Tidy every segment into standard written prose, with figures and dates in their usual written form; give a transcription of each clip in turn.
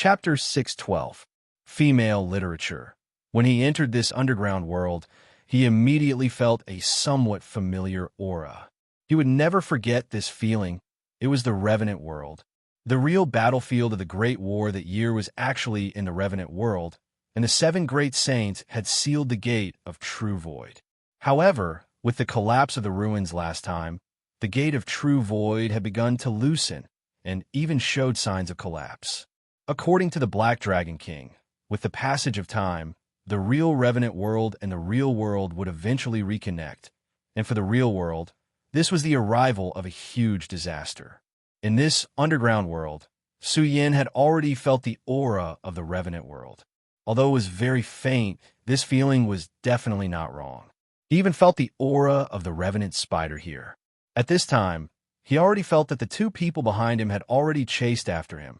Chapter 612. Female Literature. When he entered this underground world, he immediately felt a somewhat familiar aura. He would never forget this feeling. It was the Revenant world. The real battlefield of the Great War that year was actually in the Revenant world, and the 7 great saints had sealed the gate of True Void. However, with the collapse of the ruins last time, the gate of True Void had begun to loosen and even showed signs of collapse. According to the Black Dragon King, with the passage of time, the real Revenant world and the real world would eventually reconnect, and for the real world, this was the arrival of a huge disaster. In this underground world, Su Yin had already felt the aura of the Revenant world. Although it was very faint, this feeling was definitely not wrong. He even felt the aura of the Revenant spider here. At this time, he already felt that the 2 people behind him had already chased after him,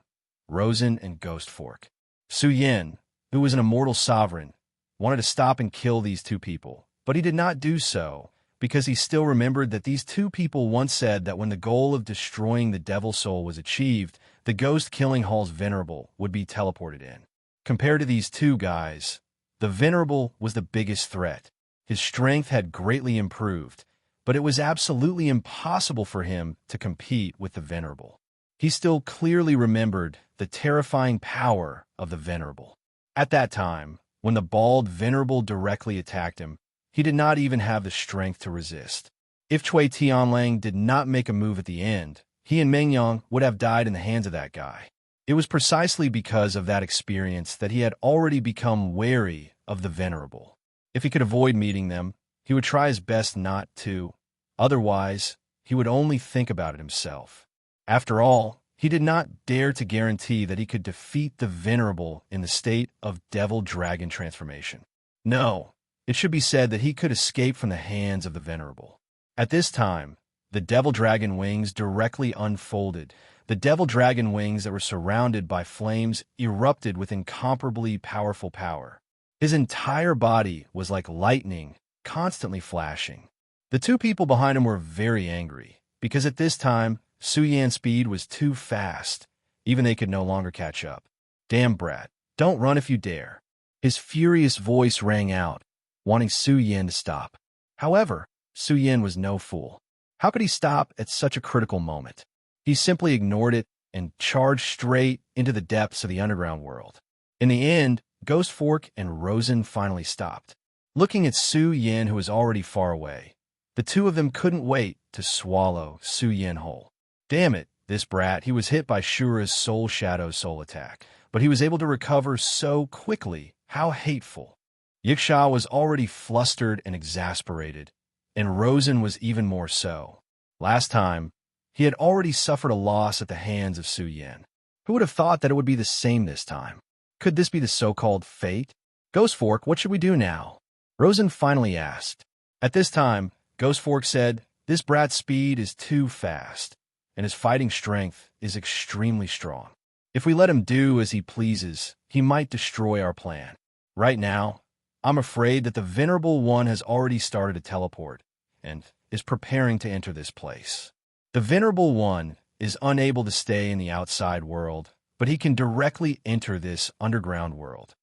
Rosen and Ghost Fork. Su Yin, who was an immortal sovereign, wanted to stop and kill these 2 people, but he did not do so because he still remembered that these 2 people once said that when the goal of destroying the Devil Soul was achieved, the Ghost Killing Hall's Venerable would be teleported in. Compared to these 2 guys, the Venerable was the biggest threat. His strength had greatly improved, but it was absolutely impossible for him to compete with the Venerable. He still clearly remembered the terrifying power of the Venerable. At that time, when the bald Venerable directly attacked him, he did not even have the strength to resist. If Cui Tianlang did not make a move at the end, he and Mengyang would have died in the hands of that guy. It was precisely because of that experience that he had already become wary of the Venerable. If he could avoid meeting them, he would try his best not to. Otherwise, he would only think about it himself. After all, he did not dare to guarantee that he could defeat the Venerable in the state of Devil-Dragon transformation. No, it should be said that he could escape from the hands of the Venerable. At this time, the Devil-Dragon wings directly unfolded. The Devil-Dragon wings that were surrounded by flames erupted with incomparably powerful power. His entire body was like lightning, constantly flashing. The 2 people behind him were very angry, because at this time, Su Yan's speed was too fast. Even they could no longer catch up. Damn brat, don't run if you dare. His furious voice rang out, wanting Su Yan to stop. However, Su Yan was no fool. How could he stop at such a critical moment? He simply ignored it and charged straight into the depths of the underground world. In the end, Ghost Fork and Rosen finally stopped. Looking at Su Yan, who was already far away, the 2 of them couldn't wait to swallow Su Yan whole. Damn it, this brat, he was hit by Shura's Soul Shadow soul attack, but he was able to recover so quickly. How hateful. Yiksha was already flustered and exasperated, and Rosen was even more so. Last time, he had already suffered a loss at the hands of Su Yan. Who would have thought that it would be the same this time? Could this be the so-called fate? Ghost Fork, what should we do now? Rosen finally asked. At this time, Ghost Fork said, this brat's speed is too fast, and his fighting strength is extremely strong. If we let him do as he pleases, he might destroy our plan. Right now, I'm afraid that the Venerable One has already started to teleport, and is preparing to enter this place. The Venerable One is unable to stay in the outside world, but he can directly enter this underground world.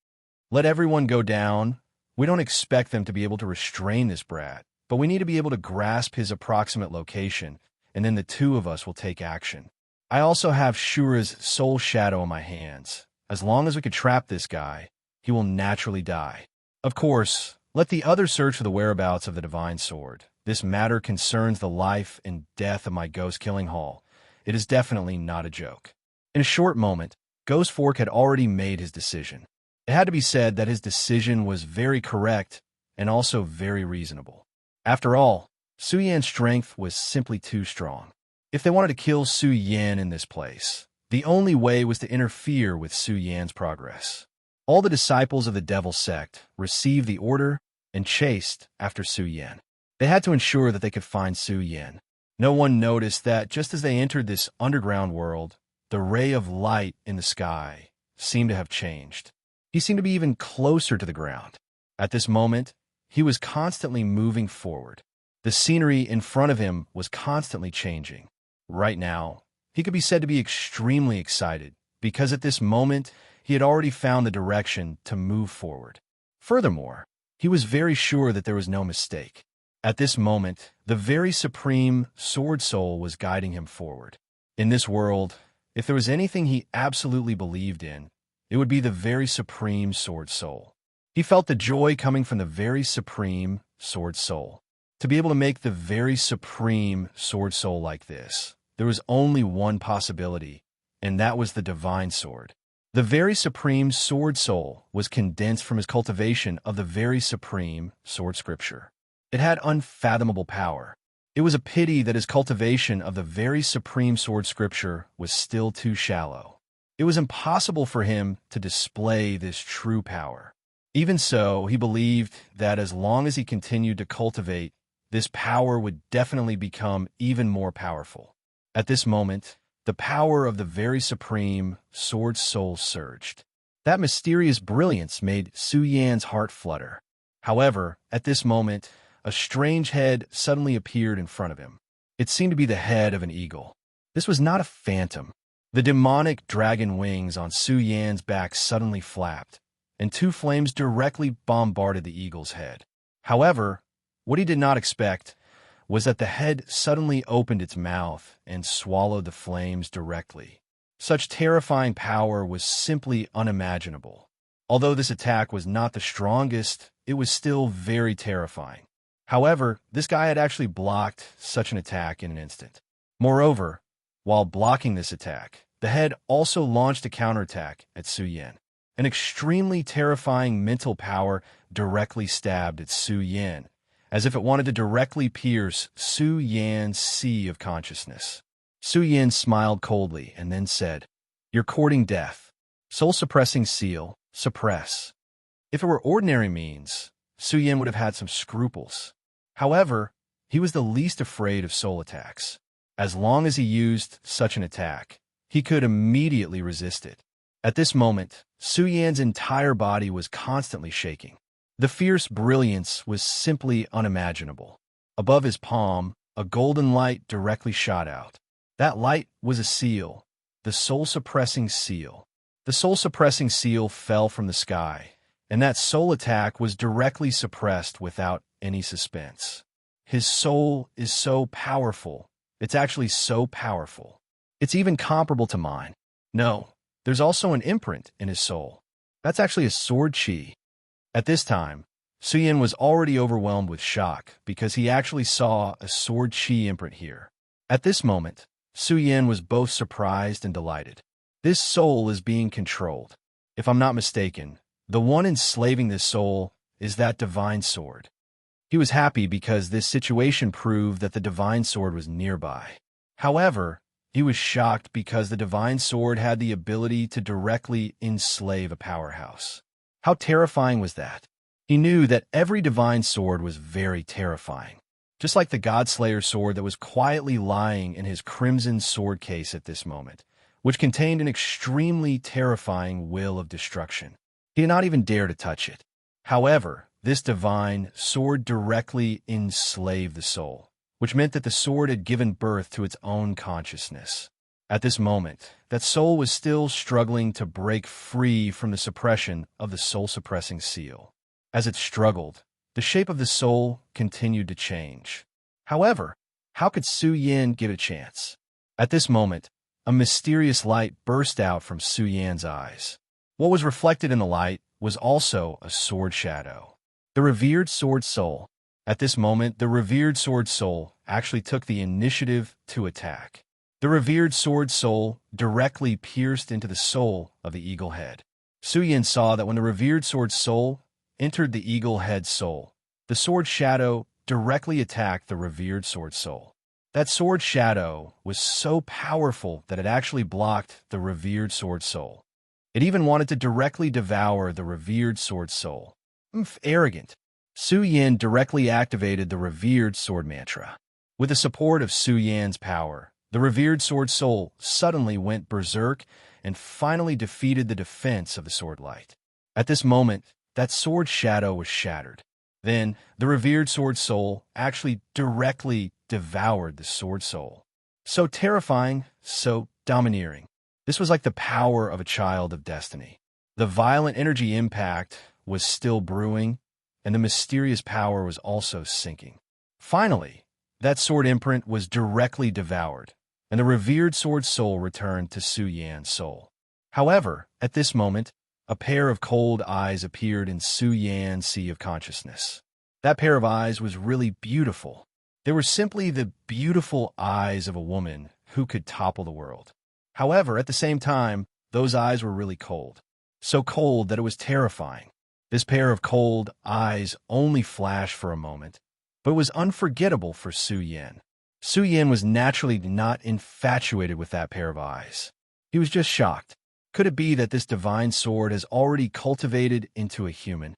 Let everyone go down. We don't expect them to be able to restrain this brat, but we need to be able to grasp his approximate location, and then the 2 of us will take action. I also have Shura's Soul Shadow in my hands. As long as we can trap this guy, he will naturally die. Of course, let the others search for the whereabouts of the Divine Sword. This matter concerns the life and death of my Ghost Killing Hall. It is definitely not a joke. In a short moment, Ghost Fork had already made his decision. It had to be said that his decision was very correct and also very reasonable. After all, Su Yan's strength was simply too strong. If they wanted to kill Su Yan in this place, the only way was to interfere with Su Yan's progress. All the disciples of the Devil Sect received the order and chased after Su Yan. They had to ensure that they could find Su Yan. No one noticed that just as they entered this underground world, the ray of light in the sky seemed to have changed. He seemed to be even closer to the ground. At this moment, he was constantly moving forward. The scenery in front of him was constantly changing. Right now, he could be said to be extremely excited because at this moment he had already found the direction to move forward. Furthermore, he was very sure that there was no mistake. At this moment, the very supreme sword soul was guiding him forward. In this world, if there was anything he absolutely believed in, it would be the very supreme sword soul. He felt the joy coming from the very supreme sword soul. To be able to make the very supreme sword soul like this, there was only one possibility, and that was the divine sword. The very supreme sword soul was condensed from his cultivation of the very supreme sword scripture. It had unfathomable power. It was a pity that his cultivation of the very supreme sword scripture was still too shallow. It was impossible for him to display this true power. Even so, he believed that as long as he continued to cultivate, this power would definitely become even more powerful. At this moment, the power of the very supreme sword soul surged. That mysterious brilliance made Su Yan's heart flutter. However, at this moment, a strange head suddenly appeared in front of him. It seemed to be the head of an eagle. This was not a phantom. The demonic dragon wings on Su Yan's back suddenly flapped, and two flames directly bombarded the eagle's head. However, what he did not expect was that the head suddenly opened its mouth and swallowed the flames directly. Such terrifying power was simply unimaginable. Although this attack was not the strongest, it was still very terrifying. However, this guy had actually blocked such an attack in an instant. Moreover, while blocking this attack, the head also launched a counterattack at Su Yan. An extremely terrifying mental power directly stabbed at Su Yan, as if it wanted to directly pierce Su Yan's sea of consciousness. Su Yan smiled coldly and then said, "You're courting death. Soul-suppressing seal, suppress." If it were ordinary means, Su Yan would have had some scruples. However, he was the least afraid of soul attacks. As long as he used such an attack, he could immediately resist it. At this moment, Su Yan's entire body was constantly shaking. The fierce brilliance was simply unimaginable. Above his palm, a golden light directly shot out. That light was a seal, the soul-suppressing seal. The soul-suppressing seal fell from the sky, and that soul attack was directly suppressed without any suspense. His soul is so powerful. It's actually so powerful. It's even comparable to mine. No, there's also an imprint in his soul. That's actually a sword chi. At this time, Su Yan was already overwhelmed with shock because he actually saw a sword chi imprint here. At this moment, Su Yan was both surprised and delighted. This soul is being controlled. If I'm not mistaken, the one enslaving this soul is that divine sword. He was happy because this situation proved that the divine sword was nearby. However, he was shocked because the divine sword had the ability to directly enslave a powerhouse. How terrifying was that? He knew that every divine sword was very terrifying, just like the Godslayer sword that was quietly lying in his crimson sword case at this moment, which contained an extremely terrifying will of destruction. He did not even dare to touch it. However, this divine sword directly enslaved the soul, which meant that the sword had given birth to its own consciousness. At this moment, that soul was still struggling to break free from the suppression of the soul-suppressing seal. As it struggled, the shape of the soul continued to change. However, how could Su Yan give it a chance? At this moment, a mysterious light burst out from Su Yan's eyes. What was reflected in the light was also a sword shadow. The revered sword soul. At this moment, the revered sword soul actually took the initiative to attack. The revered sword soul directly pierced into the soul of the eagle head. Su Yan saw that when the revered sword soul entered the eagle head soul, the sword shadow directly attacked the revered sword soul. That sword shadow was so powerful that it actually blocked the revered sword soul. It even wanted to directly devour the revered sword soul. Arrogant. Su Yan directly activated the revered sword mantra. With the support of Su Yan's power, the revered sword soul suddenly went berserk and finally defeated the defense of the sword light. At this moment, that sword shadow was shattered. Then, the revered sword soul actually directly devoured the sword soul. So terrifying, so domineering. This was like the power of a child of destiny. The violent energy impact was still brewing, and the mysterious power was also sinking. Finally, that sword imprint was directly devoured, and the revered sword soul returned to Su Yan's soul. However, at this moment, a pair of cold eyes appeared in Su Yan's sea of consciousness. That pair of eyes was really beautiful. They were simply the beautiful eyes of a woman who could topple the world. However, at the same time, those eyes were really cold. So cold that it was terrifying. This pair of cold eyes only flashed for a moment, but it was unforgettable for Su Yan. Su Yan was naturally not infatuated with that pair of eyes. He was just shocked. Could it be that this divine sword has already cultivated into a human?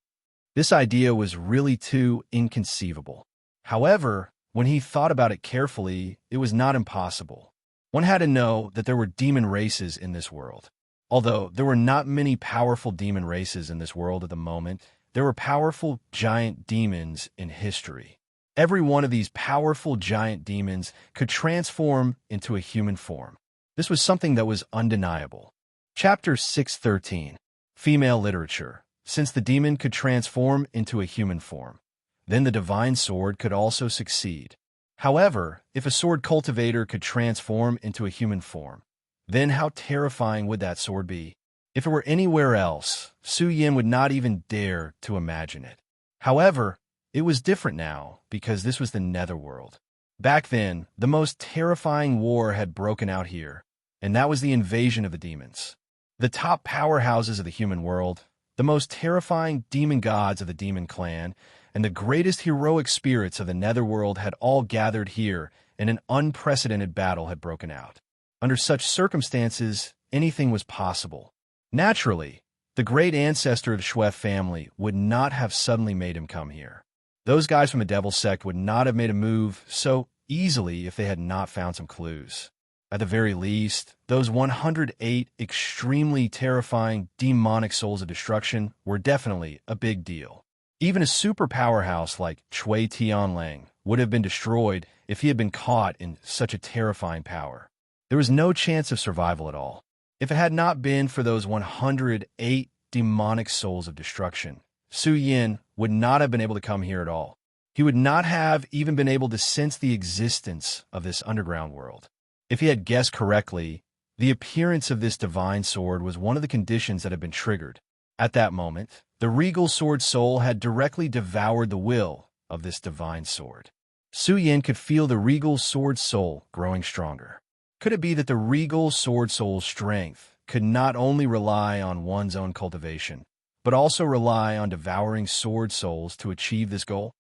This idea was really too inconceivable. However, when he thought about it carefully, it was not impossible. One had to know that there were demon races in this world. Although there were not many powerful demon races in this world at the moment, there were powerful giant demons in history. Every one of these powerful giant demons could transform into a human form. This was something that was undeniable. Chapter 613. Female Literature. Since the demon could transform into a human form, then the divine sword could also succeed. However, if a sword cultivator could transform into a human form, then how terrifying would that sword be? If it were anywhere else, Su Yan would not even dare to imagine it. However, it was different now because this was the Netherworld. Back then, the most terrifying war had broken out here, and that was the invasion of the demons. The top powerhouses of the human world, the most terrifying demon gods of the demon clan, and the greatest heroic spirits of the Netherworld had all gathered here, and an unprecedented battle had broken out. Under such circumstances, anything was possible. Naturally, the great ancestor of the Schwef family would not have suddenly made him come here. Those guys from the Devil Sect would not have made a move so easily if they had not found some clues. At the very least, those 108 extremely terrifying demonic souls of destruction were definitely a big deal. Even a super powerhouse like Chui Tianlang would have been destroyed if he had been caught in such a terrifying power. There was no chance of survival at all. If it had not been for those 108 demonic souls of destruction, Su Yan would not have been able to come here at all. He would not have even been able to sense the existence of this underground world. If he had guessed correctly, the appearance of this divine sword was one of the conditions that had been triggered. At that moment, the regal sword soul had directly devoured the will of this divine sword. Su Yan could feel the regal sword soul growing stronger. Could it be that the regal sword soul's strength could not only rely on one's own cultivation, but also rely on devouring sword souls to achieve this goal?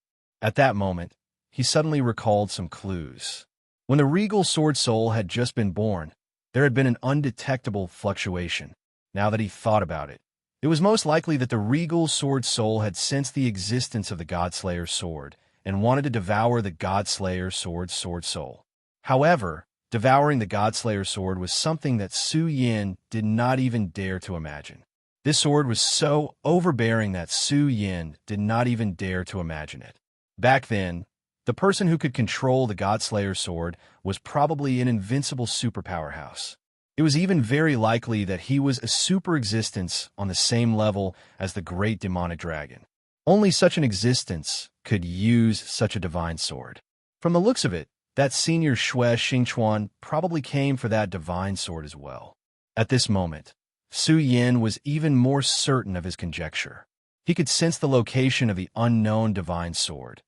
At that moment, he suddenly recalled some clues. When the regal sword soul had just been born, there had been an undetectable fluctuation. Now that he thought about it, it was most likely that the regal sword soul had sensed the existence of the Godslayer's sword and wanted to devour the Godslayer's sword soul. However, devouring the Godslayer's sword was something that Su Yan did not even dare to imagine. This sword was so overbearing that Su Yan did not even dare to imagine it. Back then, the person who could control the Godslayer's sword was probably an invincible superpowerhouse. It was even very likely that he was a super existence on the same level as the great demonic dragon. Only such an existence could use such a divine sword. From the looks of it, that senior Xue Xingchuan probably came for that divine sword as well. At this moment, Su Yan was even more certain of his conjecture. He could sense the location of the unknown divine sword,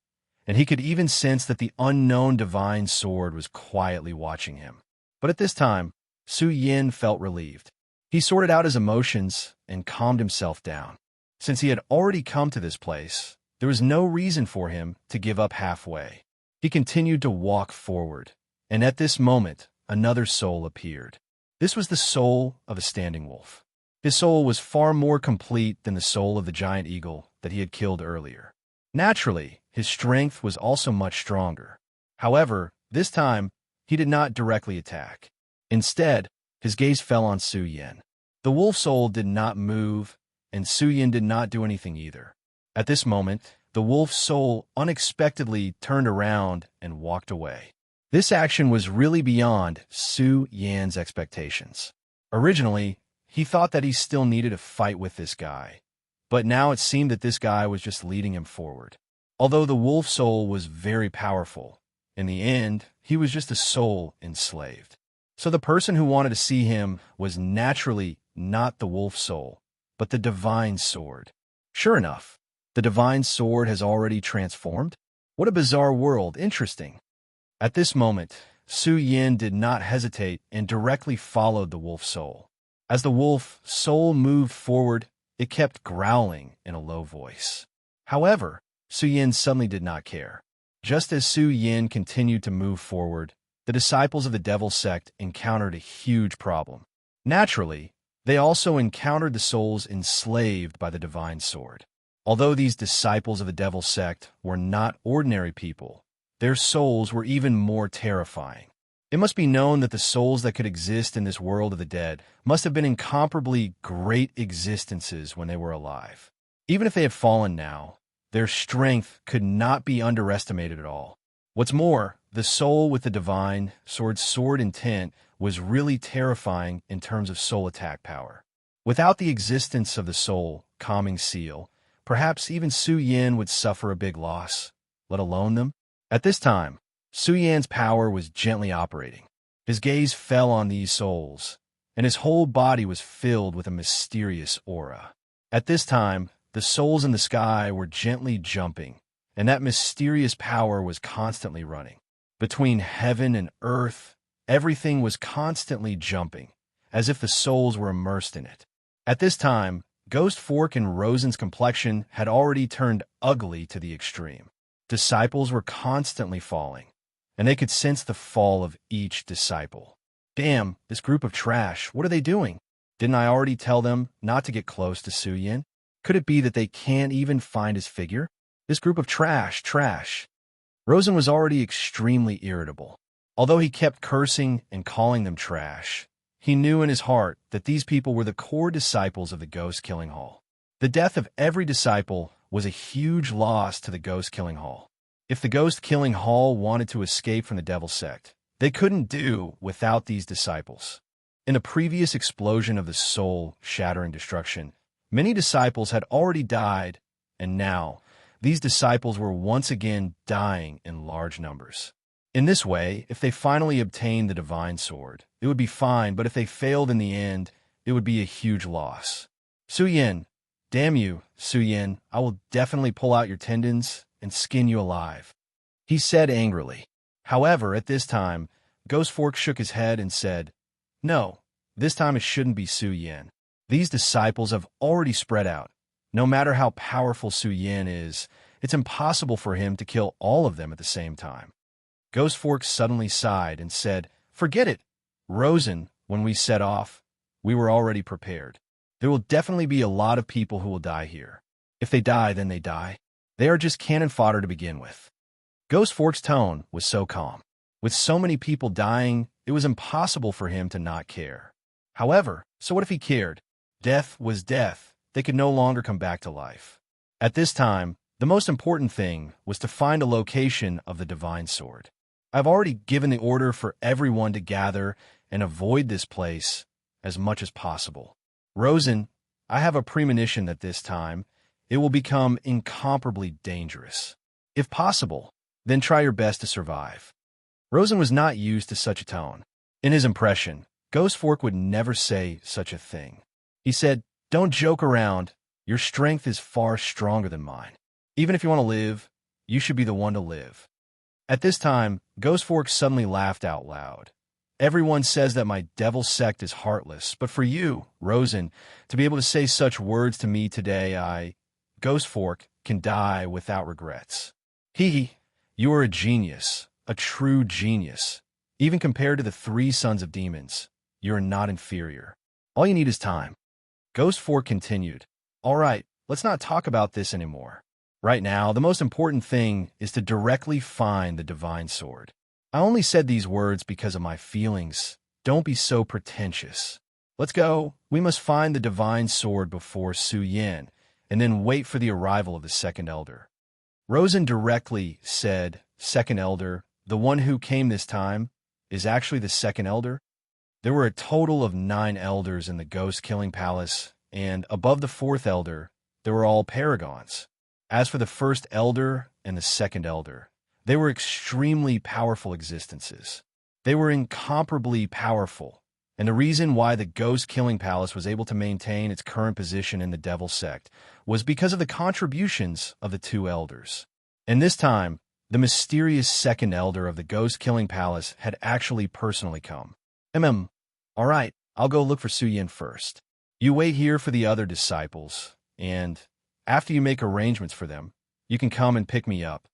and he could even sense that the unknown divine sword was quietly watching him. But at this time, Su Yan felt relieved. He sorted out his emotions and calmed himself down. Since he had already come to this place, there was no reason for him to give up halfway. He continued to walk forward, and at this moment, another soul appeared. This was the soul of a standing wolf. His soul was far more complete than the soul of the giant eagle that he had killed earlier. Naturally, his strength was also much stronger. However, this time, he did not directly attack. Instead, his gaze fell on Su Yan. The wolf soul did not move, and Su Yan did not do anything either. At this moment, the wolf soul unexpectedly turned around and walked away. This action was really beyond Su Yan's expectations. Originally, he thought that he still needed to fight with this guy, but now it seemed that this guy was just leading him forward. Although the wolf soul was very powerful, in the end, he was just a soul enslaved. So the person who wanted to see him was naturally not the wolf soul, but the divine sword. Sure enough, the divine sword has already transformed. What a bizarre world. Interesting. At this moment, Su Yin did not hesitate and directly followed the wolf soul. As the wolf soul moved forward, it kept growling in a low voice. However, Su Yin suddenly did not care. Just as Su Yin continued to move forward, the disciples of the devil sect encountered a huge problem. Naturally, they also encountered the souls enslaved by the divine sword. Although these disciples of the devil sect were not ordinary people, their souls were even more terrifying. It must be known that the souls that could exist in this world of the dead must have been incomparably great existences when they were alive. Even if they had fallen now, their strength could not be underestimated at all. What's more, the soul with the divine sword intent was really terrifying in terms of soul attack power. Without the existence of the soul calming seal, perhaps even Su Yin would suffer a big loss, let alone them. At this time, Su Yan's power was gently operating. His gaze fell on these souls, and his whole body was filled with a mysterious aura. At this time, the souls in the sky were gently jumping, and that mysterious power was constantly running. Between heaven and earth, everything was constantly jumping, as if the souls were immersed in it. At this time, Ghost Fork and Rosen's complexion had already turned ugly to the extreme. Disciples were constantly falling, and they could sense the fall of each disciple. Damn, this group of trash, what are they doing? Didn't I already tell them not to get close to Su Yin? Could it be that they can't even find his figure? This group of trash. Rosen was already extremely irritable. Although he kept cursing and calling them trash, he knew in his heart that these people were the core disciples of the Ghost Killing Hall. The death of every disciple was a huge loss to the Ghost Killing Hall. If the Ghost Killing Hall wanted to escape from the Devil Sect, they couldn't do without these disciples. In the previous explosion of the soul-shattering destruction, many disciples had already died, and now these disciples were once again dying in large numbers. In this way, if they finally obtained the divine sword, it would be fine, but if they failed in the end, it would be a huge loss. Su Yin, damn you, Su Yin, I will definitely pull out your tendons and skin you alive, he said angrily. However, at this time, Ghost Fork shook his head and said, no, this time it shouldn't be Su Yin. These disciples have already spread out. No matter how powerful Su Yin is, it's impossible for him to kill all of them at the same time. Ghost Fork suddenly sighed and said, forget it, Rosen, when we set off, we were already prepared. There will definitely be a lot of people who will die here. If they die, then they die. They are just cannon fodder to begin with. Ghost Fork's tone was so calm. With so many people dying, it was impossible for him to not care. However, so what if he cared? Death was death. They could no longer come back to life. At this time, the most important thing was to find a location of the divine sword. I've already given the order for everyone to gather and avoid this place as much as possible. Rosen, I have a premonition that this time it will become incomparably dangerous. If possible, then try your best to survive. Rosen was not used to such a tone. In his impression, Ghost Fork would never say such a thing. He said, don't joke around. Your strength is far stronger than mine. Even if you want to live, you should be the one to live. At this time, Ghost Fork suddenly laughed out loud. Everyone says that my devil sect is heartless, but for you, Rosen, to be able to say such words to me today, Ghost Fork, can die without regrets. You are a genius, a true genius. Even compared to the 3 sons of demons, you are not inferior. All you need is time. Ghost Fork continued, all right, let's not talk about this anymore. Right now, the most important thing is to directly find the divine sword. I only said these words because of my feelings. Don't be so pretentious. Let's go. We must find the divine sword before Su Yin, and then wait for the arrival of the second elder. Rosen directly said, second elder, the one who came this time, is actually the second elder? There were a total of 9 elders in the ghost-killing palace, and above the 4th elder, they were all paragons. As for the 1st elder and the 2nd elder, they were extremely powerful existences. They were incomparably powerful, and the reason why the ghost-killing palace was able to maintain its current position in the Devil Sect was because of the contributions of the 2 elders. And this time, the mysterious 2nd elder of the ghost-killing palace had actually personally come. All right, I'll go look for Su Yin first. You wait here for the other disciples, and after you make arrangements for them, you can come and pick me up.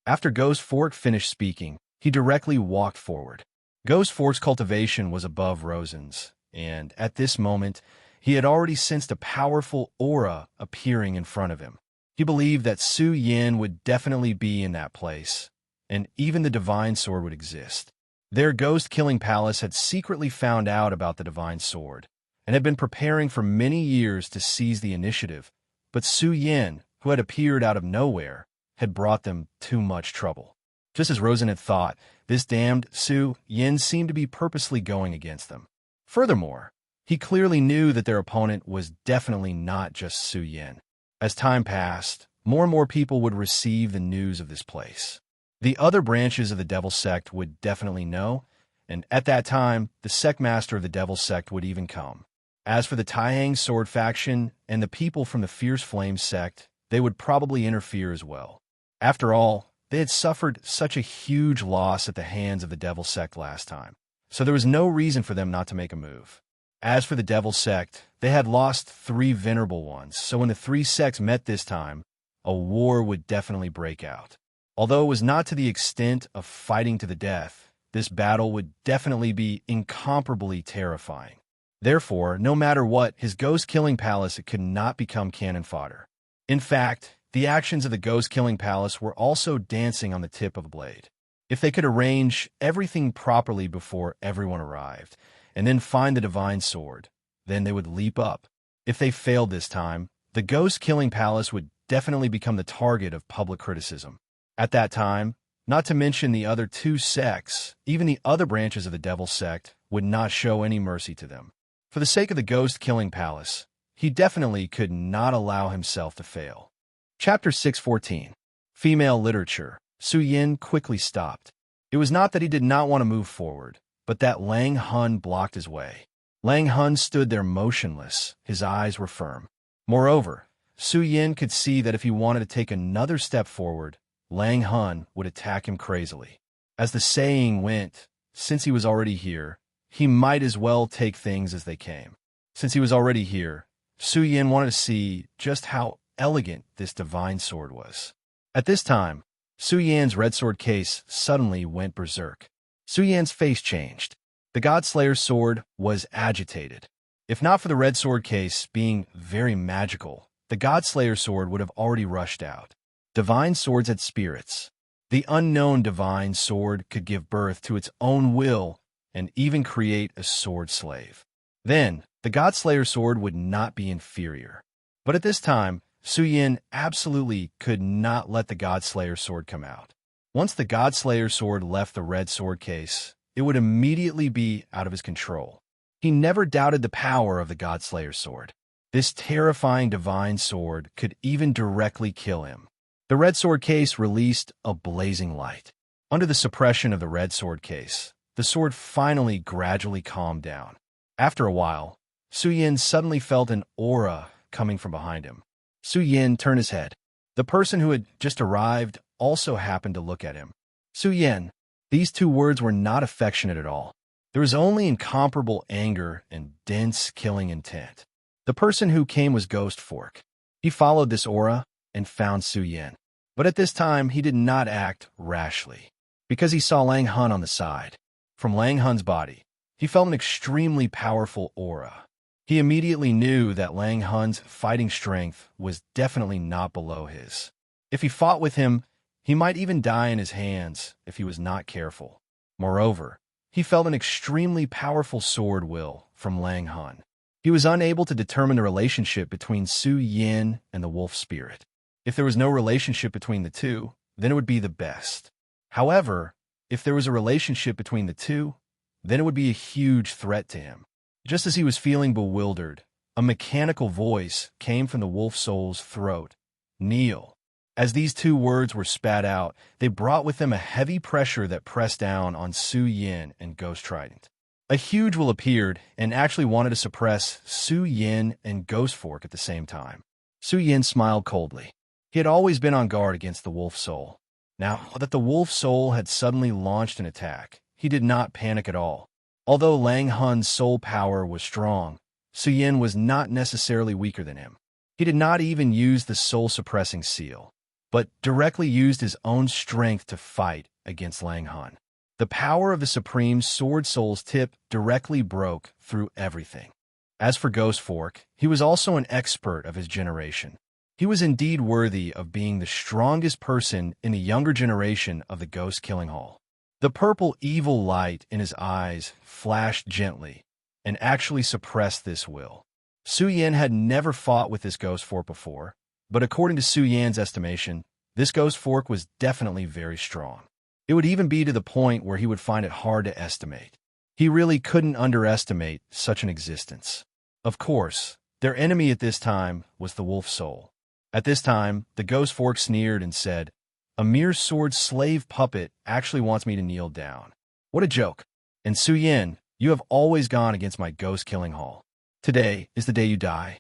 After Ghost Fork finished speaking, he directly walked forward. Ghost Fork's cultivation was above Rosen's, and at this moment, he had already sensed a powerful aura appearing in front of him. He believed that Su Yin would definitely be in that place, and even the Divine Sword would exist. Their ghost-killing palace had secretly found out about the Divine Sword, and had been preparing for many years to seize the initiative, but Su Yin, who had appeared out of nowhere, had brought them too much trouble. Just as Rosen had thought, this damned Su Yin seemed to be purposely going against them. Furthermore, he clearly knew that their opponent was definitely not just Su Yin. As time passed, more and more people would receive the news of this place. The other branches of the Devil Sect would definitely know, and at that time, the sect master of the Devil Sect would even come. As for the Taihang Sword faction and the people from the Fierce Flame sect, they would probably interfere as well. After all, they had suffered such a huge loss at the hands of the Devil Sect last time, so there was no reason for them not to make a move. As for the Devil Sect, they had lost 3 venerable ones, so when the 3 sects met this time, a war would definitely break out. Although it was not to the extent of fighting to the death, this battle would definitely be incomparably terrifying. Therefore, no matter what, his ghost-killing palace could not become cannon fodder. In fact, the actions of the ghost-killing palace were also dancing on the tip of a blade. If they could arrange everything properly before everyone arrived, and then find the Divine Sword, then they would leap up. If they failed this time, the ghost-killing palace would definitely become the target of public criticism. At that time, not to mention the other 2 sects, even the other branches of the Devil Sect would not show any mercy to them. For the sake of the ghost-killing palace, he definitely could not allow himself to fail. Chapter 614. Female Literature. Su Yin quickly stopped. It was not that he did not want to move forward, but that Lang Hun blocked his way. Lang Hun stood there motionless, his eyes were firm. Moreover, Su Yin could see that if he wanted to take another step forward, Lang Hun would attack him crazily. As the saying went, since he was already here, he might as well take things as they came. Since he was already here, Su Yin wanted to see just how elegant this Divine Sword was. At this time, Su Yan's red sword case suddenly went berserk. Su Yan's face changed. The Godslayer's sword was agitated. If not for the red sword case being very magical, the Godslayer's sword would have already rushed out. Divine swords had spirits. The unknown Divine Sword could give birth to its own will and even create a sword slave. Then, the Godslayer's sword would not be inferior. But at this time, Su Yin absolutely could not let the Godslayer's sword come out. Once the Godslayer's sword left the red sword case, it would immediately be out of his control. He never doubted the power of the Godslayer's sword. This terrifying Divine Sword could even directly kill him. The red sword case released a blazing light. Under the suppression of the red sword case, the sword finally gradually calmed down. After a while, Su Yin suddenly felt an aura coming from behind him. Su Yin turned his head. The person who had just arrived also happened to look at him. Su Yin. These 2 words were not affectionate at all. There was only incomparable anger and dense killing intent. The person who came was Ghost Fork. He followed this aura and found Su Yin. But at this time, he did not act rashly, because he saw Lang Hun on the side. From Lang Hun's body, he felt an extremely powerful aura. He immediately knew that Lang Hun's fighting strength was definitely not below his. If he fought with him, he might even die in his hands if he was not careful. Moreover, he felt an extremely powerful sword will from Lang Hun. He was unable to determine the relationship between Su Yin and the wolf spirit. If there was no relationship between the 2, then it would be the best. However, if there was a relationship between the 2, then it would be a huge threat to him. Just as he was feeling bewildered, a mechanical voice came from the wolf soul's throat. Kneel. As these two words were spat out, they brought with them a heavy pressure that pressed down on Su Yin and Ghost Trident. A huge will appeared and actually wanted to suppress Su Yin and Ghost Fork at the same time. Su Yin smiled coldly. He had always been on guard against the wolf soul. Now that the wolf soul had suddenly launched an attack, he did not panic at all. Although Lang Hun's soul power was strong, Su Yin was not necessarily weaker than him. He did not even use the soul-suppressing seal, but directly used his own strength to fight against Lang Hun. The power of the Supreme Sword Soul's tip directly broke through everything. As for Ghost Fork, he was also an expert of his generation. He was indeed worthy of being the strongest person in the younger generation of the Ghost Killing Hall. The purple evil light in his eyes flashed gently and actually suppressed this will. Su Yin had never fought with this Ghost Fork before, but according to Su Yan's estimation, this Ghost Fork was definitely very strong. It would even be to the point where he would find it hard to estimate. He really couldn't underestimate such an existence. Of course, their enemy at this time was the Wolf Soul. At this time, the Ghost Fork sneered and said, "A mere sword slave puppet actually wants me to kneel down. What a joke. And Su Yin, you have always gone against my Ghost Killing Hall. Today is the day you die."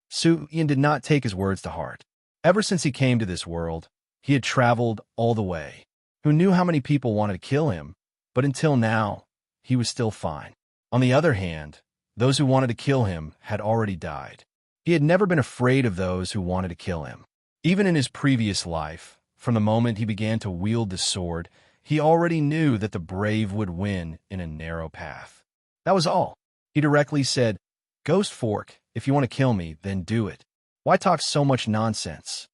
Su Yin did not take his words to heart. Ever since he came to this world, he had traveled all the way. Who knew how many people wanted to kill him? But until now, he was still fine. On the other hand, those who wanted to kill him had already died. He had never been afraid of those who wanted to kill him. Even in his previous life, from the moment he began to wield the sword, he already knew that the brave would win in a narrow path. That was all. He directly said, "Ghost Fork, if you want to kill me, then do it. Why talk so much nonsense?"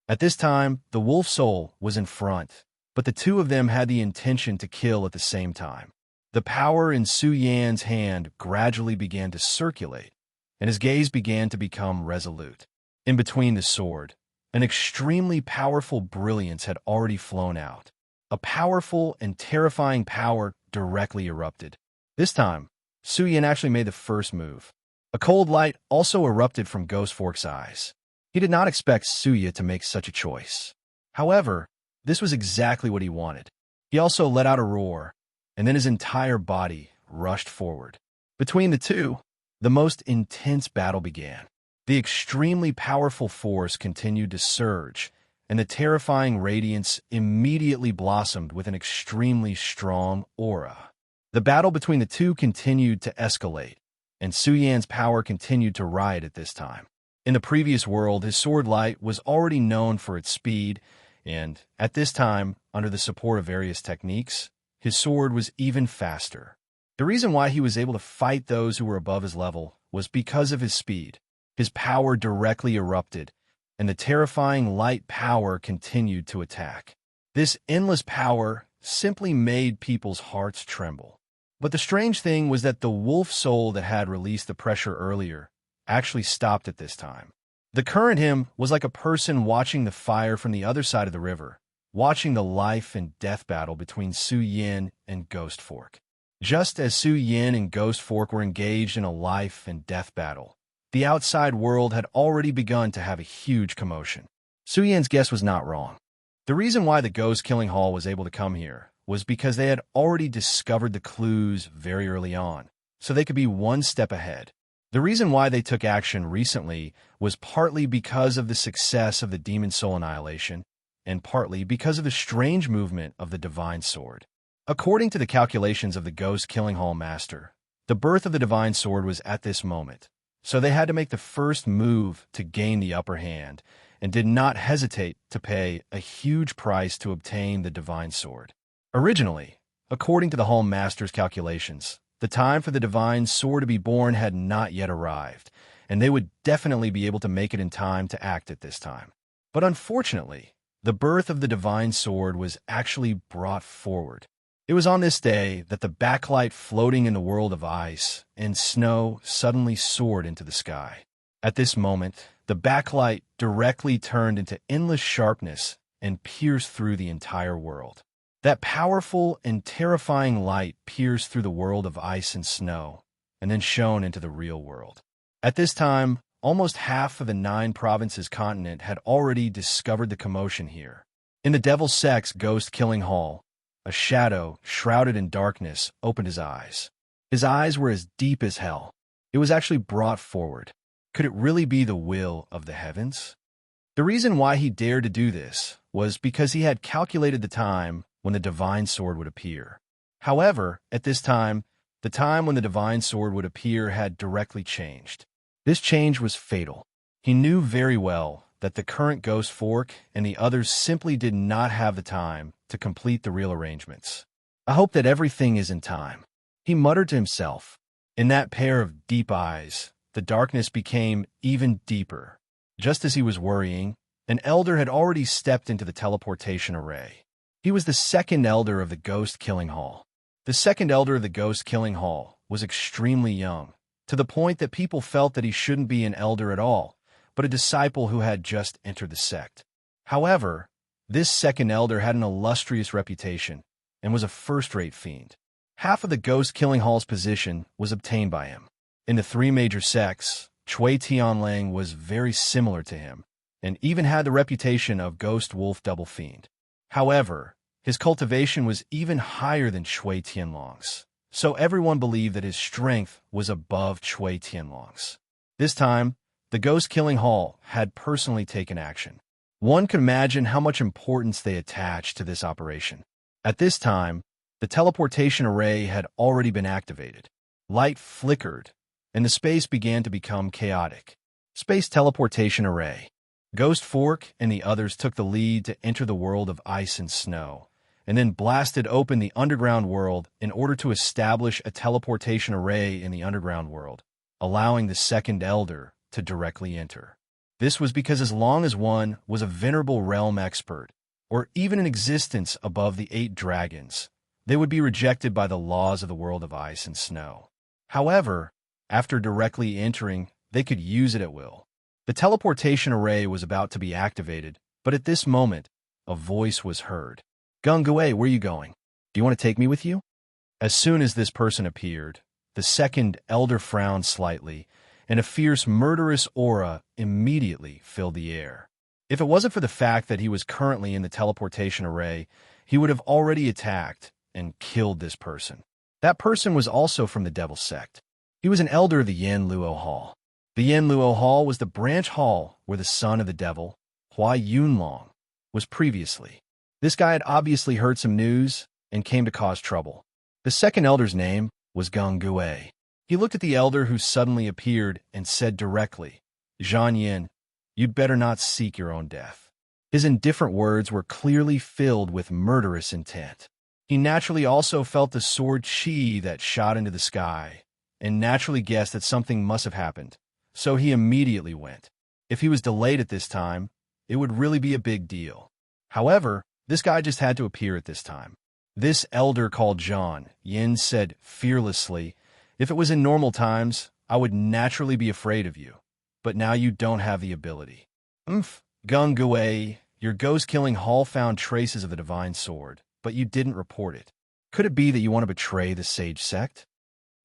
At this time, the Wolf Soul was in front, but the two of them had the intention to kill at the same time. The power in Su Yan's hand gradually began to circulate, and his gaze began to become resolute. In between the sword, an extremely powerful brilliance had already flown out. A powerful and terrifying power directly erupted. This time, Su Yan actually made the first move. A cold light also erupted from Ghost Fork's eyes. He did not expect Suya to make such a choice. However, this was exactly what he wanted. He also let out a roar, and then his entire body rushed forward. Between the two, the most intense battle began. The extremely powerful force continued to surge, and the terrifying radiance immediately blossomed with an extremely strong aura. The battle between the two continued to escalate, and Su Yan's power continued to riot at this time. In the previous world, his sword light was already known for its speed, and at this time, under the support of various techniques, his sword was even faster. The reason why he was able to fight those who were above his level was because of his speed. His power directly erupted, and the terrifying light power continued to attack. This endless power simply made people's hearts tremble. But the strange thing was that the wolf soul that had released the pressure earlier actually stopped at this time. The current him was like a person watching the fire from the other side of the river, watching the life and death battle between Su Yin and Ghost Fork. Just as Su Yin and Ghost Fork were engaged in a life and death battle, the outside world had already begun to have a huge commotion. Su Yin's guess was not wrong. The reason why the Ghost Killing Hall was able to come here was because they had already discovered the clues very early on, so they could be one step ahead. The reason why they took action recently was partly because of the success of the Demon Soul Annihilation, and partly because of the strange movement of the Divine Sword. According to the calculations of the Ghost Killing Hall Master, the birth of the Divine Sword was at this moment, so they had to make the first move to gain the upper hand, and did not hesitate to pay a huge price to obtain the Divine Sword. Originally, according to the Hall Master's calculations, the time for the Divine Sword to be born had not yet arrived, and they would definitely be able to make it in time to act at this time. But unfortunately, the birth of the Divine Sword was actually brought forward. It was on this day that the backlight floating in the world of ice and snow suddenly soared into the sky. At this moment, the backlight directly turned into endless sharpness and pierced through the entire world. That powerful and terrifying light pierced through the world of ice and snow, and then shone into the real world. At this time, almost half of the 9 provinces continent had already discovered the commotion here. In the Devil's Sex ghost-killing hall, a shadow, shrouded in darkness, opened his eyes. His eyes were as deep as hell. It was actually brought forward. Could it really be the will of the heavens? The reason why he dared to do this was because he had calculated the time when the divine sword would appear. However, at this time, the time when the divine sword would appear had directly changed. This change was fatal. He knew very well that the current ghost fork and the others simply did not have the time to complete the real arrangements. I hope that everything is in time, he muttered to himself. In that pair of deep eyes, the darkness became even deeper. Just as he was worrying, an elder had already stepped into the teleportation array. He was the second elder of the ghost-killing hall. The second elder of the ghost-killing hall was extremely young, to the point that people felt that he shouldn't be an elder at all, but a disciple who had just entered the sect. However, this second elder had an illustrious reputation and was a first-rate fiend. Half of the ghost-killing hall's position was obtained by him. In the 3 major sects, Chui Tianlang was very similar to him, and even had the reputation of ghost wolf double fiend. However, his cultivation was even higher than Chui Tianlong's, so everyone believed that his strength was above Chui Tianlong's. This time, the ghost-killing hall had personally taken action. One could imagine how much importance they attached to this operation. At this time, the teleportation array had already been activated. Light flickered, and the space began to become chaotic. Space teleportation array. Ghost Fork and the others took the lead to enter the world of ice and snow, and then blasted open the underground world in order to establish a teleportation array in the underground world, allowing the second elder to directly enter. This was because as long as one was a venerable realm expert, or even in existence above the 8 dragons, they would be rejected by the laws of the world of ice and snow. However, after directly entering, they could use it at will. The teleportation array was about to be activated, but at this moment, a voice was heard. Gung-Gui, where are you going? Do you want to take me with you? As soon as this person appeared, the second elder frowned slightly, and a fierce, murderous aura immediately filled the air. If it wasn't for the fact that he was currently in the teleportation array, he would have already attacked and killed this person. That person was also from the Devil's Sect. He was an elder of the Yen Luo Hall. The Yen Luo Hall was the branch hall where the son of the devil, Hua Yunlong, was previously. This guy had obviously heard some news and came to cause trouble. The second elder's name was Gung-Gui. He looked at the elder who suddenly appeared and said directly, Zhan Yin, you'd better not seek your own death. His indifferent words were clearly filled with murderous intent. He naturally also felt the sword chi that shot into the sky, and naturally guessed that something must have happened, so he immediately went. If he was delayed at this time, it would really be a big deal. However, this guy just had to appear at this time. This elder called Zhan Yin said fearlessly, if it was in normal times, I would naturally be afraid of you, but now you don't have the ability. Gung-Gui, your ghost-killing hall found traces of the divine sword, but you didn't report it. Could it be that you want to betray the sage sect?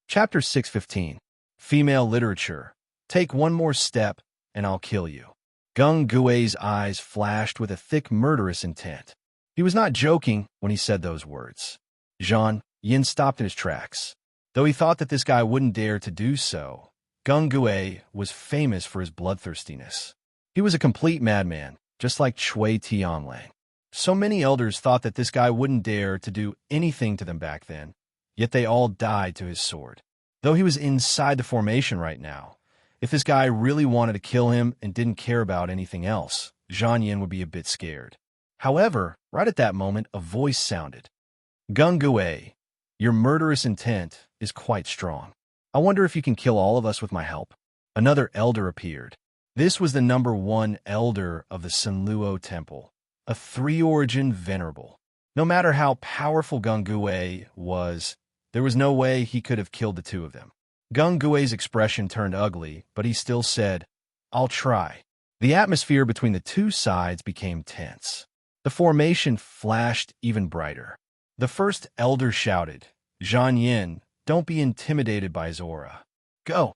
Chapter 615. Female Literature. Take one more step, and I'll kill you. Gung-Gui's eyes flashed with a thick murderous intent. He was not joking when he said those words. Zhan Yin stopped in his tracks. Though he thought that this guy wouldn't dare to do so, Gung-Gui was famous for his bloodthirstiness. He was a complete madman, just like Chui Tianlang. So many elders thought that this guy wouldn't dare to do anything to them back then, yet they all died to his sword. Though he was inside the formation right now, if this guy really wanted to kill him and didn't care about anything else, Zhan Yin would be a bit scared. However, right at that moment, a voice sounded. Gung-Gui, your murderous intent is quite strong. I wonder if you can kill all of us with my help. Another elder appeared. This was the #1 elder of the Sanluo Temple, a 3-origin venerable. No matter how powerful Gung-Gui was, there was no way he could have killed the 2 of them. Gung-Gui's expression turned ugly, but he still said, I'll try. The atmosphere between the 2 sides became tense. The formation flashed even brighter. The first elder shouted, "Zhang Yin, don't be intimidated by his aura. Go."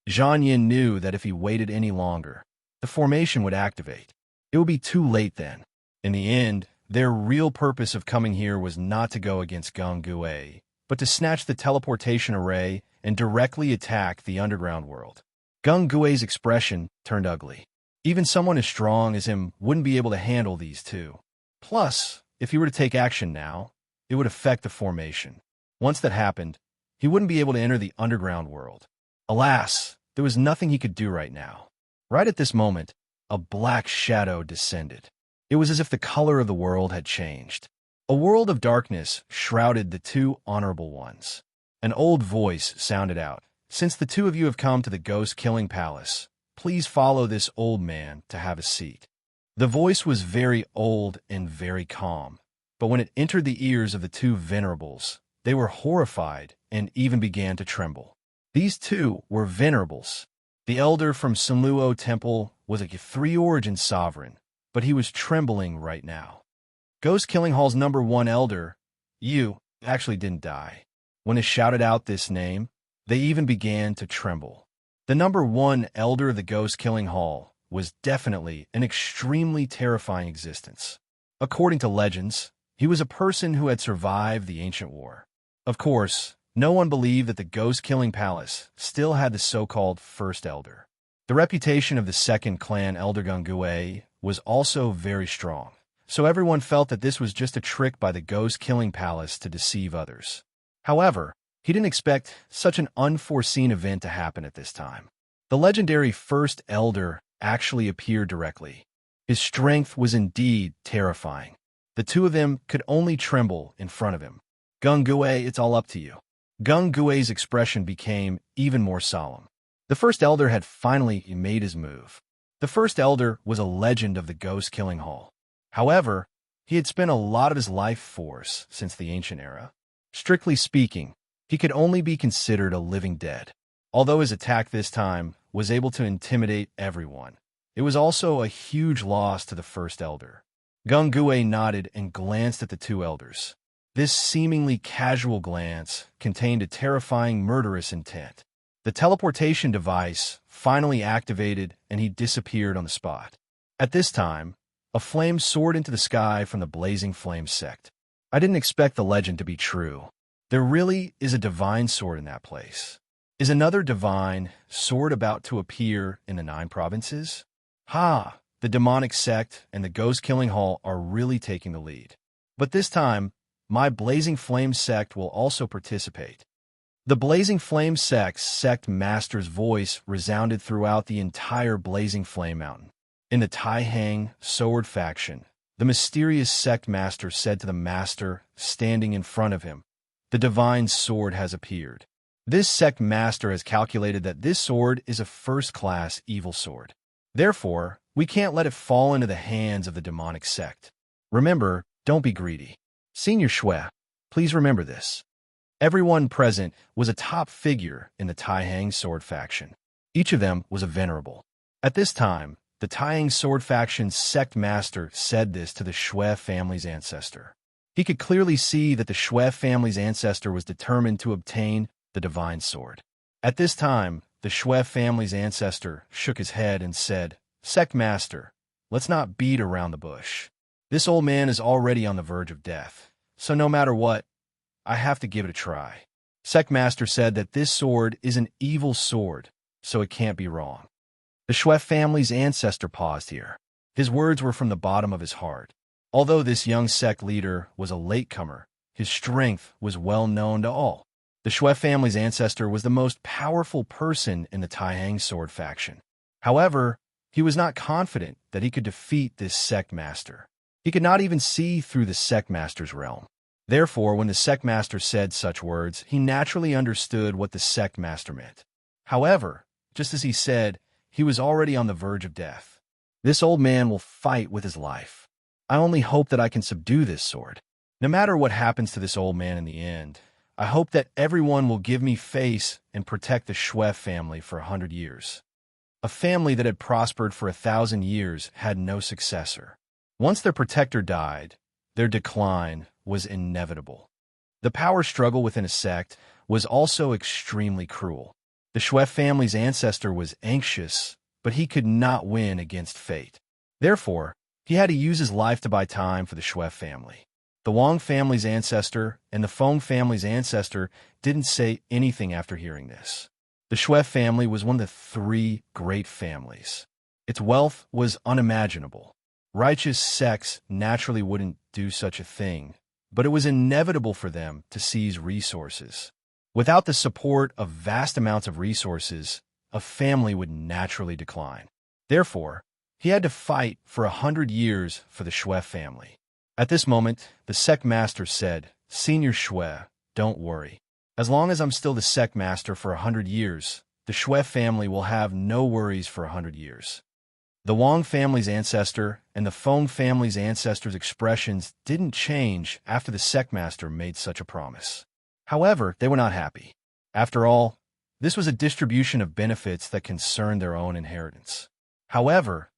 Zhang Yin knew that if he waited any longer, the formation would activate. It would be too late then. In the end, their real purpose of coming here was not to go against Geng Gui, but to snatch the teleportation array and directly attack the underground world. Geng Gui's expression turned ugly. Even someone as strong as him wouldn't be able to handle these two. Plus, if he were to take action now, it would affect the formation. Once that happened, he wouldn't be able to enter the underground world. Alas, there was nothing he could do right now. Right at this moment, a black shadow descended. It was as if the color of the world had changed. A world of darkness shrouded the two honorable ones. An old voice sounded out. "Since the two of you have come to the ghost-killing palace, please follow this old man to have a seat." The voice was very old and very calm, but when it entered the ears of the two venerables, they were horrified and even began to tremble. These two were venerables. The elder from Sunluo Temple was a three-origin sovereign, but he was trembling right now. Ghost Killing Hall's #1 elder, you, actually didn't die. When it shouted out this name, they even began to tremble. The #1 elder of the Ghost Killing Hall was definitely an extremely terrifying existence. According to legends, he was a person who had survived the ancient war. Of course, no one believed that the ghost-killing palace still had the so-called First Elder. The reputation of the second clan Elder Geng Gui was also very strong, so everyone felt that this was just a trick by the ghost-killing palace to deceive others. However, he didn't expect such an unforeseen event to happen at this time. The legendary First Elder actually appeared directly. His strength was indeed terrifying. The two of them could only tremble in front of him. "Geng Gui, it's all up to you." Geng Gui's expression became even more solemn. The First Elder had finally made his move. The First Elder was a legend of the Ghost Killing Hall. However, he had spent a lot of his life force since the ancient era. Strictly speaking, he could only be considered a living dead. Although his attack this time was able to intimidate everyone, it was also a huge loss to the First Elder. Geng Gui nodded and glanced at the two elders. This seemingly casual glance contained a terrifying murderous intent. The teleportation device finally activated and he disappeared on the spot. At this time, a flame soared into the sky from the Blazing Flame sect. I didn't expect the legend to be true. There really is a divine sword in that place. Is another divine sword about to appear in the 9 provinces? Ha! The demonic sect and the ghost-killing hall are really taking the lead. But this time, my Blazing Flame sect will also participate. The Blazing Flame sect master's voice resounded throughout the entire Blazing Flame Mountain. In the Taihang Sword faction, the mysterious sect master said to the master standing in front of him, "The divine sword has appeared." This sect master has calculated that this sword is a first-class evil sword. Therefore, we can't let it fall into the hands of the demonic sect. Remember, don't be greedy. Senior Shui, please remember this. Everyone present was a top figure in the Taihang Sword faction. Each of them was a venerable. At this time, the Taihang Sword faction's sect master said this to the Shui family's ancestor. He could clearly see that the Shui family's ancestor was determined to obtain the divine sword. At this time, the Shui family's ancestor shook his head and said, "Sect master, let's not beat around the bush. This old man is already on the verge of death, so no matter what, I have to give it a try." Sect master said that this sword is an evil sword, so it can't be wrong. The Shui family's ancestor paused here. His words were from the bottom of his heart. Although this young sect leader was a latecomer, his strength was well known to all. The Shui family's ancestor was the most powerful person in the Taihang Sword faction. However, he was not confident that he could defeat this sect master. He could not even see through the sect master's realm. Therefore, when the sect master said such words, he naturally understood what the sect master meant. However, just as he said, he was already on the verge of death. This old man will fight with his life. I only hope that I can subdue this sword. No matter what happens to this old man in the end, I hope that everyone will give me face and protect the Shui family for 100 years. A family that had prospered for 1,000 years had no successor. Once their protector died, Their decline was inevitable. The power struggle within a sect was also extremely cruel. The Schweff family's ancestor was anxious, but he could not win against fate. Therefore, he had to use his life to buy time for the Schweff family. The Wang family's ancestor and the Feng family's ancestor didn't say anything after hearing this. The Schweff family was one of the three great families. Its wealth was unimaginable. Righteous sects naturally wouldn't do such a thing, but it was inevitable for them to seize resources. Without the support of vast amounts of resources, a family would naturally decline. Therefore, he had to fight for 100 years for the Schweff family. At this moment, the sect master said, "Senior Schwe, don't worry. As long as I'm still the sect master for 100 years, the Schweff family will have no worries for 100 years." The Wang family's ancestor and the Feng family's ancestor's expressions didn't change after the sect master made such a promise. However, they were not happy. After all, this was a distribution of benefits that concerned their own inheritance. However,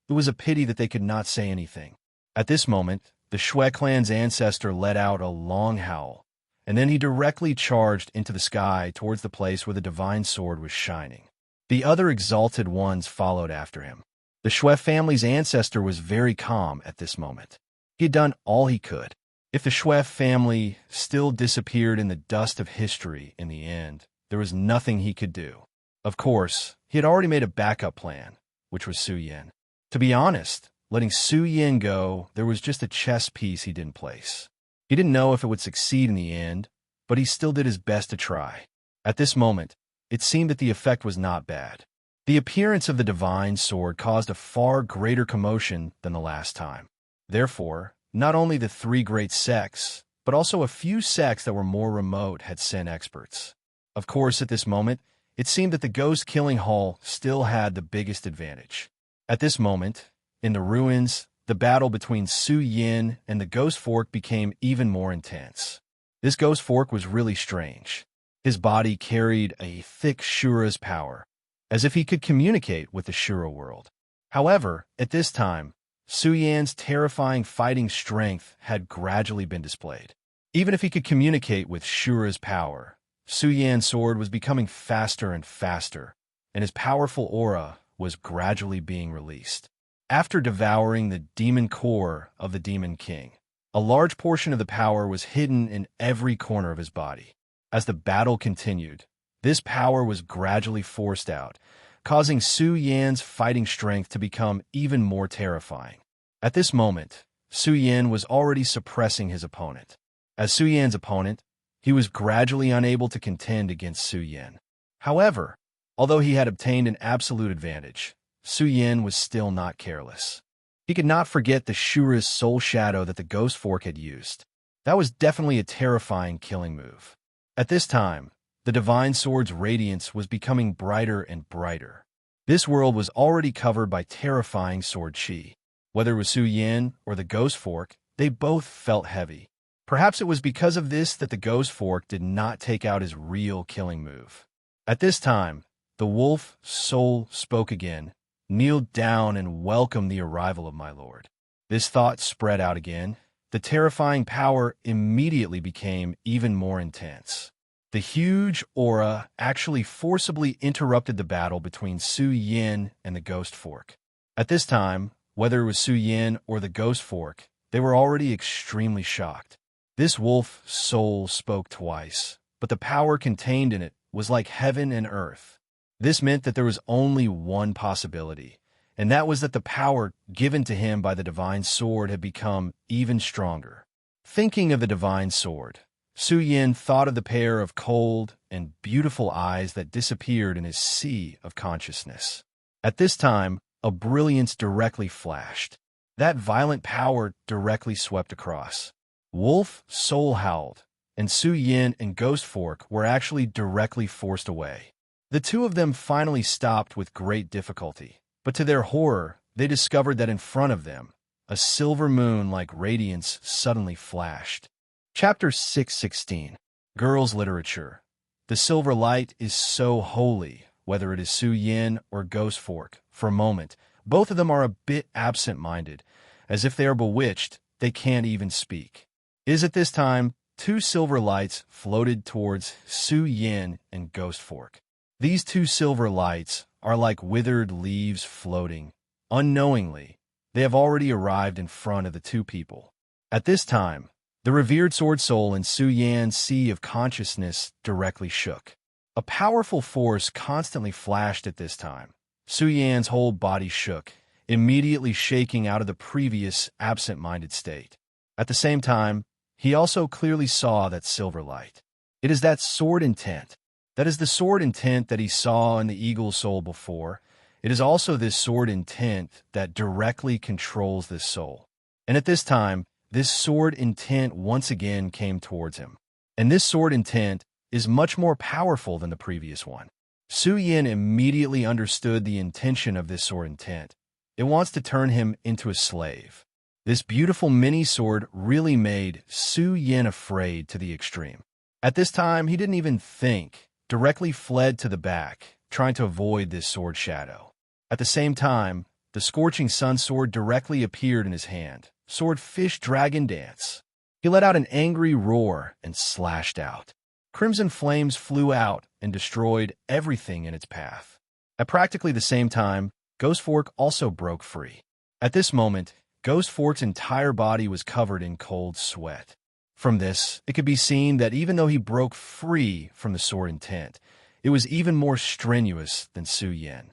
it was a pity that they could not say anything. At this moment, the Schwe clan's ancestor let out a long howl, and then he directly charged into the sky towards the place where the divine sword was shining. The other exalted ones followed after him. The Schwe family's ancestor was very calm at this moment. He had done all he could. If the Schwe family still disappeared in the dust of history in the end, there was nothing he could do. Of course, he had already made a backup plan, which was Su Yin. To be honest, letting Su Yin go, there was just a chess piece he didn't place. He didn't know if it would succeed in the end, but he still did his best to try. At this moment, it seemed that the effect was not bad. The appearance of the divine sword caused a far greater commotion than the last time. Therefore, not only the three great sects, but also a few sects that were more remote had sent experts. Of course, at this moment, it seemed that the ghost-killing hall still had the biggest advantage. At this moment, in the ruins, the battle between Su Yin and the Ghost Fork became even more intense. This Ghost Fork was really strange. His body carried a thick Shura's power, as if he could communicate with the Shura world. However, at this time, Su Yan's terrifying fighting strength had gradually been displayed. Even if he could communicate with Shura's power, Su Yan's sword was becoming faster and faster, and his powerful aura was gradually being released. After devouring the demon core of the Demon King, a large portion of the power was hidden in every corner of his body. As the battle continued, this power was gradually forced out, causing Su Yan's fighting strength to become even more terrifying. At this moment, Su Yan was already suppressing his opponent. As Su Yan's opponent, he was gradually unable to contend against Su Yan. However, although he had obtained an absolute advantage, Su Yan was still not careless. He could not forget the Shura's soul shadow that the Ghost Fork had used. That was definitely a terrifying killing move. At this time, the divine sword's radiance was becoming brighter and brighter. This world was already covered by terrifying sword chi. Whether it was Su Yan or the Ghost Fork, they both felt heavy. Perhaps it was because of this that the Ghost Fork did not take out his real killing move. At this time, the wolf soul spoke again, "Kneel down and welcome the arrival of my lord." This thought spread out again. The terrifying power immediately became even more intense. The huge aura actually forcibly interrupted the battle between Su Yin and the Ghost Fork. At this time, whether it was Su Yin or the Ghost Fork, they were already extremely shocked. This wolf soul spoke twice, but the power contained in it was like heaven and earth. This meant that there was only one possibility, and that was that the power given to him by the divine sword had become even stronger. Thinking of the divine sword, Su Yin thought of the pair of cold and beautiful eyes that disappeared in his sea of consciousness. At this time, a brilliance directly flashed. That violent power directly swept across. Wolf soul howled, and Su Yin and Ghost Fork were actually directly forced away. The two of them finally stopped with great difficulty, but to their horror, they discovered that in front of them, a silver moon-like radiance suddenly flashed. Chapter 616. Girls' Literature. The silver light is so holy, whether it is Su Yin or Ghost Fork. For a moment, both of them are a bit absent-minded, as if they are bewitched, they can't even speak. It is at this time, two silver lights floated towards Su Yin and Ghost Fork. These two silver lights are like withered leaves floating. Unknowingly, they have already arrived in front of the two people. At this time, the revered sword soul in Su Yan's sea of consciousness directly shook. A powerful force constantly flashed at this time. Su Yan's whole body shook, immediately shaking out of the previous absent-minded state. At the same time, he also clearly saw that silver light. It is that sword intent. That is the sword intent that he saw in the eagle's soul before. It is also this sword intent that directly controls this soul. And at this time, this sword intent once again came towards him. And this sword intent is much more powerful than the previous one. Su Yin immediately understood the intention of this sword intent. It wants to turn him into a slave. This beautiful mini-sword really made Su Yin afraid to the extreme. At this time, he didn't even think, directly fled to the back, trying to avoid this sword shadow. At the same time, the scorching sun sword directly appeared in his hand. Sword fish dragon dance. He let out an angry roar and slashed out. Crimson flames flew out and destroyed everything in its path. At practically the same time, Ghost Fork also broke free. At this moment, Ghost Fork's entire body was covered in cold sweat. From this, it could be seen that even though he broke free from the sword intent, it was even more strenuous than Su Yin.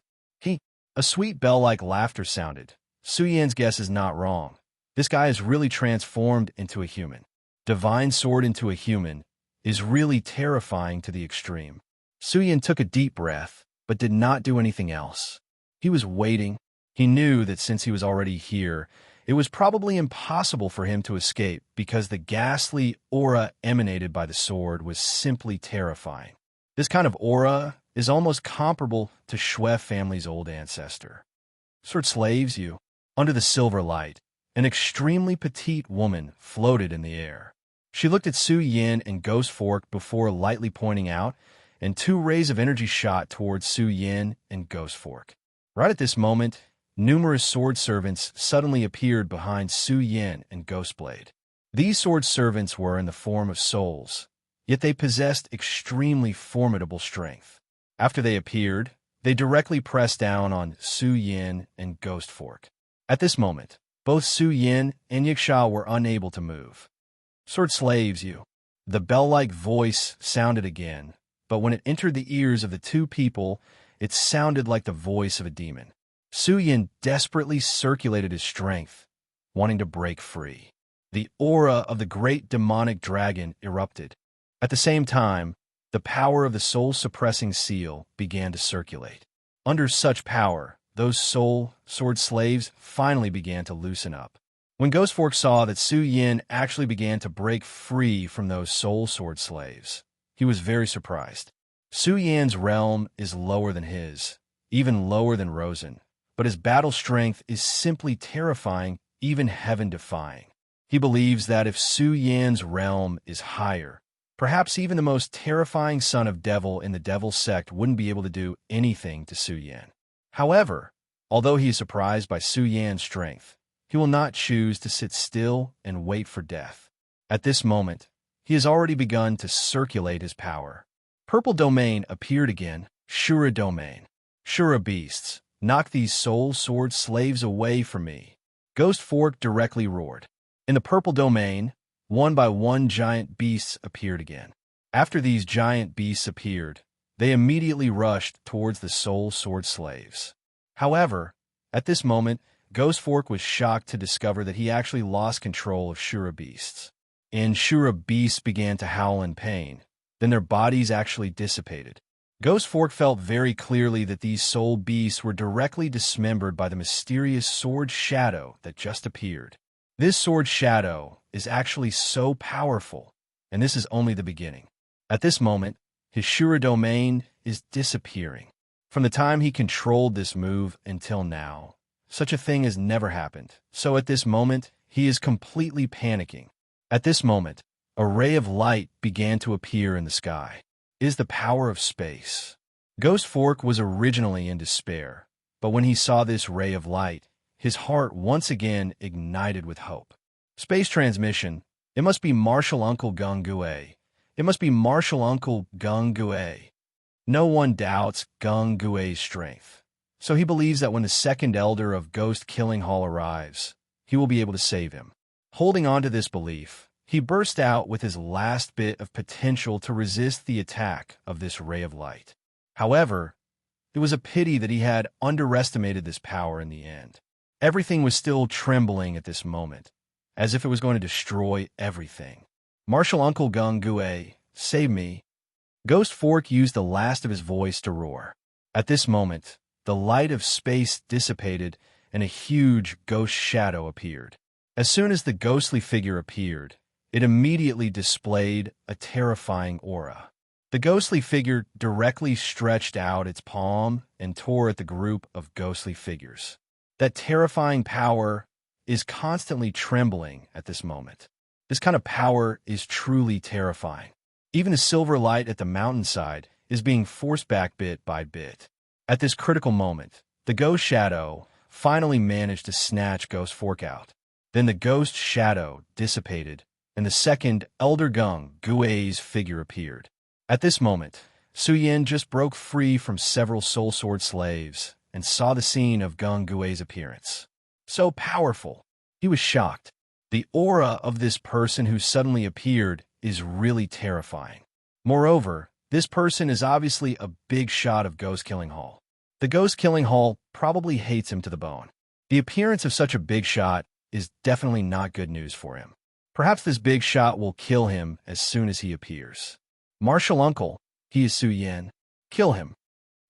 A sweet bell-like laughter sounded. Su Yin's guess is not wrong. This guy is really transformed into a human. Divine sword into a human is really terrifying to the extreme. Su Yin took a deep breath, but did not do anything else. He was waiting. He knew that since he was already here, it was probably impossible for him to escape because the ghastly aura emanated by the sword was simply terrifying. This kind of aura is almost comparable to Shui family's old ancestor. Sword slaves you. Under the silver light, an extremely petite woman floated in the air. She looked at Su Yin and Ghost Fork before lightly pointing out, and two rays of energy shot towards Su Yin and Ghost Fork. Right at this moment, numerous sword servants suddenly appeared behind Su Yin and Ghostblade. These sword servants were in the form of souls, yet they possessed extremely formidable strength. After they appeared, they directly pressed down on Su Yin and Ghost Fork. At this moment, both Su Yin and Yiksha were unable to move. Sword slaves you. The bell-like voice sounded again, but when it entered the ears of the two people, it sounded like the voice of a demon. Su Yin desperately circulated his strength, wanting to break free. The aura of the great demonic dragon erupted. At the same time, the power of the soul-suppressing seal began to circulate. Under such power, those soul sword slaves finally began to loosen up. When Ghost Fork saw that Su Yin actually began to break free from those soul sword slaves, he was very surprised. Su Yan's realm is lower than his, even lower than Rosen, but his battle strength is simply terrifying, even heaven-defying. He believes that if Su Yan's realm is higher, perhaps even the most terrifying son of devil in the devil sect wouldn't be able to do anything to Su Yan. However, although he is surprised by Su Yan's strength, he will not choose to sit still and wait for death. At this moment, he has already begun to circulate his power. Purple domain appeared again. Shura domain. Shura beasts, knock these soul sword slaves away from me. Ghost Fork directly roared. In the purple domain, one by one giant beasts appeared again. After these giant beasts appeared, they immediately rushed towards the soul sword slaves. However, at this moment, Ghost Fork was shocked to discover that he actually lost control of Shura beasts. And Shura beasts began to howl in pain. Then their bodies actually dissipated. Ghost Fork felt very clearly that these soul beasts were directly dismembered by the mysterious sword shadow that just appeared. This sword shadow is actually so powerful, and this is only the beginning. At this moment, his Shura domain is disappearing. From the time he controlled this move until now, such a thing has never happened. So at this moment, he is completely panicking. At this moment, a ray of light began to appear in the sky. It is the power of space. Ghost Fork was originally in despair, but when he saw this ray of light, his heart once again ignited with hope. Space transmission. It must be Martial Uncle Gung Gue. It must be Martial Uncle Gung Gue. No one doubts Gung Gue's strength, so he believes that when the second elder of Ghost Killing Hall arrives, he will be able to save him. Holding on to this belief, he burst out with his last bit of potential to resist the attack of this ray of light. However, it was a pity that he had underestimated this power in the end. Everything was still trembling at this moment, as if it was going to destroy everything. Martial Uncle Gung Gue, save me. Ghost Fork used the last of his voice to roar. At this moment, the light of space dissipated and a huge ghost shadow appeared. As soon as the ghostly figure appeared, it immediately displayed a terrifying aura. The ghostly figure directly stretched out its palm and tore at the group of ghostly figures. That terrifying power is constantly trembling at this moment. This kind of power is truly terrifying. Even the silver light at the mountainside is being forced back bit by bit. At this critical moment, the ghost shadow finally managed to snatch Ghost Fork out. Then the ghost shadow dissipated, and the second Elder Gung Gue's figure appeared. At this moment, Su Yin just broke free from several soul sword slaves and saw the scene of Gung Gue's appearance. So powerful. He was shocked. The aura of this person who suddenly appeared is really terrifying. Moreover, this person is obviously a big shot of Ghost Killing Hall. The Ghost Killing Hall probably hates him to the bone. The appearance of such a big shot is definitely not good news for him. Perhaps this big shot will kill him as soon as he appears. Martial Uncle, he is Su Yin. Kill him.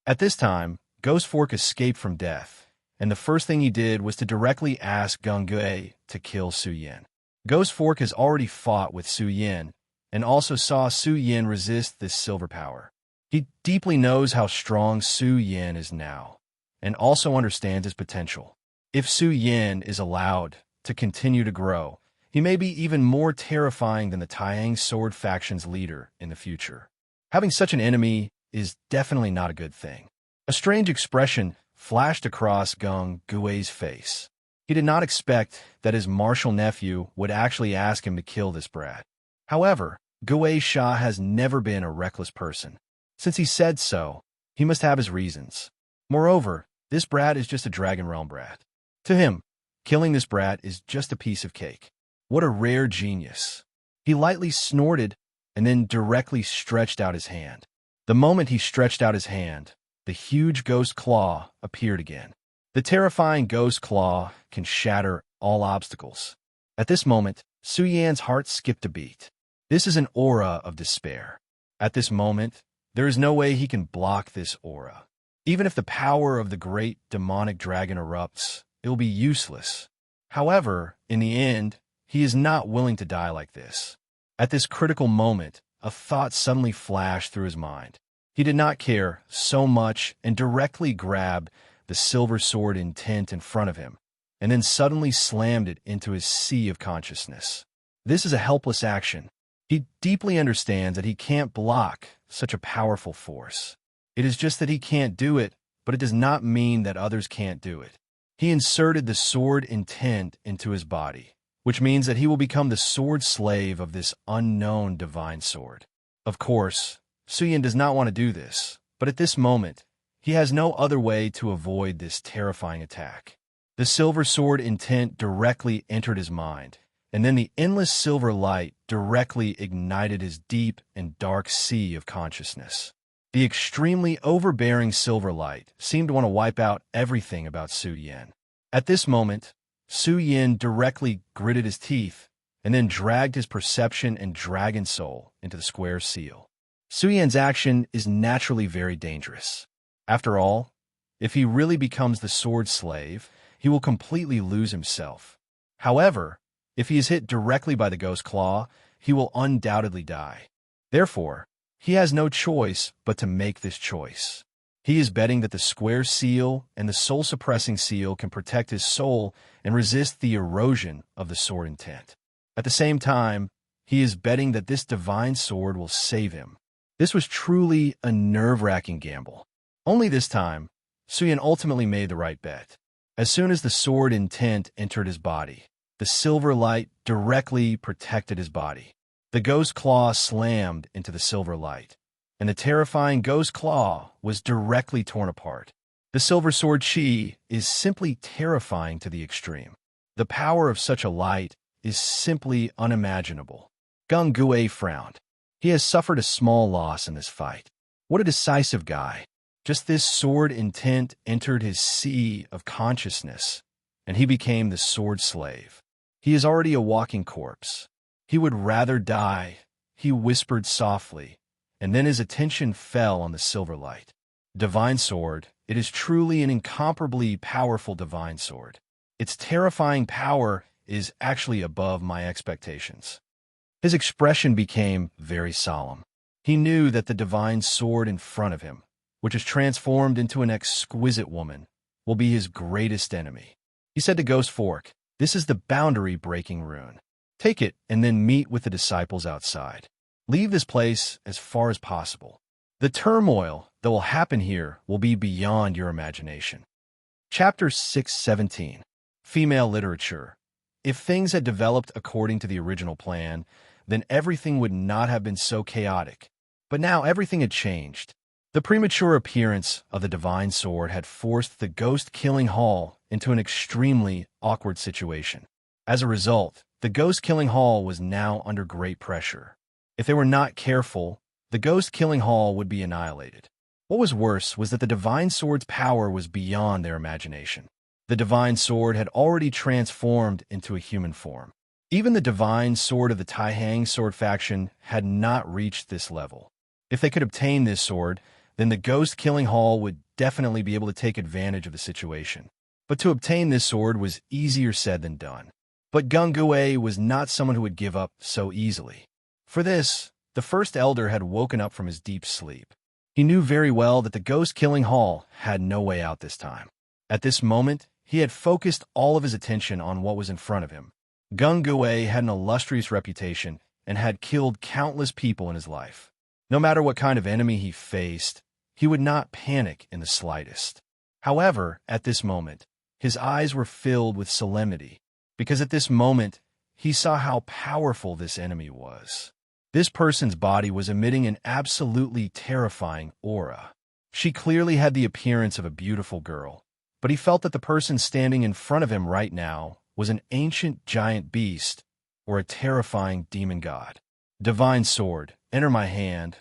At this time, Ghost Fork escaped from death, and the first thing he did was to directly ask Gung Gue to kill Su Yin. Ghost Fork has already fought with Su Yin, and also saw Su Yin resist this silver power. He deeply knows how strong Su Yin is now, and also understands his potential. If Su Yin is allowed to continue to grow, he may be even more terrifying than the Taiyang Sword faction's leader in the future. Having such an enemy is definitely not a good thing. A strange expression flashed across Gung Gue's face. He did not expect that his martial nephew would actually ask him to kill this brat. However, Gue Sha has never been a reckless person. Since he said so, he must have his reasons. Moreover, this brat is just a Dragon Realm brat. To him, killing this brat is just a piece of cake. What a rare genius. He lightly snorted and then directly stretched out his hand. The moment he stretched out his hand, the huge ghost claw appeared again. The terrifying ghost claw can shatter all obstacles. At this moment, Su Yan's heart skipped a beat. This is an aura of despair. At this moment, there is no way he can block this aura. Even if the power of the great demonic dragon erupts, it will be useless. However, in the end, he is not willing to die like this. At this critical moment, a thought suddenly flashed through his mind. He did not care so much and directly grabbed the silver sword intent in front of him, and then suddenly slammed it into his sea of consciousness. This is a helpless action. He deeply understands that he can't block such a powerful force. It is just that he can't do it, but it does not mean that others can't do it. He inserted the sword intent into his body, which means that he will become the sword slave of this unknown divine sword. Of course, Su Yin does not want to do this, but at this moment, he has no other way to avoid this terrifying attack. The silver sword intent directly entered his mind, and then the endless silver light directly ignited his deep and dark sea of consciousness. The extremely overbearing silver light seemed to want to wipe out everything about Su Yin. At this moment, Su Yin directly gritted his teeth and then dragged his perception and dragon soul into the square seal. Su Yin's action is naturally very dangerous. After all, if he really becomes the sword slave, he will completely lose himself. However, if he is hit directly by the ghost claw, he will undoubtedly die. Therefore, he has no choice but to make this choice. He is betting that the square seal and the soul-suppressing seal can protect his soul and resist the erosion of the sword intent. At the same time, he is betting that this divine sword will save him. This was truly a nerve-wracking gamble. Only this time, Su Yin ultimately made the right bet. As soon as the sword intent entered his body, The silver light directly protected his body. The ghost claw slammed into the silver light, and the terrifying ghost claw was directly torn apart. The silver sword chi is simply terrifying to the extreme. The power of such a light is simply unimaginable. Gung Gue frowned. He has suffered a small loss in this fight. What a decisive guy. Just this sword intent entered his sea of consciousness, and he became the sword slave. He is already a walking corpse. He would rather die, he whispered softly, and then his attention fell on the silver light. Divine sword, it is truly an incomparably powerful divine sword. Its terrifying power is actually above my expectations. His expression became very solemn. He knew that the divine sword in front of him, which is transformed into an exquisite woman, will be his greatest enemy. He said to Ghost Fork, "This is the boundary-breaking rune. Take it and then meet with the disciples outside. Leave this place as far as possible. The turmoil that will happen here will be beyond your imagination." Chapter 617. Female Literature. If things had developed according to the original plan, then everything would not have been so chaotic. But now everything had changed. The premature appearance of the divine sword had forced the ghost-killing hall into an extremely awkward situation. As a result, the ghost-killing hall was now under great pressure. If they were not careful, the ghost-killing hall would be annihilated. What was worse was that the divine sword's power was beyond their imagination. The divine sword had already transformed into a human form. Even the divine sword of the Taihang sword faction had not reached this level. If they could obtain this sword, then the ghost-killing hall would definitely be able to take advantage of the situation. But to obtain this sword was easier said than done. But Gung Gue was not someone who would give up so easily. For this, the first elder had woken up from his deep sleep. He knew very well that the ghost-killing hall had no way out this time. At this moment, he had focused all of his attention on what was in front of him. Gung Gue had an illustrious reputation and had killed countless people in his life. No matter what kind of enemy he faced, he would not panic in the slightest. However, at this moment, his eyes were filled with solemnity, because at this moment, he saw how powerful this enemy was. This person's body was emitting an absolutely terrifying aura. She clearly had the appearance of a beautiful girl, but he felt that the person standing in front of him right now was an ancient giant beast or a terrifying demon god. "Divine sword, enter my hand,"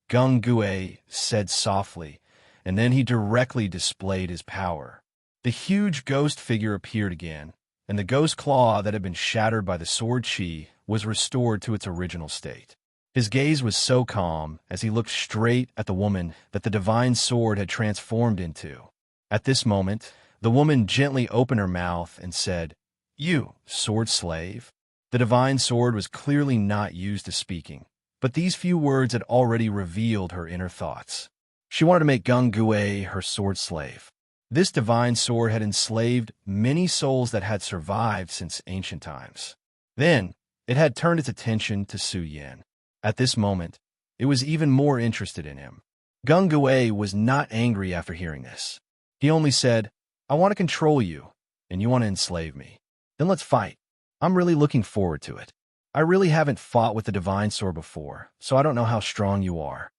Gung Gue said softly, and then he directly displayed his power. The huge ghost figure appeared again, and the ghost claw that had been shattered by the sword chi was restored to its original state. His gaze was so calm as he looked straight at the woman that the divine sword had transformed into. At this moment, the woman gently opened her mouth and said, "You, sword slave." The divine sword was clearly not used to speaking, but these few words had already revealed her inner thoughts. She wanted to make Gung Gue her sword slave. This divine sword had enslaved many souls that had survived since ancient times. Then, it had turned its attention to Su Yan. At this moment, it was even more interested in him. Gung Gue was not angry after hearing this. He only said, "I want to control you, and you want to enslave me. Then let's fight. I'm really looking forward to it. I really haven't fought with the divine sword before, so I don't know how strong you are."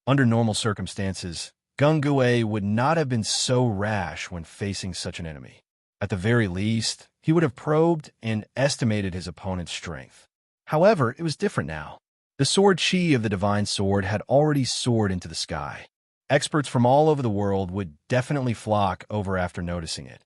Under normal circumstances, Gung Gue would not have been so rash when facing such an enemy. At the very least, he would have probed and estimated his opponent's strength. However, it was different now. The sword chi of the divine sword had already soared into the sky. Experts from all over the world would definitely flock over after noticing it,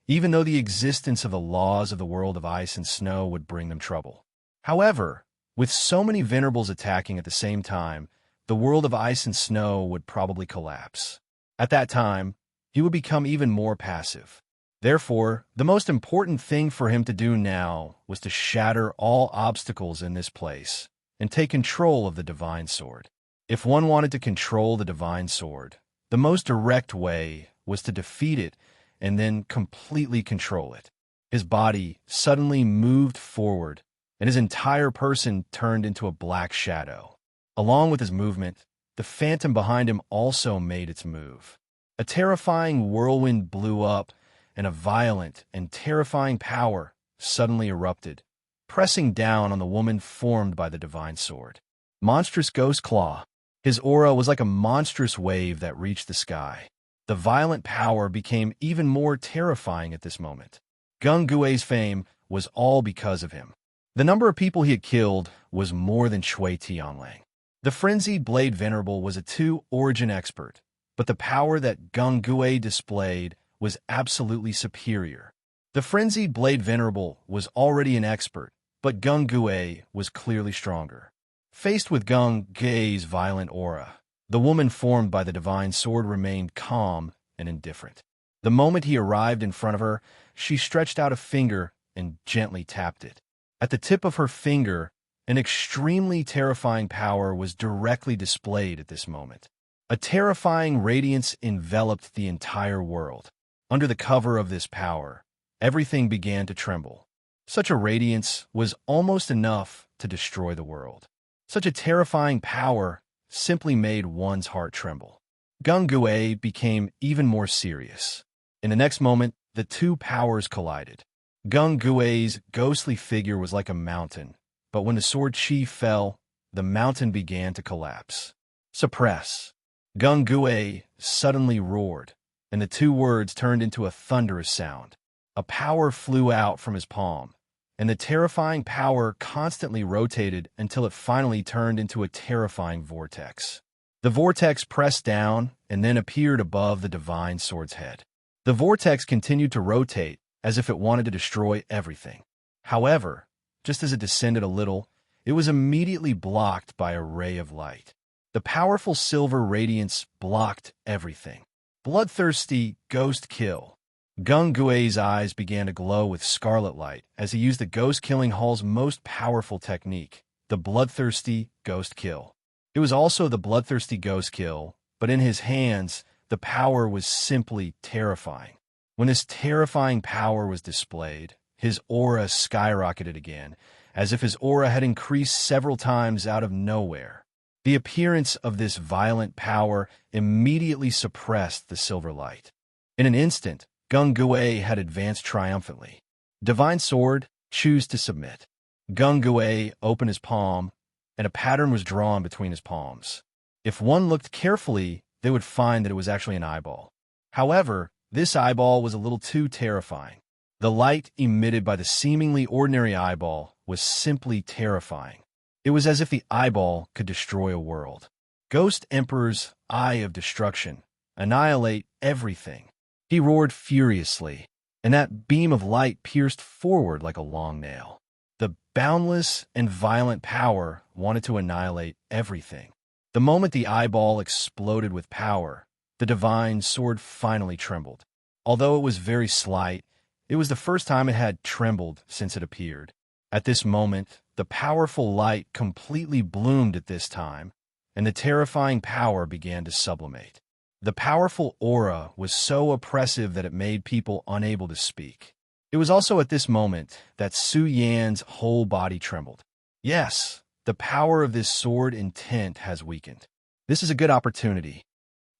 even though the existence of the laws of the world of ice and snow would bring them trouble. However, with so many venerables attacking at the same time, the world of ice and snow would probably collapse. At that time, he would become even more passive. Therefore, the most important thing for him to do now was to shatter all obstacles in this place and take control of the divine sword. If one wanted to control the divine sword, the most direct way was to defeat it and then completely control it. His body suddenly moved forward, and his entire person turned into a black shadow. Along with his movement, the phantom behind him also made its move. A terrifying whirlwind blew up, and a violent and terrifying power suddenly erupted, pressing down on the woman formed by the divine sword. Monstrous Ghost Claw. His aura was like a monstrous wave that reached the sky. The violent power became even more terrifying at this moment. Gung Gui's fame was all because of him. The number of people he had killed was more than Shui Tianlang. The frenzied Blade Venerable was a two-origin expert, but the power that Gung Gui displayed was absolutely superior. The frenzied Blade Venerable was already an expert, but Gung Gui was clearly stronger. Faced with Gung Gui's violent aura, the woman formed by the divine sword remained calm and indifferent. The moment he arrived in front of her, she stretched out a finger and gently tapped it. At the tip of her finger, an extremely terrifying power was directly displayed at this moment. A terrifying radiance enveloped the entire world. Under the cover of this power, everything began to tremble. Such a radiance was almost enough to destroy the world. Such a terrifying power simply made one's heart tremble. Gung Gui became even more serious. In the next moment, the two powers collided. Gung Gui's ghostly figure was like a mountain, but when the sword chi fell, the mountain began to collapse. Suppress. Gung Gui suddenly roared, and the two words turned into a thunderous sound. A power flew out from his palm, and the terrifying power constantly rotated until it finally turned into a terrifying vortex. The vortex pressed down and then appeared above the divine sword's head. The vortex continued to rotate as if it wanted to destroy everything. However, just as it descended a little, it was immediately blocked by a ray of light. The powerful silver radiance blocked everything. Bloodthirsty Ghost Kill. Gung Gui's eyes began to glow with scarlet light as he used the Ghost Killing Hall's most powerful technique, the Bloodthirsty Ghost Kill. It was also the Bloodthirsty Ghost Kill, but in his hands, the power was simply terrifying. When this terrifying power was displayed, his aura skyrocketed again, as if his aura had increased several times out of nowhere. The appearance of this violent power immediately suppressed the silver light. In an instant, Gung Gui had advanced triumphantly. Divine Sword, choose to submit. Gung Gui opened his palm, and a pattern was drawn between his palms. If one looked carefully, they would find that it was actually an eyeball. However, this eyeball was a little too terrifying. The light emitted by the seemingly ordinary eyeball was simply terrifying. It was as if the eyeball could destroy a world. Ghost Emperor's Eye of Destruction. Annihilate everything. He roared furiously, and that beam of light pierced forward like a long nail. The boundless and violent power wanted to annihilate everything. The moment the eyeball exploded with power, the divine sword finally trembled. Although it was very slight, it was the first time it had trembled since it appeared. At this moment, the powerful light completely bloomed at this time, and the terrifying power began to sublimate. The powerful aura was so oppressive that it made people unable to speak. It was also at this moment that Su Yan's whole body trembled. Yes, the power of this sword intent has weakened. This is a good opportunity.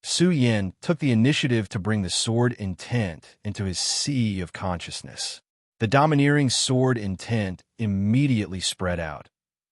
Su Yan took the initiative to bring the sword intent into his sea of consciousness. The domineering sword intent immediately spread out,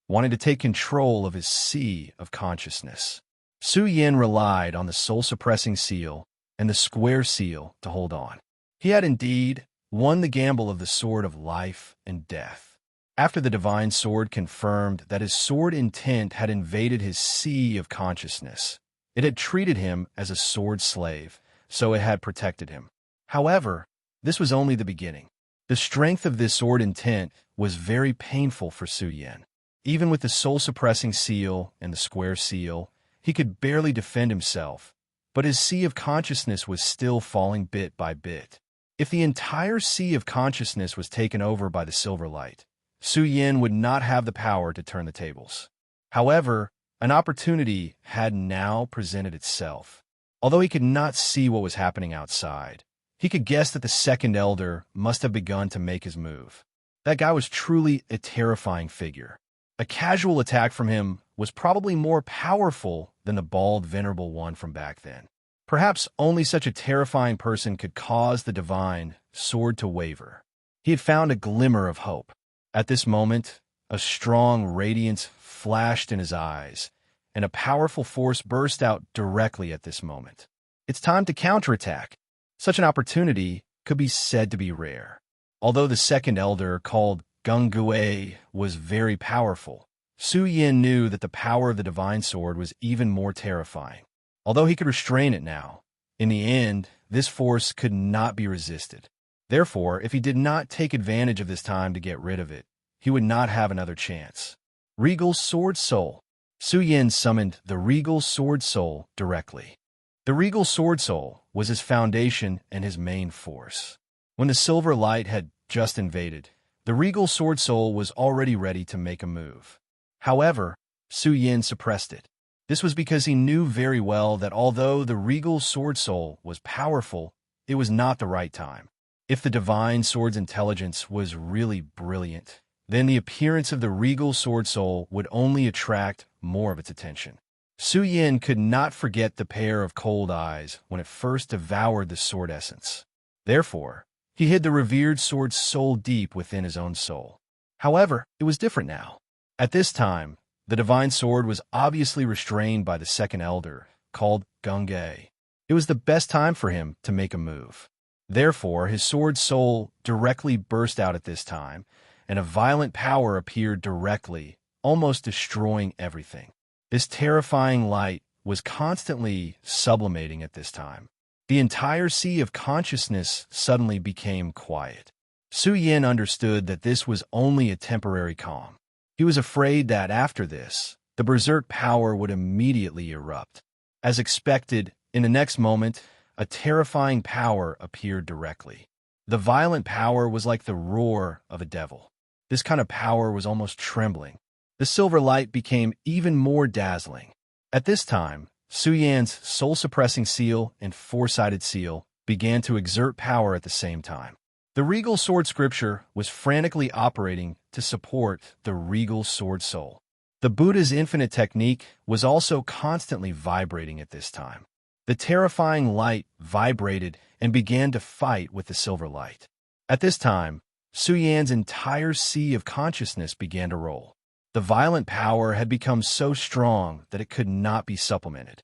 wanting to take control of his sea of consciousness. Su Yan relied on the soul-suppressing seal and the square seal to hold on. He had indeed won the gamble of the sword of life and death. After the divine sword confirmed that his sword intent had invaded his sea of consciousness, it had treated him as a sword slave, so it had protected him. However, this was only the beginning. The strength of this sword intent was very painful for Su Yan. Even with the soul-suppressing seal and the square seal, he could barely defend himself, but his sea of consciousness was still falling bit by bit. If the entire sea of consciousness was taken over by the silver light, Su Yan would not have the power to turn the tables. However, an opportunity had now presented itself. Although he could not see what was happening outside, he could guess that the second elder must have begun to make his move. That guy was truly a terrifying figure. A casual attack from him was probably more powerful than the bald, venerable one from back then. Perhaps only such a terrifying person could cause the divine sword to waver. He had found a glimmer of hope. At this moment, a strong radiance flashed in his eyes, and a powerful force burst out directly at this moment. It's time to counterattack. Such an opportunity could be said to be rare. Although the second elder, called Gungui, was very powerful, Su Yin knew that the power of the divine sword was even more terrifying. Although he could restrain it now, in the end, this force could not be resisted. Therefore, if he did not take advantage of this time to get rid of it, he would not have another chance. Regal Sword Soul. Su Yin summoned the Regal Sword Soul directly. The Regal Sword Soul was his foundation and his main force. When the Silver Light had just invaded, the Regal Sword Soul was already ready to make a move. However, Su Yin suppressed it. This was because he knew very well that although the Regal Sword Soul was powerful, it was not the right time. If the Divine Sword's intelligence was really brilliant, then the appearance of the Regal Sword Soul would only attract more of its attention. Su Yin could not forget the pair of cold eyes when it first devoured the sword essence. Therefore, he hid the revered sword's soul deep within his own soul. However, it was different now. At this time, the divine sword was obviously restrained by the second elder, called Gungui. It was the best time for him to make a move. Therefore, his sword's soul directly burst out at this time, and a violent power appeared directly, almost destroying everything. This terrifying light was constantly sublimating at this time. The entire sea of consciousness suddenly became quiet. Su Yin understood that this was only a temporary calm. He was afraid that after this, the berserk power would immediately erupt. As expected, in the next moment, a terrifying power appeared directly. The violent power was like the roar of a devil. This kind of power was almost trembling. The silver light became even more dazzling. At this time, Su Yan's soul-suppressing seal and four-sided seal began to exert power at the same time. The Regal Sword Scripture was frantically operating to support the Regal Sword Soul. The Buddha's infinite technique was also constantly vibrating at this time. The terrifying light vibrated and began to fight with the silver light. At this time, Su Yan's entire sea of consciousness began to roll. The violent power had become so strong that it could not be supplemented.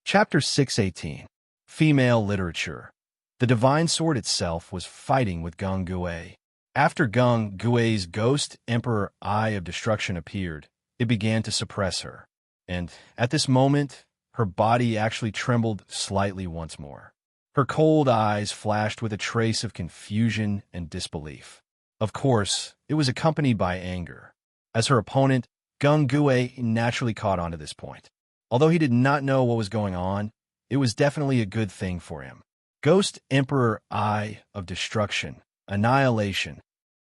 Chapter 618. Female Literature. The divine sword itself was fighting with Gungui. After Gungui's ghost Emperor Eye of Destruction appeared, it began to suppress her. And at this moment, her body actually trembled slightly once more. Her cold eyes flashed with a trace of confusion and disbelief. Of course, it was accompanied by anger. As her opponent, Gungui naturally caught on to this point. Although he did not know what was going on, it was definitely a good thing for him. Ghost Emperor Eye of Destruction, Annihilation.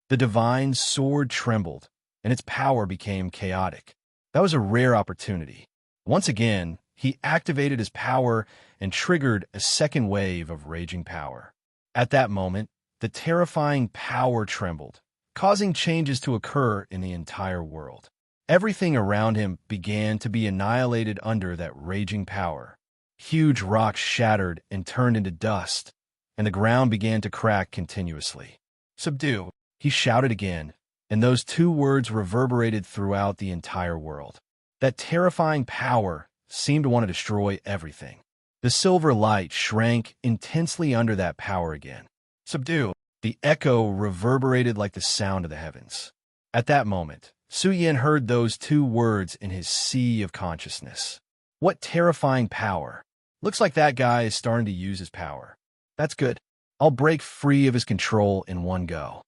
The divine sword trembled, and its power became chaotic. That was a rare opportunity. Once again, he activated his power and triggered a second wave of raging power. At that moment, the terrifying power trembled, causing changes to occur in the entire world. Everything around him began to be annihilated under that raging power. Huge rocks shattered and turned into dust, and the ground began to crack continuously. "Subdue," he shouted again, and those two words reverberated throughout the entire world. That terrifying power seemed to want to destroy everything. The silver light shrank intensely under that power again. "Subdue." The echo reverberated like the sound of the heavens. At that moment, Su Yin heard those two words in his sea of consciousness. What terrifying power! Looks like that guy is starting to use his power. That's good. I'll break free of his control in one go.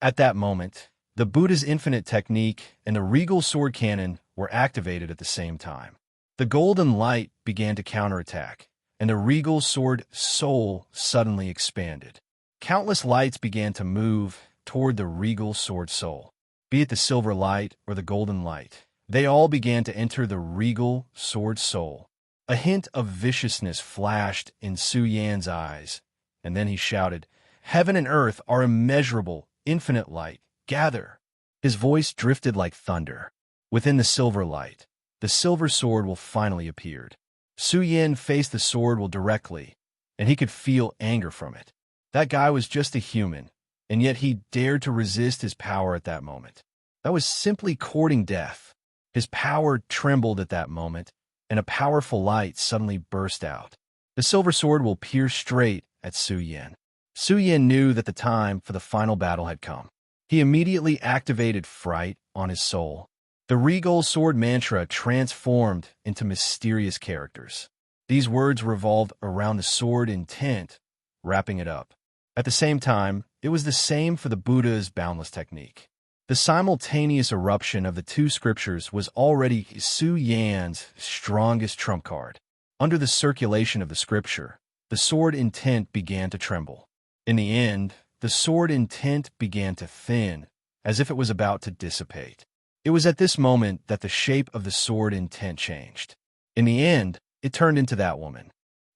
At that moment, the Buddha's infinite technique and the regal sword cannon were activated at the same time. The golden light began to counterattack, and the regal sword soul suddenly expanded. Countless lights began to move toward the regal sword soul. Be it the silver light or the golden light, they all began to enter the regal sword soul. A hint of viciousness flashed in Su Yan's eyes, and then he shouted, "Heaven and earth are immeasurable, infinite light. Gather!" His voice drifted like thunder. Within the silver light, the silver sword will finally appeared. Su Yin faced the sword will directly, and he could feel anger from it. That guy was just a human, and yet he dared to resist his power at that moment. That was simply courting death. His power trembled at that moment, and a powerful light suddenly burst out. The silver sword will pierce straight at Su Yin. Su Yin knew that the time for the final battle had come. He immediately activated Fright on his soul. The regal sword mantra transformed into mysterious characters. These words revolved around the sword intent, wrapping it up. At the same time, it was the same for the Buddha's boundless technique. The simultaneous eruption of the two scriptures was already Su Yan's strongest trump card. Under the circulation of the scripture, the sword intent began to tremble. In the end, the sword intent began to thin, as if it was about to dissipate. It was at this moment that the shape of the sword intent changed. In the end, it turned into that woman.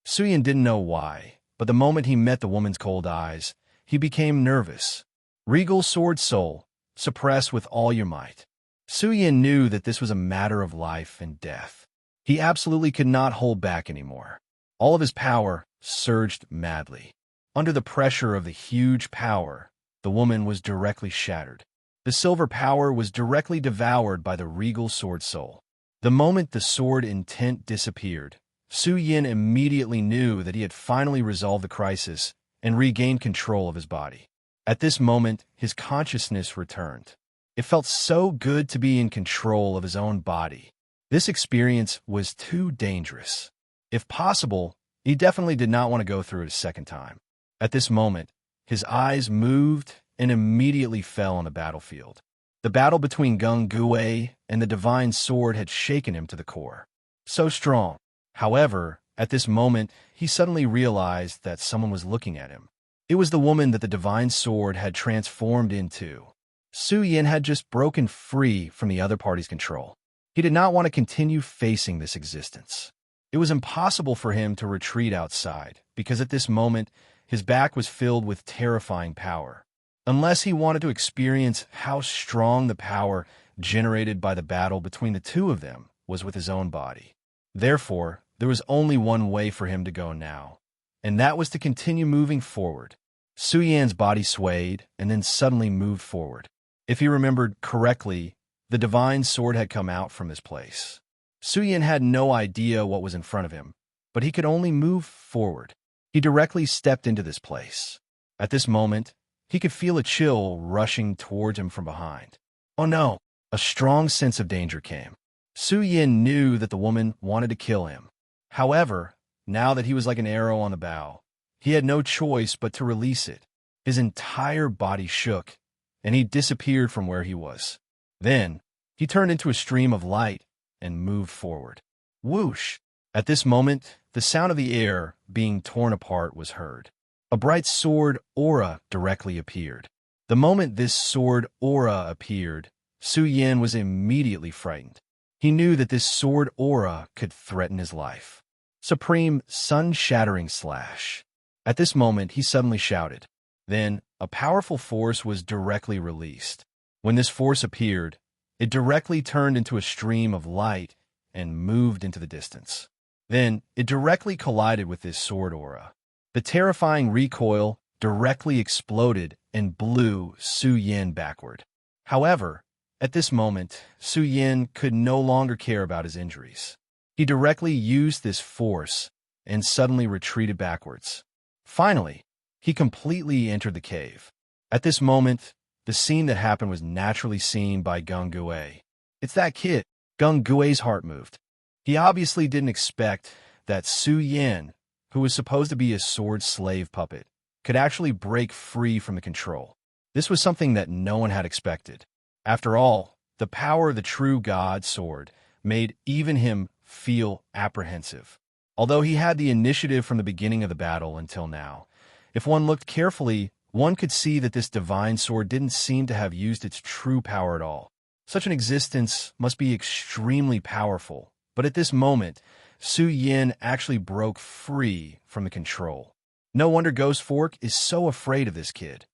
Su Yan didn't know why, but the moment he met the woman's cold eyes, he became nervous. Regal sword soul, suppress with all your might. Su Yan knew that this was a matter of life and death. He absolutely could not hold back anymore. All of his power surged madly. Under the pressure of the huge power, the woman was directly shattered. The silver power was directly devoured by the regal sword soul. The moment the sword intent disappeared, Su Yin immediately knew that he had finally resolved the crisis and regained control of his body. At this moment, his consciousness returned. It felt so good to be in control of his own body. This experience was too dangerous. If possible, he definitely did not want to go through it a second time. At this moment, his eyes moved and immediately fell on the battlefield. The battle between Gung Gue and the divine sword had shaken him to the core. So strong. However, at this moment, he suddenly realized that someone was looking at him. It was the woman that the divine sword had transformed into. Su Yin had just broken free from the other party's control. He did not want to continue facing this existence. It was impossible for him to retreat outside, because at this moment, his back was filled with terrifying power. Unless he wanted to experience how strong the power generated by the battle between the two of them was with his own body. Therefore, there was only one way for him to go now, and that was to continue moving forward. Su Yan's body swayed and then suddenly moved forward. If he remembered correctly, the divine sword had come out from this place. Su Yan had no idea what was in front of him, but he could only move forward. He directly stepped into this place. At this moment, he could feel a chill rushing towards him from behind. Oh no! A strong sense of danger came. Su Yin knew that the woman wanted to kill him. However, now that he was like an arrow on the bow, he had no choice but to release it. His entire body shook, and he disappeared from where he was. Then, he turned into a stream of light and moved forward. Whoosh! At this moment, the sound of the air being torn apart was heard. A bright sword aura directly appeared. The moment this sword aura appeared, Su Yin was immediately frightened. He knew that this sword aura could threaten his life. Supreme sun-shattering slash. At this moment, he suddenly shouted. Then, a powerful force was directly released. When this force appeared, it directly turned into a stream of light and moved into the distance. Then, it directly collided with this sword aura. The terrifying recoil directly exploded and blew Su Yin backward. However, at this moment, Su Yin could no longer care about his injuries. He directly used this force and suddenly retreated backwards. Finally, he completely entered the cave. At this moment, the scene that happened was naturally seen by Gung Gue. It's that kid. Gung Gue's heart moved. He obviously didn't expect that Su Yin, who was supposed to be a sword slave puppet, could actually break free from the control. This was something that no one had expected. After all, the power of the true God sword made even him feel apprehensive. Although he had the initiative from the beginning of the battle until now, if one looked carefully, one could see that this divine sword didn't seem to have used its true power at all. Such an existence must be extremely powerful, but at this moment, Su Yin actually broke free from the control. No wonder Ghost Fork is so afraid of this kid.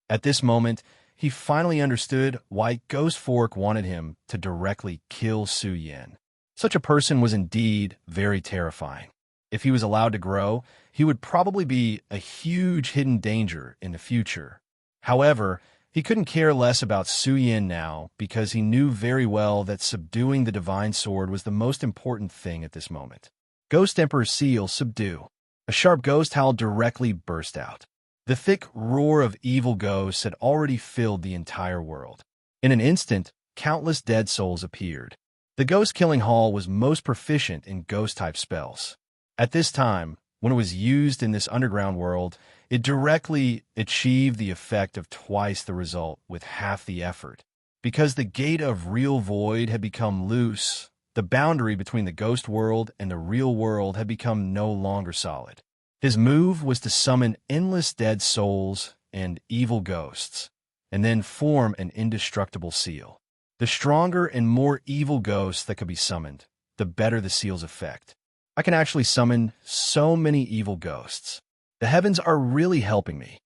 At this moment, he finally understood why Ghost Fork wanted him to directly kill Su Yin. Such a person was indeed very terrifying. If he was allowed to grow, he would probably be a huge hidden danger in the future. However, he couldn't care less about Su Yin now because he knew very well that subduing the divine sword was the most important thing at this moment. Ghost Emperor Seal, subdue. A sharp ghost howl directly burst out. The thick roar of evil ghosts had already filled the entire world. In an instant, countless dead souls appeared. The ghost-killing hall was most proficient in ghost-type spells. At this time, when it was used in this underground world, it directly achieved the effect of twice the result with half the effort. Because the gate of real void had become loose, the boundary between the ghost world and the real world had become no longer solid. His move was to summon endless dead souls and evil ghosts, and then form an indestructible seal. The stronger and more evil ghosts that could be summoned, the better the seal's effect. I can actually summon so many evil ghosts. The heavens are really helping me.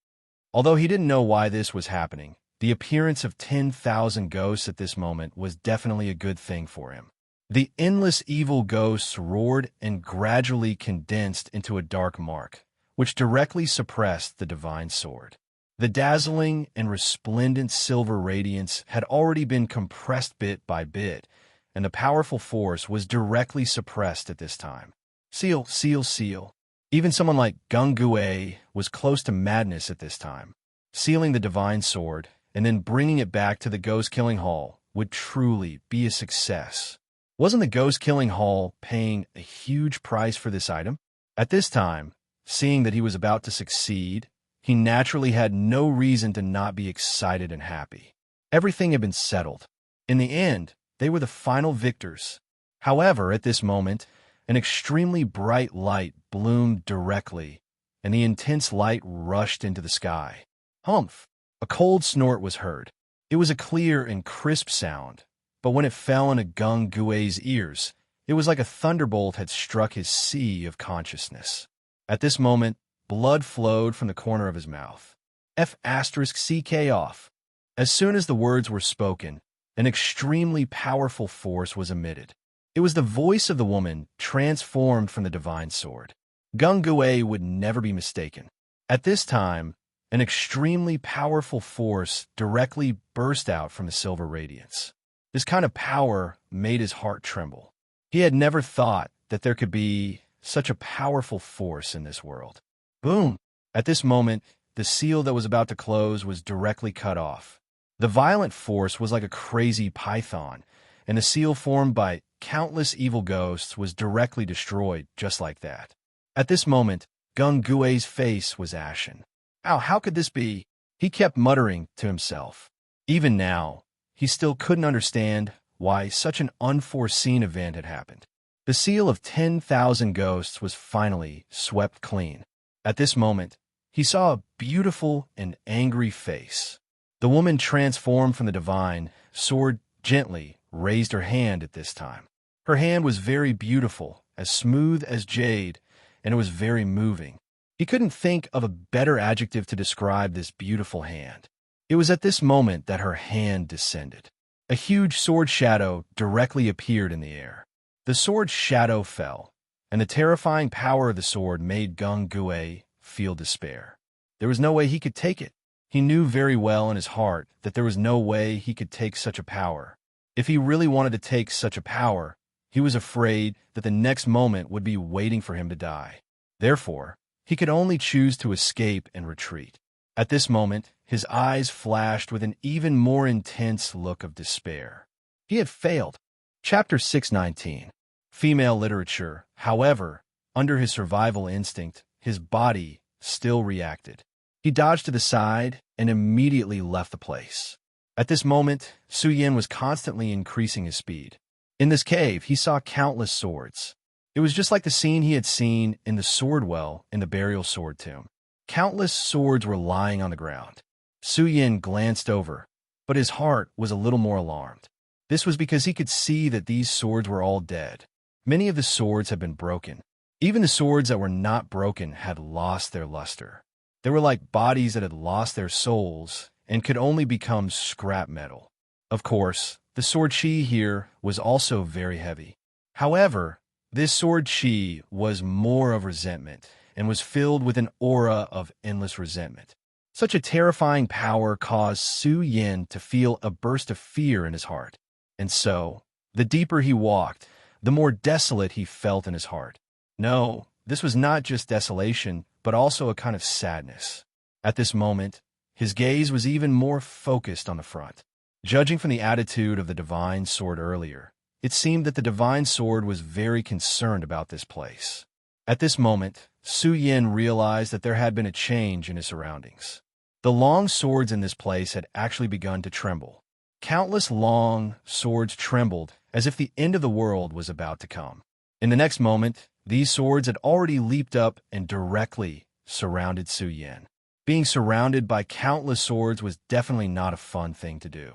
Although he didn't know why this was happening, the appearance of 10,000 ghosts at this moment was definitely a good thing for him. The endless evil ghosts roared and gradually condensed into a dark mark, which directly suppressed the divine sword. The dazzling and resplendent silver radiance had already been compressed bit by bit, and the powerful force was directly suppressed at this time. Seal, seal, seal. Even someone like Gung Gue was close to madness at this time. Sealing the divine sword and then bringing it back to the ghost-killing hall would truly be a success. Wasn't the ghost-killing hall paying a huge price for this item? At this time, seeing that he was about to succeed, he naturally had no reason to not be excited and happy. Everything had been settled. In the end, they were the final victors. However, at this moment, an extremely bright light bloomed directly, and the intense light rushed into the sky. Humph! A cold snort was heard. It was a clear and crisp sound, but when it fell into Gung Gue's ears, it was like a thunderbolt had struck his sea of consciousness. At this moment, blood flowed from the corner of his mouth. F***CK off. As soon as the words were spoken, an extremely powerful force was emitted. It was the voice of the woman transformed from the divine sword. Gung Gue would never be mistaken. At this time, an extremely powerful force directly burst out from the silver radiance. This kind of power made his heart tremble. He had never thought that there could be such a powerful force in this world. Boom! At this moment, the seal that was about to close was directly cut off. The violent force was like a crazy python, and the seal formed by countless evil ghosts was directly destroyed just like that. At this moment, Gung Gue's face was ashen. Ow, how could this be? He kept muttering to himself. Even now, he still couldn't understand why such an unforeseen event had happened. The seal of 10,000 ghosts was finally swept clean. At this moment, he saw a beautiful and angry face. The woman transformed from the divine sword gently raised her hand at this time. Her hand was very beautiful, as smooth as jade, and it was very moving. He couldn't think of a better adjective to describe this beautiful hand. It was at this moment that her hand descended. A huge sword shadow directly appeared in the air. The sword shadow fell, and the terrifying power of the sword made Gung Gue feel despair. There was no way he could take it. He knew very well in his heart that there was no way he could take such a power. If he really wanted to take such a power, he was afraid that the next moment would be waiting for him to die. Therefore, he could only choose to escape and retreat. At this moment, his eyes flashed with an even more intense look of despair. He had failed. Chapter 619. Female literature. However, under his survival instinct, his body still reacted. He dodged to the side and immediately left the place. At this moment, Su Yin was constantly increasing his speed. In this cave, he saw countless swords. It was just like the scene he had seen in the sword well in the burial sword tomb. Countless swords were lying on the ground. Su Yin glanced over, but his heart was a little more alarmed. This was because he could see that these swords were all dead. Many of the swords had been broken. Even the swords that were not broken had lost their luster. They were like bodies that had lost their souls and could only become scrap metal. Of course, the sword chi here was also very heavy. However, this sword chi was more of resentment and was filled with an aura of endless resentment. Such a terrifying power caused Su Yin to feel a burst of fear in his heart. And so, the deeper he walked, the more desolate he felt in his heart. No, this was not just desolation, but also a kind of sadness. At this moment, his gaze was even more focused on the front. Judging from the attitude of the divine sword earlier, it seemed that the divine sword was very concerned about this place. At this moment, Su Yin realized that there had been a change in his surroundings. The long swords in this place had actually begun to tremble. Countless long swords trembled as if the end of the world was about to come. In the next moment, these swords had already leaped up and directly surrounded Su Yin. Being surrounded by countless swords was definitely not a fun thing to do.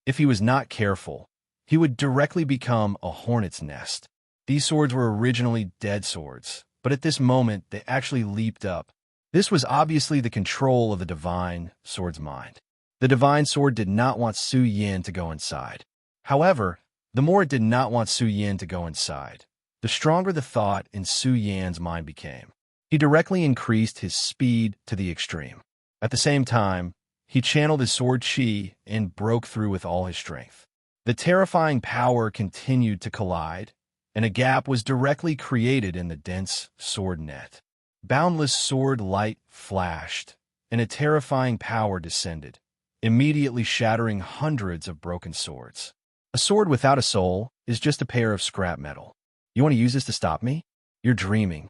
If he was not careful, he would directly become a hornet's nest. These swords were originally dead swords, but at this moment they actually leaped up. This was obviously the control of the divine sword's mind. The divine sword did not want Su Yin to go inside. However, the more it did not want Su Yin to go inside, the stronger the thought in Su Yin's mind became. He directly increased his speed to the extreme. At the same time, he channeled his sword chi and broke through with all his strength. The terrifying power continued to collide, and a gap was directly created in the dense sword net. Boundless sword light flashed, and a terrifying power descended, immediately shattering hundreds of broken swords. A sword without a soul is just a pair of scrap metal. You want to use this to stop me? You're dreaming.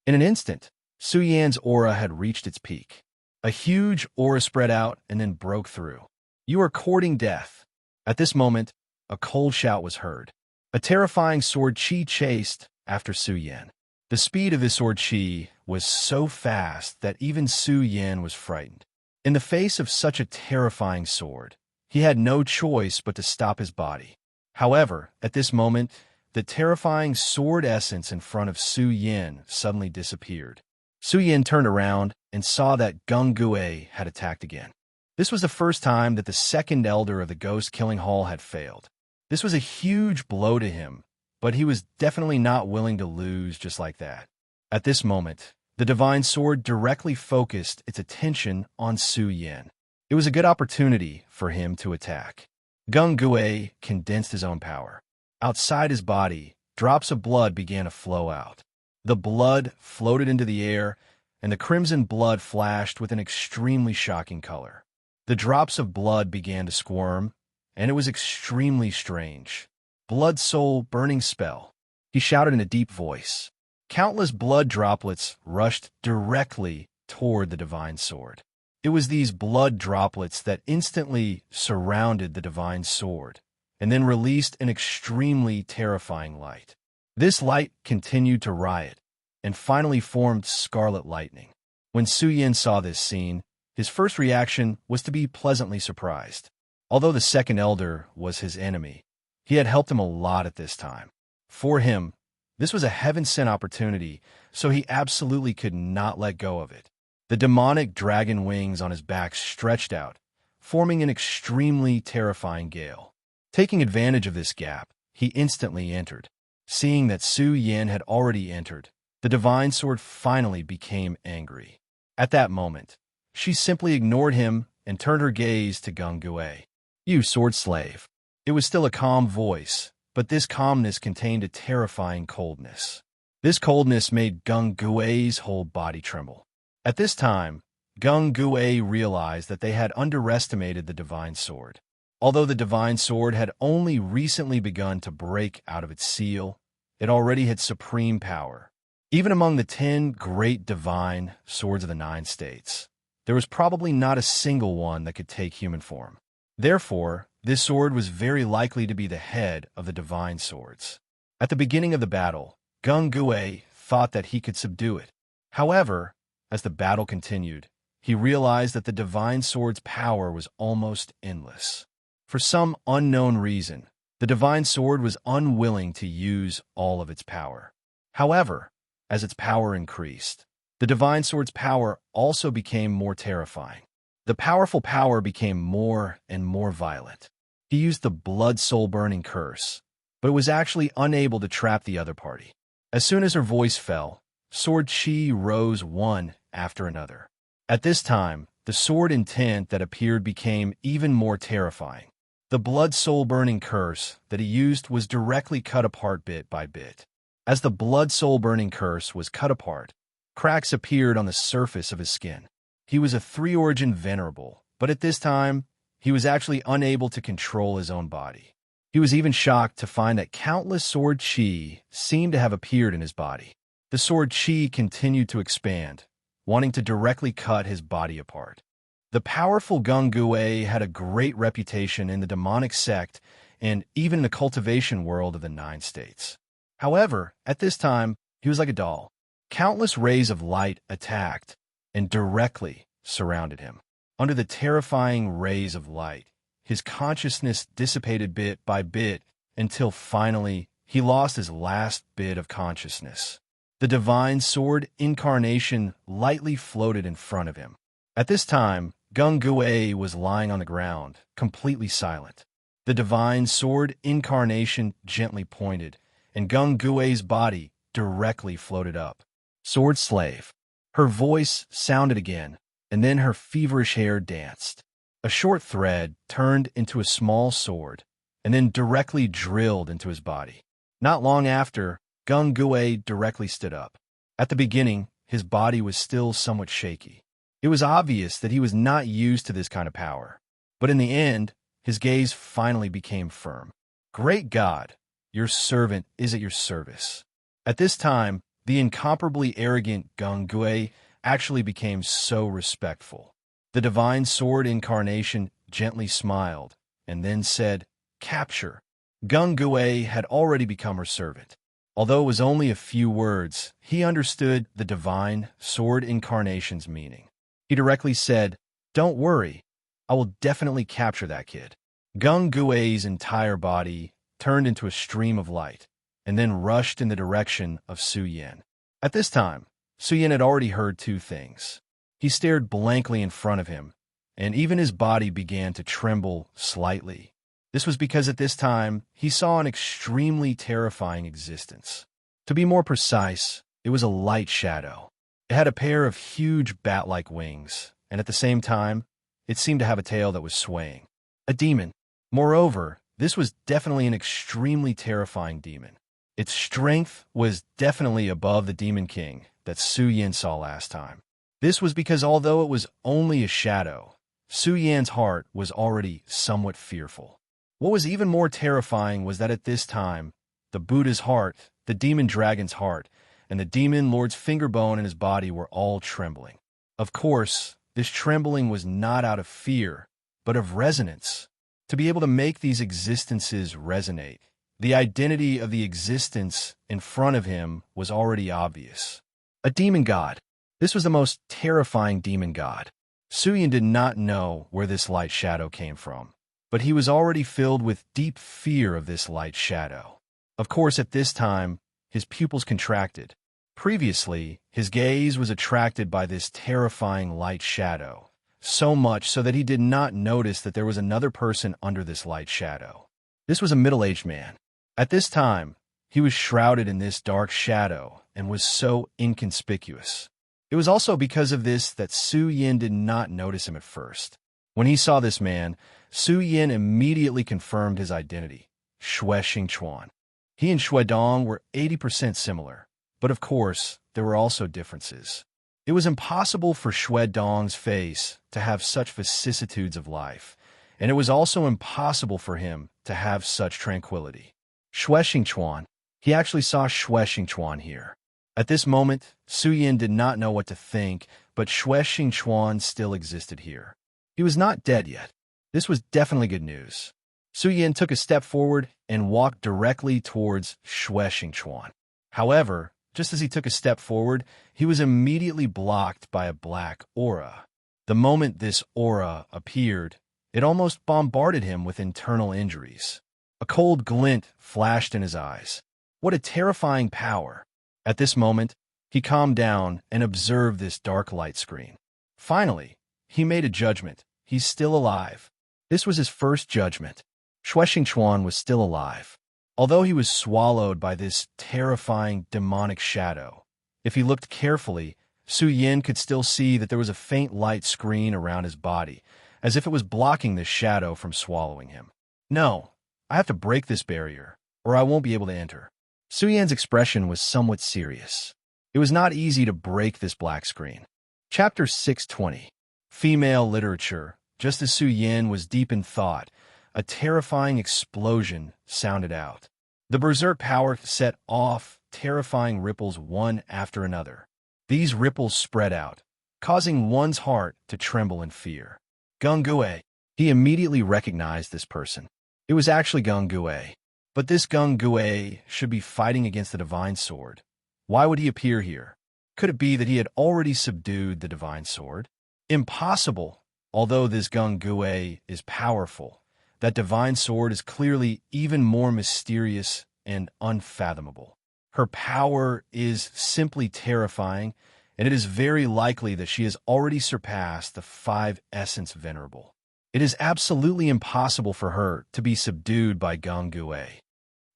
In an instant, Su Yan's aura had reached its peak. A huge aura spread out and then broke through. You are courting death. At this moment, a cold shout was heard. A terrifying sword chi chased after Su Yan. The speed of his sword chi was so fast that even Su Yan was frightened. In the face of such a terrifying sword, he had no choice but to stop his body. However, at this moment, the terrifying sword essence in front of Su Yin suddenly disappeared. Su Yin turned around and saw that Gung Gue had attacked again. This was the first time that the second elder of the Ghost Killing Hall had failed. This was a huge blow to him, but he was definitely not willing to lose just like that. At this moment, the divine sword directly focused its attention on Su Yin. It was a good opportunity for him to attack. Gung Gue condensed his own power. Outside his body, drops of blood began to flow out. The blood floated into the air, and the crimson blood flashed with an extremely shocking color. The drops of blood began to squirm, and it was extremely strange. Blood soul burning spell. He shouted in a deep voice. Countless blood droplets rushed directly toward the divine sword. It was these blood droplets that instantly surrounded the divine sword, and then released an extremely terrifying light. This light continued to riot, and finally formed scarlet lightning. When Su Yin saw this scene, his first reaction was to be pleasantly surprised. Although the second elder was his enemy, he had helped him a lot at this time. For him, this was a heaven-sent opportunity, so he absolutely could not let go of it. The demonic dragon wings on his back stretched out, forming an extremely terrifying gale. Taking advantage of this gap, he instantly entered. Seeing that Su Yin had already entered, the divine sword finally became angry. At that moment, she simply ignored him and turned her gaze to Gung Gue. "You sword slave." It was still a calm voice, but this calmness contained a terrifying coldness. This coldness made Gung Gue's whole body tremble. At this time, Gung Gue realized that they had underestimated the divine sword. Although the divine sword had only recently begun to break out of its seal, it already had supreme power. Even among the 10 great divine swords of the 9 states, there was probably not a single one that could take human form. Therefore, this sword was very likely to be the head of the divine swords. At the beginning of the battle, Gung Gue thought that he could subdue it. However, as the battle continued, he realized that the divine sword's power was almost endless. For some unknown reason, the divine sword was unwilling to use all of its power. However, as its power increased, the divine sword's power also became more terrifying. The powerful power became more and more violent. He used the blood soul burning curse, but was actually unable to trap the other party. As soon as her voice fell, sword chi rose one after another. At this time, the sword intent that appeared became even more terrifying. The blood soul-burning curse that he used was directly cut apart bit by bit. As the blood soul-burning curse was cut apart, cracks appeared on the surface of his skin. He was a three-origin venerable, but at this time, he was actually unable to control his own body. He was even shocked to find that countless sword chi seemed to have appeared in his body. The sword chi continued to expand, wanting to directly cut his body apart. The powerful Gung Gue had a great reputation in the demonic sect and even in the cultivation world of the 9 states. However, at this time, he was like a doll. Countless rays of light attacked and directly surrounded him. Under the terrifying rays of light, his consciousness dissipated bit by bit until finally he lost his last bit of consciousness. The divine sword incarnation lightly floated in front of him. At this time, Gung Gue was lying on the ground, completely silent. The divine sword incarnation gently pointed, and Gung Gue's body directly floated up. Sword slave. Her voice sounded again, and then her feverish hair danced. A short thread turned into a small sword, and then directly drilled into his body. Not long after, Gung Gue directly stood up. At the beginning, his body was still somewhat shaky. It was obvious that he was not used to this kind of power. But in the end, his gaze finally became firm. Great God, your servant is at your service. At this time, the incomparably arrogant Gung Gue actually became so respectful. The divine sword incarnation gently smiled and then said, "Capture." Gung Gue had already become her servant. Although it was only a few words, he understood the divine sword incarnation's meaning. He directly said, "Don't worry, I will definitely capture that kid." Gung Gue's entire body turned into a stream of light and then rushed in the direction of Su Yin. At this time, Su Yin had already heard 2 things. He stared blankly in front of him, and even his body began to tremble slightly. This was because at this time, he saw an extremely terrifying existence. To be more precise, it was a light shadow. It had a pair of huge bat-like wings, and at the same time, it seemed to have a tail that was swaying. A demon. Moreover, this was definitely an extremely terrifying demon. Its strength was definitely above the Demon King that Su Yin saw last time. This was because although it was only a shadow, Su Yin's heart was already somewhat fearful. What was even more terrifying was that at this time, the Buddha's heart, the demon dragon's heart, and the demon lord's fingerbone in his body were all trembling. Of course, this trembling was not out of fear, but of resonance. To be able to make these existences resonate, the identity of the existence in front of him was already obvious. A demon god. This was the most terrifying demon god. Su Yin did not know where this light shadow came from, but he was already filled with deep fear of this light shadow. Of course, at this time, his pupils contracted. Previously, his gaze was attracted by this terrifying light shadow, so much so that he did not notice that there was another person under this light shadow. This was a middle-aged man. At this time, he was shrouded in this dark shadow and was so inconspicuous. It was also because of this that Su Yin did not notice him at first. When he saw this man, Su Yin immediately confirmed his identity, Xue Xingchuan. He and Xue Dong were 80% similar, but of course, there were also differences. It was impossible for Xue Dong's face to have such vicissitudes of life, and it was also impossible for him to have such tranquility. Xue Xingchuan. He actually saw Xue Xingchuan here. At this moment, Su Yin did not know what to think, but Xue Xingchuan still existed here. He was not dead yet. This was definitely good news. Su Yin took a step forward and walked directly towards Xue Xingchuan. However, just as he took a step forward, he was immediately blocked by a black aura. The moment this aura appeared, it almost bombarded him with internal injuries. A cold glint flashed in his eyes. What a terrifying power! At this moment, he calmed down and observed this dark light screen. Finally, he made a judgment. He's still alive. This was his first judgment. Xue Xingchuan was still alive. Although he was swallowed by this terrifying demonic shadow, if he looked carefully, Su Yin could still see that there was a faint light screen around his body, as if it was blocking this shadow from swallowing him. No, I have to break this barrier, or I won't be able to enter. Su Yan's expression was somewhat serious. It was not easy to break this black screen. Chapter 620. Female Literature. Just as Su Yin was deep in thought, a terrifying explosion sounded out. The berserk power set off terrifying ripples one after another. These ripples spread out, causing one's heart to tremble in fear. Gung Gue. He immediately recognized this person. It was actually Gung Gue. But this Gung Gue should be fighting against the Divine Sword. Why would he appear here? Could it be that he had already subdued the Divine Sword? Impossible. Although this Gung Gue is powerful, that Divine Sword is clearly even more mysterious and unfathomable. Her power is simply terrifying, and it is very likely that she has already surpassed the 5 Essence Venerable. It is absolutely impossible for her to be subdued by Gung Gue.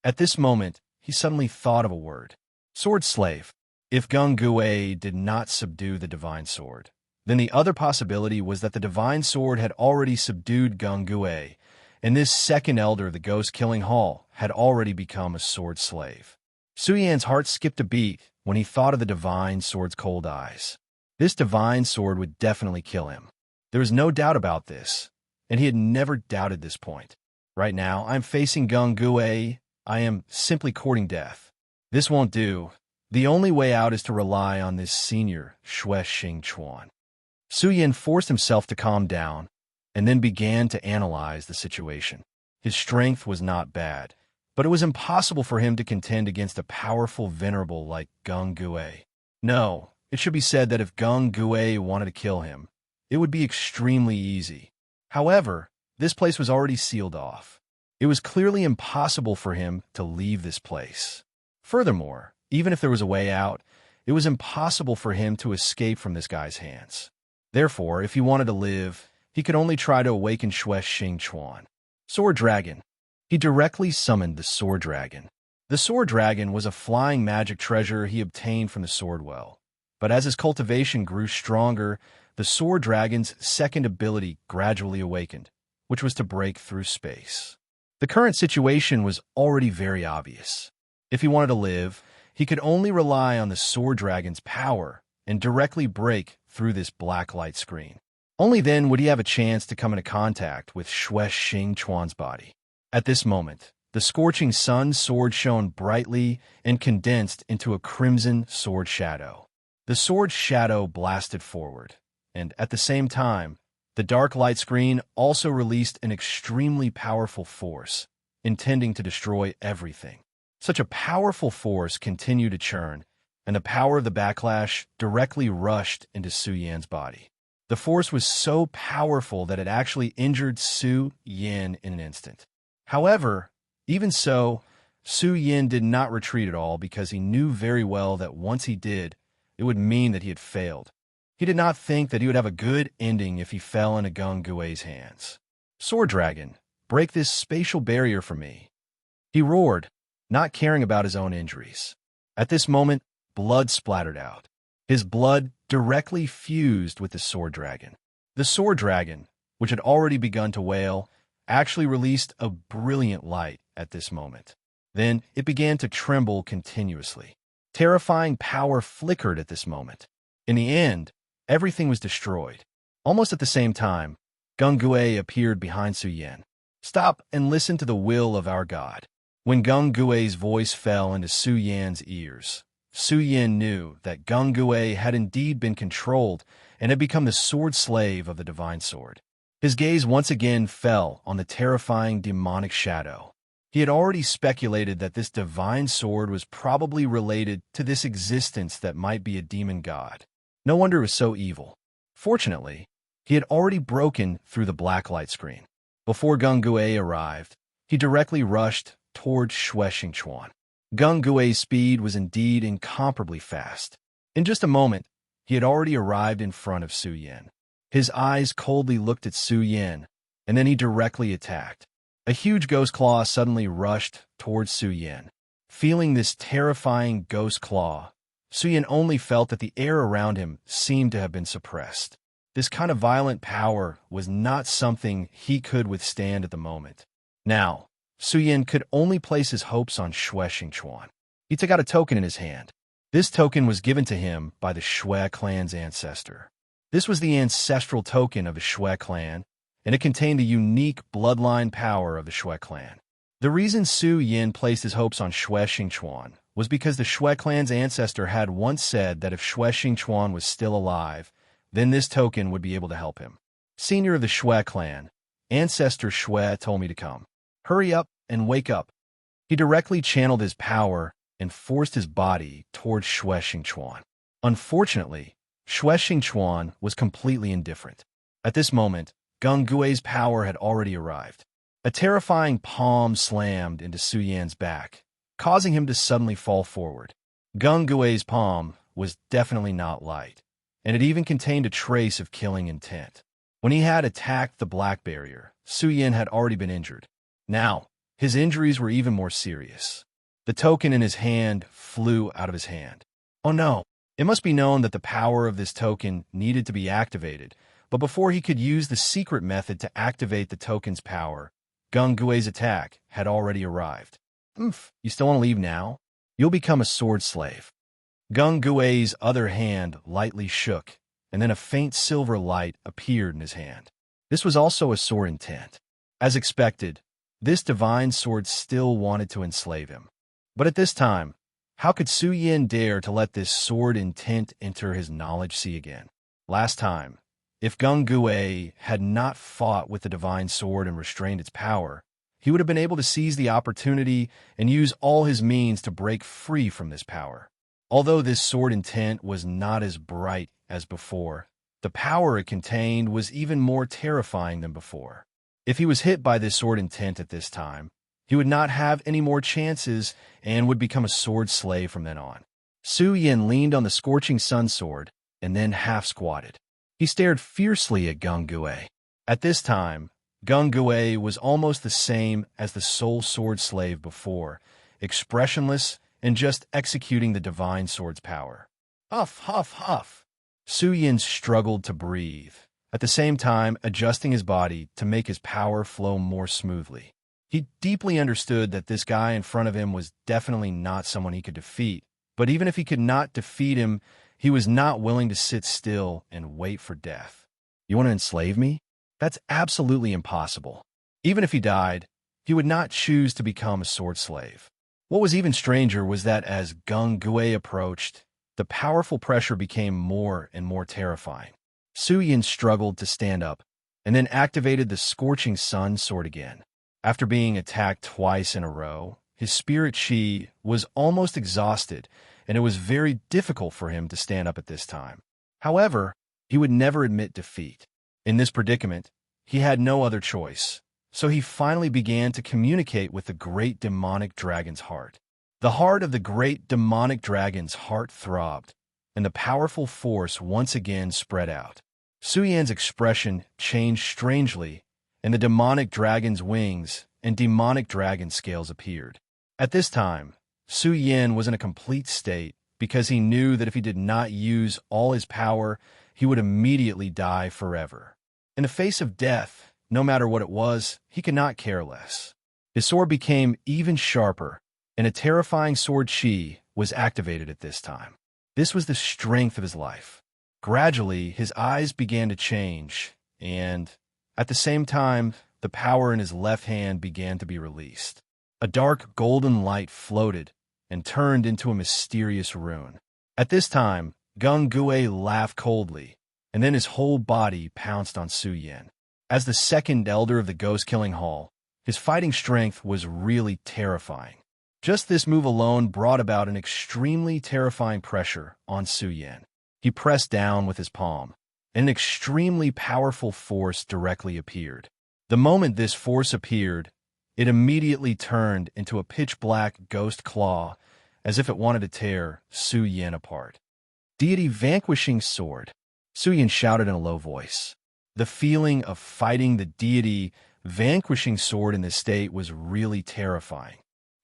At this moment, he suddenly thought of a word. Sword Slave. If Gung Gue did not subdue the Divine Sword, then the other possibility was that the Divine Sword had already subdued Gung Gue, and this second elder of the Ghost-Killing Hall had already become a sword slave. Su Yan's heart skipped a beat when he thought of the Divine Sword's cold eyes. This Divine Sword would definitely kill him. There was no doubt about this, and he had never doubted this point. Right now, I'm facing Gung Gue. I am simply courting death. This won't do. The only way out is to rely on this senior, Xue Xing Chuan. Su Yin forced himself to calm down, and then began to analyze the situation. His strength was not bad, but it was impossible for him to contend against a powerful venerable like Gung Gue. No, it should be said that if Gung Gue wanted to kill him, it would be extremely easy. However, this place was already sealed off. It was clearly impossible for him to leave this place. Furthermore, even if there was a way out, it was impossible for him to escape from this guy's hands. Therefore, if he wanted to live, he could only try to awaken Xue Xing Chuan. Sword Dragon. He directly summoned the Sword Dragon. The Sword Dragon was a flying magic treasure he obtained from the Sword Well. But as his cultivation grew stronger, the Sword Dragon's second ability gradually awakened, which was to break through space. The current situation was already very obvious. If he wanted to live, he could only rely on the Sword Dragon's power and directly break through this black light screen. Only then would he have a chance to come into contact with Xue Xing Chuan's body. At this moment, the scorching sun sword shone brightly and condensed into a crimson sword shadow. The sword shadow blasted forward, and at the same time, the dark light screen also released an extremely powerful force, intending to destroy everything. Such a powerful force continued to churn, and the power of the backlash directly rushed into Su Yan's body. The force was so powerful that it actually injured Su Yan in an instant. However, even so, Su Yan did not retreat at all because he knew very well that once he did, it would mean that he had failed. He did not think that he would have a good ending if he fell into Gung Gue's hands. Sword Dragon, break this spatial barrier for me. He roared, not caring about his own injuries. At this moment, blood splattered out. His blood directly fused with the Sword Dragon. The Sword Dragon, which had already begun to wail, actually released a brilliant light at this moment. Then it began to tremble continuously. Terrifying power flickered at this moment. In the end, everything was destroyed. Almost at the same time, Gung Gue appeared behind Su Yan. Stop and listen to the will of our God. When Gung Gue's voice fell into Su Yan's ears, Su Yan knew that Gung Gue had indeed been controlled and had become the sword slave of the Divine Sword. His gaze once again fell on the terrifying demonic shadow. He had already speculated that this Divine Sword was probably related to this existence that might be a demon god. No wonder it was so evil. Fortunately, he had already broken through the black light screen. Before Gung Gue arrived, he directly rushed toward Xue Xing Chuan. Gung Gue's speed was indeed incomparably fast. In just a moment, he had already arrived in front of Su Yan. His eyes coldly looked at Su Yan, and then he directly attacked. A huge ghost claw suddenly rushed towards Su Yan. Feeling this terrifying ghost claw, Su-Yin only felt that the air around him seemed to have been suppressed. This kind of violent power was not something he could withstand at the moment. Now, Su-Yin could only place his hopes on Shui Xingchuan. He took out a token in his hand. This token was given to him by the Shui clan's ancestor. This was the ancestral token of the Shui clan, and it contained the unique bloodline power of the Shui clan. The reason Su-Yin placed his hopes on Shui Xingchuan was because the Shui clan's ancestor had once said that if Shui Xingchuan was still alive, then this token would be able to help him. Senior of the Shui clan, Ancestor Shui told me to come. Hurry up and wake up. He directly channeled his power and forced his body towards Shui Xingchuan. Unfortunately, Shui Xingchuan was completely indifferent. At this moment, Gung Gui's power had already arrived. A terrifying palm slammed into Su-Yan's back, causing him to suddenly fall forward. Gung Gui's palm was definitely not light, and it even contained a trace of killing intent. When he had attacked the black barrier, Su-Yin had already been injured. Now, his injuries were even more serious. The token in his hand flew out of his hand. Oh no! It must be known that the power of this token needed to be activated, but before he could use the secret method to activate the token's power, Gung Gui's attack had already arrived. You still want to leave now? You'll become a sword slave. Gung Gui's other hand lightly shook, and then a faint silver light appeared in his hand. This was also a sword intent. As expected, this divine sword still wanted to enslave him. But at this time, how could Su-Yin dare to let this sword intent enter his knowledge sea again? Last time, if Gung Gui had not fought with the divine sword and restrained its power, he would have been able to seize the opportunity and use all his means to break free from this power. Although this sword intent was not as bright as before, the power it contained was even more terrifying than before. If he was hit by this sword intent at this time, he would not have any more chances and would become a sword slave from then on. Su-Yin leaned on the scorching sun sword and then half-squatted. He stared fiercely at Gung Gui. At this time, Gung Gui was almost the same as the soul sword slave before, expressionless and just executing the divine sword's power. Huff, huff, huff. Su-Yin struggled to breathe, at the same time adjusting his body to make his power flow more smoothly. He deeply understood that this guy in front of him was definitely not someone he could defeat, but even if he could not defeat him, he was not willing to sit still and wait for death. You want to enslave me? That's absolutely impossible. Even if he died, he would not choose to become a sword slave. What was even stranger was that as Gung Gui approached, the powerful pressure became more and more terrifying. Su-Yin struggled to stand up, and then activated the scorching sun sword again. After being attacked twice in a row, his spirit chi was almost exhausted, and it was very difficult for him to stand up at this time. However, he would never admit defeat. In this predicament, he had no other choice, so he finally began to communicate with the great demonic dragon's heart. The heart of the great demonic dragon's heart throbbed, and the powerful force once again spread out. Su-Yan's expression changed strangely, and the demonic dragon's wings and demonic dragon scales appeared. At this time, Su-Yin was in a complete state because he knew that if he did not use all his power, he would immediately die forever. In the face of death, no matter what it was, he could not care less. His sword became even sharper, and a terrifying sword chi was activated at this time. This was the strength of his life. Gradually, his eyes began to change, and at the same time, the power in his left hand began to be released. A dark golden light floated and turned into a mysterious rune. At this time, Gung Gui laughed coldly, and then his whole body pounced on Su-Yin. As the second elder of the Ghost-Killing Hall, his fighting strength was really terrifying. Just this move alone brought about an extremely terrifying pressure on Su-Yin. He pressed down with his palm, and an extremely powerful force directly appeared. The moment this force appeared, it immediately turned into a pitch-black ghost claw, as if it wanted to tear Su-Yin apart. Deity Vanquishing Sword, Su-Yin shouted in a low voice. The feeling of fighting the deity Vanquishing Sword in this state was really terrifying.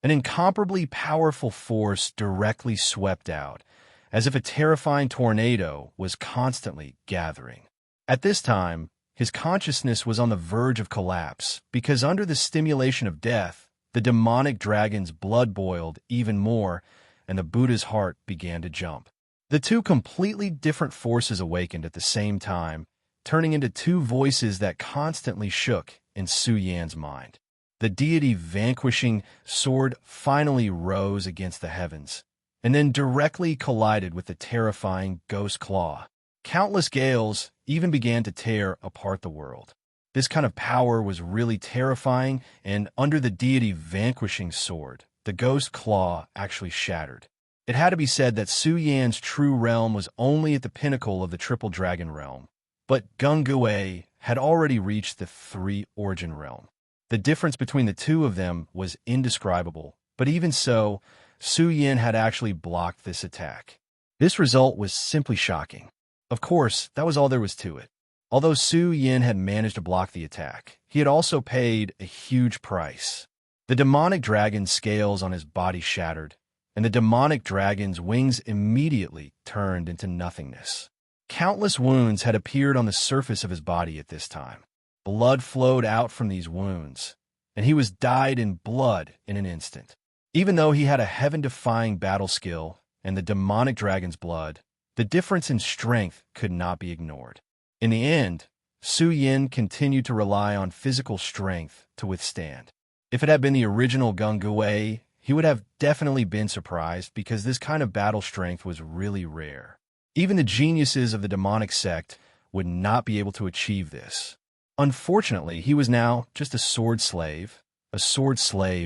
An incomparably powerful force directly swept out, as if a terrifying tornado was constantly gathering. At this time, his consciousness was on the verge of collapse because under the stimulation of death, the demonic dragon's blood boiled even more, and the Buddha's heart began to jump. The two completely different forces awakened at the same time, turning into two voices that constantly shook in Su Yan's mind. The deity vanquishing sword finally rose against the heavens, and then directly collided with the terrifying ghost claw. Countless gales even began to tear apart the world. This kind of power was really terrifying, and under the deity vanquishing sword, the ghost claw actually shattered. It had to be said that Su Yan's true realm was only at the pinnacle of the triple dragon realm, but Gungui had already reached the three origin realm. The difference between the two of them was indescribable, but even so, Su Yan had actually blocked this attack. This result was simply shocking. Of course, that was all there was to it. Although Su Yan had managed to block the attack, he had also paid a huge price. The demonic dragon's scales on his body shattered, and the demonic dragon's wings immediately turned into nothingness. Countless wounds had appeared on the surface of his body at this time. Blood flowed out from these wounds, and he was dyed in blood in an instant. Even though he had a heaven-defying battle skill and the demonic dragon's blood, the difference in strength could not be ignored. In the end, Su Yan continued to rely on physical strength to withstand. If it had been the original Gungui, he would have definitely been surprised because this kind of battle strength was really rare. Even the geniuses of the demonic sect would not be able to achieve this. Unfortunately, he was now just a sword slave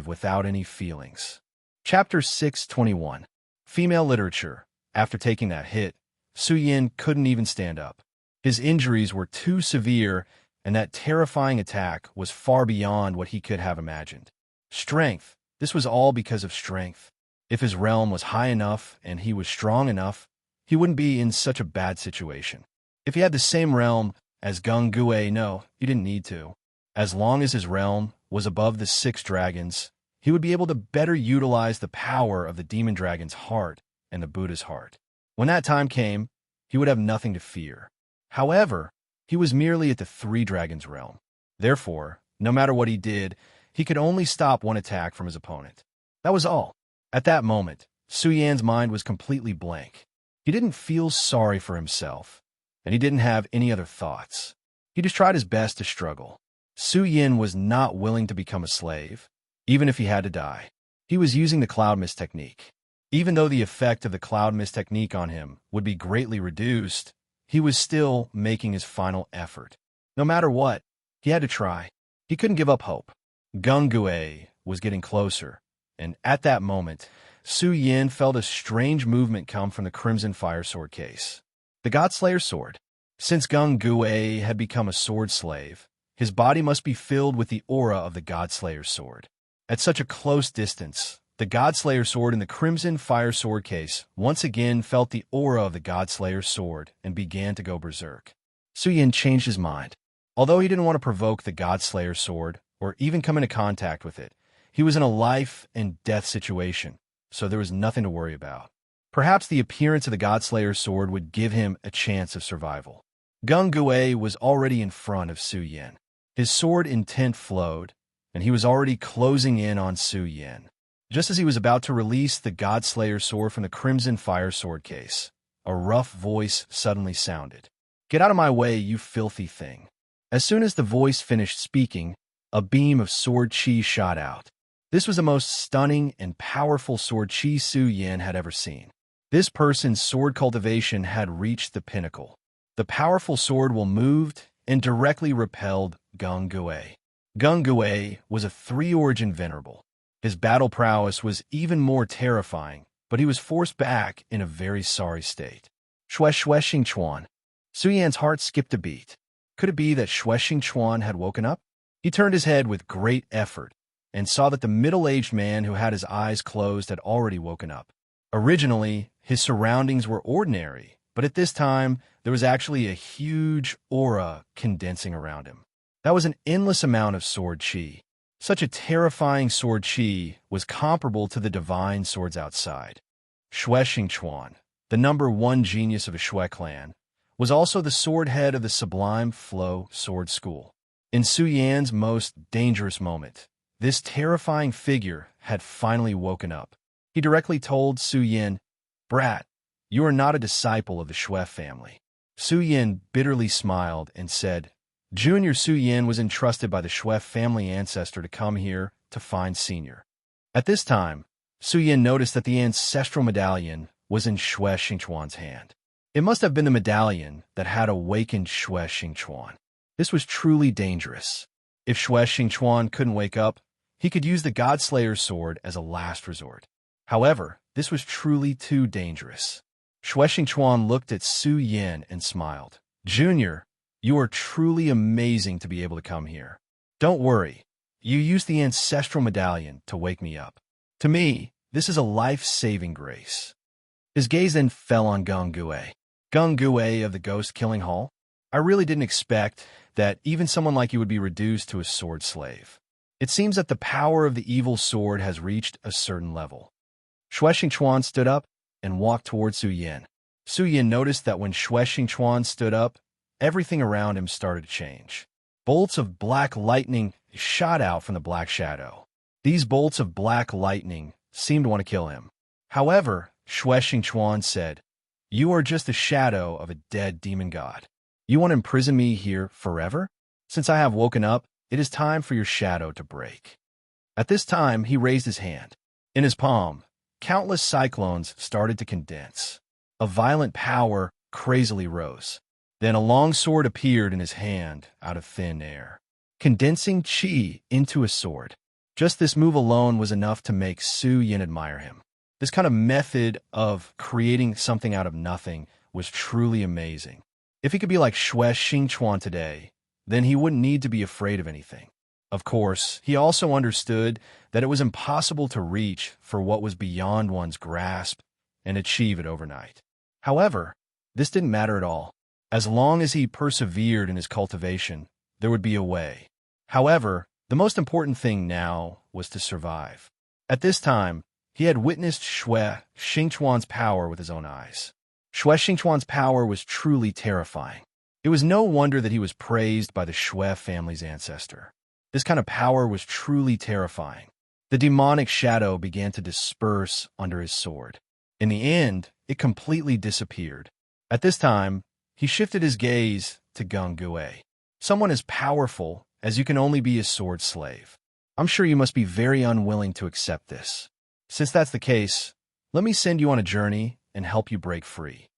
without any feelings. Chapter 621. Female Literature. After taking that hit, Su Yan couldn't even stand up. His injuries were too severe, and that terrifying attack was far beyond what he could have imagined. Strength. This was all because of strength. If his realm was high enough and he was strong enough, he wouldn't be in such a bad situation. If he had the same realm as Gungui, no, he didn't need to. As long as his realm was above the 6 dragons, he would be able to better utilize the power of the demon dragon's heart and the Buddha's heart. When that time came, he would have nothing to fear. However, he was merely at the 3 dragons realm. Therefore, no matter what he did, he could only stop one attack from his opponent. That was all. At that moment, Su Yan's mind was completely blank. He didn't feel sorry for himself, and he didn't have any other thoughts. He just tried his best to struggle. Su Yan was not willing to become a slave, even if he had to die. He was using the cloud mist technique. Even though the effect of the cloud mist technique on him would be greatly reduced, he was still making his final effort. No matter what, he had to try. He couldn't give up hope. Gungui was getting closer, and at that moment, Su Yan felt a strange movement come from the Crimson Fire Sword case. The Godslayer sword. Since Gungui had become a sword slave, his body must be filled with the aura of the Godslayer sword. At such a close distance, the Godslayer sword in the Crimson Fire Sword case once again felt the aura of the Godslayer sword and began to go berserk. Su Yan changed his mind. Although he didn't want to provoke the Godslayer sword or even come into contact with it, he was in a life and death situation, so there was nothing to worry about. Perhaps the appearance of the Godslayer sword would give him a chance of survival. Gungui was already in front of Su Yan. His sword intent flowed, and he was already closing in on Su Yan. Just as he was about to release the Godslayer sword from the Crimson Fire Sword case, a rough voice suddenly sounded. "Get out of my way, you filthy thing." As soon as the voice finished speaking, a beam of sword chi shot out. This was the most stunning and powerful sword chi Su Yan had ever seen. This person's sword cultivation had reached the pinnacle. The powerful sword will moved and directly repelled Gungui. Gungui was a 3-origin venerable. His battle prowess was even more terrifying, but he was forced back in a very sorry state. Xing Chuan. Su Yan's heart skipped a beat. Could it be that Xing Chuan had woken up? He turned his head with great effort and saw that the middle-aged man who had his eyes closed had already woken up. Originally, his surroundings were ordinary, but at this time, there was actually a huge aura condensing around him. That was an endless amount of sword chi. Such a terrifying sword chi was comparable to the divine swords outside. Xing Chuan, the #1 genius of the Shui clan, was also the sword head of the Sublime Flow Sword School. In Su Yan's most dangerous moment, this terrifying figure had finally woken up. He directly told Su Yan, "Brat, you are not a disciple of the Shui family." Su Yan bitterly smiled and said, "Junior Su Yan was entrusted by the Shui family ancestor to come here to find Senior." At this time, Su Yan noticed that the ancestral medallion was in Shui Xingchuan's hand. It must have been the medallion that had awakened Shui Xingchuan. This was truly dangerous. If Shui Xingchuan couldn't wake up, he could use the Godslayer's sword as a last resort. However, this was truly too dangerous. Shui Xingchuan looked at Su Yan and smiled. "Junior, you are truly amazing to be able to come here. Don't worry, you used the ancestral medallion to wake me up. To me, this is a life-saving grace." His gaze then fell on Gung Gue. "Gung Gue of the Ghost Killing Hall, I really didn't expect that even someone like you would be reduced to a sword slave. It seems that the power of the evil sword has reached a certain level." Shui Xingchuan stood up and walked toward Su Yan. Su Yan noticed that when Shui Xingchuan stood up, everything around him started to change. Bolts of black lightning shot out from the black shadow. These bolts of black lightning seemed to want to kill him. However, Shui Xingchuan said, "You are just the shadow of a dead demon god. You want to imprison me here forever? Since I have woken up, it is time for your shadow to break." At this time, he raised his hand. In his palm, countless cyclones started to condense. A violent power crazily rose. Then a long sword appeared in his hand out of thin air, condensing chi into a sword. Just this move alone was enough to make Su Yan admire him. This kind of method of creating something out of nothing was truly amazing. If he could be like Shui Xingchuan today, then he wouldn't need to be afraid of anything. Of course, he also understood that it was impossible to reach for what was beyond one's grasp and achieve it overnight. However, this didn't matter at all. As long as he persevered in his cultivation, there would be a way. However, the most important thing now was to survive. At this time, he had witnessed Shui Xingchuan's power with his own eyes. Shui Xingchuan's power was truly terrifying. It was no wonder that he was praised by the Shui family's ancestor. This kind of power was truly terrifying. The demonic shadow began to disperse under his sword. In the end, it completely disappeared. At this time, he shifted his gaze to Gung Gue. "Someone as powerful as you can only be a sword slave. I'm sure you must be very unwilling to accept this. Since that's the case, let me send you on a journey and help you break free."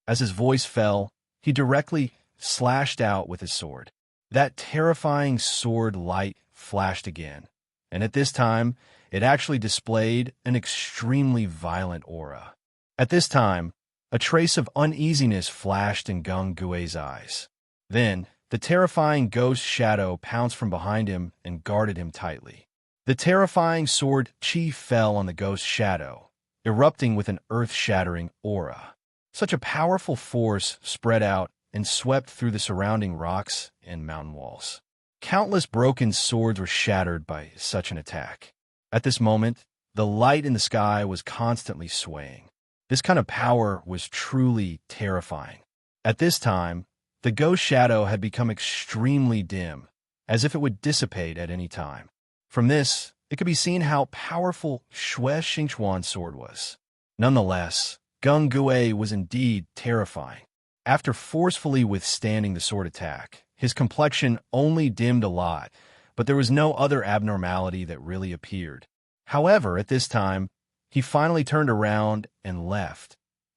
As his voice fell, he directly slashed out with his sword. That terrifying sword light flashed again, and at this time, it actually displayed an extremely violent aura. At this time, a trace of uneasiness flashed in Gung Gue's eyes. Then, the terrifying ghost shadow pounced from behind him and guarded him tightly. The terrifying sword chi fell on the ghost shadow, erupting with an earth-shattering aura. Such a powerful force spread out and swept through the surrounding rocks and mountain walls. Countless broken swords were shattered by such an attack. At this moment, the light in the sky was constantly swaying. This kind of power was truly terrifying. At this time, the ghost shadow had become extremely dim, as if it would dissipate at any time. From this, it could be seen how powerful Shui Xingchuan's sword was. Nonetheless, Gung Gue was indeed terrifying. After forcefully withstanding the sword attack, his complexion only dimmed a lot, but there was no other abnormality that really appeared. However, at this time, he finally turned around and left,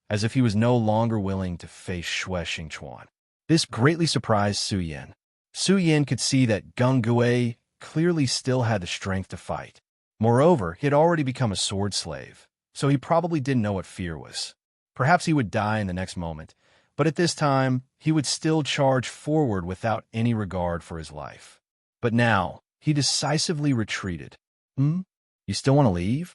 as if he was no longer willing to face Shui Xingchuan. This greatly surprised Su Yan. Su Yan could see that Gung Gue clearly still had the strength to fight. Moreover, he had already become a sword slave, so he probably didn't know what fear was. Perhaps he would die in the next moment, but at this time, he would still charge forward without any regard for his life. But now, he decisively retreated. You still want to leave?"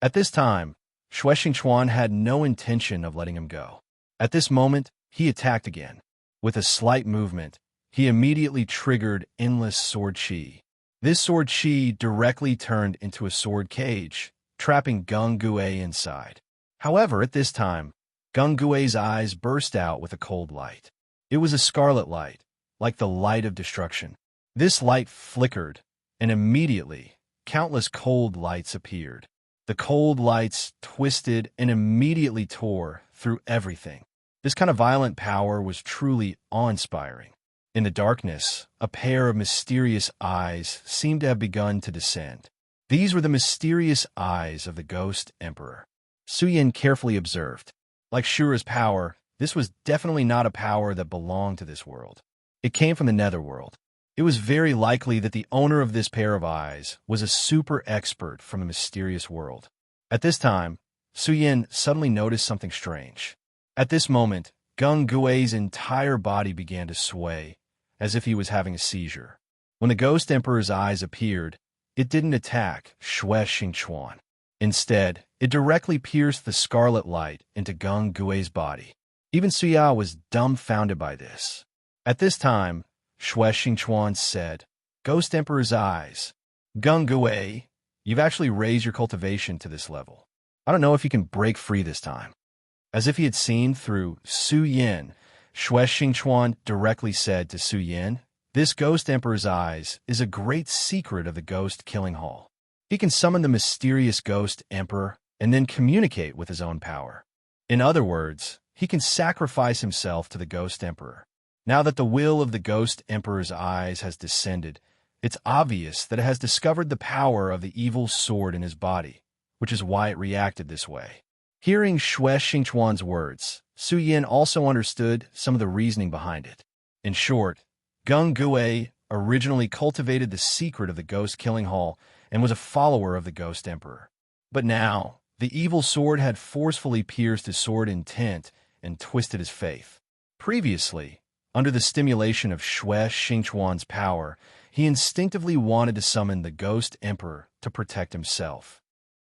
At this time, Shui Xingchuan had no intention of letting him go. At this moment, he attacked again. With a slight movement, he immediately triggered endless sword chi. This sword chi directly turned into a sword cage, trapping Gung Gue inside. However, at this time, Gung Gui's eyes burst out with a cold light. It was a scarlet light, like the light of destruction. This light flickered, and immediately, countless cold lights appeared. The cold lights twisted and immediately tore through everything. This kind of violent power was truly awe-inspiring. In the darkness, a pair of mysterious eyes seemed to have begun to descend. These were the mysterious eyes of the Ghost Emperor. Su Yin carefully observed. Like Shura's power, this was definitely not a power that belonged to this world. It came from the netherworld. It was very likely that the owner of this pair of eyes was a super expert from the mysterious world. At this time, Su Yin suddenly noticed something strange. At this moment, Gung Gui's entire body began to sway, as if he was having a seizure. When the Ghost Emperor's eyes appeared, it didn't attack Xue Xingchuan. Instead, it directly pierced the scarlet light into Gung Gui's body. Even Suya was dumbfounded by this. At this time, Xue Xingchuan said, "Ghost Emperor's eyes. Gung Gui, you've actually raised your cultivation to this level. I don't know if you can break free this time." As if he had seen through Su Yin, Xue Xingchuan directly said to Su Yin, "This Ghost Emperor's eyes is a great secret of the Ghost Killing Hall. He can summon the mysterious Ghost Emperor and then communicate with his own power. In other words, he can sacrifice himself to the Ghost Emperor. Now that the will of the Ghost Emperor's eyes has descended, it's obvious that it has discovered the power of the evil sword in his body, which is why it reacted this way." Hearing Xue Xingchuan's words, Su Yin also understood some of the reasoning behind it. In short, Gung Gui originally cultivated the secret of the Ghost Killing Hall and was a follower of the Ghost Emperor. But now, the evil sword had forcefully pierced his sword intent and twisted his faith. Previously, under the stimulation of Xue Xingchuan's power, he instinctively wanted to summon the Ghost Emperor to protect himself.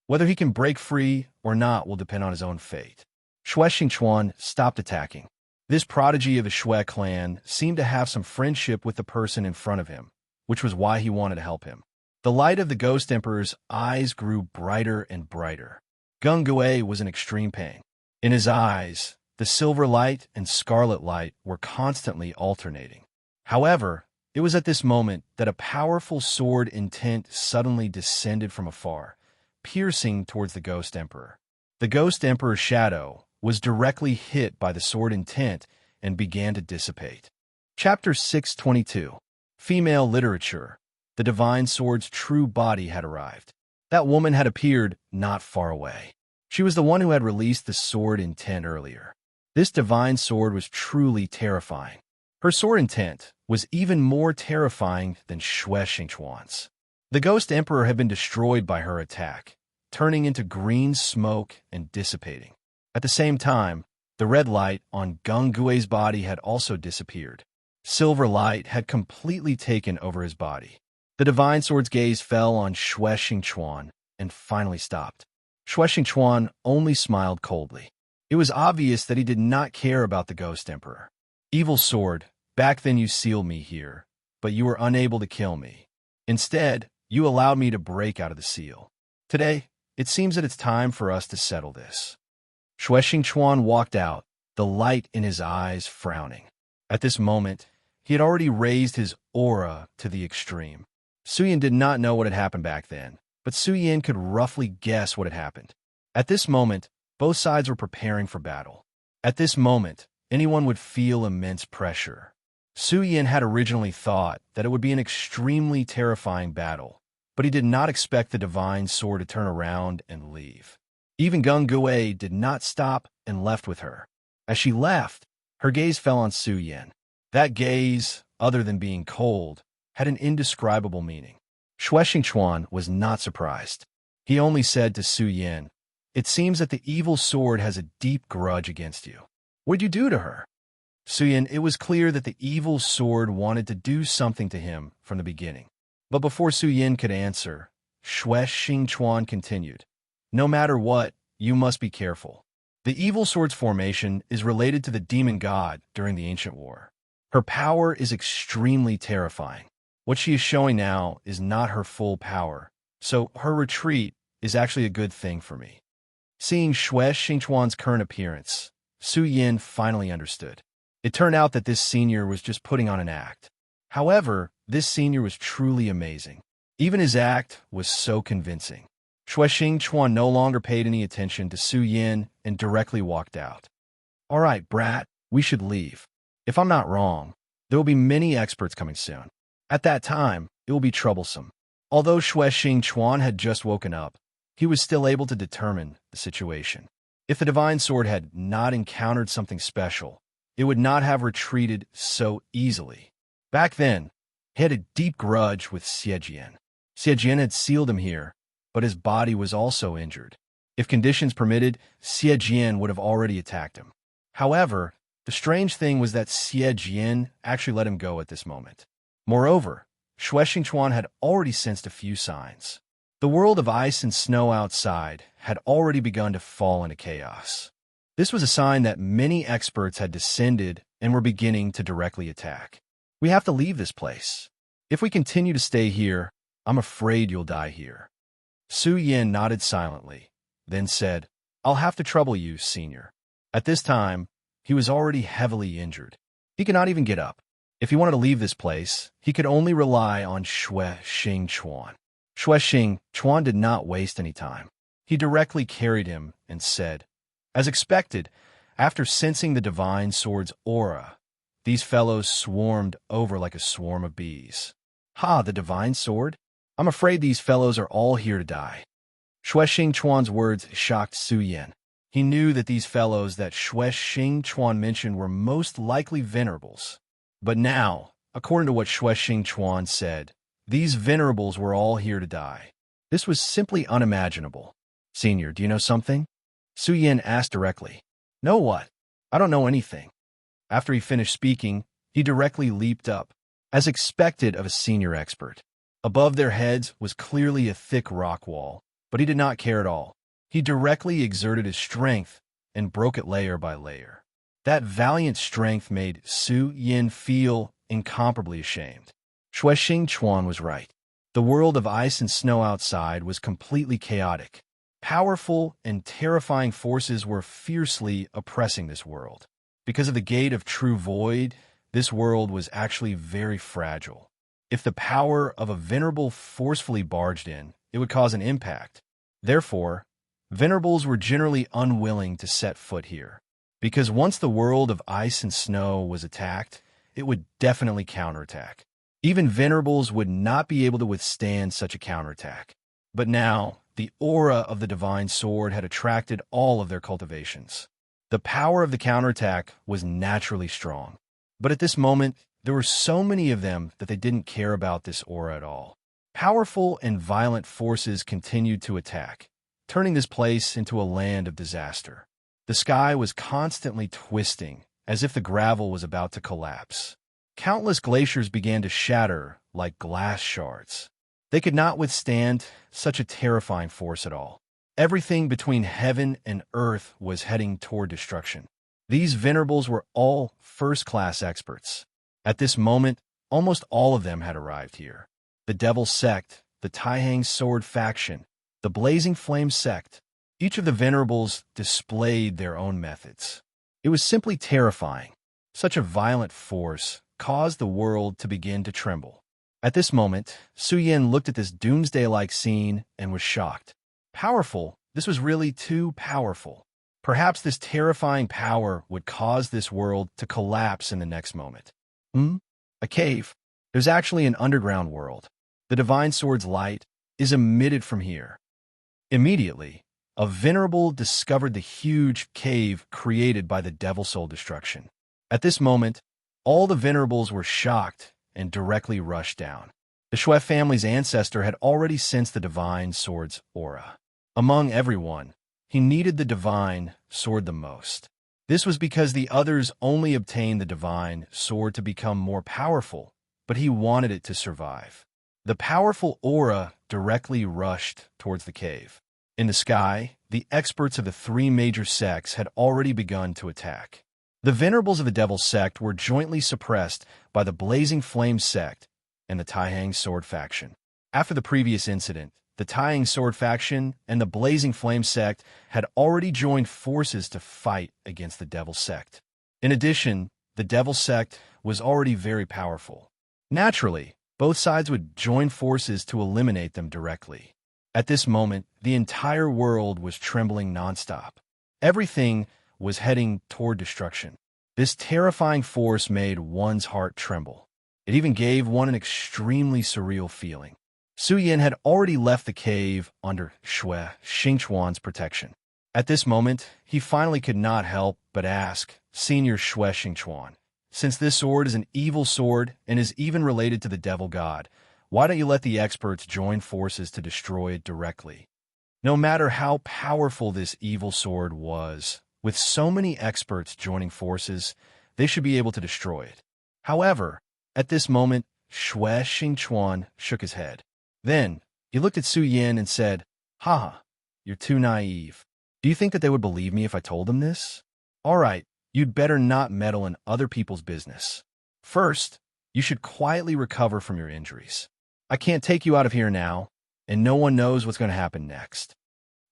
Whether he can break free or not will depend on his own fate. Xue Xingchuan stopped attacking. This prodigy of the Xue clan seemed to have some friendship with the person in front of him, which was why he wanted to help him. The light of the Ghost Emperor's eyes grew brighter and brighter. Gung Gui was in extreme pain. In his eyes, the silver light and scarlet light were constantly alternating. However, it was at this moment that a powerful sword intent suddenly descended from afar, piercing towards the Ghost Emperor. The Ghost Emperor's shadow was directly hit by the sword intent and began to dissipate. Chapter 622. Female Literature. The Divine Sword's true body had arrived. That woman had appeared not far away. She was the one who had released the sword intent earlier. This divine sword was truly terrifying. Her sword intent was even more terrifying than Xue Xingchuan's. The Ghost Emperor had been destroyed by her attack, turning into green smoke and dissipating. At the same time, the red light on Gung Gui's body had also disappeared. Silver light had completely taken over his body. The divine sword's gaze fell on Xue Xingchuan and finally stopped. Xue Xingchuan only smiled coldly. It was obvious that he did not care about the Ghost Emperor. "Evil sword, back then you sealed me here, but you were unable to kill me. Instead, you allowed me to break out of the seal. Today, it seems that it's time for us to settle this." Xue Xingchuan walked out, the light in his eyes frowning. At this moment, he had already raised his aura to the extreme. Su Yin did not know what had happened back then, but Su Yin could roughly guess what had happened. At this moment, both sides were preparing for battle. At this moment, anyone would feel immense pressure. Su Yin had originally thought that it would be an extremely terrifying battle, but he did not expect the divine sword to turn around and leave. Even Gung Gui did not stop and left with her. As she left, her gaze fell on Su Yin. That gaze, other than being cold, had an indescribable meaning. Xue Xingchuan was not surprised. He only said to Su Yin, "It seems that the evil sword has a deep grudge against you. What'd you do to her?" Su Yin, it was clear that the evil sword wanted to do something to him from the beginning. But before Su Yin could answer, Xue Xingchuan continued, "No matter what, you must be careful. The evil sword's formation is related to the demon god during the ancient war. Her power is extremely terrifying. What she is showing now is not her full power, so her retreat is actually a good thing for me." Seeing Xue Xingchuan's current appearance, Su Yin finally understood. It turned out that this senior was just putting on an act. However, this senior was truly amazing. Even his act was so convincing. Shuexing Chuan no longer paid any attention to Su Yin and directly walked out. "All right, brat, we should leave. If I'm not wrong, there will be many experts coming soon. At that time, it will be troublesome." Although Shuexing Chuan had just woken up, he was still able to determine the situation. If the divine sword had not encountered something special, it would not have retreated so easily. Back then, he had a deep grudge with Xiejian. Xiejian had sealed him here, but his body was also injured. If conditions permitted, Xiejian would have already attacked him. However, the strange thing was that Xiejian actually let him go at this moment. Moreover, Shuexing Chuan had already sensed a few signs. The world of ice and snow outside had already begun to fall into chaos. This was a sign that many experts had descended and were beginning to directly attack. "We have to leave this place. If we continue to stay here, I'm afraid you'll die here." Su Yin nodded silently, then said, "I'll have to trouble you, senior." At this time, he was already heavily injured. He could not even get up. If he wanted to leave this place, he could only rely on Shuexing Chuan. Shuexing Chuan did not waste any time. He directly carried him and said, "As expected, after sensing the divine sword's aura, these fellows swarmed over like a swarm of bees." "Ha, the divine sword? I'm afraid these fellows are all here to die." Shuexing Chuan's words shocked Su Yin. He knew that these fellows that Shuexing Chuan mentioned were most likely venerables. But now, according to what Shuexing Chuan said, these venerables were all here to die. This was simply unimaginable. "Senior, do you know something?" Su Yin asked directly. "Know what? I don't know anything." After he finished speaking, he directly leaped up, as expected of a senior expert. Above their heads was clearly a thick rock wall, but he did not care at all. He directly exerted his strength and broke it layer by layer. That valiant strength made Su Yin feel incomparably ashamed. Shuexing Chuan was right. The world of ice and snow outside was completely chaotic. Powerful and terrifying forces were fiercely oppressing this world. Because of the gate of true void, this world was actually very fragile. If the power of a venerable forcefully barged in, it would cause an impact. Therefore, venerables were generally unwilling to set foot here. Because once the world of ice and snow was attacked, it would definitely counterattack. Even venerables would not be able to withstand such a counterattack. But now, the aura of the divine sword had attracted all of their cultivations. The power of the counterattack was naturally strong. But at this moment, there were so many of them that they didn't care about this aura at all. Powerful and violent forces continued to attack, turning this place into a land of disaster. The sky was constantly twisting, as if the gravel was about to collapse. Countless glaciers began to shatter like glass shards. They could not withstand such a terrifying force at all. Everything between heaven and earth was heading toward destruction. These venerables were all first-class experts. At this moment, almost all of them had arrived here. The Devil Sect, the Taihang Sword Faction, the Blazing Flame Sect. Each of the venerables displayed their own methods. It was simply terrifying. Such a violent force caused the world to begin to tremble. At this moment, Su Yin looked at this doomsday-like scene and was shocked. Powerful? This was really too powerful. Perhaps this terrifying power would cause this world to collapse in the next moment. A cave. There's actually an underground world. The divine sword's light is emitted from here. Immediately, a venerable discovered the huge cave created by the Devil Soul destruction. At this moment, all the venerables were shocked and directly rushed down. The Shui family's ancestor had already sensed the divine sword's aura. Among everyone, he needed the divine sword the most. This was because the others only obtained the divine sword to become more powerful, but he wanted it to survive. The powerful aura directly rushed towards the cave. In the sky, the experts of the three major sects had already begun to attack. The venerables of the Devil Sect were jointly suppressed by the Blazing Flame Sect and the Taihang Sword Faction. After the previous incident, The Tying Sword faction and the Blazing Flame sect had already joined forces to fight against the Devil sect. In addition, the Devil sect was already very powerful. Naturally, both sides would join forces to eliminate them directly. At this moment, the entire world was trembling nonstop. Everything was heading toward destruction. This terrifying force made one's heart tremble. It even gave one an extremely surreal feeling. Su Yin had already left the cave under Shui Xingchuan's protection. At this moment, he finally could not help but ask Senior Shui Xingchuan, since this sword is an evil sword and is even related to the devil god, why don't you let the experts join forces to destroy it directly? No matter how powerful this evil sword was, with so many experts joining forces, they should be able to destroy it. However, at this moment, Shui Xingchuan shook his head. Then, he looked at Su Yin and said, "Haha, you're too naive. Do you think that they would believe me if I told them this? All right, you'd better not meddle in other people's business. First, you should quietly recover from your injuries. I can't take you out of here now, and no one knows what's going to happen next."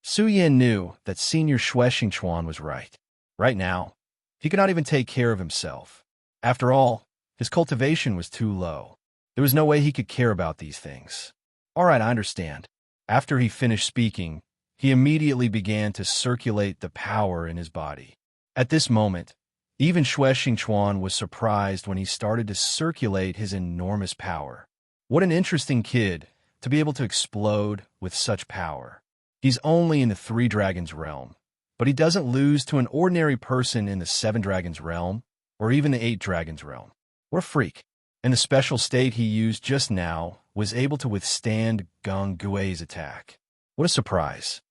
Su Yin knew that Senior Shui Xingchuan was right. Right now, he could not even take care of himself. After all, his cultivation was too low. There was no way he could care about these things. All right, I understand. After he finished speaking, he immediately began to circulate the power in his body. At this moment, even Shui Xingchuan was surprised when he started to circulate his enormous power. What an interesting kid to be able to explode with such power. He's only in the 3 Dragons realm, but he doesn't lose to an ordinary person in the 7 Dragons realm or even the 8 Dragons realm. What a freak. And the special state he used just now was able to withstand Geng Gui's attack. What a surprise.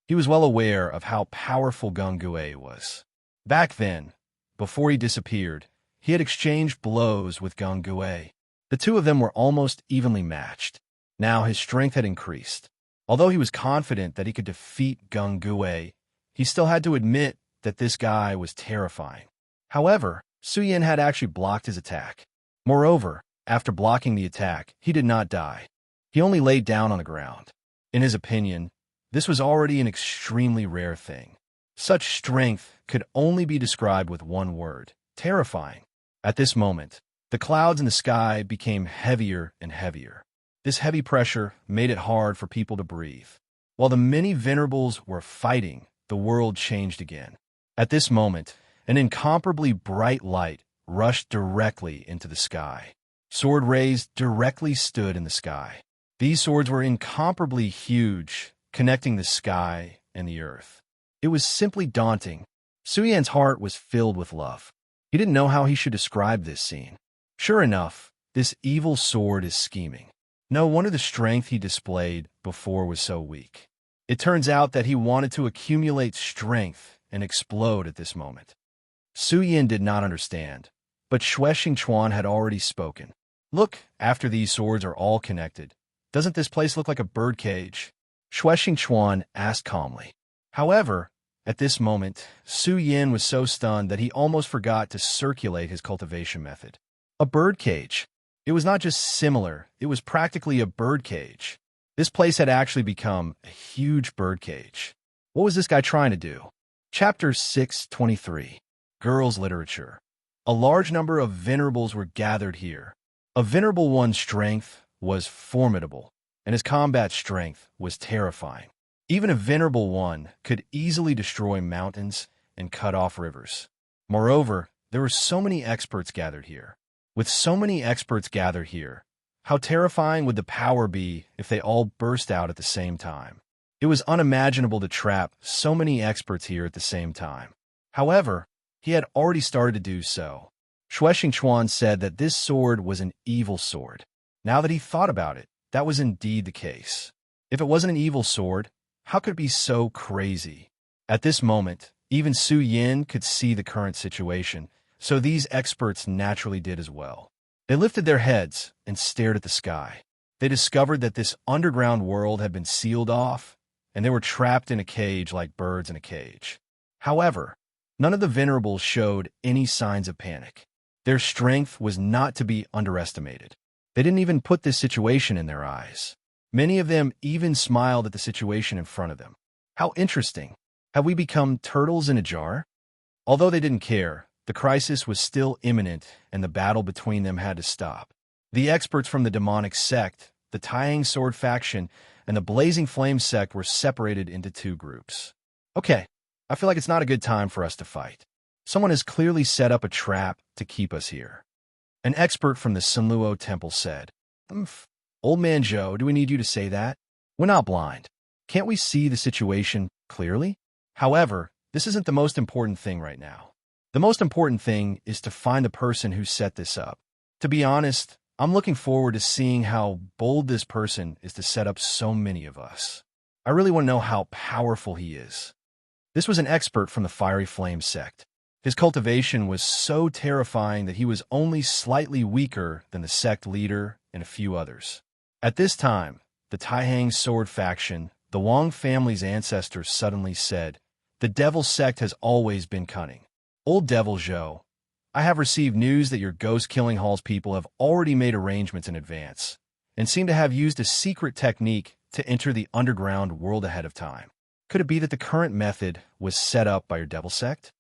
He was well aware of how powerful Geng Gui was. Back then, before he disappeared, he had exchanged blows with Geng Gui. The two of them were almost evenly matched. Now his strength had increased. Although he was confident that he could defeat Geng Gui, he still had to admit that this guy was terrifying. However, Su Yin had actually blocked his attack. Moreover, after blocking the attack, he did not die. He only laid down on the ground. In his opinion, this was already an extremely rare thing. Such strength could only be described with one word: terrifying. At this moment, the clouds in the sky became heavier and heavier. This heavy pressure made it hard for people to breathe. While the many venerables were fighting, the world changed again. At this moment, an incomparably bright light rushed directly into the sky. Sword rays directly stood in the sky. These swords were incomparably huge, connecting the sky and the earth. It was simply daunting. Su Yan's heart was filled with love. He didn't know how he should describe this scene. Sure enough, this evil sword is scheming. No wonder the strength he displayed before was so weak. It turns out that he wanted to accumulate strength and explode at this moment. Su Yin did not understand, but Shui Xingchuan had already spoken. Look, after these swords are all connected, doesn't this place look like a birdcage? Shui Xingchuan asked calmly. However, at this moment, Su Yin was so stunned that he almost forgot to circulate his cultivation method. A birdcage. It was not just similar, it was practically a birdcage. This place had actually become a huge birdcage. What was this guy trying to do? Chapter 623. Girls' Literature. A large number of venerables were gathered here. A venerable one's strength was formidable, and his combat strength was terrifying. Even a venerable one could easily destroy mountains and cut off rivers. Moreover, there were so many experts gathered here. With so many experts gathered here, how terrifying would the power be if they all burst out at the same time? It was unimaginable to trap so many experts here at the same time. However, he had already started to do so. Shui Xingchuan said that this sword was an evil sword. Now that he thought about it, that was indeed the case. If it wasn't an evil sword, how could it be so crazy? At this moment, even Su Yin could see the current situation, so these experts naturally did as well. They lifted their heads and stared at the sky. They discovered that this underground world had been sealed off, and they were trapped in a cage like birds in a cage. However, none of the venerables showed any signs of panic. Their strength was not to be underestimated. They didn't even put this situation in their eyes. Many of them even smiled at the situation in front of them. How interesting. Have we become turtles in a jar? Although they didn't care, the crisis was still imminent and the battle between them had to stop. The experts from the demonic sect, the Tying Sword faction, and the Blazing Flame sect were separated into two groups. Okay, I feel like it's not a good time for us to fight. Someone has clearly set up a trap to keep us here. An expert from the Sunluo Temple said, Old man Joe, do we need you to say that? We're not blind. Can't we see the situation clearly? However, this isn't the most important thing right now. The most important thing is to find the person who set this up. To be honest, I'm looking forward to seeing how bold this person is to set up so many of us. I really want to know how powerful he is. This was an expert from the Fiery Flame sect. His cultivation was so terrifying that he was only slightly weaker than the sect leader and a few others. At this time, the Taihang Sword faction, the Wang family's ancestors suddenly said, "The Devil sect has always been cunning. Old Devil Zhou, I have received news that your ghost-killing hall's people have already made arrangements in advance and seem to have used a secret technique to enter the underground world ahead of time. Could it be that the current method was set up by your Devil sect?"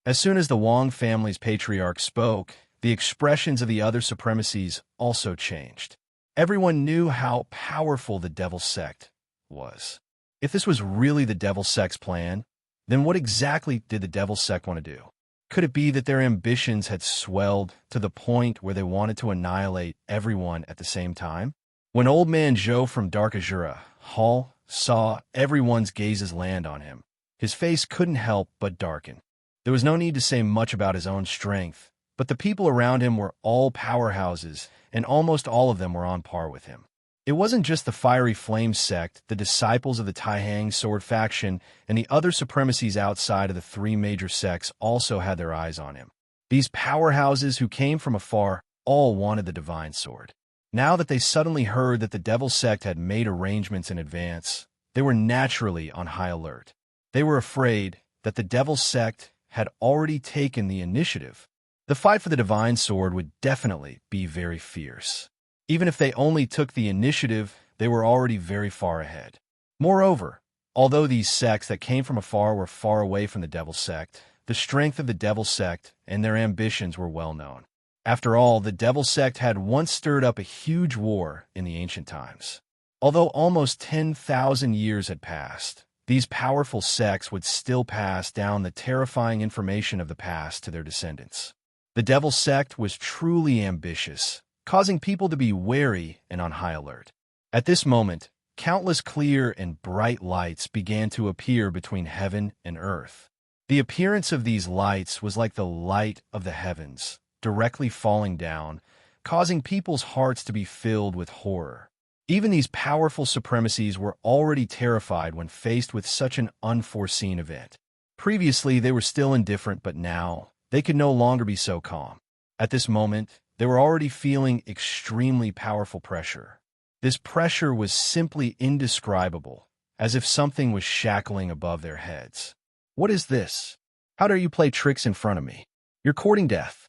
As soon as the Wang family's patriarch spoke, the expressions of the other supremacies also changed. Everyone knew how powerful the Devil sect was. If this was really the Devil sect's plan, then what exactly did the Devil sect want to do? Could it be that their ambitions had swelled to the point where they wanted to annihilate everyone at the same time? When old man Zhou from Dark Azura Hall saw everyone's gazes land on him, his face couldn't help but darken. There was no need to say much about his own strength, but the people around him were all powerhouses, and almost all of them were on par with him. It wasn't just the Fiery Flame sect, the disciples of the Taihang Sword faction, and the other supremacies outside of the three major sects also had their eyes on him. These powerhouses who came from afar all wanted the divine sword. Now that they suddenly heard that the Devil sect had made arrangements in advance, they were naturally on high alert. They were afraid that the Devil sect had already taken the initiative. The fight for the divine sword would definitely be very fierce. Even if they only took the initiative, they were already very far ahead. Moreover, although these sects that came from afar were far away from the Devil sect, the strength of the Devil sect and their ambitions were well known. After all, the Devil sect had once stirred up a huge war in the ancient times. Although almost 10,000 years had passed, these powerful sects would still pass down the terrifying information of the past to their descendants. The Devil sect was truly ambitious, causing people to be wary and on high alert. At this moment, countless clear and bright lights began to appear between heaven and earth. The appearance of these lights was like the light of the heavens, directly falling down, causing people's hearts to be filled with horror. Even these powerful supremacies were already terrified when faced with such an unforeseen event. Previously, they were still indifferent, but now, they could no longer be so calm. At this moment, they were already feeling extremely powerful pressure. This pressure was simply indescribable, as if something was shackling above their heads. What is this? How dare you play tricks in front of me? You're courting death.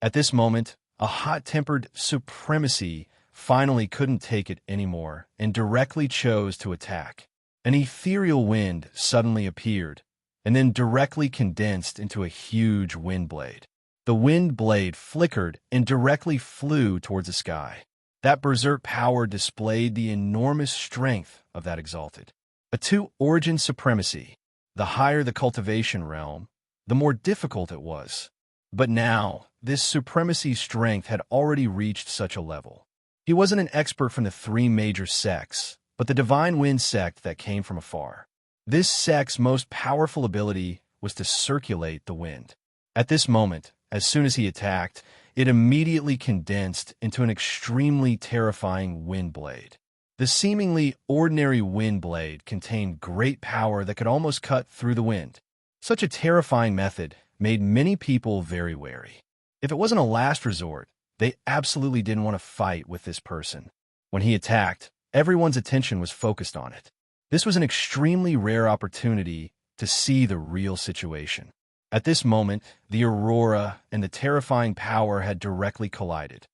At this moment, a hot-tempered supremacy finally couldn't take it anymore and directly chose to attack. An ethereal wind suddenly appeared, and then directly condensed into a huge wind blade. The wind blade flickered and directly flew towards the sky. That berserk power displayed the enormous strength of that exalted. A two-origin supremacy. The higher the cultivation realm, the more difficult it was. But now, this supremacy's strength had already reached such a level. He wasn't an expert from the three major sects, but the Divine Wind sect that came from afar. This sect's most powerful ability was to circulate the wind. At this moment, as soon as he attacked, it immediately condensed into an extremely terrifying wind blade. The seemingly ordinary wind blade contained great power that could almost cut through the wind. Such a terrifying method made many people very wary. If it wasn't a last resort, they absolutely didn't want to fight with this person. When he attacked, everyone's attention was focused on it. This was an extremely rare opportunity to see the real situation. At this moment, the aurora and the terrifying power had directly collided.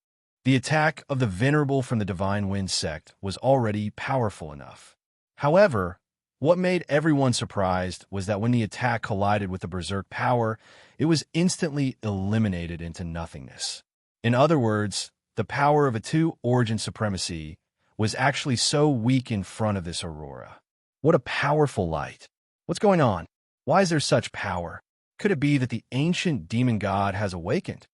The attack of the Venerable from the Divine Wind sect was already powerful enough. However, what made everyone surprised was that when the attack collided with the Berserk power, it was instantly eliminated into nothingness. In other words, the power of a two-origin supremacy was actually so weak in front of this aurora. What a powerful light! What's going on? Why is there such power? Could it be that the ancient demon god has awakened?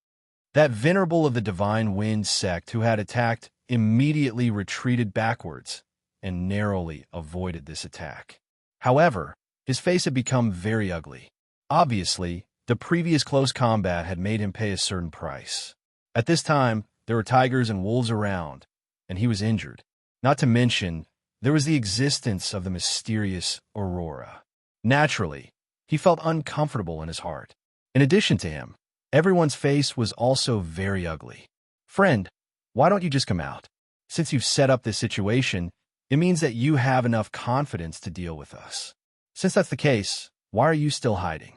That Venerable of the Divine Wind sect who had attacked immediately retreated backwards and narrowly avoided this attack. However, his face had become very ugly. Obviously, the previous close combat had made him pay a certain price. At this time, there were tigers and wolves around, and he was injured. Not to mention, there was the existence of the mysterious aurora. Naturally, he felt uncomfortable in his heart. In addition to him, everyone's face was also very ugly. Friend, why don't you just come out? Since you've set up this situation, it means that you have enough confidence to deal with us. Since that's the case, why are you still hiding?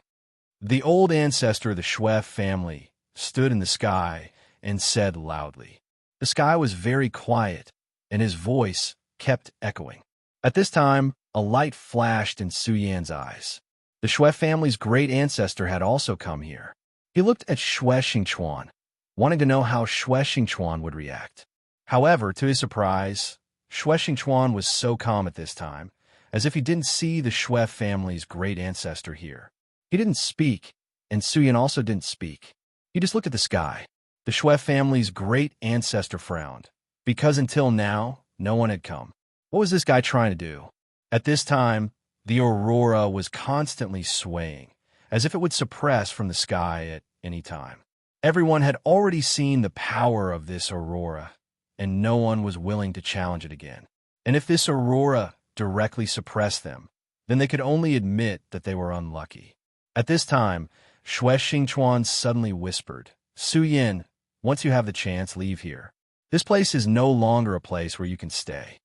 The old ancestor of the Schweff family stood in the sky and said loudly. The sky was very quiet, and his voice kept echoing. At this time, a light flashed in Su Yan's eyes. The Schweff family's great ancestor had also come here. He looked at Xue Xingchuan, wanting to know how Xue Xingchuan would react. However, to his surprise, Xue Xingchuan was so calm at this time, as if he didn't see the Schweff family's great ancestor here. He didn't speak, and Su Yan also didn't speak. He just looked at the sky. The Schweff family's great ancestor frowned, because until now, no one had come. What was this guy trying to do? At this time, the aurora was constantly swaying, as if it would suppress from the sky at any time. Everyone had already seen the power of this aurora, and no one was willing to challenge it again. And if this aurora directly suppressed them, then they could only admit that they were unlucky. At this time, Xue Xingchuan suddenly whispered, Su Yan, once you have the chance, leave here. This place is no longer a place where you can stay.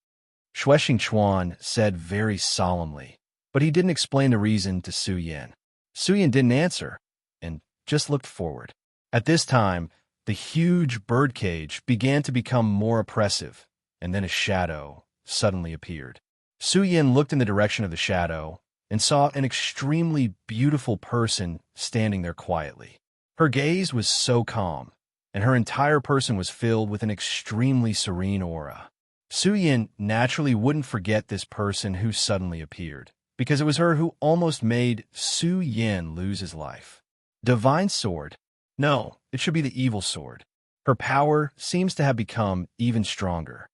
Xue Xingchuan said very solemnly, but he didn't explain the reason to Su Yan. Su Yan didn't answer, and just looked forward. At this time, the huge birdcage began to become more oppressive, and then a shadow suddenly appeared. Su Yan looked in the direction of the shadow and saw an extremely beautiful person standing there quietly. Her gaze was so calm, and her entire person was filled with an extremely serene aura. Su Yan naturally wouldn't forget this person who suddenly appeared, because it was her who almost made Su Yan lose his life. Divine Sword? No, it should be the Evil Sword. Her power seems to have become even stronger.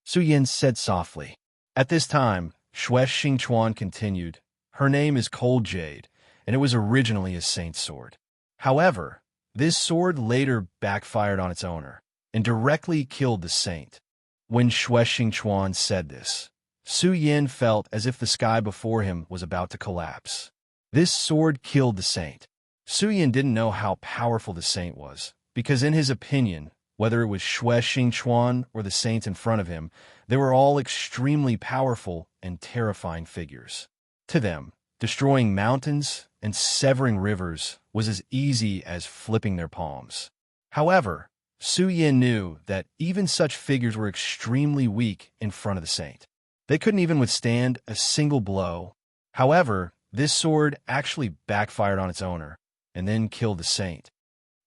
Su Yan said softly. At this time, Xue Xingchuan continued, her name is Cold Jade, and it was originally a saint's sword. However, this sword later backfired on its owner and directly killed the saint. When Xue Xingchuan said this, Su Yan felt as if the sky before him was about to collapse. This sword killed the saint. Su Yan didn't know how powerful the saint was, because in his opinion, whether it was Xue Xingchuan or the saint in front of him, they were all extremely powerful and terrifying figures. To them, destroying mountains and severing rivers was as easy as flipping their palms. However, Su Yan knew that even such figures were extremely weak in front of the saint. They couldn't even withstand a single blow. However, this sword actually backfired on its owner and then killed the saint.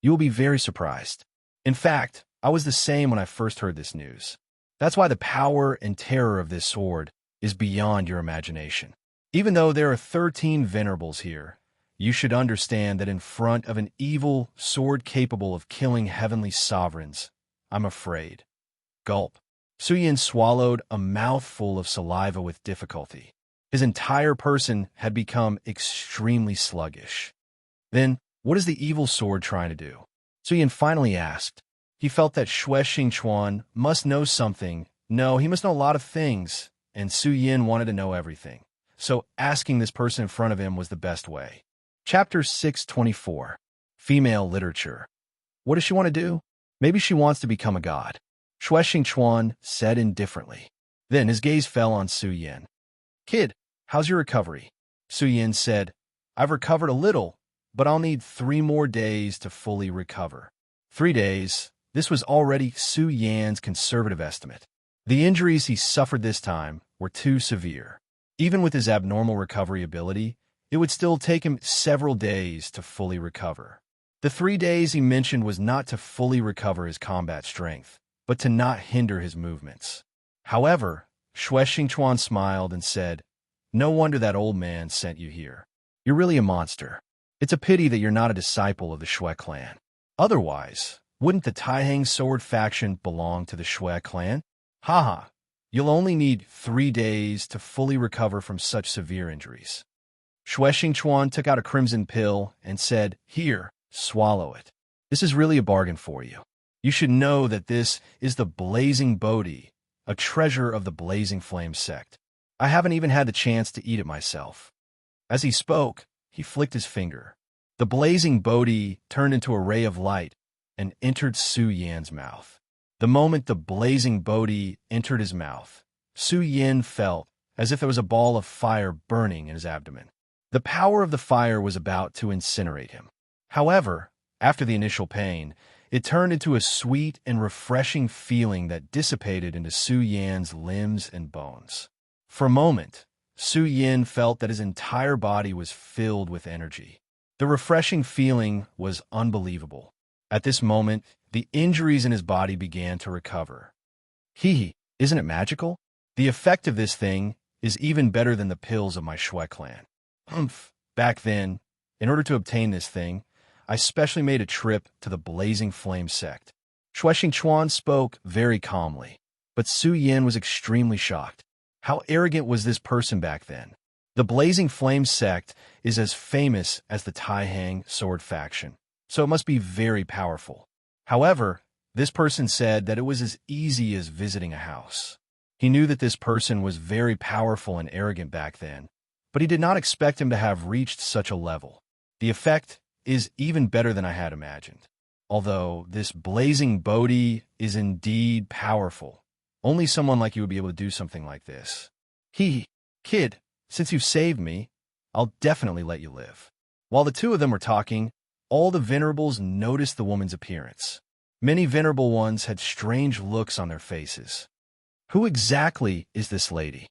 You will be very surprised. In fact, I was the same when I first heard this news. That's why the power and terror of this sword is beyond your imagination. Even though there are 13 venerables here, you should understand that in front of an evil sword capable of killing heavenly sovereigns, I'm afraid. Gulp. Su Yan swallowed a mouthful of saliva with difficulty. His entire person had become extremely sluggish. Then, what is the evil sword trying to do? Su Yan finally asked. He felt that Xue Xingchuan must know something. No, he must know a lot of things, and Su Yan wanted to know everything. So asking this person in front of him was the best way. Chapter 624. Female Literature. What does she want to do? Maybe she wants to become a god. Xue Xingchuan said indifferently. Then his gaze fell on Su Yan. Kid, how's your recovery? Su Yan said, I've recovered a little, but I'll need 3 more days to fully recover. 3 days? This was already Su Yan's conservative estimate. The injuries he suffered this time were too severe. Even with his abnormal recovery ability, it would still take him several days to fully recover. The 3 days he mentioned was not to fully recover his combat strength, but to not hinder his movements. However, Xue Xingchuan smiled and said, "No wonder that old man sent you here. You're really a monster. It's a pity that you're not a disciple of the Xue clan. Otherwise, wouldn't the Taihang sword faction belong to the Xue clan? Haha, you'll only need 3 days to fully recover from such severe injuries." Xue Xingchuan took out a crimson pill and said, "Here, swallow it. This is really a bargain for you. You should know that this is the Blazing Bodhi, a treasure of the Blazing Flame sect. I haven't even had the chance to eat it myself." As he spoke, he flicked his finger. The Blazing Bodhi turned into a ray of light and entered Su Yan's mouth. The moment the Blazing Bodhi entered his mouth, Su Yan felt as if there was a ball of fire burning in his abdomen. The power of the fire was about to incinerate him. However, after the initial pain, it turned into a sweet and refreshing feeling that dissipated into Su Yan's limbs and bones. For a moment, Su Yan felt that his entire body was filled with energy. The refreshing feeling was unbelievable. At this moment, the injuries in his body began to recover. Isn't it magical? The effect of this thing is even better than the pills of my Xue clan. Back then, in order to obtain this thing, I specially made a trip to the Blazing Flame sect. Xue Xingchuan spoke very calmly, but Su Yan was extremely shocked. How arrogant was this person back then? The Blazing Flame sect is as famous as the Taihang sword faction, so it must be very powerful. However, this person said that it was as easy as visiting a house. He knew that this person was very powerful and arrogant back then, but he did not expect him to have reached such a level. The effect is even better than I had imagined. Although this Blazing Bodhi is indeed powerful, only someone like you would be able to do something like this. Kid, since you've saved me, I'll definitely let you live." While the two of them were talking, all the venerables noticed the woman's appearance. Many venerable ones had strange looks on their faces. Who exactly is this lady?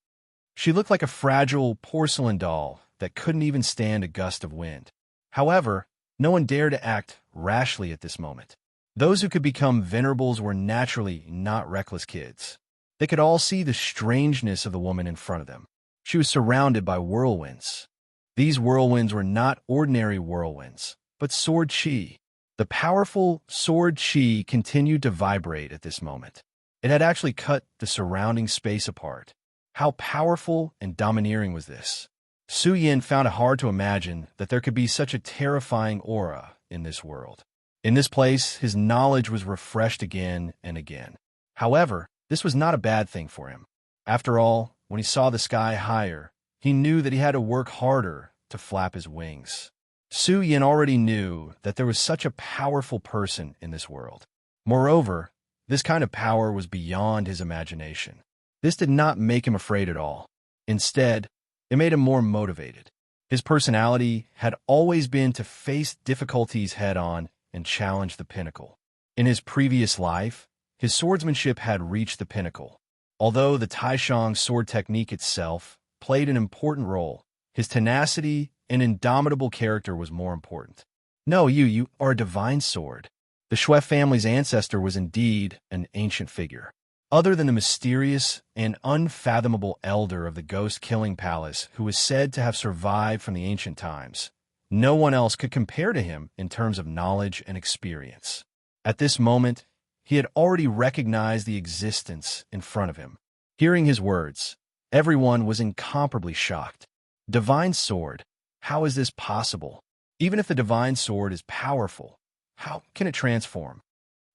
She looked like a fragile porcelain doll that couldn't even stand a gust of wind. However, no one dared to act rashly at this moment. Those who could become venerables were naturally not reckless kids. They could all see the strangeness of the woman in front of them. She was surrounded by whirlwinds. These whirlwinds were not ordinary whirlwinds, but sword chi. The powerful sword chi continued to vibrate at this moment. It had actually cut the surrounding space apart. How powerful and domineering was this? Su Yan found it hard to imagine that there could be such a terrifying aura in this world. In this place, his knowledge was refreshed again and again. However, this was not a bad thing for him. After all, when he saw the sky higher, he knew that he had to work harder to flap his wings. Su Yan already knew that there was such a powerful person in this world. Moreover, this kind of power was beyond his imagination. This did not make him afraid at all. Instead, it made him more motivated. His personality had always been to face difficulties head-on and challenge the pinnacle. In his previous life, his swordsmanship had reached the pinnacle. Although the Taishang sword technique itself played an important role, his tenacity and indomitable character was more important. No, you are a divine sword. The Xue family's ancestor was indeed an ancient figure. Other than the mysterious and unfathomable elder of the ghost-killing palace who was said to have survived from the ancient times, no one else could compare to him in terms of knowledge and experience. At this moment, he had already recognized the existence in front of him. Hearing his words, everyone was incomparably shocked. Divine sword, how is this possible? Even if the divine sword is powerful, how can it transform?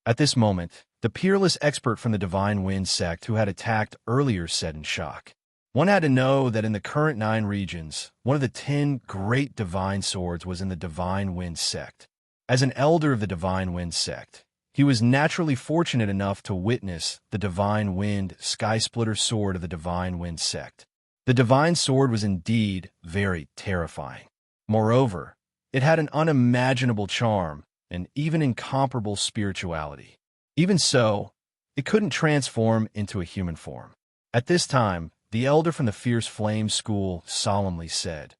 At this moment, the peerless expert from the Divine Wind sect who had attacked earlier said in shock. One had to know that in the current 9 regions, one of the 10 great divine swords was in the Divine Wind sect. As an elder of the Divine Wind sect, he was naturally fortunate enough to witness the Divine Wind Sky Splitter sword of the Divine Wind sect. The divine sword was indeed very terrifying. Moreover, it had an unimaginable charm and even incomparable spirituality. Even so, it couldn't transform into a human form. At this time, the elder from the Fierce Flame School solemnly said,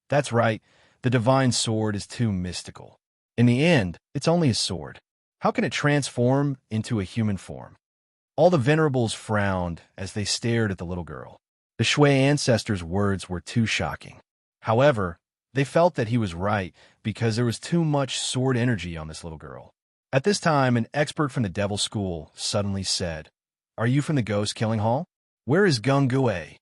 "That's right, the divine sword is too mystical. In the end, it's only a sword. How can it transform into a human form?" All the venerables frowned as they stared at the little girl. The Shui ancestor's words were too shocking. However, they felt that he was right because there was too much sword energy on this little girl. At this time, an expert from the Devil School suddenly said, "Are you from the Ghost Killing Hall? Where is Gung Gue?"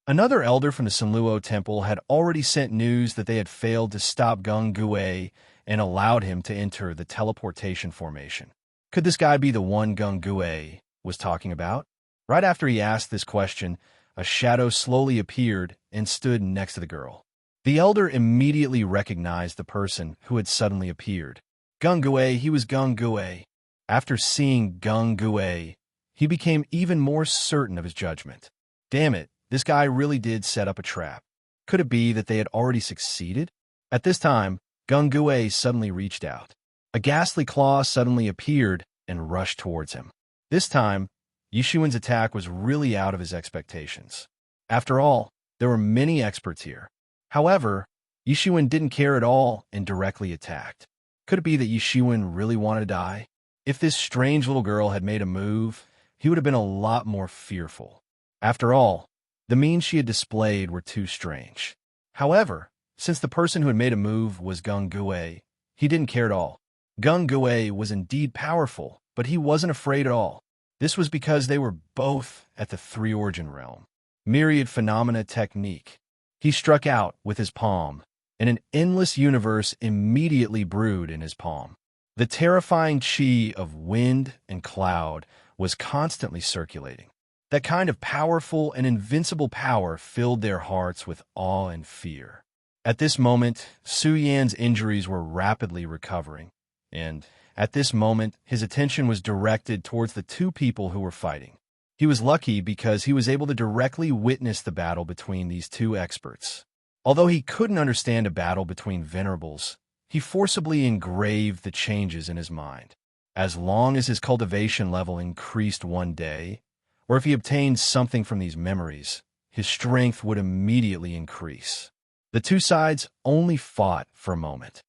Another elder from the Sanluo Temple had already sent news that they had failed to stop Gung Gue and allowed him to enter the teleportation formation. Could this guy be the one Gung Gue was talking about? Right after he asked this question, a shadow slowly appeared and stood next to the girl. The elder immediately recognized the person who had suddenly appeared. Gung Gue, he was Gung Gue. After seeing Gung Gue, he became even more certain of his judgment. Damn it, this guy really did set up a trap. Could it be that they had already succeeded? At this time, Gung Gue suddenly reached out. A ghastly claw suddenly appeared and rushed towards him. This time, Yishuan's attack was really out of his expectations. After all, there were many experts here. However, Yishuan didn't care at all and directly attacked. Could it be that Yishuan really wanted to die? If this strange little girl had made a move, he would have been a lot more fearful. After all, the means she had displayed were too strange. However, since the person who had made a move was Gung Gue, he didn't care at all. Gung Gue was indeed powerful, but he wasn't afraid at all. This was because they were both at the three-origin realm. Myriad Phenomena Technique. He struck out with his palm, and an endless universe immediately brewed in his palm. The terrifying chi of wind and cloud was constantly circulating. That kind of powerful and invincible power filled their hearts with awe and fear. At this moment, Su Yan's injuries were rapidly recovering, and at this moment, his attention was directed towards the two people who were fighting. He was lucky because he was able to directly witness the battle between these two experts. Although he couldn't understand a battle between venerables, he forcibly engraved the changes in his mind. As long as his cultivation level increased one day, or if he obtained something from these memories, his strength would immediately increase. The two sides only fought for a moment.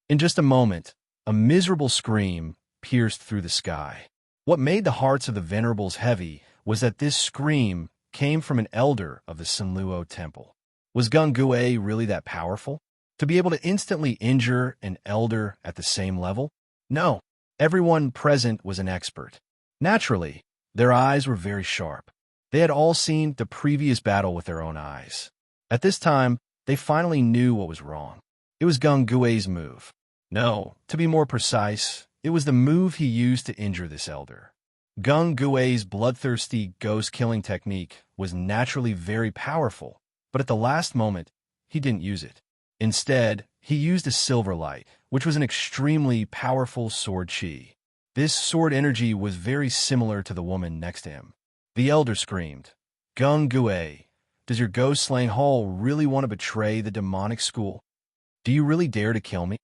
In just a moment, a miserable scream pierced through the sky. What made the hearts of the venerables heavy was that this scream came from an elder of the Sanluo Temple. Was Gung Gue really that powerful? To be able to instantly injure an elder at the same level? No, everyone present was an expert. Naturally, their eyes were very sharp. They had all seen the previous battle with their own eyes. At this time, they finally knew what was wrong. It was Gung Gue's move. No, to be more precise, it was the move he used to injure this elder. Gung Gue's bloodthirsty ghost-killing technique was naturally very powerful, but at the last moment, he didn't use it. Instead, he used a silver light, which was an extremely powerful sword chi. This sword energy was very similar to the woman next to him. The elder screamed, "Gung Gue, does your ghost-slaying hall really want to betray the demonic school? Do you really dare to kill me?"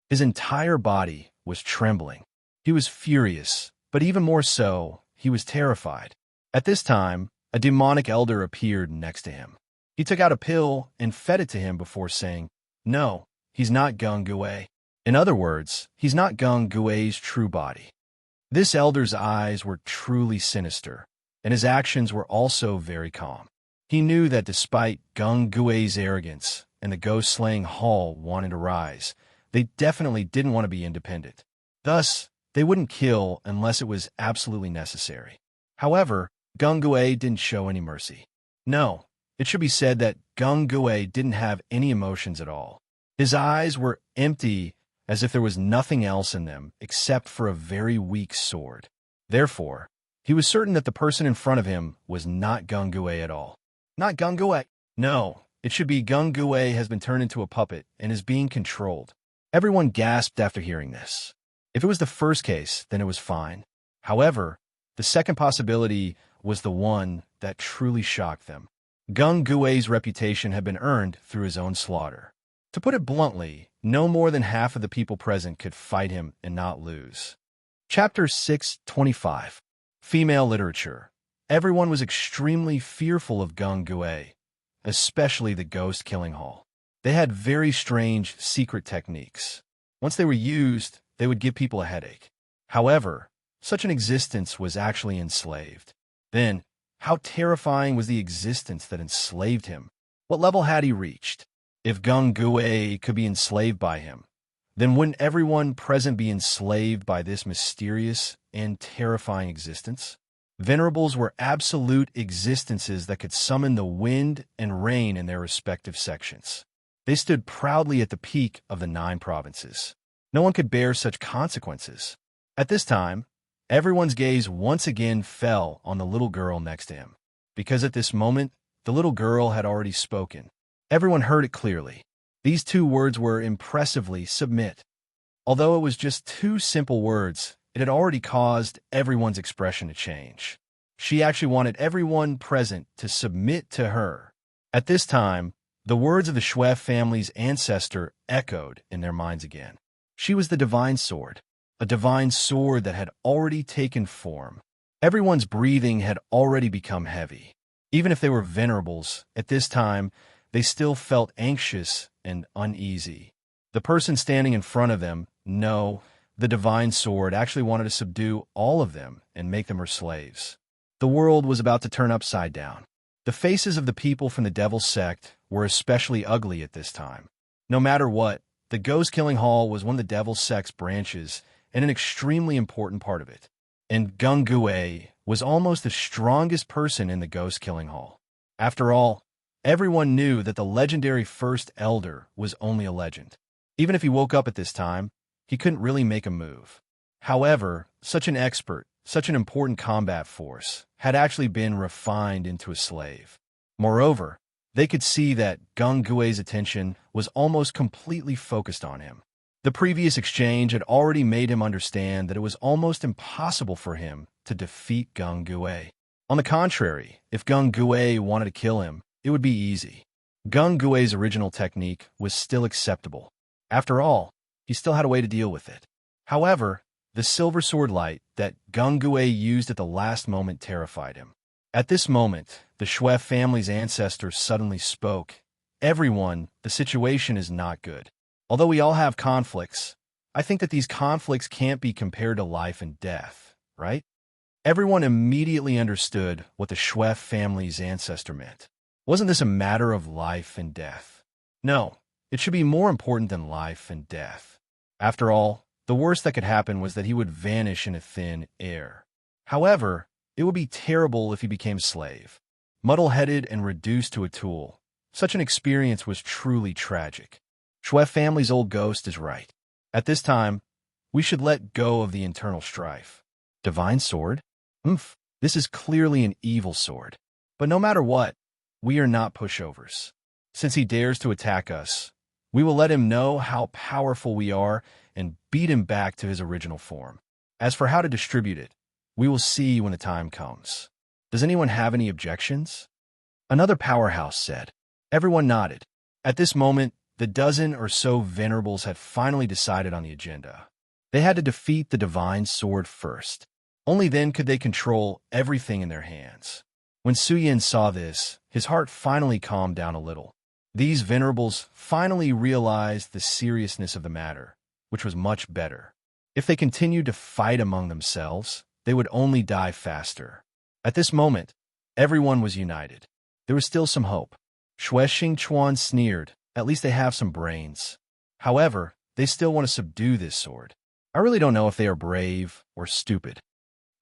His entire body was trembling. He was furious, but even more so, he was terrified. At this time, a demonic elder appeared next to him. He took out a pill and fed it to him before saying, "No, he's not Gung Gue." In other words, he's not Gung Gue's true body. This elder's eyes were truly sinister, and his actions were also very calm. He knew that despite Gung Gue's arrogance and the ghost-slaying hall wanting to rise, they definitely didn't want to be independent. Thus, they wouldn't kill unless it was absolutely necessary. However, Gung Gue didn't show any mercy. No, it should be said that Gung Gue didn't have any emotions at all. His eyes were empty, as if there was nothing else in them except for a very weak sword. Therefore, he was certain that the person in front of him was not Gung Gue at all. Not Gung Gue. No, it should be Gung Gue has been turned into a puppet and is being controlled. Everyone gasped after hearing this. If it was the first case, then it was fine. However, the second possibility was the one that truly shocked them. Gung Gue's reputation had been earned through his own slaughter. To put it bluntly, no more than half of the people present could fight him and not lose. Chapter 625. Female Literature. Everyone was extremely fearful of Gung Gui, especially the ghost killing hall. They had very strange secret techniques. Once they were used, they would give people a headache. However, such an existence was actually enslaved. Then, how terrifying was the existence that enslaved him? What level had he reached? If Gung Gui could be enslaved by him, then wouldn't everyone present be enslaved by this mysterious and terrifying existence? Venerables were absolute existences that could summon the wind and rain in their respective sections. They stood proudly at the peak of the 9 provinces. No one could bear such consequences. At this time, everyone's gaze once again fell on the little girl next to him, because at this moment, the little girl had already spoken. Everyone heard it clearly. These 2 words were impressively submit. Although it was just 2 simple words, it had already caused everyone's expression to change. She actually wanted everyone present to submit to her. At this time, the words of the Shui family's ancestor echoed in their minds again. She was the divine sword, a divine sword that had already taken form. Everyone's breathing had already become heavy. Even if they were venerables, at this time, they still felt anxious and uneasy. The person standing in front of them, no, the divine sword, actually wanted to subdue all of them and make them her slaves. The world was about to turn upside down. The faces of the people from the Devil's Sect were especially ugly at this time. No matter what, the Ghost Killing Hall was one of the Devil's Sect's branches and an extremely important part of it. And Gung Gui was almost the strongest person in the Ghost Killing Hall. After all, everyone knew that the legendary First Elder was only a legend. Even if he woke up at this time, he couldn't really make a move. However, such an expert, such an important combat force, had actually been refined into a slave. Moreover, they could see that Gung Gui's attention was almost completely focused on him. The previous exchange had already made him understand that it was almost impossible for him to defeat Gung Gui. On the contrary, if Gung Gui wanted to kill him, it would be easy. Gung Gui's original technique was still acceptable. After all, he still had a way to deal with it. However, the silver sword light that Gung Gui used at the last moment terrified him. At this moment, the Shui family's ancestors suddenly spoke. Everyone, the situation is not good. Although we all have conflicts, I think that these conflicts can't be compared to life and death, right? Everyone immediately understood what the Shui family's ancestor meant. Wasn't this a matter of life and death? No, it should be more important than life and death. After all, the worst that could happen was that he would vanish in a thin air. However, it would be terrible if he became a slave, muddle-headed and reduced to a tool. Such an experience was truly tragic. Shui family's old ghost is right. At this time, we should let go of the internal strife. Divine sword? This is clearly an evil sword. But no matter what, we are not pushovers. Since he dares to attack us, we will let him know how powerful we are and beat him back to his original form. As for how to distribute it, we will see when the time comes. Does anyone have any objections? Another powerhouse said. Everyone nodded. At this moment, the dozen or so venerables had finally decided on the agenda. They had to defeat the divine sword first. Only then could they control everything in their hands. When Suyin saw this, his heart finally calmed down a little. These venerables finally realized the seriousness of the matter, which was much better. If they continued to fight among themselves, they would only die faster. At this moment, everyone was united. There was still some hope. Shui Xingchuan sneered, at least they have some brains. However, they still want to subdue this sword. I really don't know if they are brave or stupid.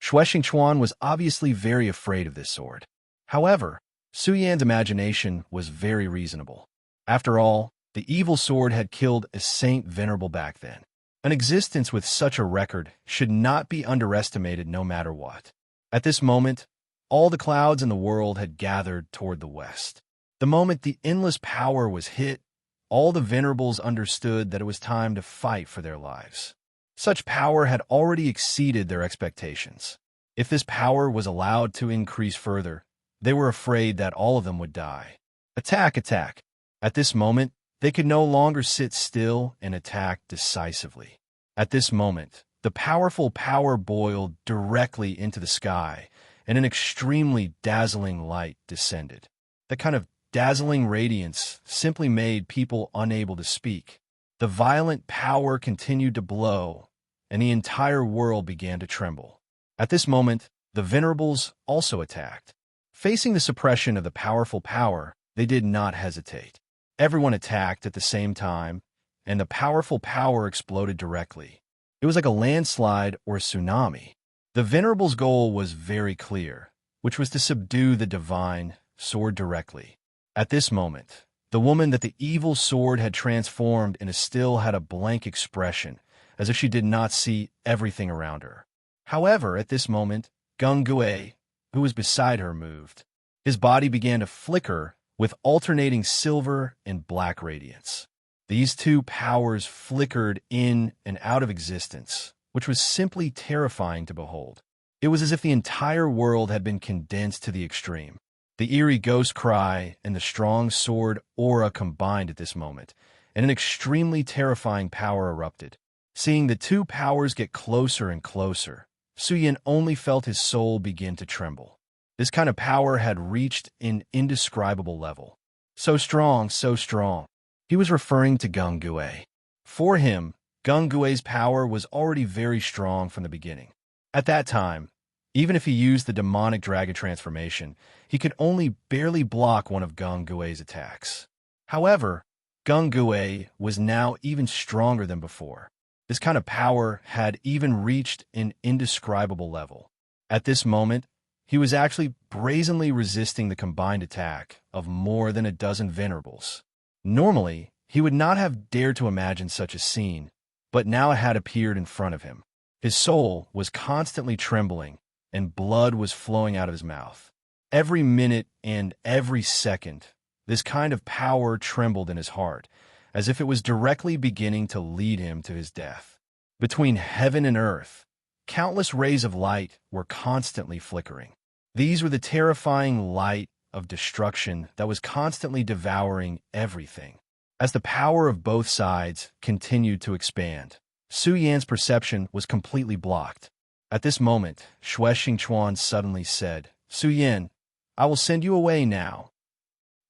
Shui Xingchuan was obviously very afraid of this sword. However, Su Yan's imagination was very reasonable. After all, the evil sword had killed a saint venerable back then. An existence with such a record should not be underestimated no matter what. At this moment, all the clouds in the world had gathered toward the west. The moment the endless power was hit, all the venerables understood that it was time to fight for their lives. Such power had already exceeded their expectations. If this power was allowed to increase further, they were afraid that all of them would die. Attack, attack. At this moment, they could no longer sit still and attack decisively. At this moment, the powerful power boiled directly into the sky, and an extremely dazzling light descended. That kind of dazzling radiance simply made people unable to speak. The violent power continued to blow, and the entire world began to tremble. At this moment, the Venerables also attacked. Facing the suppression of the powerful power, they did not hesitate. Everyone attacked at the same time, and the powerful power exploded directly. It was like a landslide or a tsunami. The Venerables' goal was very clear, which was to subdue the divine sword directly. At this moment, the woman that the evil sword had transformed into still had a blank expression, as if she did not see everything around her. However, at this moment, Gung-Gue, who was beside her, moved. His body began to flicker with alternating silver and black radiance. These two powers flickered in and out of existence, which was simply terrifying to behold. It was as if the entire world had been condensed to the extreme. The eerie ghost cry and the strong sword aura combined at this moment, and an extremely terrifying power erupted. Seeing the two powers get closer and closer, Suyin only felt his soul begin to tremble. This kind of power had reached an indescribable level. So strong, so strong. He was referring to Gung-Gue. For him, Gung-Gue's power was already very strong from the beginning. At that time, even if he used the demonic dragon transformation, he could only barely block one of Gung-Gue's attacks. However, Gung-Gue was now even stronger than before. This kind of power had even reached an indescribable level. At this moment, he was actually brazenly resisting the combined attack of more than a dozen Venerables. Normally, he would not have dared to imagine such a scene, but now it had appeared in front of him. His soul was constantly trembling, and blood was flowing out of his mouth. Every minute and every second, this kind of power trembled in his heart, as if it was directly beginning to lead him to his death. Between heaven and earth, countless rays of light were constantly flickering. These were the terrifying light of destruction that was constantly devouring everything. As the power of both sides continued to expand, Su Yan's perception was completely blocked. At this moment, Xue Xingchuan suddenly said, "Su Yan, I will send you away now."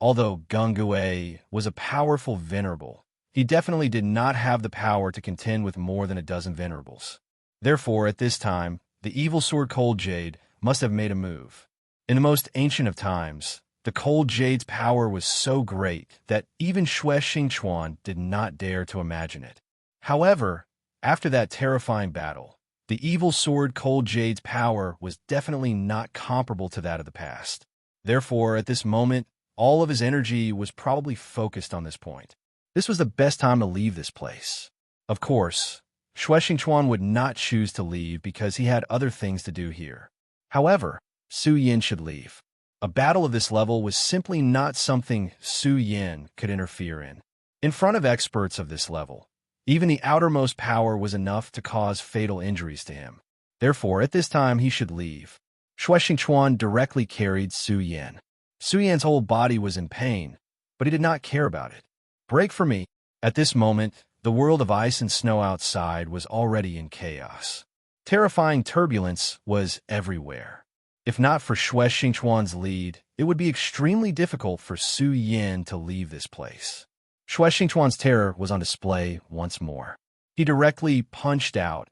Although Gung-Gue was a powerful venerable, he definitely did not have the power to contend with more than a dozen venerables. Therefore, at this time, the evil sword Cold Jade must have made a move. In the most ancient of times, the Cold Jade's power was so great that even Xue Xingchuan did not dare to imagine it. However, after that terrifying battle, the evil sword Cold Jade's power was definitely not comparable to that of the past. Therefore, at this moment, all of his energy was probably focused on this point. This was the best time to leave this place. Of course, Xue Xingchuan would not choose to leave because he had other things to do here. However, Su Yin should leave. A battle of this level was simply not something Su Yin could interfere in. In front of experts of this level, even the outermost power was enough to cause fatal injuries to him. Therefore, at this time, he should leave. Xue Xingchuan directly carried Su Yin. Su Yan's whole body was in pain, but he did not care about it. Break for me. At this moment, the world of ice and snow outside was already in chaos. Terrifying turbulence was everywhere. If not for Xue Xingchuan's lead, it would be extremely difficult for Su Yin to leave this place. Xue Xingchuan's terror was on display once more. He directly punched out,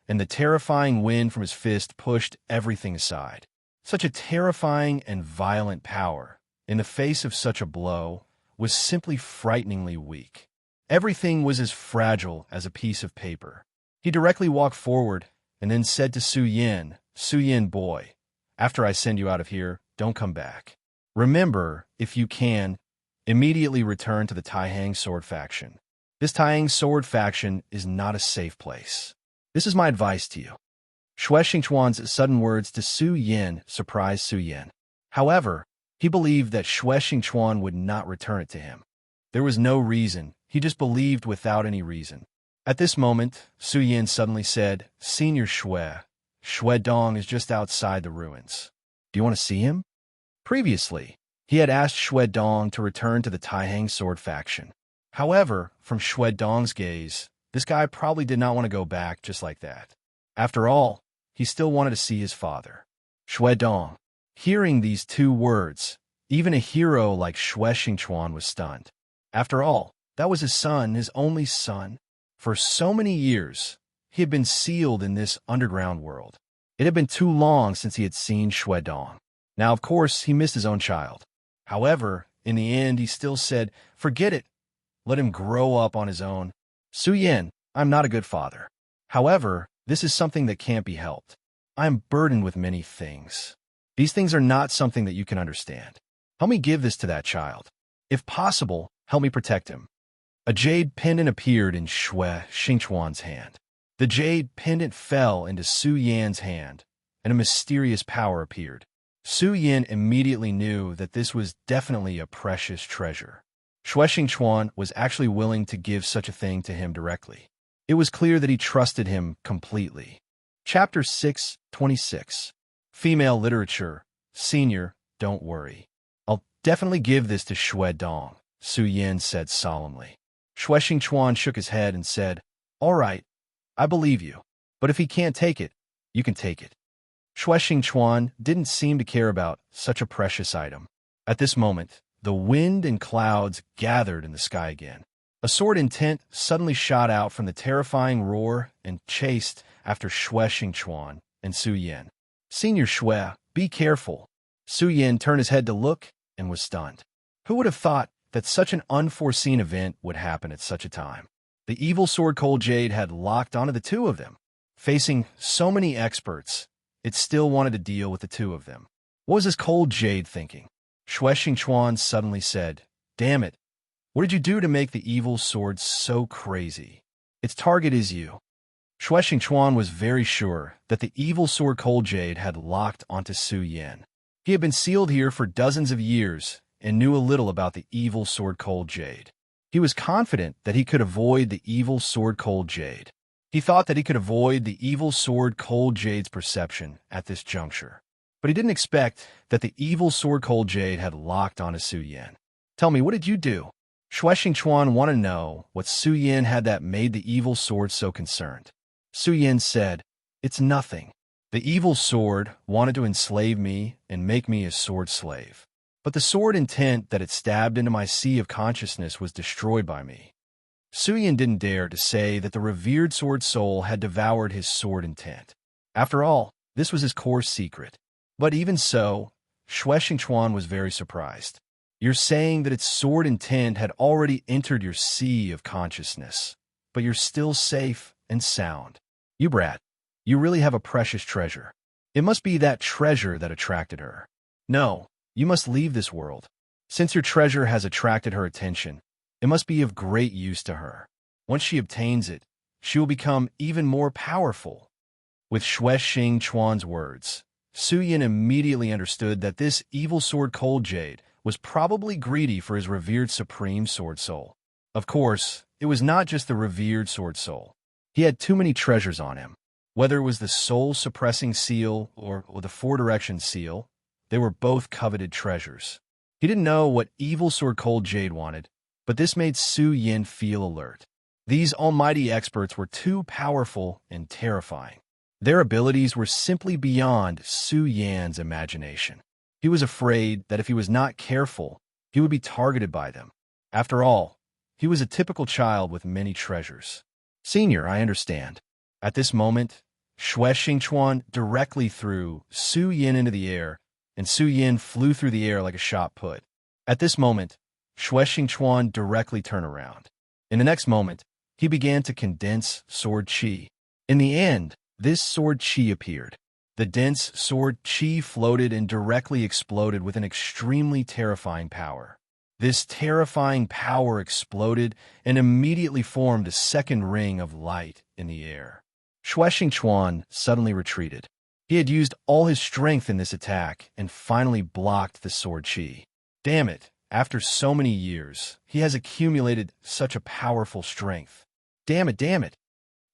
and the terrifying wind from his fist pushed everything aside. Such a terrifying and violent power, in the face of such a blow, was simply frighteningly weak. Everything was as fragile as a piece of paper. He directly walked forward and then said to Su Yin, "Su Yin boy, after I send you out of here, don't come back. Remember, if you can, immediately return to the Taihang Sword faction. This Taihang Sword faction is not a safe place. This is my advice to you." Xue Xingchuan's sudden words to Su Yin surprised Su Yin. However, he believed that Xue Xingchuan would not return it to him. There was no reason, he just believed without any reason. At this moment, Su Yin suddenly said, "Senior Xue Dong is just outside the ruins. Do you want to see him?" Previously, he had asked Xue Dong to return to the Taihang Sword faction. However, from Xue Dong's gaze, this guy probably did not want to go back just like that. After all, he still wanted to see his father. Shui Dong. Hearing these two words, even a hero like Shui Xingchuan was stunned. After all, that was his son, his only son. For so many years, he had been sealed in this underground world. It had been too long since he had seen Shui Dong. Now, of course, he missed his own child. However, in the end, he still said, "Forget it. Let him grow up on his own. Su Yan, I'm not a good father. However, this is something that can't be helped. I am burdened with many things. These things are not something that you can understand. Help me give this to that child. If possible, help me protect him." A jade pendant appeared in Shui Xingchuan's hand. The jade pendant fell into Su Yan's hand, and a mysterious power appeared. Su Yan immediately knew that this was definitely a precious treasure. Shui Xingchuan was actually willing to give such a thing to him directly. It was clear that he trusted him completely. Chapter 626. Female Literature. Senior, don't worry. I'll definitely give this to Shui Dong, Su Yan said solemnly. Shui Xingchuan shook his head and said, "All right, I believe you. But if he can't take it, you can take it." Shui Xingchuan didn't seem to care about such a precious item. At this moment, the wind and clouds gathered in the sky again. A sword intent suddenly shot out from the terrifying roar and chased after Shui Xingchuan and Su Yan. "Senior Shui, be careful." Su Yan turned his head to look and was stunned. Who would have thought that such an unforeseen event would happen at such a time? The evil sword Cold Jade had locked onto the two of them. Facing so many experts, it still wanted to deal with the two of them. What was this Cold Jade thinking? Shui Xingchuan suddenly said, "Damn it. What did you do to make the evil sword so crazy? Its target is you." Shui Xingchuan was very sure that the evil sword Cold Jade had locked onto Su Yan. He had been sealed here for dozens of years and knew a little about the evil sword Cold Jade. He was confident that he could avoid the evil sword Cold Jade. He thought that he could avoid the evil sword Cold Jade's perception at this juncture. But he didn't expect that the evil sword Cold Jade had locked onto Su Yan. "Tell me, what did you do?" Shui Xingchuan wanted to know what Su Yan had that made the evil sword so concerned. Su Yan said, "It's nothing. The evil sword wanted to enslave me and make me a sword slave. But the sword intent that it stabbed into my sea of consciousness was destroyed by me." Su Yan didn't dare to say that the revered sword soul had devoured his sword intent. After all, this was his core secret. But even so, Shui Xingchuan was very surprised. "You're saying that its sword intent had already entered your sea of consciousness, but you're still safe and sound. You brat, you really have a precious treasure. It must be that treasure that attracted her. No, you must leave this world. Since your treasure has attracted her attention, it must be of great use to her. Once she obtains it, she will become even more powerful." With Shui Xingchuan's words, Su Yan immediately understood that this evil sword Cold Jade was probably greedy for his revered supreme sword soul. Of course, it was not just the revered sword soul. He had too many treasures on him. Whether it was the soul-suppressing seal or the four-direction seal, they were both coveted treasures. He didn't know what evil sword Cold Jade wanted, but this made Su Yan feel alert. These almighty experts were too powerful and terrifying. Their abilities were simply beyond Su Yan's imagination. He was afraid that if he was not careful, he would be targeted by them. After all, he was a typical child with many treasures. "Senior, I understand." At this moment, Shui Xingchuan directly threw Su Yan into the air, and Su Yan flew through the air like a shot put. At this moment, Shui Xingchuan directly turned around. In the next moment, he began to condense sword chi. In the end, this sword chi appeared. The dense sword chi floated and directly exploded with an extremely terrifying power. This terrifying power exploded and immediately formed a second ring of light in the air. Shui Xingchuan suddenly retreated. He had used all his strength in this attack and finally blocked the sword chi. Damn it, after so many years, he has accumulated such a powerful strength. Damn it, damn it.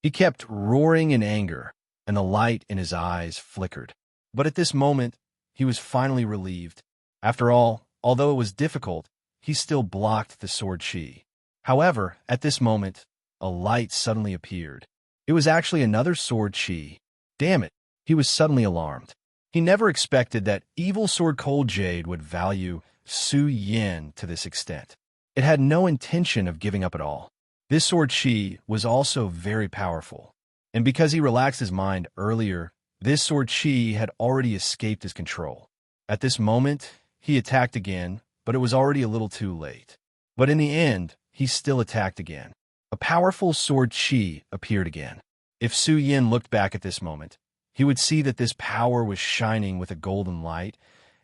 He kept roaring in anger, and the light in his eyes flickered. But at this moment, he was finally relieved. After all, although it was difficult, he still blocked the sword chi. However, at this moment, a light suddenly appeared. It was actually another sword chi. Damn it, he was suddenly alarmed. He never expected that evil sword Cold Jade would value Su Yin to this extent. It had no intention of giving up at all. This sword chi was also very powerful, and because he relaxed his mind earlier, this sword chi had already escaped his control. At this moment, he attacked again, but it was already a little too late. But in the end, he still attacked again. A powerful sword chi appeared again. If Su Yin looked back at this moment, he would see that this power was shining with a golden light,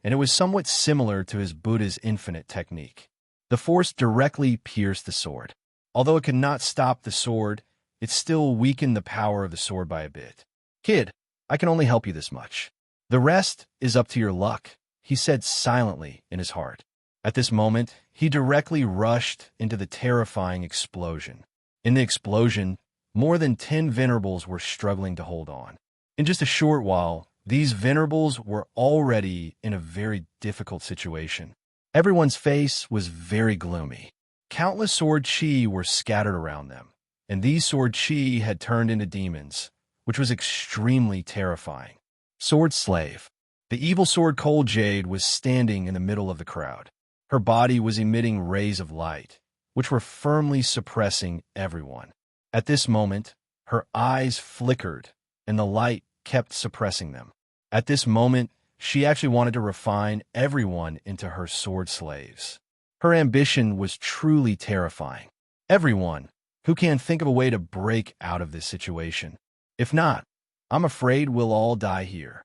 and it was somewhat similar to his Buddha's infinite technique. The force directly pierced the sword. Although it could not stop the sword, it still weakened the power of the sword by a bit. "Kid, I can only help you this much. The rest is up to your luck," he said silently in his heart. At this moment, he directly rushed into the terrifying explosion. In the explosion, more than 10 venerables were struggling to hold on. In just a short while, these venerables were already in a very difficult situation. Everyone's face was very gloomy. Countless sword chi were scattered around them, and these sword chi had turned into demons, which was extremely terrifying. Sword Slave. The evil sword Cold Jade was standing in the middle of the crowd. Her body was emitting rays of light, which were firmly suppressing everyone. At this moment, her eyes flickered, and the light kept suppressing them. At this moment, she actually wanted to refine everyone into her sword slaves. Her ambition was truly terrifying. Everyone who can think of a way to break out of this situation. If not, I'm afraid we'll all die here.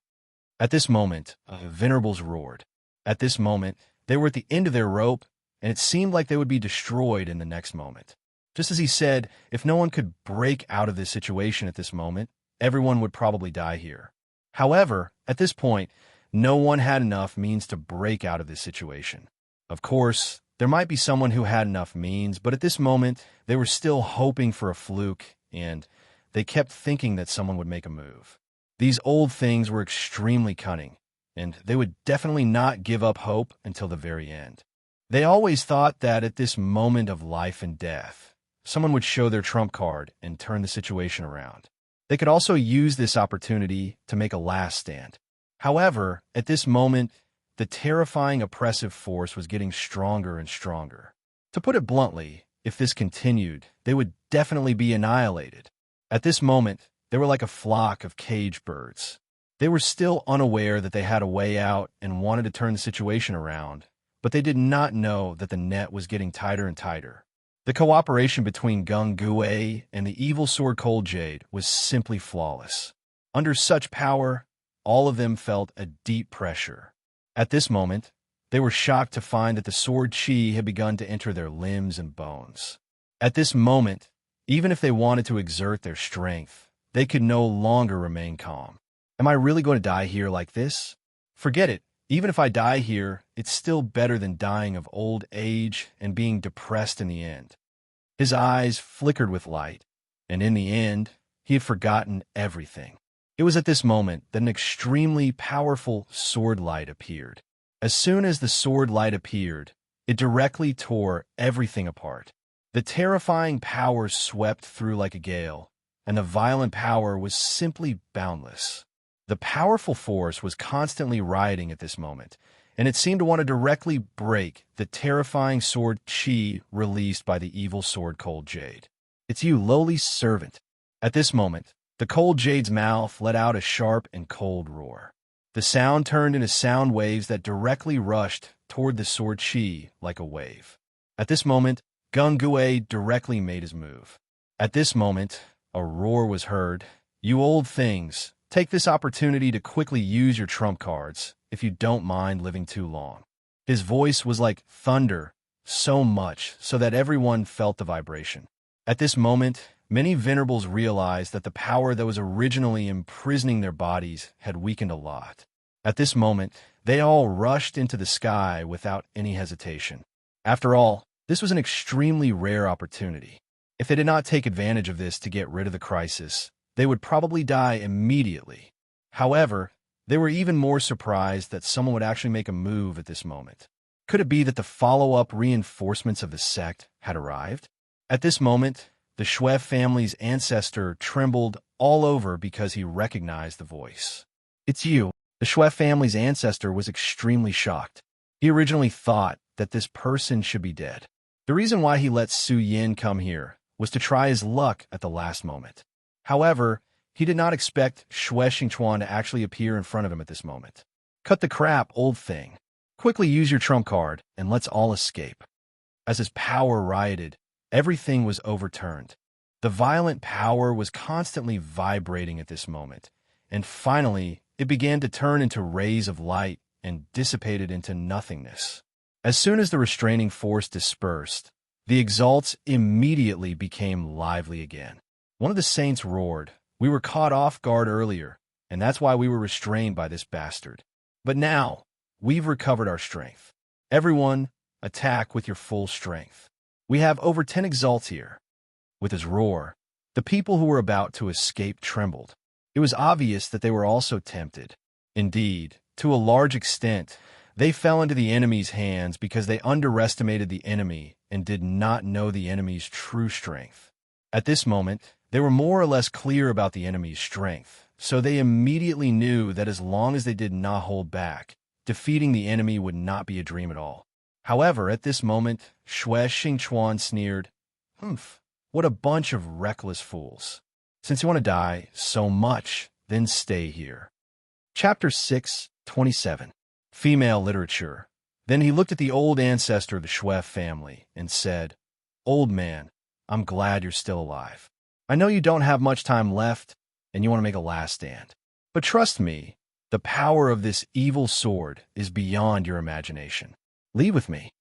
At this moment, venerables roared. At this moment, they were at the end of their rope, and it seemed like they would be destroyed in the next moment. Just as he said, if no one could break out of this situation at this moment, everyone would probably die here. However, at this point, no one had enough means to break out of this situation. Of course, there might be someone who had enough means, but at this moment, they were still hoping for a fluke, and they kept thinking that someone would make a move. These old things were extremely cunning, and they would definitely not give up hope until the very end. They always thought that at this moment of life and death, someone would show their trump card and turn the situation around. They could also use this opportunity to make a last stand. However, at this moment, the terrifying oppressive force was getting stronger and stronger. To put it bluntly, if this continued, they would definitely be annihilated. At this moment, they were like a flock of caged birds. They were still unaware that they had a way out and wanted to turn the situation around, but they did not know that the net was getting tighter and tighter. The cooperation between Gung Gue and the evil sword Cold Jade was simply flawless. Under such power, all of them felt a deep pressure. At this moment, they were shocked to find that the sword chi had begun to enter their limbs and bones. At this moment, even if they wanted to exert their strength, they could no longer remain calm. Am I really going to die here like this? Forget it. Even if I die here, it's still better than dying of old age and being depressed in the end. His eyes flickered with light, and in the end, he had forgotten everything. It was at this moment that an extremely powerful sword light appeared. As soon as the sword light appeared, it directly tore everything apart. The terrifying power swept through like a gale, and the violent power was simply boundless. The powerful force was constantly rioting at this moment, and it seemed to want to directly break the terrifying sword chi released by the evil sword Cold Jade. "It's you, lowly servant." At this moment, the Cold Jade's mouth let out a sharp and cold roar. The sound turned into sound waves that directly rushed toward the sword chi like a wave. At this moment, Gung Gue directly made his move. At this moment, a roar was heard. "You old things, take this opportunity to quickly use your trump cards, if you don't mind living too long." His voice was like thunder, so much so that everyone felt the vibration. At this moment, many venerables realized that the power that was originally imprisoning their bodies had weakened a lot. At this moment, they all rushed into the sky without any hesitation. After all, this was an extremely rare opportunity. If they did not take advantage of this to get rid of the crisis, they would probably die immediately. However, they were even more surprised that someone would actually make a move at this moment. Could it be that the follow-up reinforcements of the sect had arrived? At this moment, the Schweff family's ancestor trembled all over because he recognized the voice. "It's you." The Shui family's ancestor was extremely shocked. He originally thought that this person should be dead. The reason why he let Su Yin come here was to try his luck at the last moment. However, he did not expect Shui Xingchuan to actually appear in front of him at this moment. "Cut the crap, old thing. Quickly use your trump card and let's all escape." As his power rioted, everything was overturned. The violent power was constantly vibrating at this moment, and finally, it began to turn into rays of light and dissipated into nothingness. As soon as the restraining force dispersed, the exalts immediately became lively again. One of the saints roared, "We were caught off guard earlier, and that's why we were restrained by this bastard. But now, we've recovered our strength. Everyone, attack with your full strength. We have over 10 exalts here." With his roar, the people who were about to escape trembled. It was obvious that they were also tempted. Indeed, to a large extent, they fell into the enemy's hands because they underestimated the enemy and did not know the enemy's true strength. At this moment, they were more or less clear about the enemy's strength, so they immediately knew that as long as they did not hold back, defeating the enemy would not be a dream at all. However, at this moment, Shui Xingchuan sneered, "Humph, what a bunch of reckless fools. Since you want to die so much, then stay here." Chapter 6:27. Female Literature. Then he looked at the old ancestor of the Shui family and said, "Old man, I'm glad you're still alive. I know you don't have much time left, and you want to make a last stand. But trust me, the power of this evil sword is beyond your imagination. Leave with me."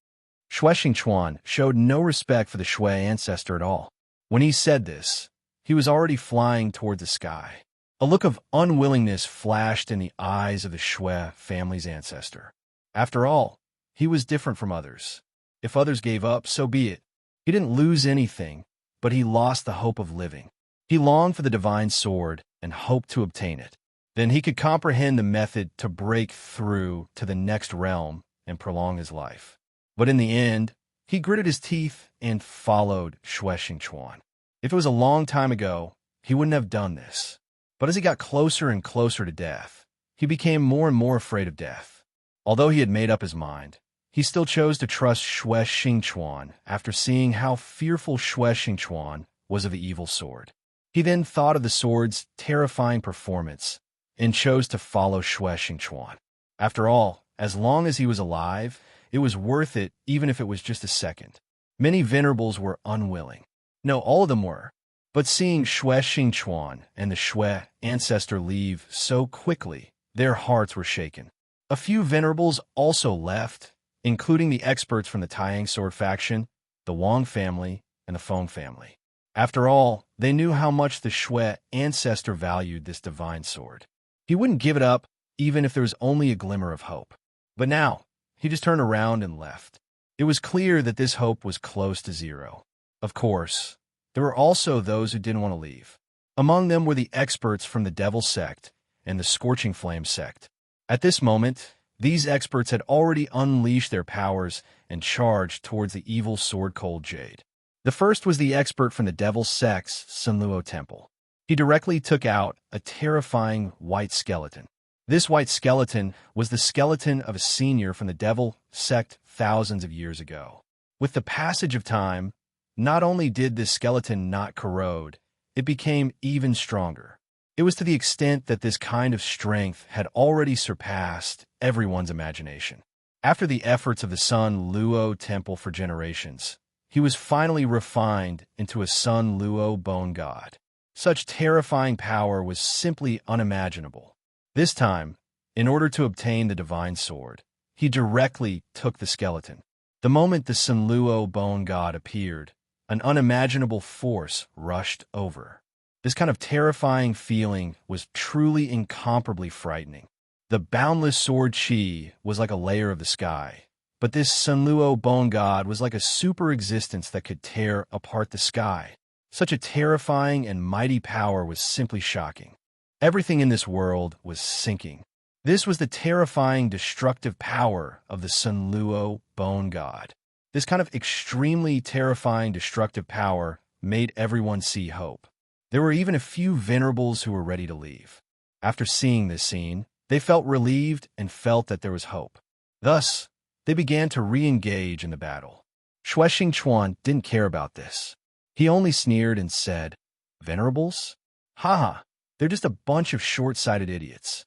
Shui Xingchuan showed no respect for the Shui ancestor at all. When he said this, he was already flying toward the sky. A look of unwillingness flashed in the eyes of the Shui family's ancestor. After all, he was different from others. If others gave up, so be it. He didn't lose anything, but he lost the hope of living. He longed for the divine sword and hoped to obtain it. Then he could comprehend the method to break through to the next realm and prolong his life. But in the end, he gritted his teeth and followed Shui Xingchuan. If it was a long time ago, he wouldn't have done this. But as he got closer and closer to death, he became more and more afraid of death. Although he had made up his mind, he still chose to trust Shui Xingchuan after seeing how fearful Shui Xingchuan was of the evil sword. He then thought of the sword's terrifying performance and chose to follow Shui Xingchuan. After all, as long as he was alive, it was worth it even if it was just a second. Many venerables were unwilling. No, all of them were. But seeing Shui Xingchuan and the Shui ancestor leave so quickly, their hearts were shaken. A few venerables also left, including the experts from the Taiyang sword faction, the Wang family, and the Feng family. After all, they knew how much the Shui ancestor valued this divine sword. He wouldn't give it up even if there was only a glimmer of hope. But now, he just turned around and left. It was clear that this hope was close to zero. Of course, there were also those who didn't want to leave. Among them were the experts from the Devil sect and the Scorching Flame sect. At this moment, these experts had already unleashed their powers and charged towards the evil sword Cold Jade. The first was the expert from the Devil sect's Sunluo Temple. He directly took out a terrifying white skeleton. This white skeleton was the skeleton of a senior from the Devil sect thousands of years ago. With the passage of time, not only did this skeleton not corrode, it became even stronger. It was to the extent that this kind of strength had already surpassed everyone's imagination. After the efforts of the Sun Luo Temple for generations, he was finally refined into a Sun Luo bone god. Such terrifying power was simply unimaginable. This time, in order to obtain the divine sword, he directly took the skeleton. The moment the Sun Luo bone god appeared, an unimaginable force rushed over. This kind of terrifying feeling was truly incomparably frightening. The boundless sword chi was like a layer of the sky, but this Sunluo bone god was like a super existence that could tear apart the sky. Such a terrifying and mighty power was simply shocking. Everything in this world was sinking. This was the terrifying, destructive power of the Sunluo bone god. This kind of extremely terrifying, destructive power made everyone see hope. There were even a few venerables who were ready to leave. After seeing this scene, they felt relieved and felt that there was hope. Thus, they began to re-engage in the battle. Xue Xingchuan didn't care about this. He only sneered and said, "Venerables? Haha, they're just a bunch of short-sighted idiots."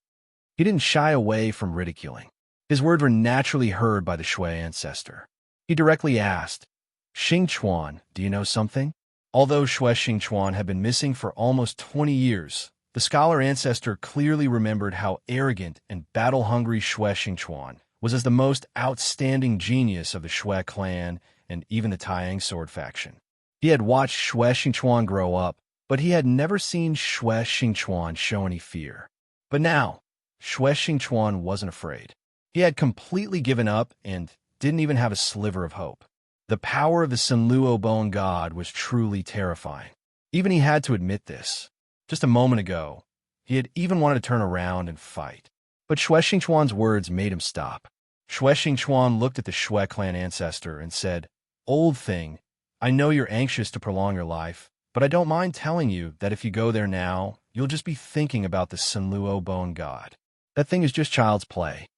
He didn't shy away from ridiculing. His words were naturally heard by the Xue ancestor. He directly asked, "Xingchuan, do you know something?" Although Xue Xingchuan had been missing for almost 20 years, the scholar ancestor clearly remembered how arrogant and battle-hungry Xue Xingchuan was as the most outstanding genius of the Xue clan and even the Taiyang sword faction. He had watched Xue Xingchuan grow up, but he had never seen Xue Xingchuan show any fear. But now, Xue Xingchuan wasn't afraid. He had completely given up and didn't even have a sliver of hope. The power of the Senluo Bone God was truly terrifying. Even he had to admit this. Just a moment ago, he had even wanted to turn around and fight. But Xue Xingchuan's words made him stop. Xue Xingchuan looked at the Xue clan ancestor and said, "Old thing, I know you're anxious to prolong your life, but I don't mind telling you that if you go there now, you'll just be thinking about the Senluo Bone God. That thing is just child's play.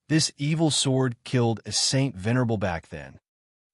This evil sword killed a saint venerable back then."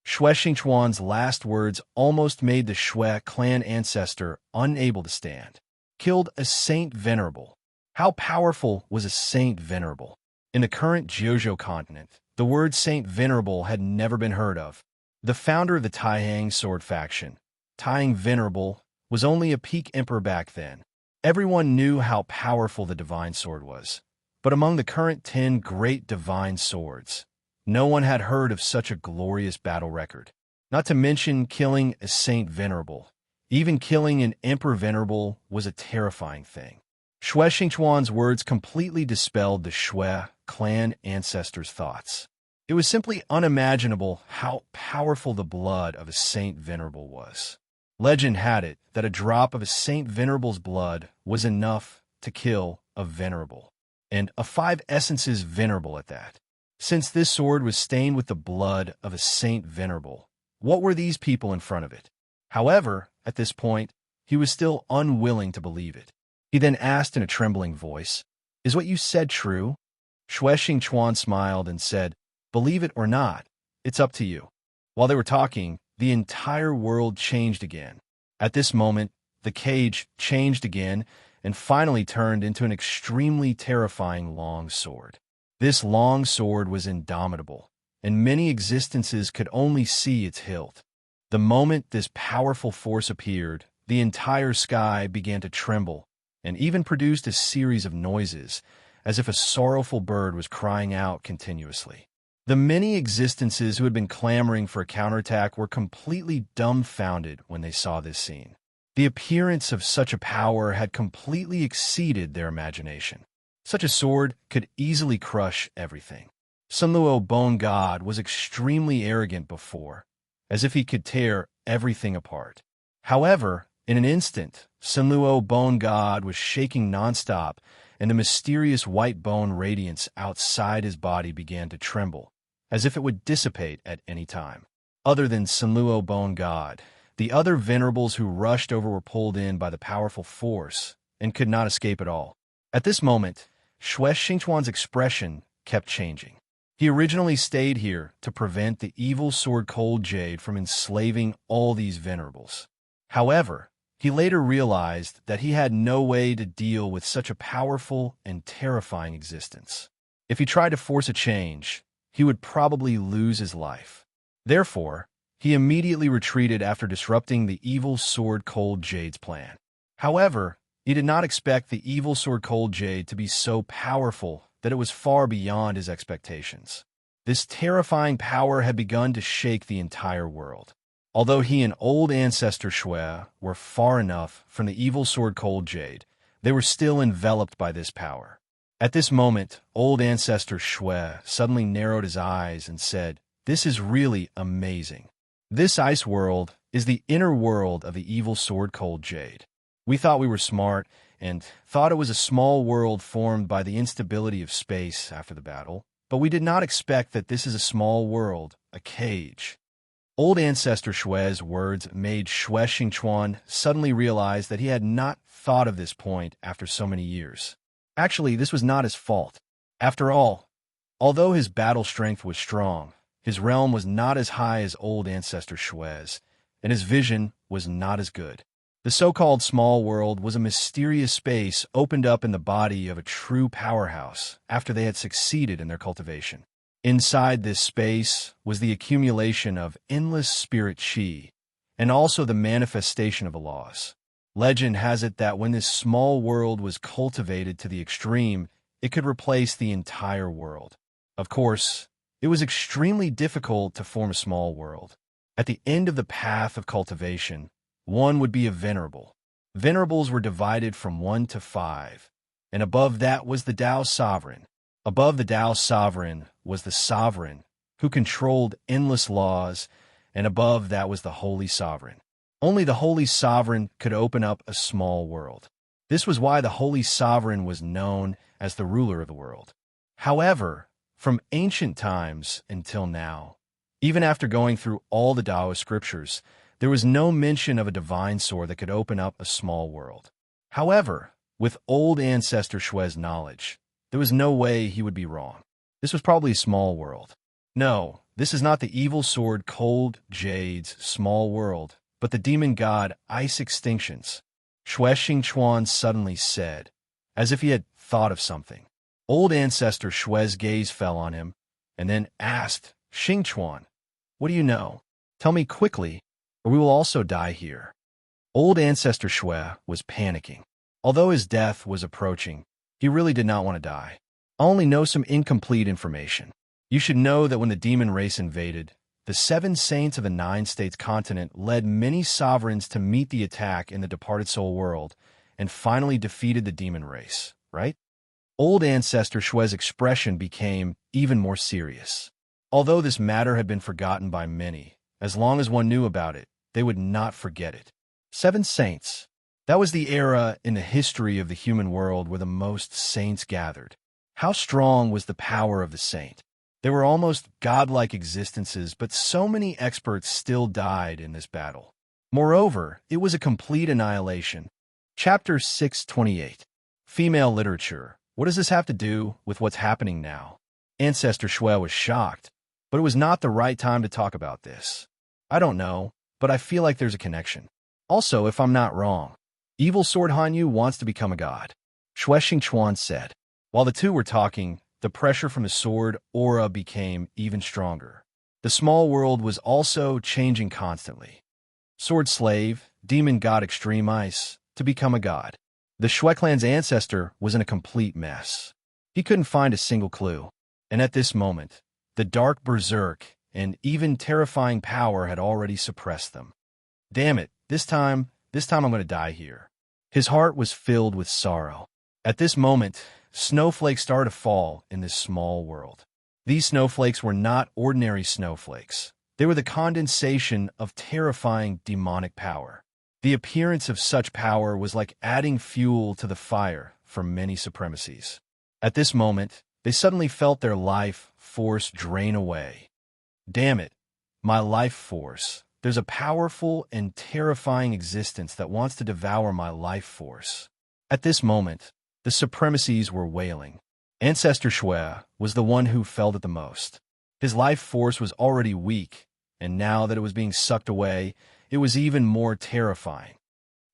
Xue Xingchuan's last words almost made the Xue clan ancestor unable to stand. Killed a saint venerable. How powerful was a saint venerable? In the current Jiuzhou continent, the word saint venerable had never been heard of. The founder of the Taiyang sword faction, Taiyang Venerable, was only a peak emperor back then. Everyone knew how powerful the divine sword was. But among the current 10 great divine swords, no one had heard of such a glorious battle record. Not to mention killing a saint venerable. Even killing an emperor venerable was a terrifying thing. Xue Xingchuan's words completely dispelled the Xue clan ancestors' thoughts. It was simply unimaginable how powerful the blood of a saint venerable was. Legend had it that a drop of a saint venerable's blood was enough to kill a venerable, and a 5 essences venerable at that. Since this sword was stained with the blood of a saint venerable, what were these people in front of it? However, at this point, he was still unwilling to believe it. He then asked in a trembling voice, "Is what you said true?" Xue Xingchuan smiled and said, "Believe it or not, it's up to you." While they were talking, the entire world changed again. At this moment, the cage changed again and finally turned into an extremely terrifying long sword. This long sword was indomitable, and many existences could only see its hilt. The moment this powerful force appeared, the entire sky began to tremble and even produced a series of noises, as if a sorrowful bird was crying out continuously. The many existences who had been clamoring for a counterattack were completely dumbfounded when they saw this scene. The appearance of such a power had completely exceeded their imagination. Such a sword could easily crush everything. Senluo Bone God was extremely arrogant before, as if he could tear everything apart. However, in an instant, Senluo Bone God was shaking nonstop, and the mysterious white bone radiance outside his body began to tremble, as if it would dissipate at any time. Other than Senluo Bone God, the other venerables who rushed over were pulled in by the powerful force and could not escape at all. At this moment, Xue Xingchuan's expression kept changing. He originally stayed here to prevent the evil sword Cold Jade from enslaving all these venerables. However, he later realized that he had no way to deal with such a powerful and terrifying existence. If he tried to force a change, he would probably lose his life. Therefore, he immediately retreated after disrupting the evil sword Cold Jade's plan. However, he did not expect the evil sword Cold Jade to be so powerful that it was far beyond his expectations. This terrifying power had begun to shake the entire world. Although he and old ancestor Xue were far enough from the evil sword Cold Jade, they were still enveloped by this power. At this moment, old ancestor Xue suddenly narrowed his eyes and said, "This is really amazing. This ice world is the inner world of the evil sword Cold Jade. We thought we were smart and thought it was a small world formed by the instability of space after the battle, but we did not expect that this is a small world, a cage. Old Ancestor Shue's words made Shue Xingchuan suddenly realize that he had not thought of this point after so many years. Actually, this was not his fault. After all, although his battle strength was strong, his realm was not as high as Old Ancestor Shue's, and his vision was not as good. The so-called small world was a mysterious space opened up in the body of a true powerhouse after they had succeeded in their cultivation. Inside this space was the accumulation of endless spirit qi, and also the manifestation of the laws. Legend has it that when this small world was cultivated to the extreme, it could replace the entire world. Of course, it was extremely difficult to form a small world. At the end of the path of cultivation, one would be a venerable. Venerables were divided from 1 to 5, and above that was the Tao sovereign. Above the Tao sovereign was the sovereign, who controlled endless laws, and above that was the holy sovereign. Only the holy sovereign could open up a small world. This was why the holy sovereign was known as the ruler of the world. However, from ancient times until now, even after going through all the Taoist scriptures, there was no mention of a divine sword that could open up a small world. However, with Old Ancestor Shue's knowledge, there was no way he would be wrong. This was probably a small world. No, this is not the evil sword Cold Jade's small world, but the demon god Ice Extinction's. Shue Xingchuan suddenly said, as if he had thought of something. Old Ancestor Shue's gaze fell on him, and then asked, Xingchuan, what do you know? Tell me quickly, or we will also die here. Old Ancestor Shue was panicking. Although his death was approaching, he really did not want to die. I only know some incomplete information. You should know that when the demon race invaded, the 7 saints of the 9 states continent led many sovereigns to meet the attack in the departed soul world and finally defeated the demon race, right? Old Ancestor Shue's expression became even more serious. Although this matter had been forgotten by many, as long as one knew about it, they would not forget it. 7 saints. That was the era in the history of the human world where the most saints gathered. How strong was the power of the saint? They were almost godlike existences, but so many experts still died in this battle. Moreover, it was a complete annihilation. Chapter 628. Female Literature. What does this have to do with what's happening now? Ancestor Shue was shocked, but it was not the right time to talk about this. I don't know, but I feel like there's a connection. Also, if I'm not wrong, Evil Sword Hanyu wants to become a god. Shue Xingchuan said. While the two were talking, the pressure from the sword aura became even stronger. The small world was also changing constantly. Sword Slave, Demon God Extreme Ice, to become a god. The Shue clan's ancestor was in a complete mess. He couldn't find a single clue. And at this moment, the dark berserk and even terrifying power had already suppressed them. Damn it, this time I'm going to die here. His heart was filled with sorrow. At this moment, snowflakes started to fall in this small world. These snowflakes were not ordinary snowflakes. They were the condensation of terrifying demonic power. The appearance of such power was like adding fuel to the fire for many supremacies. At this moment, they suddenly felt their life force drain away. Damn it, my life force. There's a powerful and terrifying existence that wants to devour my life force. At this moment, the supremacies were wailing. Ancestor Shue was the one who felt it the most. His life force was already weak, and now that it was being sucked away, it was even more terrifying.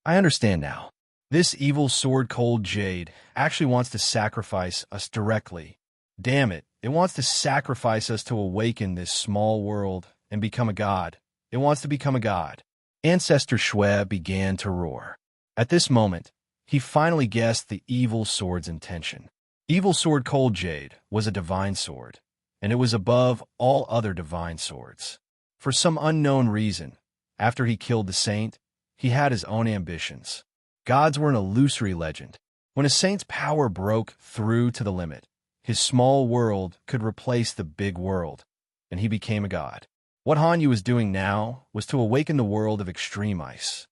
I understand now. This evil sword Cold Jade actually wants to sacrifice us directly. Damn it, it wants to sacrifice us to awaken this small world and become a god. It wants to become a god. Ancestor Shue began to roar. At this moment, he finally guessed the evil sword's intention. Evil sword Cold Jade was a divine sword, and it was above all other divine swords. For some unknown reason, after he killed the saint, he had his own ambitions. Gods were an illusory legend. When a saint's power broke through to the limit, his small world could replace the big world, and he became a god. What Hanyu was doing now was to awaken the world of extreme ice.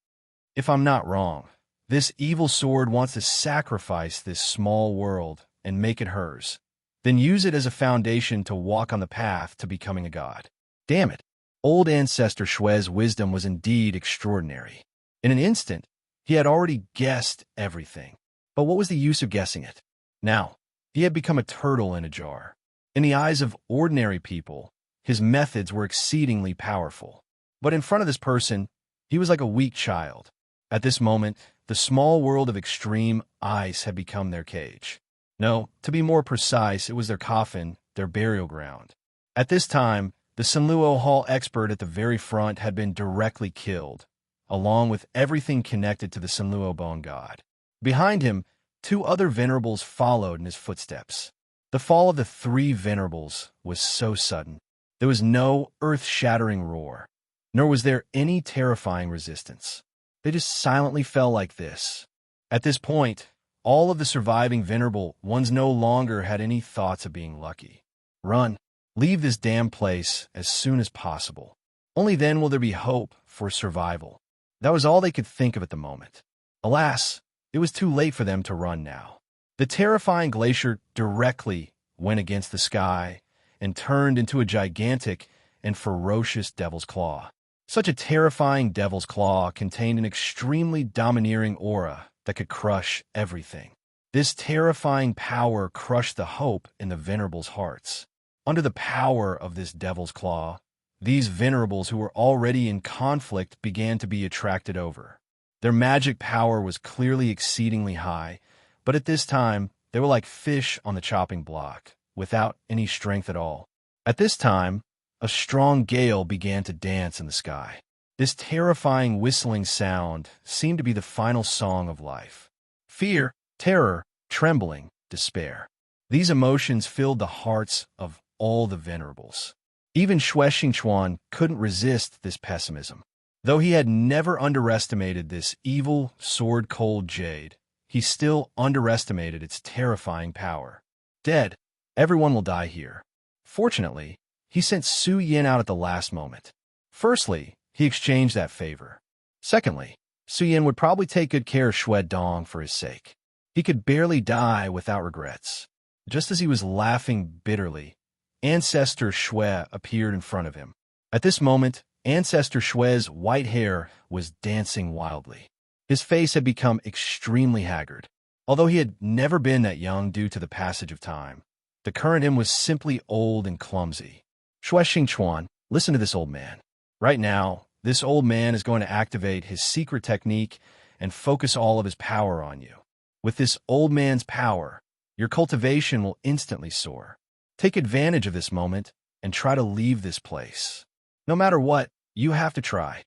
If I'm not wrong, this evil sword wants to sacrifice this small world and make it hers, then use it as a foundation to walk on the path to becoming a god. Damn it! Old ancestor Shue's wisdom was indeed extraordinary. In an instant, he had already guessed everything. But what was the use of guessing it? Now, he had become a turtle in a jar. In the eyes of ordinary people, his methods were exceedingly powerful. But in front of this person, he was like a weak child. At this moment, the small world of extreme ice had become their cage. No, to be more precise, it was their coffin, their burial ground. At this time, the Senluo Hall expert at the very front had been directly killed, along with everything connected to the Senluo bone god. Behind him, 2 other venerables followed in his footsteps. The fall of the 3 venerables was so sudden. There was no earth-shattering roar, nor was there any terrifying resistance. They just silently fell like this. At this point, all of the surviving venerable ones no longer had any thoughts of being lucky. Run. Leave this damn place as soon as possible. Only then will there be hope for survival. That was all they could think of at the moment. Alas, it was too late for them to run now. The terrifying glacier directly went against the sky and turned into a gigantic and ferocious devil's claw. Such a terrifying devil's claw contained an extremely domineering aura that could crush everything. This terrifying power crushed the hope in the venerables' hearts. Under the power of this devil's claw, these venerables who were already in conflict began to be attracted over. Their magic power was clearly exceedingly high, but at this time, they were like fish on the chopping block, without any strength at all. At this time, a strong gale began to dance in the sky. This terrifying whistling sound seemed to be the final song of life. Fear, terror, trembling, despair. These emotions filled the hearts of all the venerables. Even Xue Xingchuan couldn't resist this pessimism. Though he had never underestimated this evil, sword-cold jade, he still underestimated its terrifying power. Dead, everyone will die here. Fortunately, he sent Su Yin out at the last moment. Firstly, he exchanged that favor. Secondly, Su Yin would probably take good care of Xue Dong for his sake. He could barely die without regrets. Just as he was laughing bitterly, Ancestor Xue appeared in front of him. At this moment, Ancestor Xue's white hair was dancing wildly. His face had become extremely haggard. Although he had never been that young due to the passage of time, the current him was simply old and clumsy. Xue Xingchuan, listen to this old man. Right now, this old man is going to activate his secret technique and focus all of his power on you. With this old man's power, your cultivation will instantly soar. Take advantage of this moment and try to leave this place. No matter what, you have to try.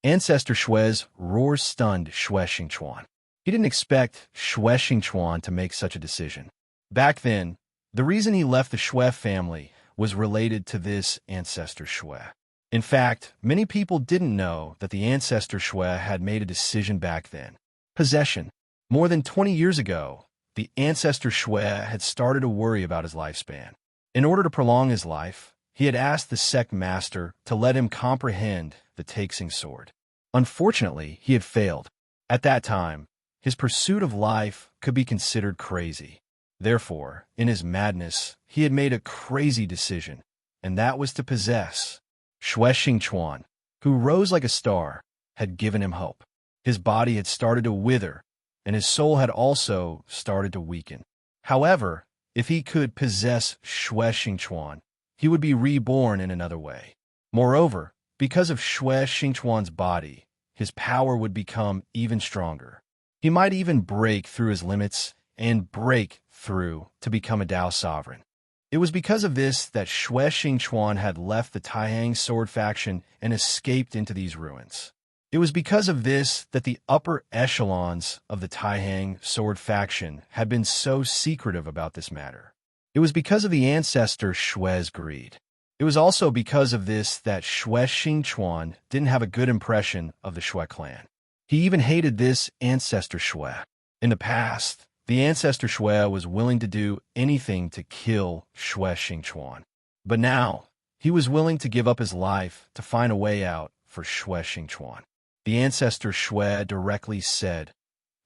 Ancestor Xue's roar stunned Xue Xingchuan. He didn't expect Xue Xingchuan to make such a decision. Back then, the reason he left the Xue family was related to this Ancestor Xue. In fact, many people didn't know that the Ancestor Xue had made a decision back then. Possession. More than 20 years ago, the Ancestor Xue had started to worry about his lifespan. In order to prolong his life, he had asked the sect master to let him comprehend the Taixing sword. Unfortunately, he had failed. At that time, his pursuit of life could be considered crazy. Therefore, in his madness, he had made a crazy decision, and that was to possess. Xue Xingchuan, who rose like a star, had given him hope. His body had started to wither, and his soul had also started to weaken. However, if he could possess Xue Xingchuan, he would be reborn in another way. Moreover, because of Xue Xingchuan's body, his power would become even stronger. He might even break through his limits and break through to become a Dao sovereign. It was because of this that Xue Xingchuan had left the Taihang sword faction and escaped into these ruins. It was because of this that the upper echelons of the Taihang sword faction had been so secretive about this matter. It was because of the ancestor Xue's greed. It was also because of this that Xue Xingchuan didn't have a good impression of the Xue clan. He even hated this ancestor Xue. In the past, the ancestor Xue was willing to do anything to kill Xue Xingchuan. But now, he was willing to give up his life to find a way out for Xue Xingchuan. The ancestor Xue directly said,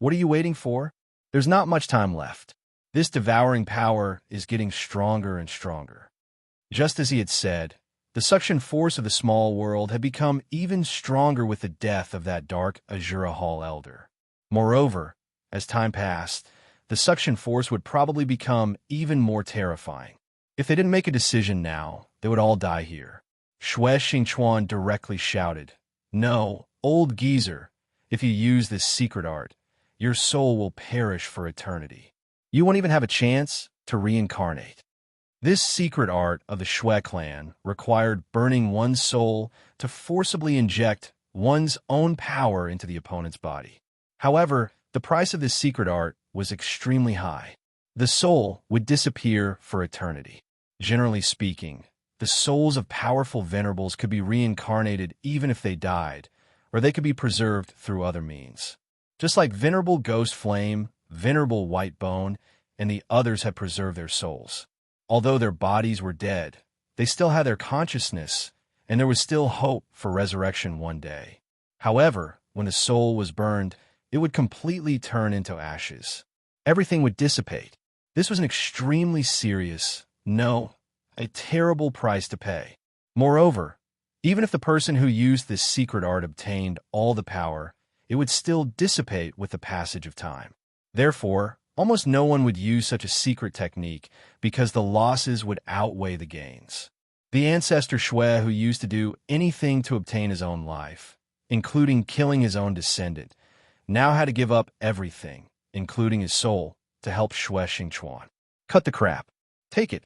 "What are you waiting for? There's not much time left. This devouring power is getting stronger and stronger." Just as he had said, The suction force of the small world had become even stronger with the death of that dark Azura Hall elder. Moreover, as time passed, the suction force would probably become even more terrifying. If they didn't make a decision now, they would all die here. Xue Xingchuan directly shouted, "No, old geezer, if you use this secret art, your soul will perish for eternity. You won't even have a chance to reincarnate." This secret art of the Xue clan required burning one's soul to forcibly inject one's own power into the opponent's body. However, the price of this secret art was extremely high. The soul would disappear for eternity. Generally speaking, the souls of powerful venerables could be reincarnated even if they died, or they could be preserved through other means. Just like Venerable Ghost Flame, Venerable White Bone, and the others had preserved their souls. Although their bodies were dead, they still had their consciousness, and there was still hope for resurrection one day. However, when the soul was burned, it would completely turn into ashes. Everything would dissipate. This was an extremely serious, no, a terrible price to pay. Moreover, even if the person who used this secret art obtained all the power, it would still dissipate with the passage of time. Therefore, almost no one would use such a secret technique because the losses would outweigh the gains. The ancestor Xue, who used to do anything to obtain his own life, including killing his own descendant, now had to give up everything, including his soul, to help Xue Xingchuan. "Cut the crap. Take it."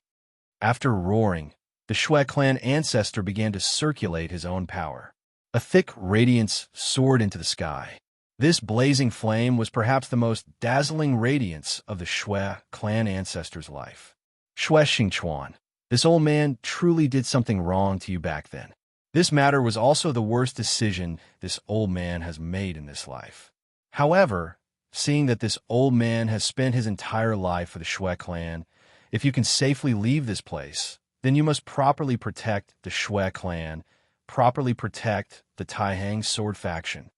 After roaring, the Xue clan ancestor began to circulate his own power. A thick radiance soared into the sky. This blazing flame was perhaps the most dazzling radiance of the Xue clan ancestor's life. "Xue Xingchuan, this old man truly did something wrong to you back then. This matter was also the worst decision this old man has made in this life. However, seeing that this old man has spent his entire life for the Xue clan, if you can safely leave this place, then you must properly protect the Xue clan, properly protect the Taihang sword faction."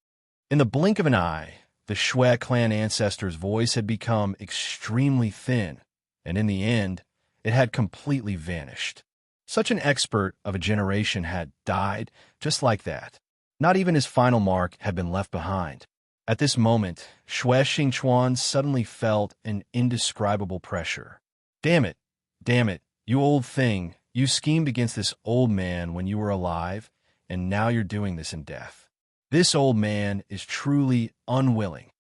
In the blink of an eye, the Xue clan ancestor's voice had become extremely thin, and in the end, it had completely vanished. Such an expert of a generation had died just like that. Not even his final mark had been left behind. At this moment, Xue Xingchuan suddenly felt an indescribable pressure. Damn it, you old thing, you schemed against this old man when you were alive, and now you're doing this in death. This old man is truly unwilling."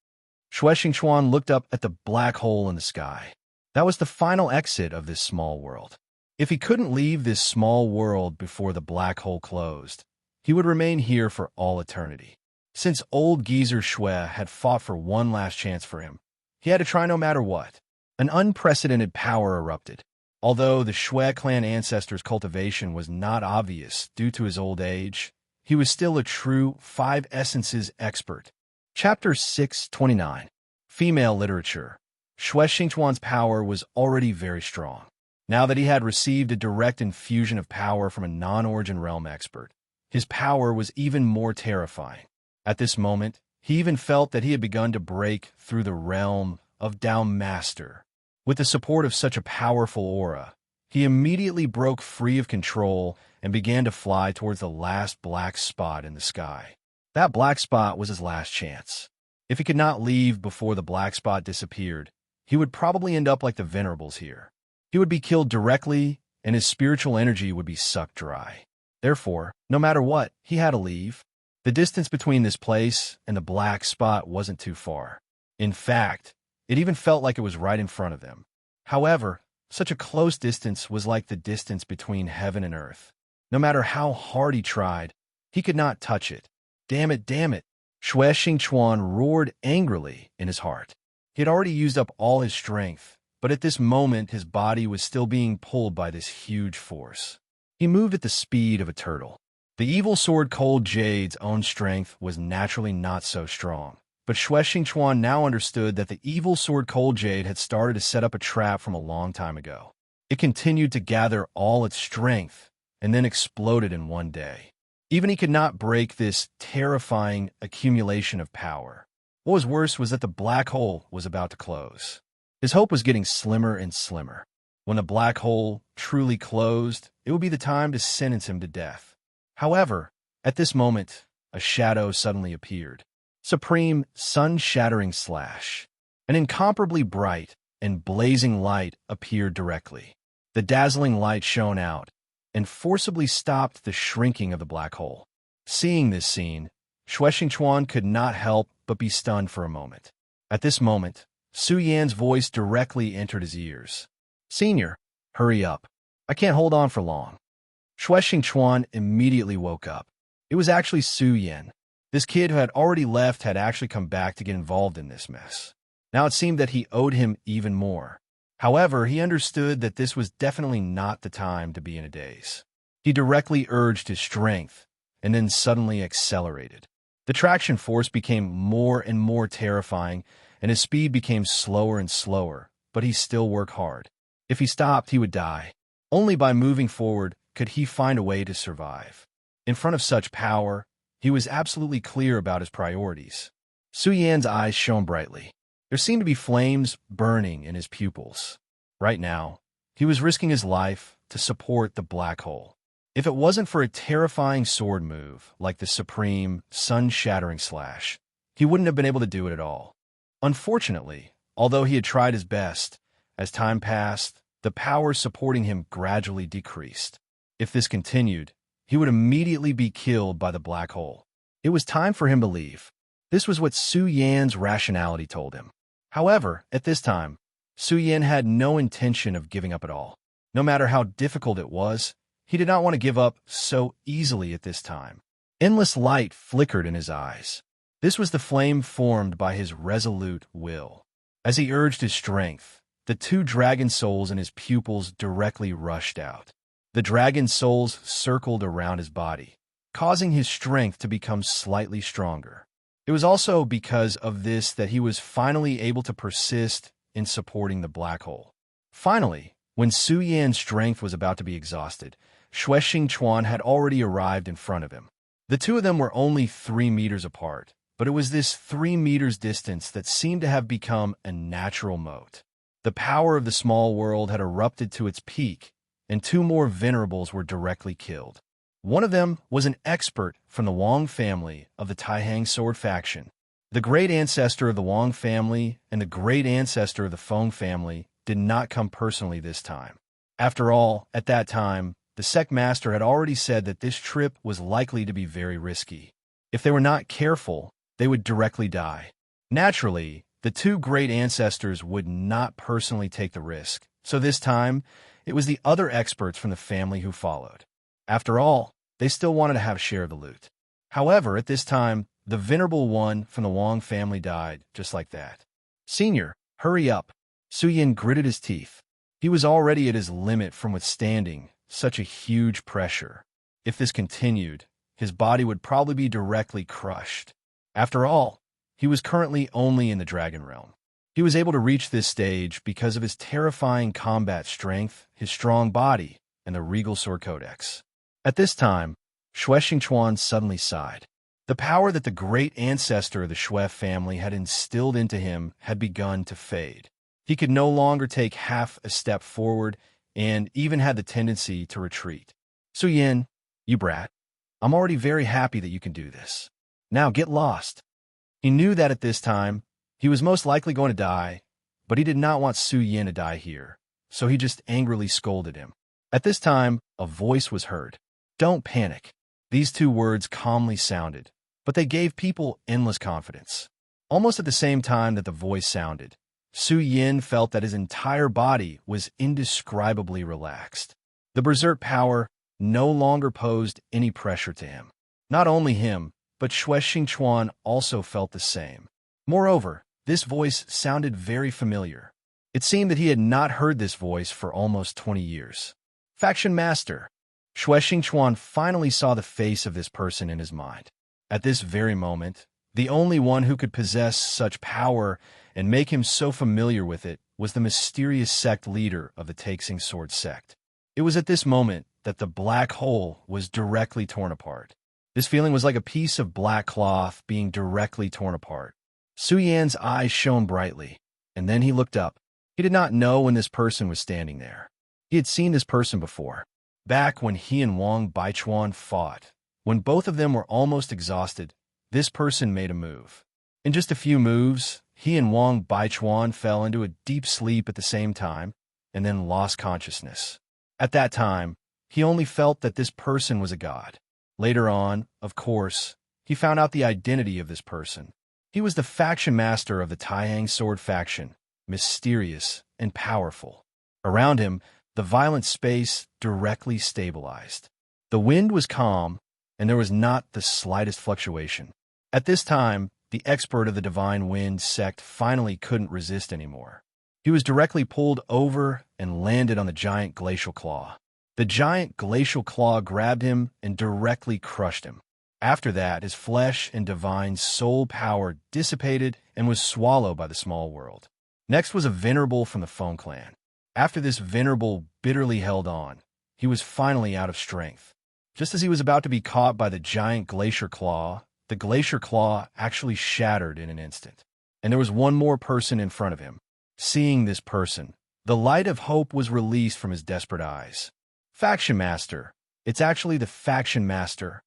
Xue Xingchuan looked up at the black hole in the sky. That was the final exit of this small world. If he couldn't leave this small world before the black hole closed, he would remain here for all eternity. Since old geezer Xue had fought for one last chance for him, he had to try no matter what. An unprecedented power erupted. Although the Xue clan ancestor's cultivation was not obvious due to his old age, he was still a true five essences expert. Chapter 629. Female Literature. Xue Xingchuan's power was already very strong. Now that he had received a direct infusion of power from a non-origin realm expert, his power was even more terrifying. At this moment, he even felt that he had begun to break through the realm of Dao Master. With the support of such a powerful aura, he immediately broke free of control and began to fly towards the last black spot in the sky. That black spot was his last chance. If he could not leave before the black spot disappeared, he would probably end up like the Venerables here. He would be killed directly, and his spiritual energy would be sucked dry. Therefore, no matter what, he had to leave. The distance between this place and the black spot wasn't too far. In fact, it even felt like it was right in front of them. However, such a close distance was like the distance between heaven and earth. No matter how hard he tried, he could not touch it. Damn it, Xue Xingchuan roared angrily in his heart. He had already used up all his strength, but at this moment his body was still being pulled by this huge force. He moved at the speed of a turtle. The evil sword Cold Jade's own strength was naturally not so strong, but Xue Xingchuan now understood that the evil sword Cold Jade had started to set up a trap from a long time ago. It continued to gather all its strength, and then exploded in one day. Even he could not break this terrifying accumulation of power. What was worse was that the black hole was about to close. His hope was getting slimmer and slimmer. When the black hole truly closed, it would be the time to sentence him to death. However, at this moment, a shadow suddenly appeared. Supreme, sun-shattering slash. An incomparably bright and blazing light appeared directly. The dazzling light shone out and forcibly stopped the shrinking of the black hole. Seeing this scene, Shuai could not help but be stunned for a moment. At this moment, Su Yan's voice directly entered his ears. "Senior, hurry up. I can't hold on for long." Shuai immediately woke up. It was actually Su Yan. This kid who had already left had actually come back to get involved in this mess. Now it seemed that he owed him even more. However, he understood that this was definitely not the time to be in a daze. He directly urged his strength, and then suddenly accelerated. The traction force became more and more terrifying, and his speed became slower and slower, but he still worked hard. If he stopped, he would die. Only by moving forward could he find a way to survive. In front of such power, he was absolutely clear about his priorities. Su Yan's eyes shone brightly. There seemed to be flames burning in his pupils. Right now, he was risking his life to support the black hole. If it wasn't for a terrifying sword move like the supreme, sun-shattering slash, he wouldn't have been able to do it at all. Unfortunately, although he had tried his best, as time passed, the power supporting him gradually decreased. If this continued, he would immediately be killed by the black hole. It was time for him to leave. This was what Su Yan's rationality told him. However, at this time, Su Yan had no intention of giving up at all. No matter how difficult it was, he did not want to give up so easily at this time. Endless light flickered in his eyes. This was the flame formed by his resolute will. As he urged his strength, the two dragon souls in his pupils directly rushed out. The dragon souls circled around his body, causing his strength to become slightly stronger. It was also because of this that he was finally able to persist in supporting the black hole. Finally, when Su Yan's strength was about to be exhausted, Shuai had already arrived in front of him. The two of them were only 3 meters apart, but it was this 3 meters distance that seemed to have become a natural moat. The power of the small world had erupted to its peak, and 2 more venerables were directly killed. One of them was an expert from the Wang family of the Taihang sword faction. The great ancestor of the Wang family and the great ancestor of the Feng family did not come personally this time. After all, at that time, the sect master had already said that this trip was likely to be very risky. If they were not careful, they would directly die. Naturally, the 2 great ancestors would not personally take the risk, so this time, it was the other experts from the family who followed. After all, they still wanted to have a share of the loot. However, at this time, the venerable one from the Wang family died, just like that. "Senior, hurry up." Su Yan gritted his teeth. He was already at his limit from withstanding such a huge pressure. If this continued, his body would probably be directly crushed. After all, he was currently only in the dragon realm. He was able to reach this stage because of his terrifying combat strength, his strong body, and the regal sword codex. At this time, Shuai suddenly sighed. The power that the great ancestor of the Shui family had instilled into him had begun to fade. He could no longer take half a step forward and even had the tendency to retreat. "Su Yan, you brat, I'm already very happy that you can do this. Now get lost." He knew that at this time, he was most likely going to die, but he did not want Su Yan to die here, so he just angrily scolded him. At this time, a voice was heard. "Don't panic." These 2 words calmly sounded, but they gave people endless confidence. Almost at the same time that the voice sounded, Su Yan felt that his entire body was indescribably relaxed. The berserk power no longer posed any pressure to him. Not only him, but Shuai also felt the same. Moreover, this voice sounded very familiar. It seemed that he had not heard this voice for almost 20 years. Faction Master. Shuai finally saw the face of this person in his mind. At this very moment, the only one who could possess such power and make him so familiar with it was the mysterious sect leader of the Taixing Sword sect. It was at this moment that the black hole was directly torn apart. This feeling was like a piece of black cloth being directly torn apart. Su Yan's eyes shone brightly, and then he looked up. He did not know when this person was standing there. He had seen this person before, back when he and Wang Baichuan fought. When both of them were almost exhausted, this person made a move. In just a few moves, he and Wang Baichuan fell into a deep sleep at the same time, and then lost consciousness. At that time, he only felt that this person was a god. Later on, of course, he found out the identity of this person. He was the faction master of the Taihang sword faction, mysterious and powerful. Around him, the violent space directly stabilized. The wind was calm, and there was not the slightest fluctuation. At this time, the expert of the Divine Wind sect finally couldn't resist anymore. He was directly pulled over and landed on the giant glacial claw. The giant glacial claw grabbed him and directly crushed him. After that, his flesh and divine soul power dissipated and was swallowed by the small world. Next was a venerable from the Phone clan. After this venerable bitterly held on, he was finally out of strength. Just as he was about to be caught by the giant glacier claw, the glacier claw actually shattered in an instant. And there was one more person in front of him. Seeing this person, the light of hope was released from his desperate eyes. Faction Master. It's actually the Faction Master.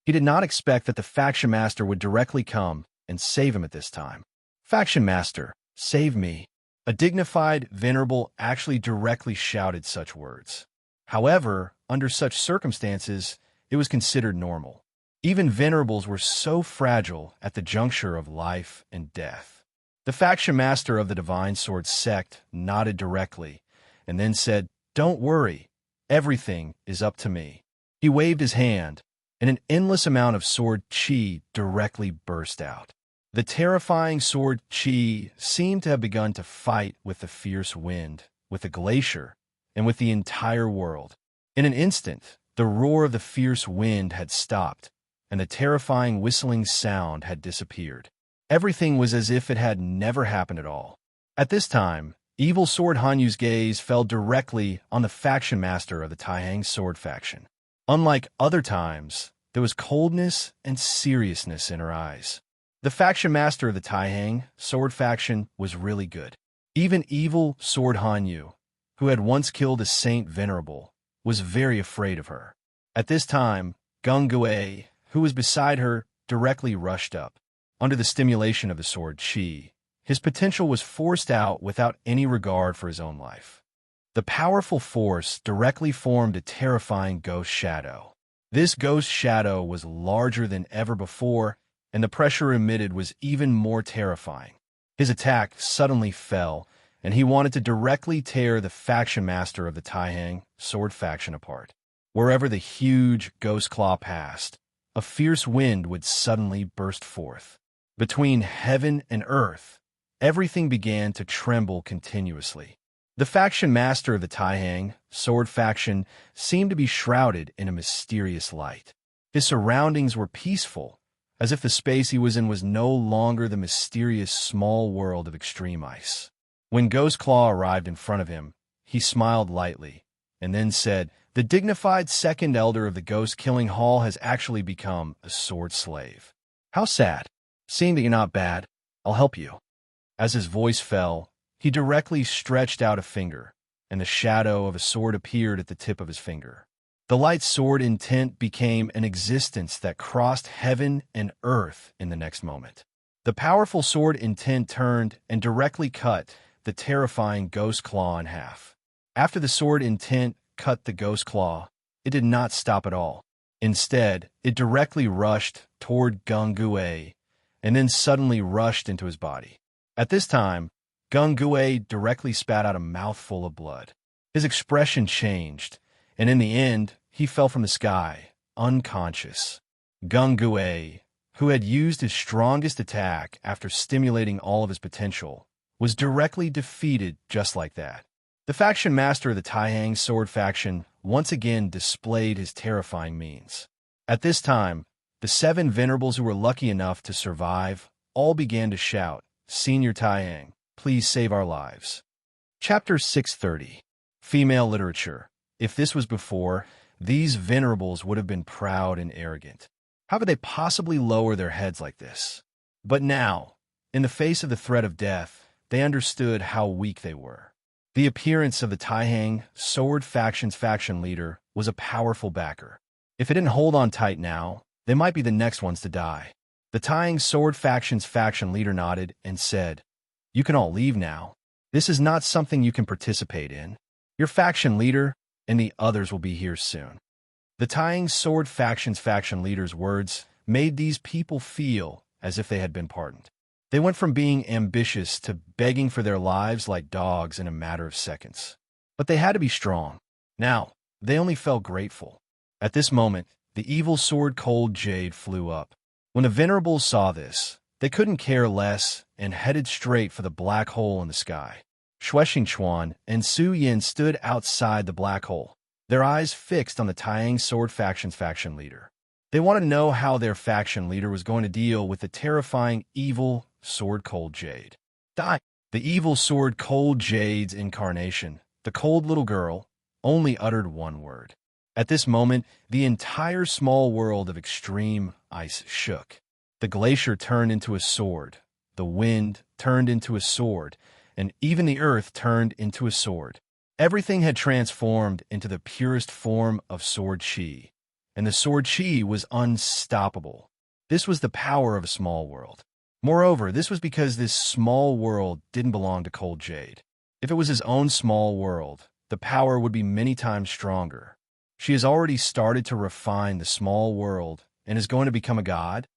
He did not expect that the Faction Master would directly come and save him at this time. Faction Master, save me. A dignified venerable actually directly shouted such words. However, under such circumstances, it was considered normal. Even venerables were so fragile at the juncture of life and death. The Faction Master of the Divine Sword sect nodded directly and then said, "Don't worry, everything is up to me." He waved his hand, and an endless amount of sword chi directly burst out. The terrifying sword chi seemed to have begun to fight with the fierce wind, with the glacier, and with the entire world. In an instant, the roar of the fierce wind had stopped, and the terrifying whistling sound had disappeared. Everything was as if it had never happened at all. At this time, Evil Sword Hanyu's gaze fell directly on the Faction Master of the Taihang sword faction. Unlike other times, there was coldness and seriousness in her eyes. The Faction Master of the Taihang sword faction was really good. Even Evil Sword Hanyu, who had once killed a Saint Venerable, was very afraid of her. At this time, Gung Gue, who was beside her, directly rushed up. Under the stimulation of the sword chi, his potential was forced out without any regard for his own life. The powerful force directly formed a terrifying ghost shadow. This ghost shadow was larger than ever before, and the pressure emitted was even more terrifying. His attack suddenly fell, and he wanted to directly tear the Faction Master of the Taihang sword faction apart. Wherever the huge ghost claw passed, a fierce wind would suddenly burst forth. Between heaven and earth, everything began to tremble continuously. The Faction Master of the Taihang sword faction seemed to be shrouded in a mysterious light. His surroundings were peaceful, as if the space he was in was no longer the mysterious small world of extreme ice. When Ghost Claw arrived in front of him, he smiled lightly, and then said, "The dignified second elder of the Ghost Killing Hall has actually become a sword slave. How sad. Seeing that you're not bad, I'll help you." As his voice fell, he directly stretched out a finger, and the shadow of a sword appeared at the tip of his finger. The light sword intent became an existence that crossed heaven and earth in the next moment. The powerful sword intent turned and directly cut the terrifying ghost claw in half. After the sword intent cut the ghost claw, it did not stop at all. Instead, it directly rushed toward Gung Gue, and then suddenly rushed into his body. At this time, Gung Gue directly spat out a mouthful of blood. His expression changed, and in the end, he fell from the sky, unconscious. Gung Gue, who had used his strongest attack after stimulating all of his potential, was directly defeated just like that. The Faction Master of the Taihang sword faction once again displayed his terrifying means. At this time, the 7 venerables who were lucky enough to survive all began to shout, "Senior Taihang, please save our lives." Chapter 630. Female Literature. If this was before, these venerables would have been proud and arrogant. How could they possibly lower their heads like this? But now, in the face of the threat of death, they understood how weak they were. The appearance of the Taihang Sword Faction's faction leader was a powerful backer. If it didn't hold on tight now, they might be the next ones to die. The Taihang Sword Faction's faction leader nodded and said, "You can all leave now. This is not something you can participate in. Your faction leader and the others will be here soon." The Taihang Sword Faction's faction leader's words made these people feel as if they had been pardoned. They went from being ambitious to begging for their lives like dogs in a matter of seconds. But they had to be strong. Now, they only felt grateful. At this moment, the evil sword Cold Jade flew up. When the Venerables saw this, they couldn't care less and headed straight for the black hole in the sky. Shuexingchuan and Su Yin stood outside the black hole, their eyes fixed on the Taihang Sword Faction's faction leader. They wanted to know how their faction leader was going to deal with the terrifying evil Sword Cold Jade. The evil Sword Cold Jade's incarnation, the cold little girl, only uttered one word. At this moment, the entire small world of extreme ice shook. The glacier turned into a sword, the wind turned into a sword, and even the earth turned into a sword. Everything had transformed into the purest form of sword chi, and the sword chi was unstoppable. This was the power of a small world. Moreover, this was because this small world didn't belong to Cold Jade. If it was his own small world, the power would be many times stronger. She has already started to refine the small world and is going to become a god.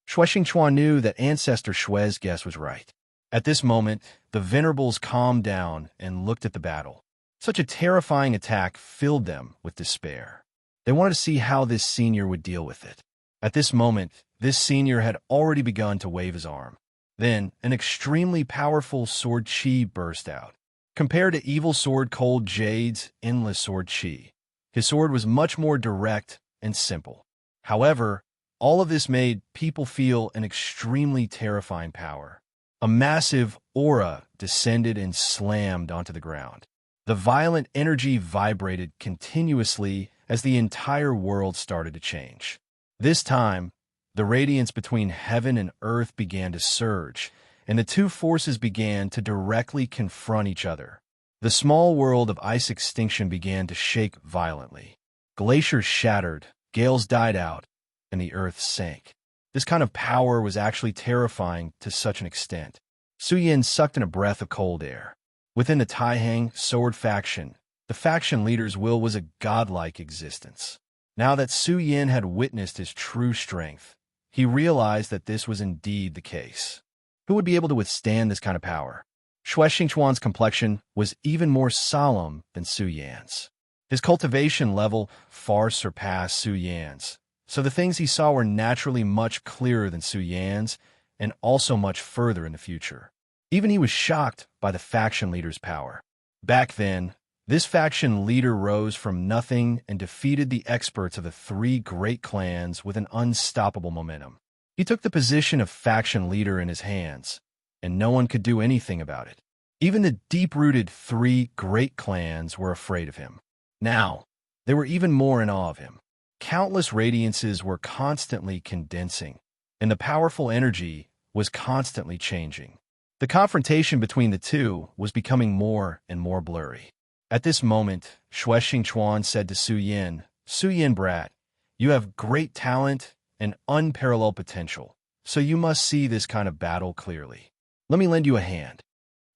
Shuexingchuan knew that Ancestor Shue's guess was right. At this moment, the Venerables calmed down and looked at the battle. Such a terrifying attack filled them with despair. They wanted to see how this senior would deal with it. At this moment, this senior had already begun to wave his arm. Then, an extremely powerful sword chi burst out. Compared to evil sword Cold Jade's endless sword chi, his sword was much more direct and simple. However, all of this made people feel an extremely terrifying power. A massive aura descended and slammed onto the ground. The violent energy vibrated continuously as the entire world started to change. This time, the radiance between heaven and earth began to surge, and the two forces began to directly confront each other. The small world of ice extinction began to shake violently. Glaciers shattered, gales died out, and the earth sank. This kind of power was actually terrifying to such an extent. Su Yin sucked in a breath of cold air. Within the Taihang Sword Faction, the faction leader's will was a godlike existence. Now that Su Yin had witnessed his true strength, he realized that this was indeed the case. Who would be able to withstand this kind of power? Shuexingchuan's complexion was even more solemn than Su Yan's. His cultivation level far surpassed Su Yan's, so the things he saw were naturally much clearer than Su Yan's and also much further in the future. Even he was shocked by the faction leader's power. Back then, this faction leader rose from nothing and defeated the experts of the three great clans with an unstoppable momentum. He took the position of faction leader in his hands, and no one could do anything about it. Even the deep-rooted three great clans were afraid of him. Now, they were even more in awe of him. Countless radiances were constantly condensing, and the powerful energy was constantly changing. The confrontation between the two was becoming more and more blurry. At this moment, Shuexingchuan said to Su Yin brat, you have great talent and unparalleled potential, so you must see this kind of battle clearly. Let me lend you a hand."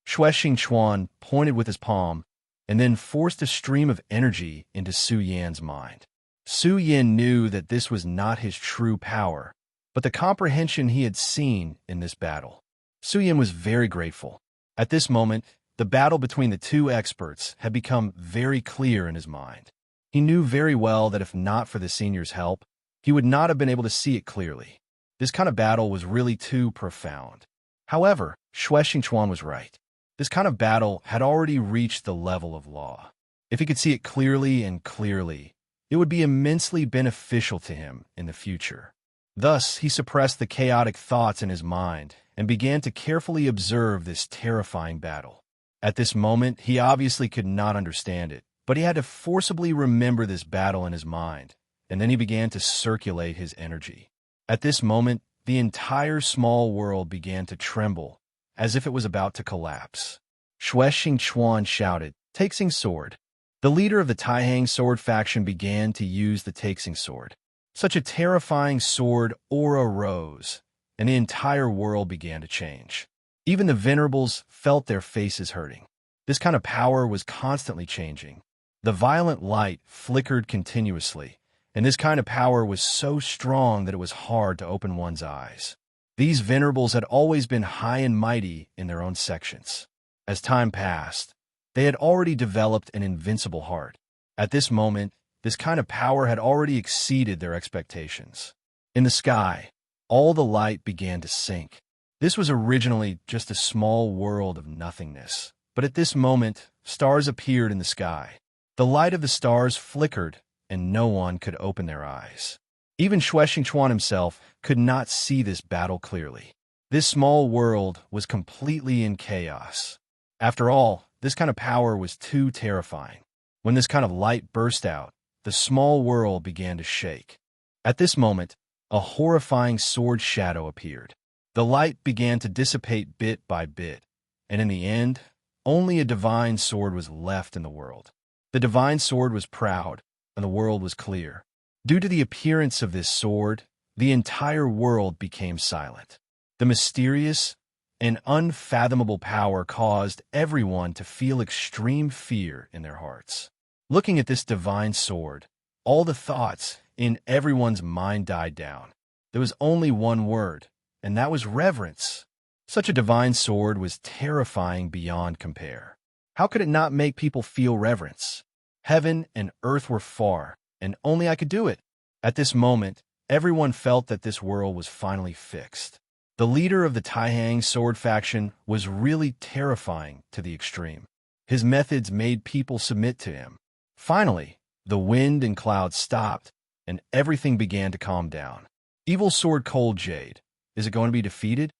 Shuexingchuan pointed with his palm and then forced a stream of energy into Su Yan's mind. Su Yin knew that this was not his true power, but the comprehension he had seen in this battle. Su Yin was very grateful. At this moment, the battle between the two experts had become very clear in his mind. He knew very well that if not for the senior's help, he would not have been able to see it clearly. This kind of battle was really too profound. However, Shuexingchuan was right. This kind of battle had already reached the level of law. If he could see it clearly and clearly, it would be immensely beneficial to him in the future. Thus, he suppressed the chaotic thoughts in his mind and began to carefully observe this terrifying battle. At this moment, he obviously could not understand it, but he had to forcibly remember this battle in his mind, and then he began to circulate his energy. At this moment, the entire small world began to tremble, as if it was about to collapse. Shuexingchuan shouted, Taxing Sword. The leader of the Taihang sword faction began to use the Taxing Sword. Such a terrifying sword aura rose, and the entire world began to change. Even the venerables felt their faces hurting. This kind of power was constantly changing. The violent light flickered continuously, and this kind of power was so strong that it was hard to open one's eyes. These venerables had always been high and mighty in their own sections. As time passed, they had already developed an invincible heart. At this moment, this kind of power had already exceeded their expectations. In the sky, all the light began to sink. This was originally just a small world of nothingness, but at this moment, stars appeared in the sky. The light of the stars flickered, and no one could open their eyes. Even Xue Xingchuan himself could not see this battle clearly. This small world was completely in chaos. After all, this kind of power was too terrifying. When this kind of light burst out, the small world began to shake. At this moment, a horrifying sword shadow appeared. The light began to dissipate bit by bit, and in the end, only a divine sword was left in the world. The divine sword was proud, and the world was clear. Due to the appearance of this sword, the entire world became silent. The mysterious and unfathomable power caused everyone to feel extreme fear in their hearts. Looking at this divine sword, all the thoughts in everyone's mind died down. There was only one word, and that was reverence. Such a divine sword was terrifying beyond compare. How could it not make people feel reverence? Heaven and earth were far, and only I could do it. At this moment, everyone felt that this world was finally fixed. The leader of the Taihang sword faction was really terrifying to the extreme. His methods made people submit to him. Finally, the wind and clouds stopped, and everything began to calm down. Evil sword Cold Jade, is it going to be defeated?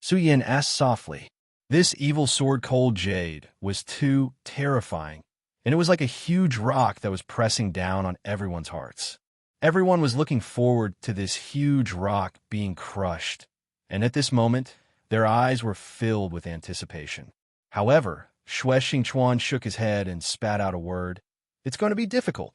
Su Yin asked softly. This evil sword Cold Jade was too terrifying, and it was like a huge rock that was pressing down on everyone's hearts. Everyone was looking forward to this huge rock being crushed, and at this moment, their eyes were filled with anticipation. However, Xue Xingchuan shook his head and spat out a word. It's going to be difficult.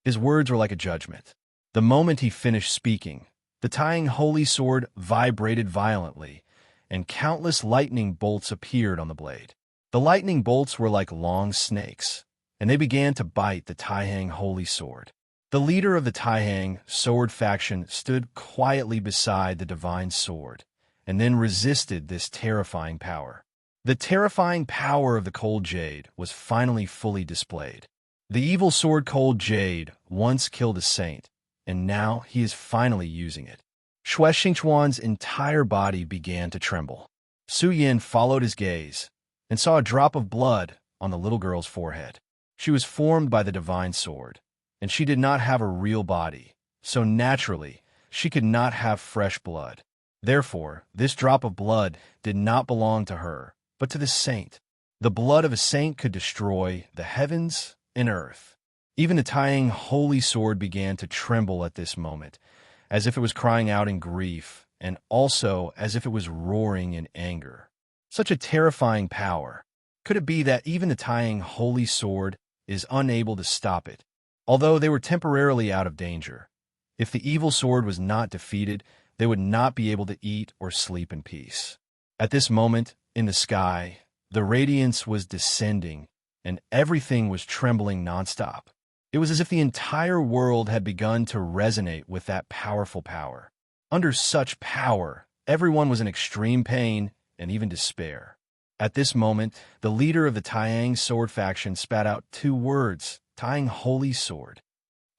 His words were like a judgment. The moment he finished speaking, the Taihang holy sword vibrated violently, and countless lightning bolts appeared on the blade. The lightning bolts were like long snakes, and they began to bite the Taihang holy sword. The leader of the Taihang sword faction stood quietly beside the divine sword, and then resisted this terrifying power. The terrifying power of the Cold Jade was finally fully displayed. The evil sword Cold Jade once killed a saint, and now he is finally using it. Xue Xingchuan's entire body began to tremble. Su Yin followed his gaze, and saw a drop of blood on the little girl's forehead. She was formed by the divine sword, and she did not have a real body, so naturally, she could not have fresh blood. Therefore, this drop of blood did not belong to her, but to the saint. The blood of a saint could destroy the heavens and earth. Even the Taihang holy sword began to tremble at this moment, as if it was crying out in grief, and also as if it was roaring in anger. Such a terrifying power. Could it be that even the Taihang holy sword is unable to stop it? Although they were temporarily out of danger, if the evil sword was not defeated, they would not be able to eat or sleep in peace. At this moment, in the sky, the radiance was descending, and everything was trembling nonstop. It was as if the entire world had begun to resonate with that powerful power. Under such power, everyone was in extreme pain and even despair. At this moment, the leader of the Taihang sword faction spat out two words, Taihang holy sword.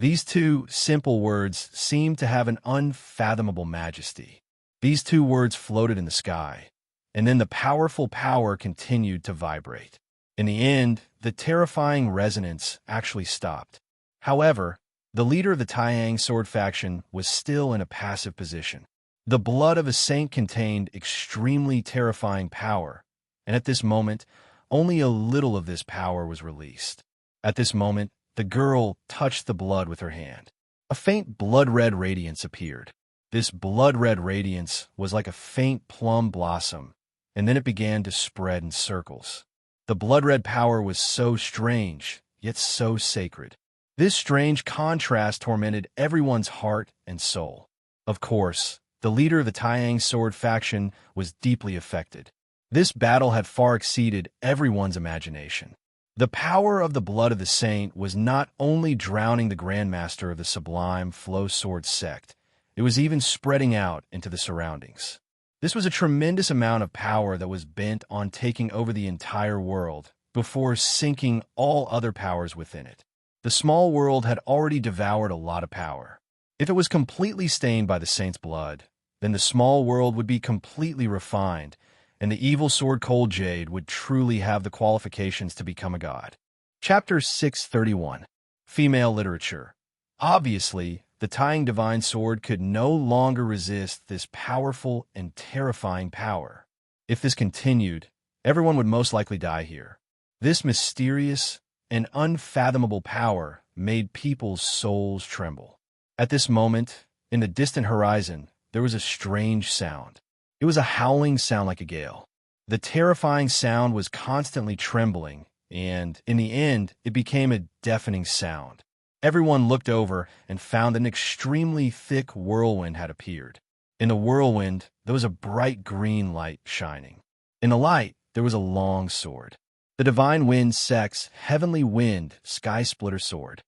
These two simple words seemed to have an unfathomable majesty. These two words floated in the sky, and then the powerful power continued to vibrate. In the end, the terrifying resonance actually stopped. However, the leader of the Taihang sword faction was still in a passive position. The blood of a saint contained extremely terrifying power, and at this moment, only a little of this power was released. At this moment, the girl touched the blood with her hand. A faint blood-red radiance appeared. This blood-red radiance was like a faint plum blossom, and then it began to spread in circles. The blood-red power was so strange, yet so sacred. This strange contrast tormented everyone's heart and soul. Of course, the leader of the Taihang sword faction was deeply affected. This battle had far exceeded everyone's imagination. The power of the blood of the saint was not only drowning the grandmaster of the sublime flow sword sect, it was even spreading out into the surroundings. This was a tremendous amount of power that was bent on taking over the entire world before sinking all other powers within it. The small world had already devoured a lot of power. If it was completely stained by the saint's blood, then the small world would be completely refined, and the evil sword Cold Jade would truly have the qualifications to become a god. Chapter 631. Female Literature. Obviously, the Taihang divine sword could no longer resist this powerful and terrifying power. If this continued, everyone would most likely die here. This mysterious and unfathomable power made people's souls tremble. At this moment, in the distant horizon, there was a strange sound. It was a howling sound like a gale. The terrifying sound was constantly trembling, and, in the end, it became a deafening sound. Everyone looked over and found that an extremely thick whirlwind had appeared. In the whirlwind, there was a bright green light shining. In the light, there was a long sword. The Divine Wind sect's Heavenly Wind Sky Splitter Sword.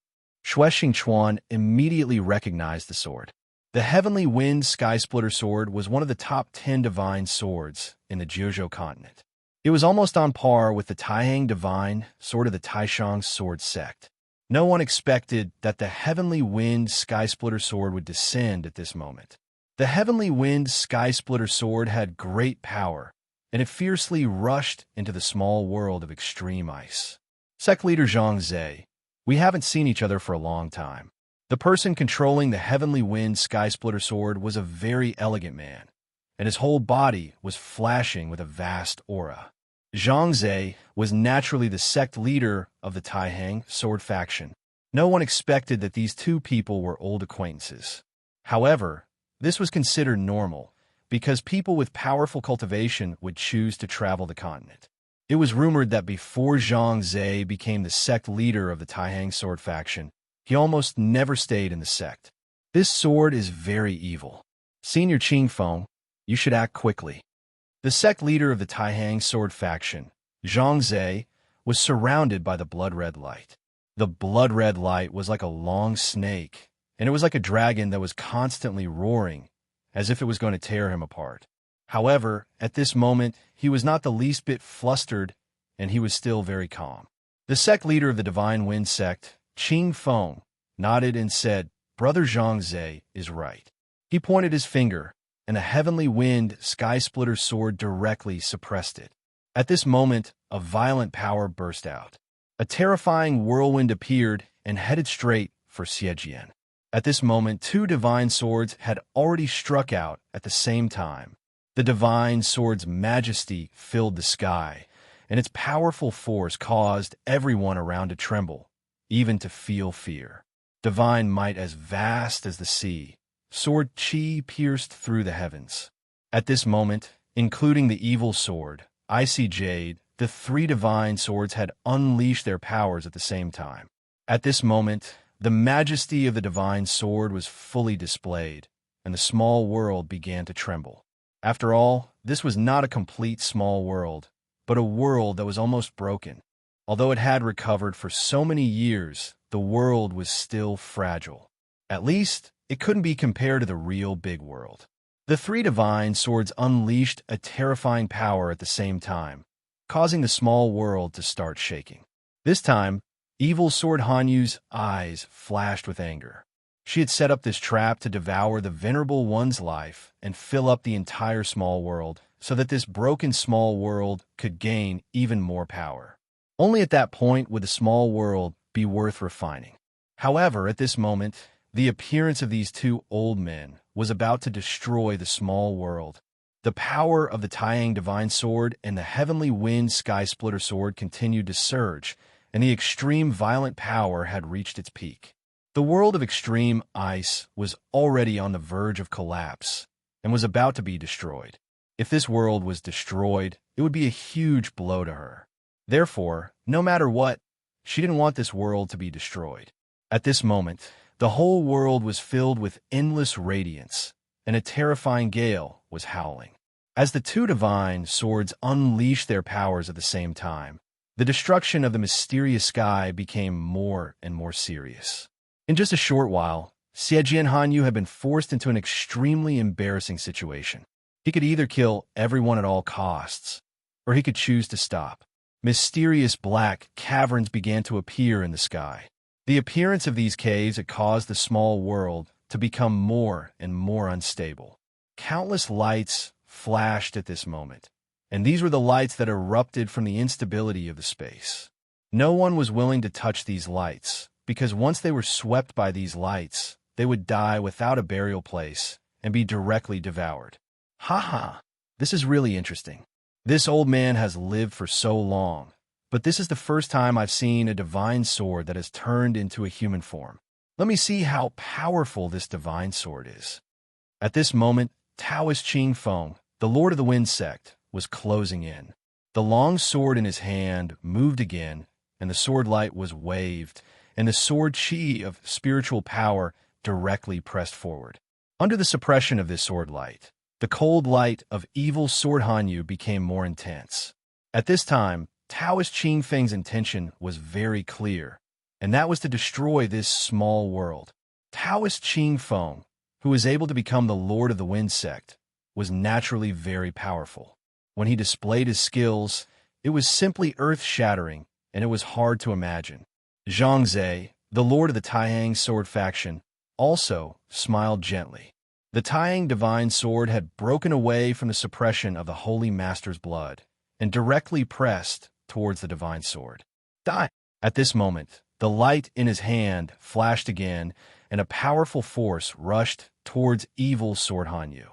Xue Xingchuan immediately recognized the sword. The Heavenly Wind Sky Splitter Sword was one of the top 10 divine swords in the Jiuzhou continent. It was almost on par with the Taihang Divine Sword of the Taishang Sword Sect. No one expected that the Heavenly Wind Sky Splitter Sword would descend at this moment. The Heavenly Wind Sky Splitter Sword had great power, and it fiercely rushed into the small world of extreme ice. Sect Leader Zhang Zhe, we haven't seen each other for a long time. The person controlling the Heavenly Wind Sky Splitter Sword was a very elegant man, and his whole body was flashing with a vast aura. Zhang Zhe was naturally the sect leader of the Taihang sword faction. No one expected that these two people were old acquaintances. However, this was considered normal, because people with powerful cultivation would choose to travel the continent. It was rumored that before Zhang Zhe became the sect leader of the Taihang sword faction, he almost never stayed in the sect. This sword is very evil. Senior Qingfeng, you should act quickly. The sect leader of the Taihang sword faction, Zhang Zhe, was surrounded by the blood-red light. The blood-red light was like a long snake, and it was like a dragon that was constantly roaring, as if it was going to tear him apart. However, at this moment, he was not the least bit flustered, and he was still very calm. The sect leader of the Divine Wind sect, Qing Feng, nodded and said, "Brother Zhang Zhe is right." He pointed his finger, and the Heavenly Wind Sky Splitter Sword directly suppressed it. At this moment, a violent power burst out. A terrifying whirlwind appeared and headed straight for Xiejian. At this moment, two divine swords had already struck out at the same time. The divine sword's majesty filled the sky, and its powerful force caused everyone around to tremble, even to feel fear. Divine might as vast as the sea, sword chi pierced through the heavens. At this moment, including the evil sword, Icy Jade, the three divine swords had unleashed their powers at the same time. At this moment, the majesty of the divine sword was fully displayed, and the small world began to tremble. After all, this was not a complete small world, but a world that was almost broken. Although it had recovered for so many years, the world was still fragile. At least, it couldn't be compared to the real big world. The three divine swords unleashed a terrifying power at the same time, causing the small world to start shaking. This time, evil sword Hanyu's eyes flashed with anger. She had set up this trap to devour the venerable one's life and fill up the entire small world so that this broken small world could gain even more power. Only at that point would the small world be worth refining. However, at this moment, the appearance of these two old men was about to destroy the small world. The power of the Taihang Divine Sword and the Heavenly Wind Sky Splitter Sword continued to surge, and the extreme violent power had reached its peak. The world of extreme ice was already on the verge of collapse and was about to be destroyed. If this world was destroyed, it would be a huge blow to her. Therefore, no matter what, she didn't want this world to be destroyed. At this moment, the whole world was filled with endless radiance, and a terrifying gale was howling. As the two divine swords unleashed their powers at the same time, the destruction of the mysterious sky became more and more serious. In just a short while, Xie Hanyu had been forced into an extremely embarrassing situation. He could either kill everyone at all costs, or he could choose to stop. Mysterious black caverns began to appear in the sky. The appearance of these caves had caused the small world to become more and more unstable. Countless lights flashed at this moment, and these were the lights that erupted from the instability of the space. No one was willing to touch these lights, because once they were swept by these lights, they would die without a burial place and be directly devoured. Ha! This is really interesting. This old man has lived for so long, but this is the first time I've seen a divine sword that has turned into a human form. Let me see how powerful this divine sword is. At this moment, Taoist Qing Feng, the Lord of the Wind sect, was closing in. The long sword in his hand moved again, and the sword light was waved, and the sword chi of spiritual power directly pressed forward. Under the suppression of this sword light, the cold light of evil sword Hanyu became more intense. At this time, Taoist Qing Feng's intention was very clear, and that was to destroy this small world. Taoist Qing Feng, who was able to become the Lord of the Wind sect, was naturally very powerful. When he displayed his skills, it was simply earth-shattering, and it was hard to imagine. Zhangze, the Lord of the Taiyang sword faction, also smiled gently. The Taiyang divine sword had broken away from the suppression of the Holy Master's blood and directly pressed towards the divine sword. Die! At this moment, the light in his hand flashed again, and a powerful force rushed towards evil sword Hanyu.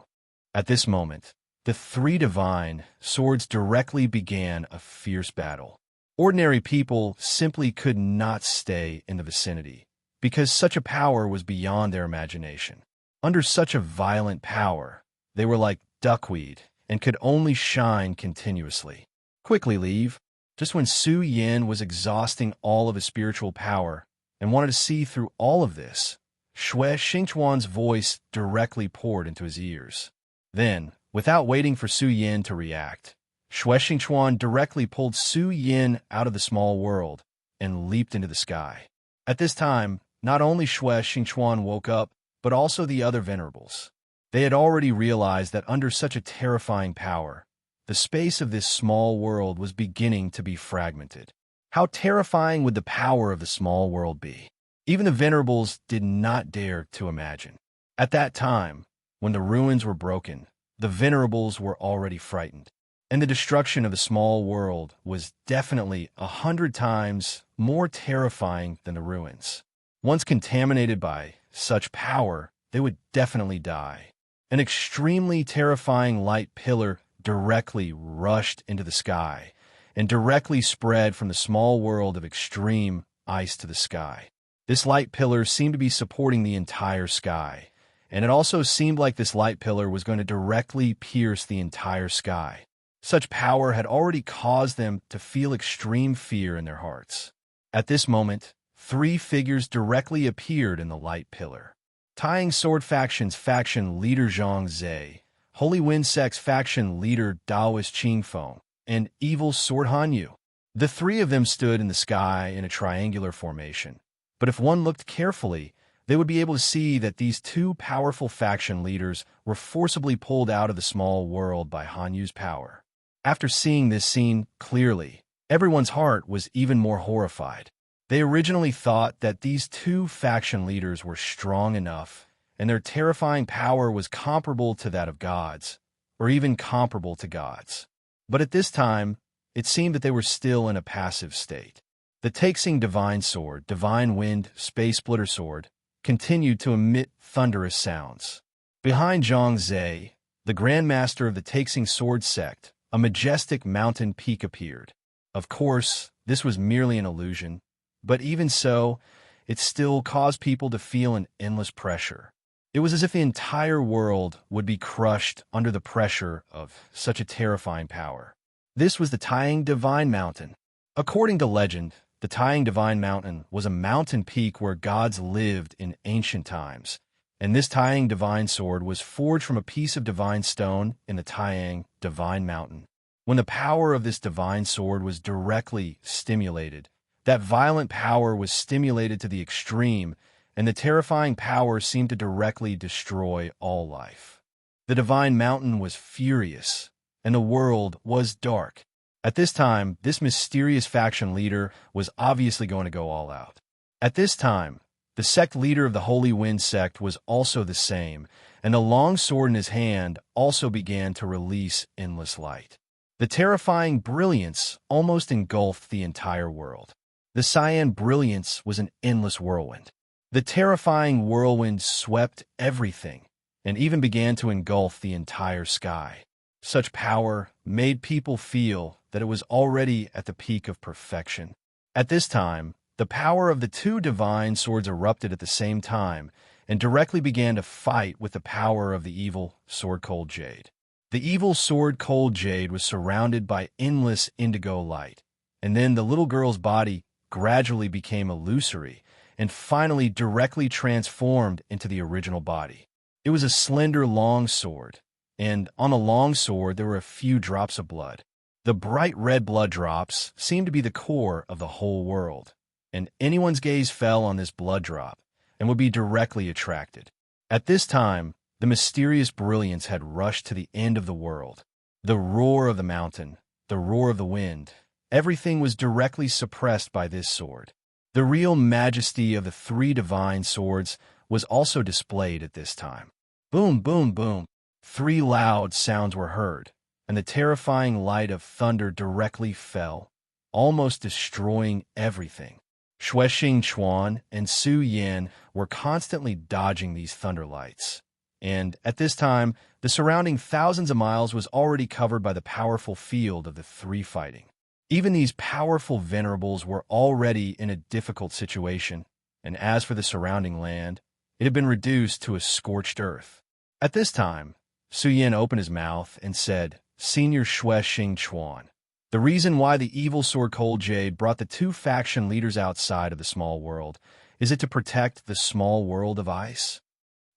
At this moment, the three divine swords directly began a fierce battle. Ordinary people simply could not stay in the vicinity, because such a power was beyond their imagination. Under such a violent power, they were like duckweed and could only shine continuously. Quickly leave. Just when Su Yin was exhausting all of his spiritual power and wanted to see through all of this, Shui Xingchuan's voice directly poured into his ears. Then, without waiting for Su Yin to react, Shui Xingchuan directly pulled Su Yin out of the small world and leaped into the sky. At this time, not only Shui Xingchuan woke up, but also the other venerables. They had already realized that under such a terrifying power, the space of this small world was beginning to be fragmented. How terrifying would the power of the small world be? Even the venerables did not dare to imagine. At that time, when the ruins were broken, the venerables were already frightened, and the destruction of the small world was definitely 100 times more terrifying than the ruins. Once contaminated by such power, they would definitely die. An extremely terrifying light pillar directly rushed into the sky and directly spread from the small world of extreme ice to the sky. This light pillar seemed to be supporting the entire sky, and it also seemed like this light pillar was going to directly pierce the entire sky. Such power had already caused them to feel extreme fear in their hearts. At this moment, 3 figures directly appeared in the light pillar. Taiyang Sword Faction's faction leader Zhang Zhe, Holy Wind Sect's faction leader Taoist Qing Feng, and Evil Sword Hanyu. The 3 of them stood in the sky in a triangular formation, but if one looked carefully, they would be able to see that these 2 powerful faction leaders were forcibly pulled out of the small world by Hanyu's power. After seeing this scene clearly, everyone's heart was even more horrified. They originally thought that these 2 faction leaders were strong enough, and their terrifying power was comparable to that of gods, or even comparable to gods. But at this time, it seemed that they were still in a passive state. The Taixing Divine Sword, Divine Wind, Space Splitter Sword, continued to emit thunderous sounds. Behind Zhang Zhe, the Grand Master of the Taixing Sword sect, a majestic mountain peak appeared. Of course, this was merely an illusion, but even so, it still caused people to feel an endless pressure. It was as if the entire world would be crushed under the pressure of such a terrifying power. This was the Taiyang Divine Mountain. According to legend, the Tying Divine Mountain was a mountain peak where gods lived in ancient times, and this Tying Divine Sword was forged from a piece of divine stone in the Tying Divine Mountain. When the power of this divine sword was directly stimulated, that violent power was stimulated to the extreme, and the terrifying power seemed to directly destroy all life. The Divine Mountain was furious, and the world was dark. At this time, this mysterious faction leader was obviously going to go all out. At this time, the sect leader of the Holy Wind sect was also the same, and the long sword in his hand also began to release endless light. The terrifying brilliance almost engulfed the entire world. The cyan brilliance was an endless whirlwind. The terrifying whirlwind swept everything and even began to engulf the entire sky. Such power made people feel that it was already at the peak of perfection. At this time, the power of the two divine swords erupted at the same time and directly began to fight with the power of the evil sword Cold Jade. The evil sword Cold Jade was surrounded by endless indigo light, and then the little girl's body gradually became illusory and finally directly transformed into the original body. It was a slender long sword, and on the long sword there were a few drops of blood. The bright red blood drops seemed to be the core of the whole world, and anyone's gaze fell on this blood drop and would be directly attracted. At this time, the mysterious brilliance had rushed to the end of the world. The roar of the mountain, the roar of the wind, everything was directly suppressed by this sword. The real majesty of the three divine swords was also displayed at this time. Boom, boom, boom. Three loud sounds were heard, and the terrifying light of thunder directly fell, almost destroying everything. Shuexing Chuan and Su Yan were constantly dodging these thunder lights, and at this time, the surrounding thousands of miles was already covered by the powerful field of the three fighting. Even these powerful venerables were already in a difficult situation, and as for the surrounding land, it had been reduced to a scorched earth. At this time, Su Yan opened his mouth and said, "Senior Shuexing Chuan, the reason why the evil sword Cold Jade brought the two faction leaders outside of the small world is it to protect the small world of ice?"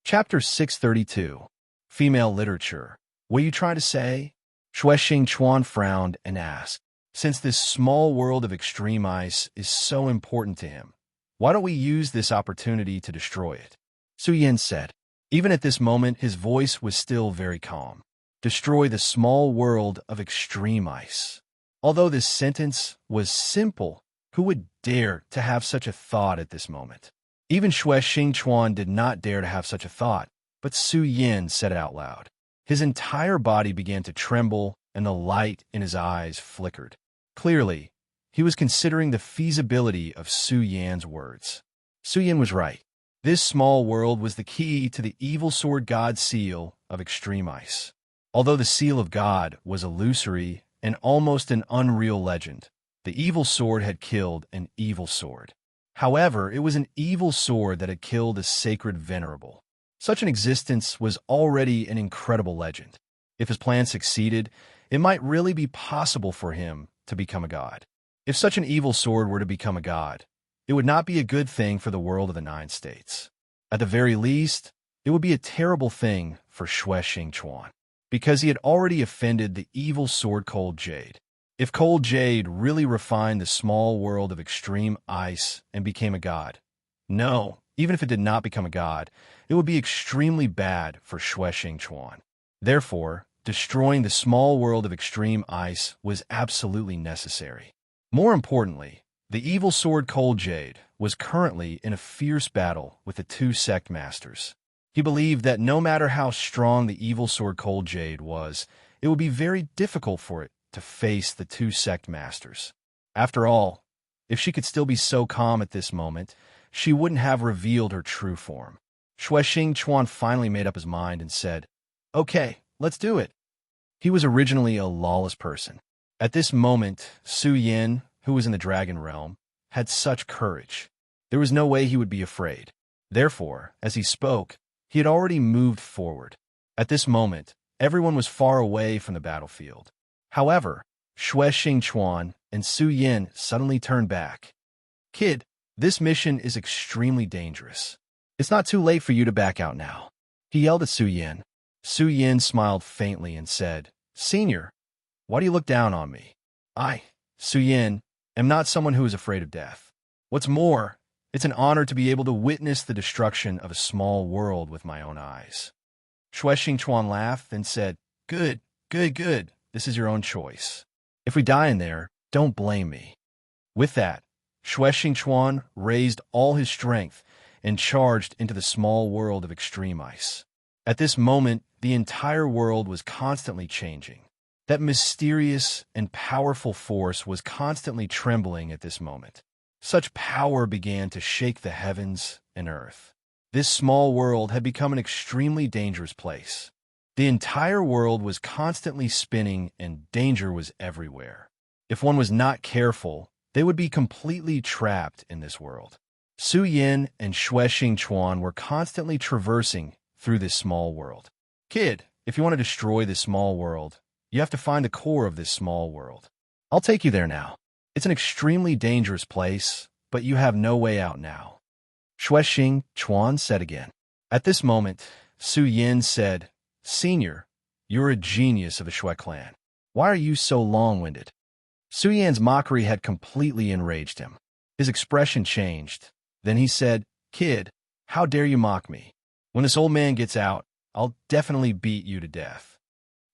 Chapter 632, Female Literature. What are you trying to say? Shuexing Chuan frowned and asked, "Since this small world of extreme ice is so important to him, why don't we use this opportunity to destroy it?" Su Yan said. Even at this moment, his voice was still very calm. Destroy the small world of extreme ice. Although this sentence was simple, who would dare to have such a thought at this moment? Even Shuexing Chuan did not dare to have such a thought, but Su Yan said it out loud. His entire body began to tremble, and the light in his eyes flickered. Clearly, he was considering the feasibility of Su Yan's words. Su Yan was right. This small world was the key to the evil sword god seal of extreme ice. Although the seal of God was illusory and almost an unreal legend, the evil sword had killed an evil sword. However, it was an evil sword that had killed a sacred venerable. Such an existence was already an incredible legend. If his plan succeeded, it might really be possible for him to become a god. If such an evil sword were to become a god, it would not be a good thing for the world of the 9 states. At the very least, it would be a terrible thing for Shuexing Chuan, because he had already offended the evil sword Cold Jade. If Cold Jade really refined the small world of extreme ice and became a god, no, even if it did not become a god, it would be extremely bad for Shuexing Chuan. Therefore, destroying the small world of extreme ice was absolutely necessary. More importantly, the evil sword Cold Jade was currently in a fierce battle with the two sect masters. He believed that no matter how strong the evil sword Cold Jade was, it would be very difficult for it to face the two sect masters. After all, if she could still be so calm at this moment, she wouldn't have revealed her true form. Shuexing Chuan finally made up his mind and said, "Okay, let's do it." He was originally a lawless person. At this moment, Su Yan, who was in the dragon realm, had such courage. There was no way he would be afraid. Therefore, as he spoke, he had already moved forward. At this moment, everyone was far away from the battlefield. However, Xue Xingchuan and Su Yin suddenly turned back. Kid, this mission is extremely dangerous. It's not too late for you to back out now. He yelled at Su Yin. Su Yin smiled faintly and said, Senior, why do you look down on me? I, Su Yin, am not someone who is afraid of death. What's more, it's an honor to be able to witness the destruction of a small world with my own eyes. Xue Xingchuan laughed and said, Good, good, good. This is your own choice. If we die in there, don't blame me. With that, Xue Xingchuan raised all his strength and charged into the small world of extreme ice. At this moment, the entire world was constantly changing. That mysterious and powerful force was constantly trembling at this moment. Such power began to shake the heavens and earth. This small world had become an extremely dangerous place. The entire world was constantly spinning and danger was everywhere. If one was not careful, they would be completely trapped in this world. Su Yin and Xue Xingchuan were constantly traversing through this small world. Kid, if you want to destroy this small world, you have to find the core of this small world. I'll take you there now. It's an extremely dangerous place, but you have no way out now. Xue Xingchuan said again. At this moment, Su Yin said, Senior, you're a genius of the Xue clan. Why are you so long-winded? Su Yin's mockery had completely enraged him. His expression changed. Then he said, Kid, how dare you mock me? When this old man gets out, I'll definitely beat you to death.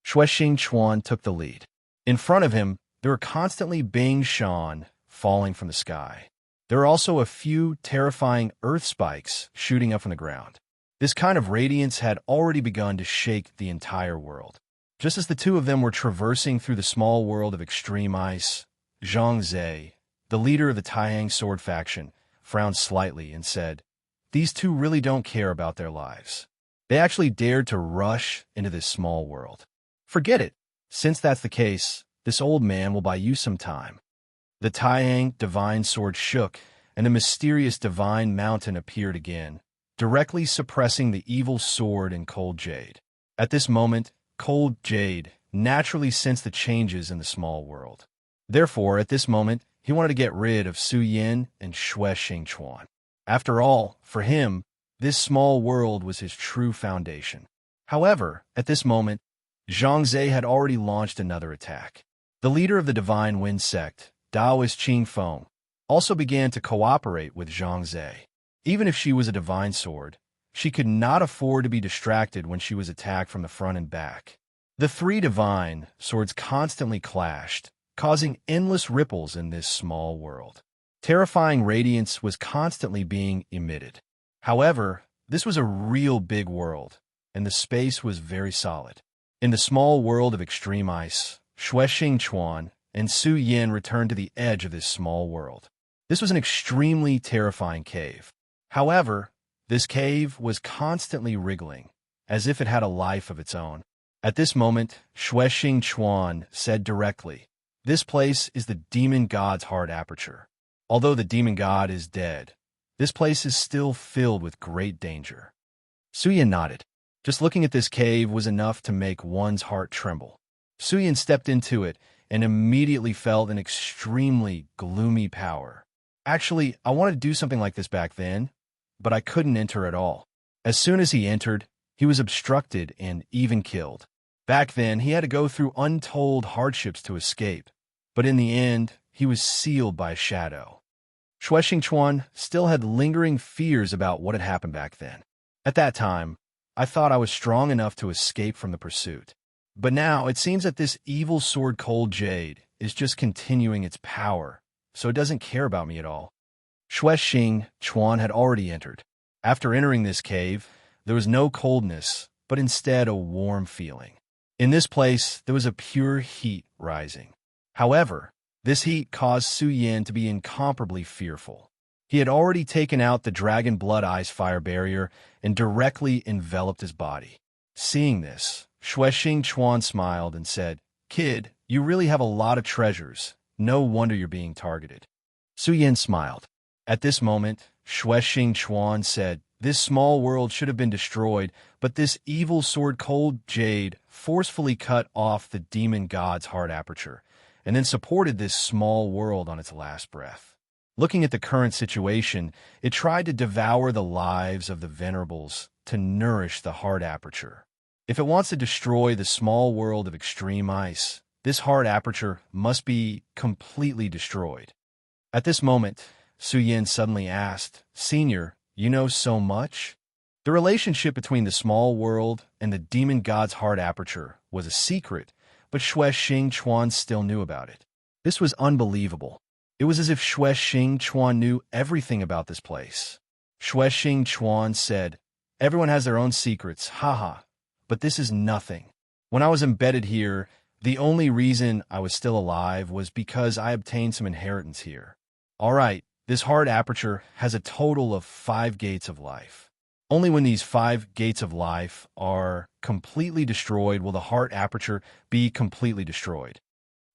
Xue Xingchuan took the lead. In front of him, there were constantly Bing Shan falling from the sky. There were also a few terrifying earth spikes shooting up from the ground. This kind of radiance had already begun to shake the entire world. Just as the two of them were traversing through the small world of extreme ice, Zhang Zhe, the leader of the Taiyang sword faction, frowned slightly and said, These two really don't care about their lives. They actually dared to rush into this small world. Forget it. Since that's the case, this old man will buy you some time. The Taiyang divine sword shook, and a mysterious divine mountain appeared again, directly suppressing the evil sword in cold jade. At this moment, cold jade naturally sensed the changes in the small world. Therefore, at this moment, he wanted to get rid of Su Yin and Xue Xingchuan. After all, for him, this small world was his true foundation. However, at this moment, Zhang Zhe had already launched another attack. The leader of the Divine Wind sect, Taoist Qing Feng, also began to cooperate with Zhang Zhe. Even if she was a divine sword, she could not afford to be distracted when she was attacked from the front and back. The three divine swords constantly clashed, causing endless ripples in this small world. Terrifying radiance was constantly being emitted. However, this was a real big world, and the space was very solid. In the small world of extreme ice, Xue Xingchuan and Su Yin returned to the edge of this small world. This was an extremely terrifying cave. However, this cave was constantly wriggling, as if it had a life of its own. At this moment, Xue Xingchuan said directly, This place is the demon god's heart aperture. Although the demon god is dead, this place is still filled with great danger. Su Yin nodded. Just looking at this cave was enough to make one's heart tremble. Su Yin stepped into it and immediately felt an extremely gloomy power. Actually, I wanted to do something like this back then, but I couldn't enter at all. As soon as he entered, he was obstructed and even killed. Back then, he had to go through untold hardships to escape, but in the end, he was sealed by a shadow. Xue Xingchuan still had lingering fears about what had happened back then. At that time, I thought I was strong enough to escape from the pursuit. But now it seems that this evil sword Cold Jade is just continuing its power, so it doesn't care about me at all. Xue Xingchuan had already entered. After entering this cave, there was no coldness, but instead a warm feeling. In this place, there was a pure heat rising. However, this heat caused Su Yin to be incomparably fearful. He had already taken out the dragon blood ice fire barrier and directly enveloped his body. Seeing this, Xue Xingchuan smiled and said, Kid, you really have a lot of treasures. No wonder you're being targeted. Su Yin smiled. At this moment, Xue Xingchuan said, This small world should have been destroyed, but this evil sword Cold Jade forcefully cut off the demon god's heart aperture, and then supported this small world on its last breath. Looking at the current situation, it tried to devour the lives of the venerables to nourish the hard aperture. If it wants to destroy the small world of extreme ice, this hard aperture must be completely destroyed. At this moment, Su Yin suddenly asked, "Senior, you know so much?" The relationship between the small world and the demon god's hard aperture was a secret, but Xue Xing Chuan still knew about it. This was unbelievable. It was as if Xue Xing Chuan knew everything about this place. Xue Xing Chuan said, "Everyone has their own secrets, haha, but this is nothing. When I was embedded here, the only reason I was still alive was because I obtained some inheritance here. All right, this hard aperture has a total of 5 gates of life. Only when these 5 gates of life are completely destroyed will the hard aperture be completely destroyed."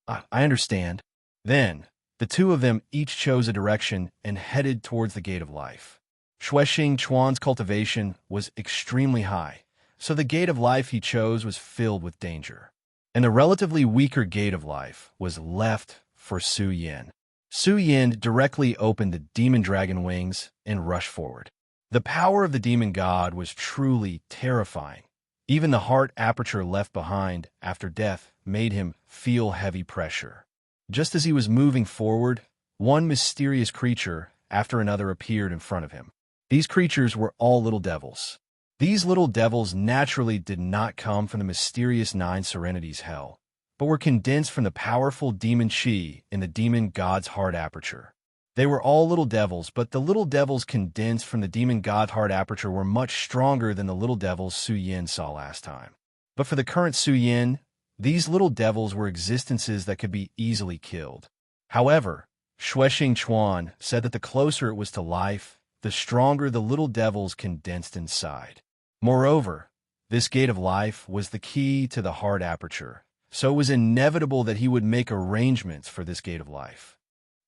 I understand. Then, the two of them each chose a direction and headed towards the gate of life. Xue Xing Chuan's cultivation was extremely high, so the gate of life he chose was filled with danger. And the relatively weaker gate of life was left for Su Yin. Su Yin directly opened the demon dragon wings and rushed forward. The power of the demon god was truly terrifying. Even the heart aperture left behind after death made him feel heavy pressure. Just as he was moving forward, one mysterious creature after another appeared in front of him. These creatures were all little devils. These little devils naturally did not come from the mysterious 9 serenities hell, but were condensed from the powerful demon chi in the demon god's heart aperture. They were all little devils, but the little devils condensed from the demon god's heart aperture were much stronger than the little devils Su Yin saw last time. But for the current Su Yin, these little devils were existences that could be easily killed. However, Xue Xing Chuan said that the closer it was to life, the stronger the little devils condensed inside. Moreover, this gate of life was the key to the heart aperture, so it was inevitable that he would make arrangements for this gate of life.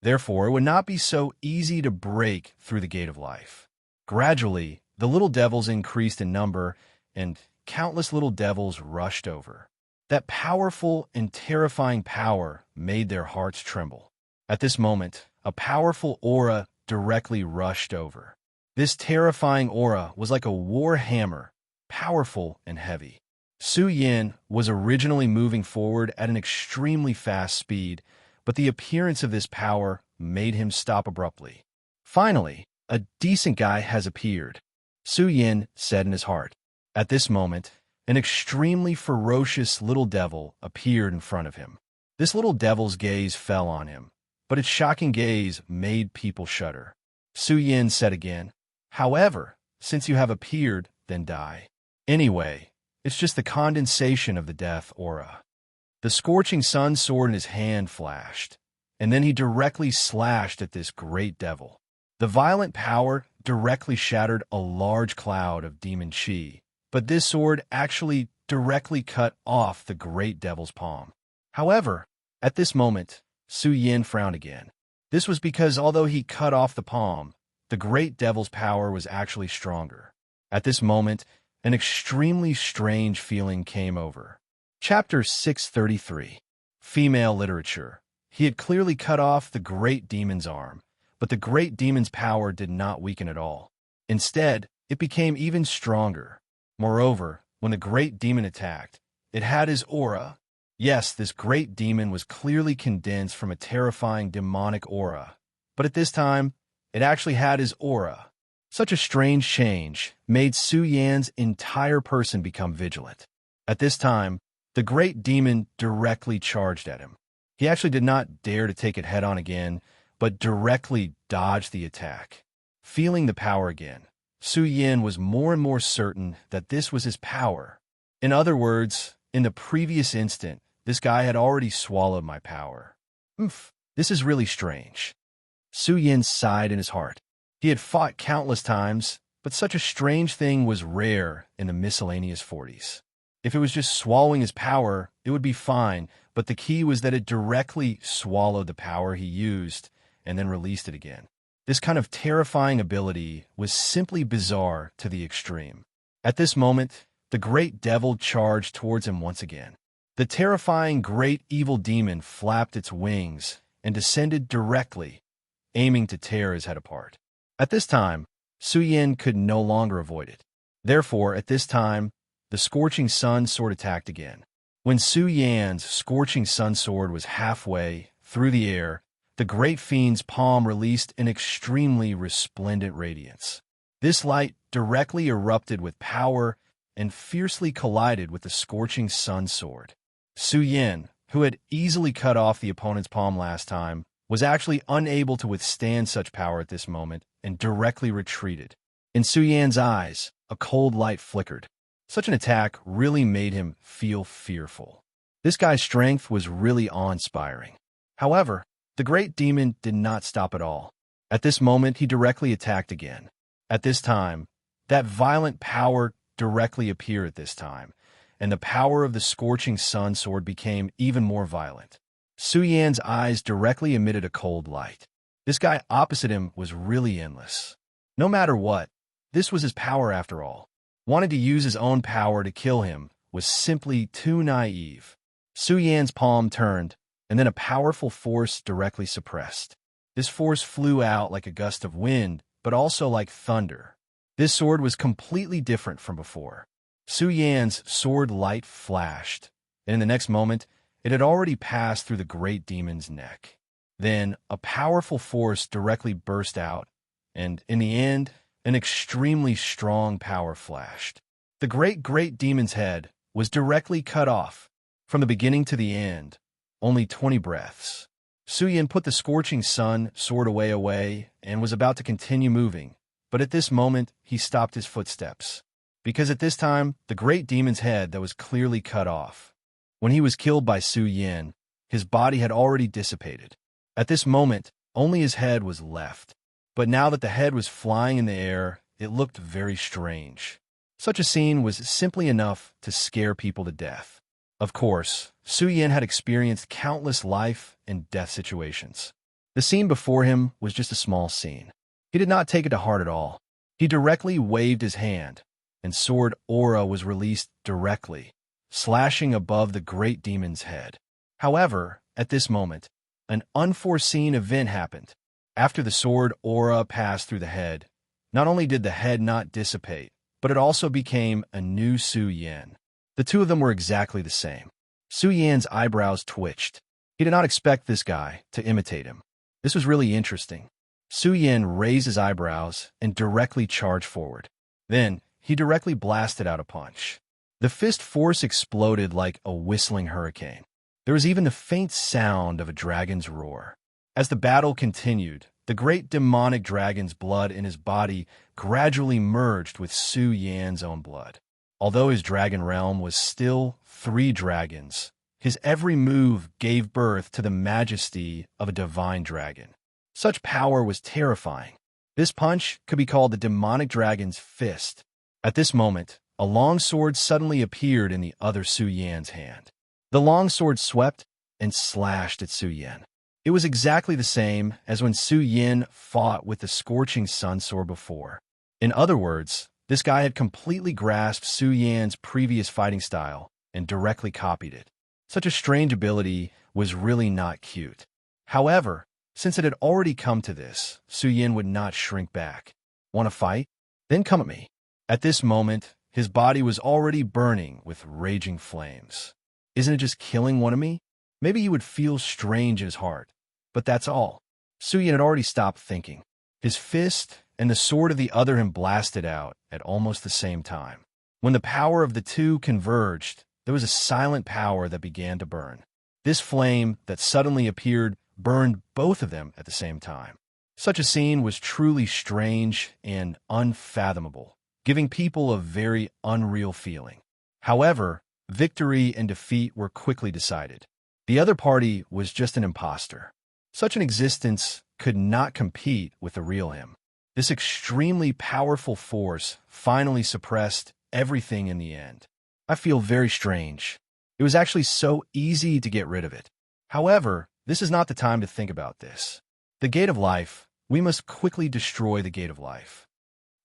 Therefore, it would not be so easy to break through the gate of life. Gradually, the little devils increased in number, and countless little devils rushed over. That powerful and terrifying power made their hearts tremble. At this moment, a powerful aura directly rushed over. This terrifying aura was like a war hammer, powerful and heavy. Su Yin was originally moving forward at an extremely fast speed, but the appearance of this power made him stop abruptly. Finally, a decent guy has appeared, Su Yin said in his heart. At this moment, an extremely ferocious little devil appeared in front of him. This little devil's gaze fell on him, but its shocking gaze made people shudder. Su Yin said again, "However, since you have appeared, then die. Anyway, it's just the condensation of the death aura." The scorching sun sword in his hand flashed, and then he directly slashed at this great devil. The violent power directly shattered a large cloud of demon chi, but this sword actually directly cut off the great devil's palm. However, at this moment, Su Yin frowned again. This was because although he cut off the palm, the great devil's power was actually stronger. At this moment, an extremely strange feeling came over. Chapter 633. Female Literature. He had clearly cut off the great demon's arm, but the great demon's power did not weaken at all. Instead, it became even stronger. Moreover, when the great demon attacked, it had his aura. Yes, this great demon was clearly condensed from a terrifying demonic aura, but at this time, it actually had his aura. Such a strange change made Su Yan's entire person become vigilant. At this time, the great demon directly charged at him. He actually did not dare to take it head-on again, but directly dodged the attack. Feeling the power again, Su Yin was more and more certain that this was his power. In other words, in the previous instant, this guy had already swallowed my power. This is really strange. Su Yin sighed in his heart. He had fought countless times, but such a strange thing was rare in the miscellaneous 40s. If it was just swallowing his power, it would be fine, but the key was that it directly swallowed the power he used and then released it again. This kind of terrifying ability was simply bizarre to the extreme. At this moment, the great devil charged towards him once again. The terrifying great evil demon flapped its wings and descended directly, aiming to tear his head apart. At this time, Su Yin could no longer avoid it. Therefore, at this time, the scorching sun sword attacked again. When Su Yan's scorching sun sword was halfway through the air, the great fiend's palm released an extremely resplendent radiance. This light directly erupted with power and fiercely collided with the scorching sun sword. Su Yin, who had easily cut off the opponent's palm last time, was actually unable to withstand such power at this moment and directly retreated. In Su Yan's eyes, a cold light flickered. Such an attack really made him feel fearful. This guy's strength was really awe-inspiring. However, the great demon did not stop at all. At this moment, he directly attacked again. At this time, that violent power directly appeared at this time, and the power of the scorching sun sword became even more violent. Su Yan's eyes directly emitted a cold light. This guy opposite him was really endless. No matter what, this was his power after all. Wanting to use his own power to kill him was simply too naive. Su Yan's palm turned, and then a powerful force directly suppressed. This force flew out like a gust of wind, but also like thunder. This sword was completely different from before. Su Yan's sword light flashed, and in the next moment, it had already passed through the great demon's neck. Then, a powerful force directly burst out, and in the end, an extremely strong power flashed. The great demon's head was directly cut off. From the beginning to the end, only 20 breaths. Su Yin put the scorching sun sword away and was about to continue moving, but at this moment he stopped his footsteps. Because at this time, the great demon's head that was clearly cut off. When he was killed by Su Yin, his body had already dissipated. At this moment, only his head was left. But now that the head was flying in the air, it looked very strange. Such a scene was simply enough to scare people to death. Of course, Su Yin had experienced countless life and death situations. The scene before him was just a small scene. He did not take it to heart at all. He directly waved his hand, and sword aura was released directly, slashing above the great demon's head. However, at this moment, an unforeseen event happened. After the sword aura passed through the head, not only did the head not dissipate, but it also became a new Su Yin. The two of them were exactly the same. Su Yan's eyebrows twitched. He did not expect this guy to imitate him. This was really interesting. Su Yin raised his eyebrows and directly charged forward. Then, he directly blasted out a punch. The fist force exploded like a whistling hurricane. There was even the faint sound of a dragon's roar. As the battle continued, the great demonic dragon's blood in his body gradually merged with Su Yan's own blood. Although his dragon realm was still 3 dragons, his every move gave birth to the majesty of a divine dragon. Such power was terrifying. This punch could be called the demonic dragon's fist. At this moment, a long sword suddenly appeared in the other Su Yan's hand. The long sword swept and slashed at Su Yin. It was exactly the same as when Su Yin fought with the scorching sun sword before. In other words, this guy had completely grasped Su Yan's previous fighting style and directly copied it. Such a strange ability was really not cute. However, since it had already come to this, Su Yin would not shrink back. Want to fight? Then come at me. At this moment, his body was already burning with raging flames. Isn't it just killing one of me? Maybe he would feel strange in his heart. But that's all. Su Yin had already stopped thinking. His fist and the sword of the other him blasted out at almost the same time. When the power of the two converged, there was a silent power that began to burn. This flame that suddenly appeared burned both of them at the same time. Such a scene was truly strange and unfathomable, giving people a very unreal feeling. However, victory and defeat were quickly decided. The other party was just an imposter. Such an existence could not compete with the real him. This extremely powerful force finally suppressed everything in the end. I feel very strange. It was actually so easy to get rid of it. However, this is not the time to think about this. The gate of life, we must quickly destroy the gate of life.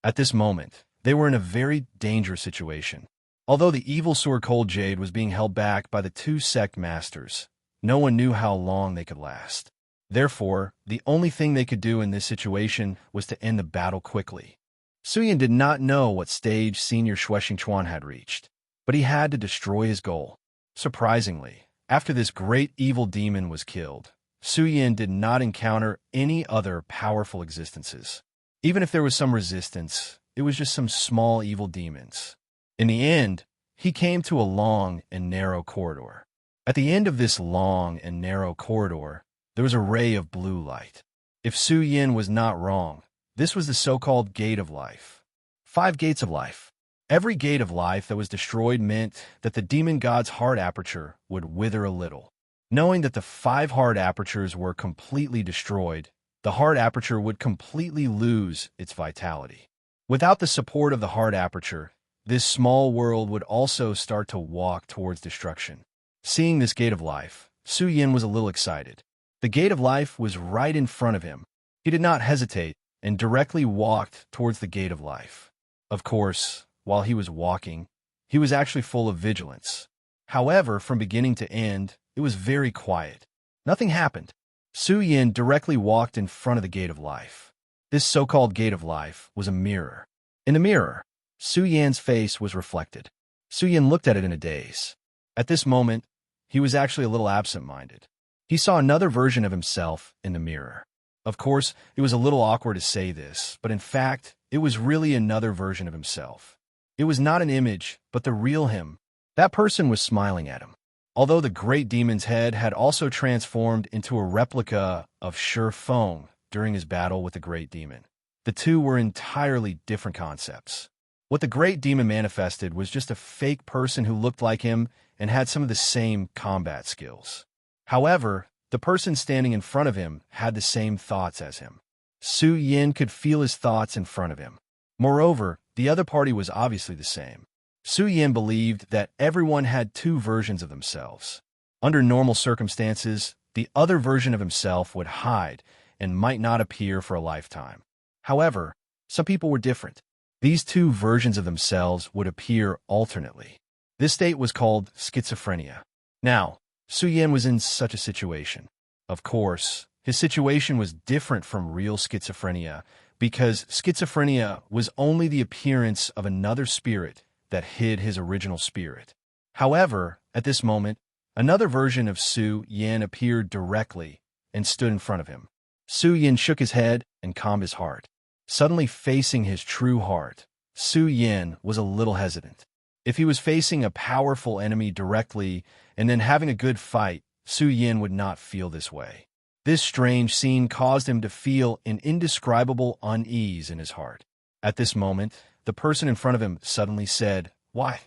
At this moment, they were in a very dangerous situation. Although the evil sword Cold Jade was being held back by the two sect masters, no one knew how long they could last. Therefore, the only thing they could do in this situation was to end the battle quickly. Suyin did not know what stage Senior Shueqingchuan had reached, but he had to destroy his goal. Surprisingly, after this great evil demon was killed, Suyin did not encounter any other powerful existences. Even if there was some resistance, it was just some small evil demons. In the end, he came to a long and narrow corridor. At the end of this long and narrow corridor, there was a ray of blue light. If Suyin was not wrong, this was the so-called Gate of Life. 5 gates of life. Every gate of life that was destroyed meant that the demon god's heart aperture would wither a little. Knowing that the 5 heart apertures were completely destroyed, the heart aperture would completely lose its vitality. Without the support of the heart aperture, this small world would also start to walk towards destruction. Seeing this gate of life, Suyin was a little excited. The gate of life was right in front of him. He did not hesitate and directly walked towards the gate of life. Of course, while he was walking, he was actually full of vigilance. However, from beginning to end, it was very quiet. Nothing happened. Suyin directly walked in front of the gate of life. This so-called gate of life was a mirror. In the mirror, Suyin's face was reflected. Suyin looked at it in a daze. At this moment, he was actually a little absent-minded. He saw another version of himself in the mirror. Of course, it was a little awkward to say this, but in fact, it was really another version of himself. It was not an image, but the real him. That person was smiling at him. Although the great demon's head had also transformed into a replica of Shi Feng during his battle with the great demon, the two were entirely different concepts. What the great demon manifested was just a fake person who looked like him and had some of the same combat skills. However, the person standing in front of him had the same thoughts as him. Suyin could feel his thoughts in front of him. Moreover, the other party was obviously the same. Suyin believed that everyone had 2 versions of themselves. Under normal circumstances, the other version of himself would hide and might not appear for a lifetime. However, some people were different. These 2 versions of themselves would appear alternately. This state was called schizophrenia. Now, Suyin was in such a situation. Of course, his situation was different from real schizophrenia because schizophrenia was only the appearance of another spirit that hid his original spirit. However, at this moment, another version of Suyin appeared directly and stood in front of him. Suyin shook his head and calmed his heart. Suddenly facing his true heart, Suyin was a little hesitant. If he was facing a powerful enemy directly and then having a good fight, Suyin would not feel this way. This strange scene caused him to feel an indescribable unease in his heart. At this moment, the person in front of him suddenly said, Why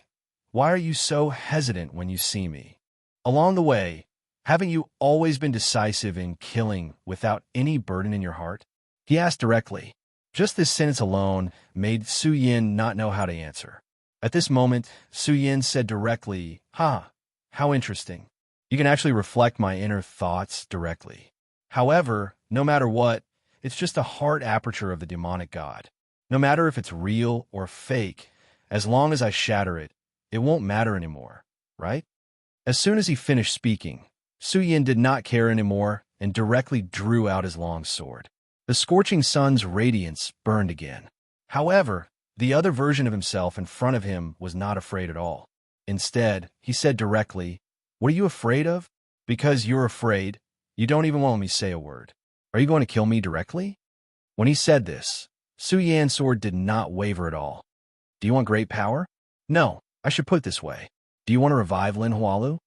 are you so hesitant when you see me? Along the way, haven't you always been decisive in killing without any burden in your heart? He asked directly. Just this sentence alone made Suyin not know how to answer. At this moment, Suyin said directly, how interesting. You can actually reflect my inner thoughts directly. However, no matter what, it's just a heart aperture of the demonic god. No matter if it's real or fake, as long as I shatter it, it won't matter anymore, right? As soon as he finished speaking, Suyin did not care anymore and directly drew out his long sword. The scorching sun's radiance burned again. However, the other version of himself in front of him was not afraid at all. Instead, he said directly, What are you afraid of? Because you're afraid, you don't even want me to say a word. Are you going to kill me directly? When he said this, Suyin's sword did not waver at all. Do you want great power? No, I should put it this way. Do you want to revive Lin Hualu?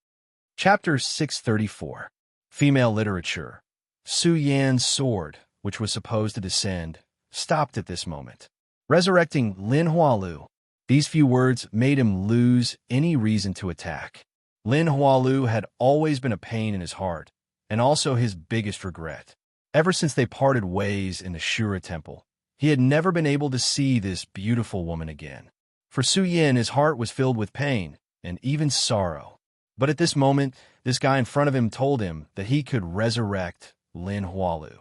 Chapter 634. Female Literature. Suyin's sword, which was supposed to descend, stopped at this moment. Resurrecting Lin Hualu. These few words made him lose any reason to attack. Lin Hualu had always been a pain in his heart, and also his biggest regret. Ever since they parted ways in the Shura Temple, he had never been able to see this beautiful woman again. For Suyin, his heart was filled with pain and even sorrow. But at this moment, this guy in front of him told him that he could resurrect Lin Hualu.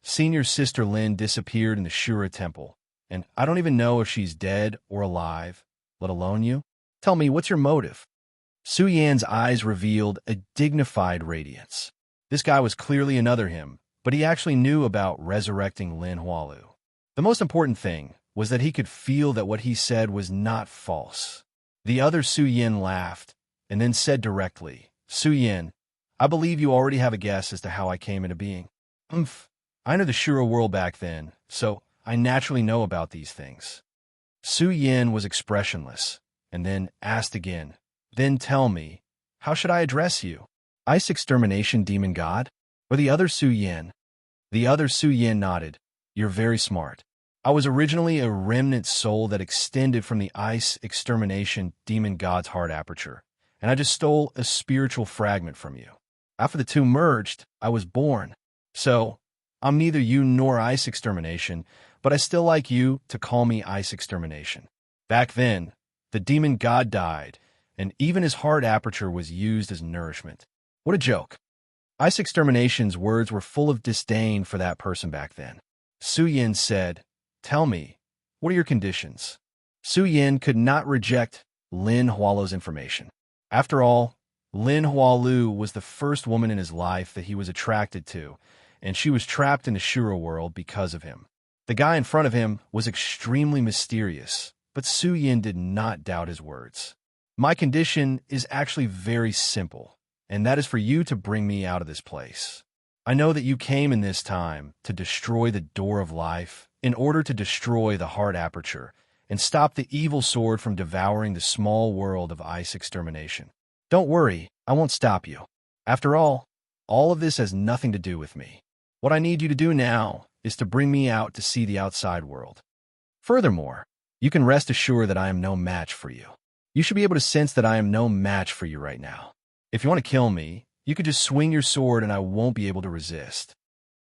Senior sister Lin disappeared in the Shura Temple, and I don't even know if she's dead or alive. let alone you? Tell me, what's your motive? Su Yan's eyes revealed a dignified radiance. This guy was clearly another him, but he actually knew about resurrecting Lin Hualu. The most important thing was that he could feel that what he said was not false. The other Su Yin laughed, and then said directly, Su Yin, I believe you already have a guess as to how I came into being. I entered the Shura world back then, so I naturally know about these things. Su Yin was expressionless, and then asked again, Then tell me, how should I address you? Ice Extermination Demon God? Or the other Su Yin? The other Su Yin nodded. You're very smart. I was originally a remnant soul that extended from the Ice Extermination Demon God's heart aperture, and I just stole a spiritual fragment from you. After the two merged, I was born. So, I'm neither you nor Ice Extermination, but I still like you to call me Ice Extermination. Back then, the demon god died, and even his heart aperture was used as nourishment. What a joke. Ice Extermination's words were full of disdain for that person back then. Su Yin said, Tell me, what are your conditions? Su Yin could not reject Lin Hualu's information. After all, Lin Hualu was the first woman in his life that he was attracted to, and she was trapped in the Shura world because of him. The guy in front of him was extremely mysterious, but Su Yin did not doubt his words. My condition is actually very simple, and that is for you to bring me out of this place. I know that you came in this time to destroy the door of life in order to destroy the heart aperture and stop the evil sword from devouring the small world of Ice Extermination. Don't worry, I won't stop you. After all of this has nothing to do with me. What I need you to do now is to bring me out to see the outside world. Furthermore, you can rest assured that I am no match for you. You should be able to sense that I am no match for you right now. If you want to kill me, you could just swing your sword and I won't be able to resist.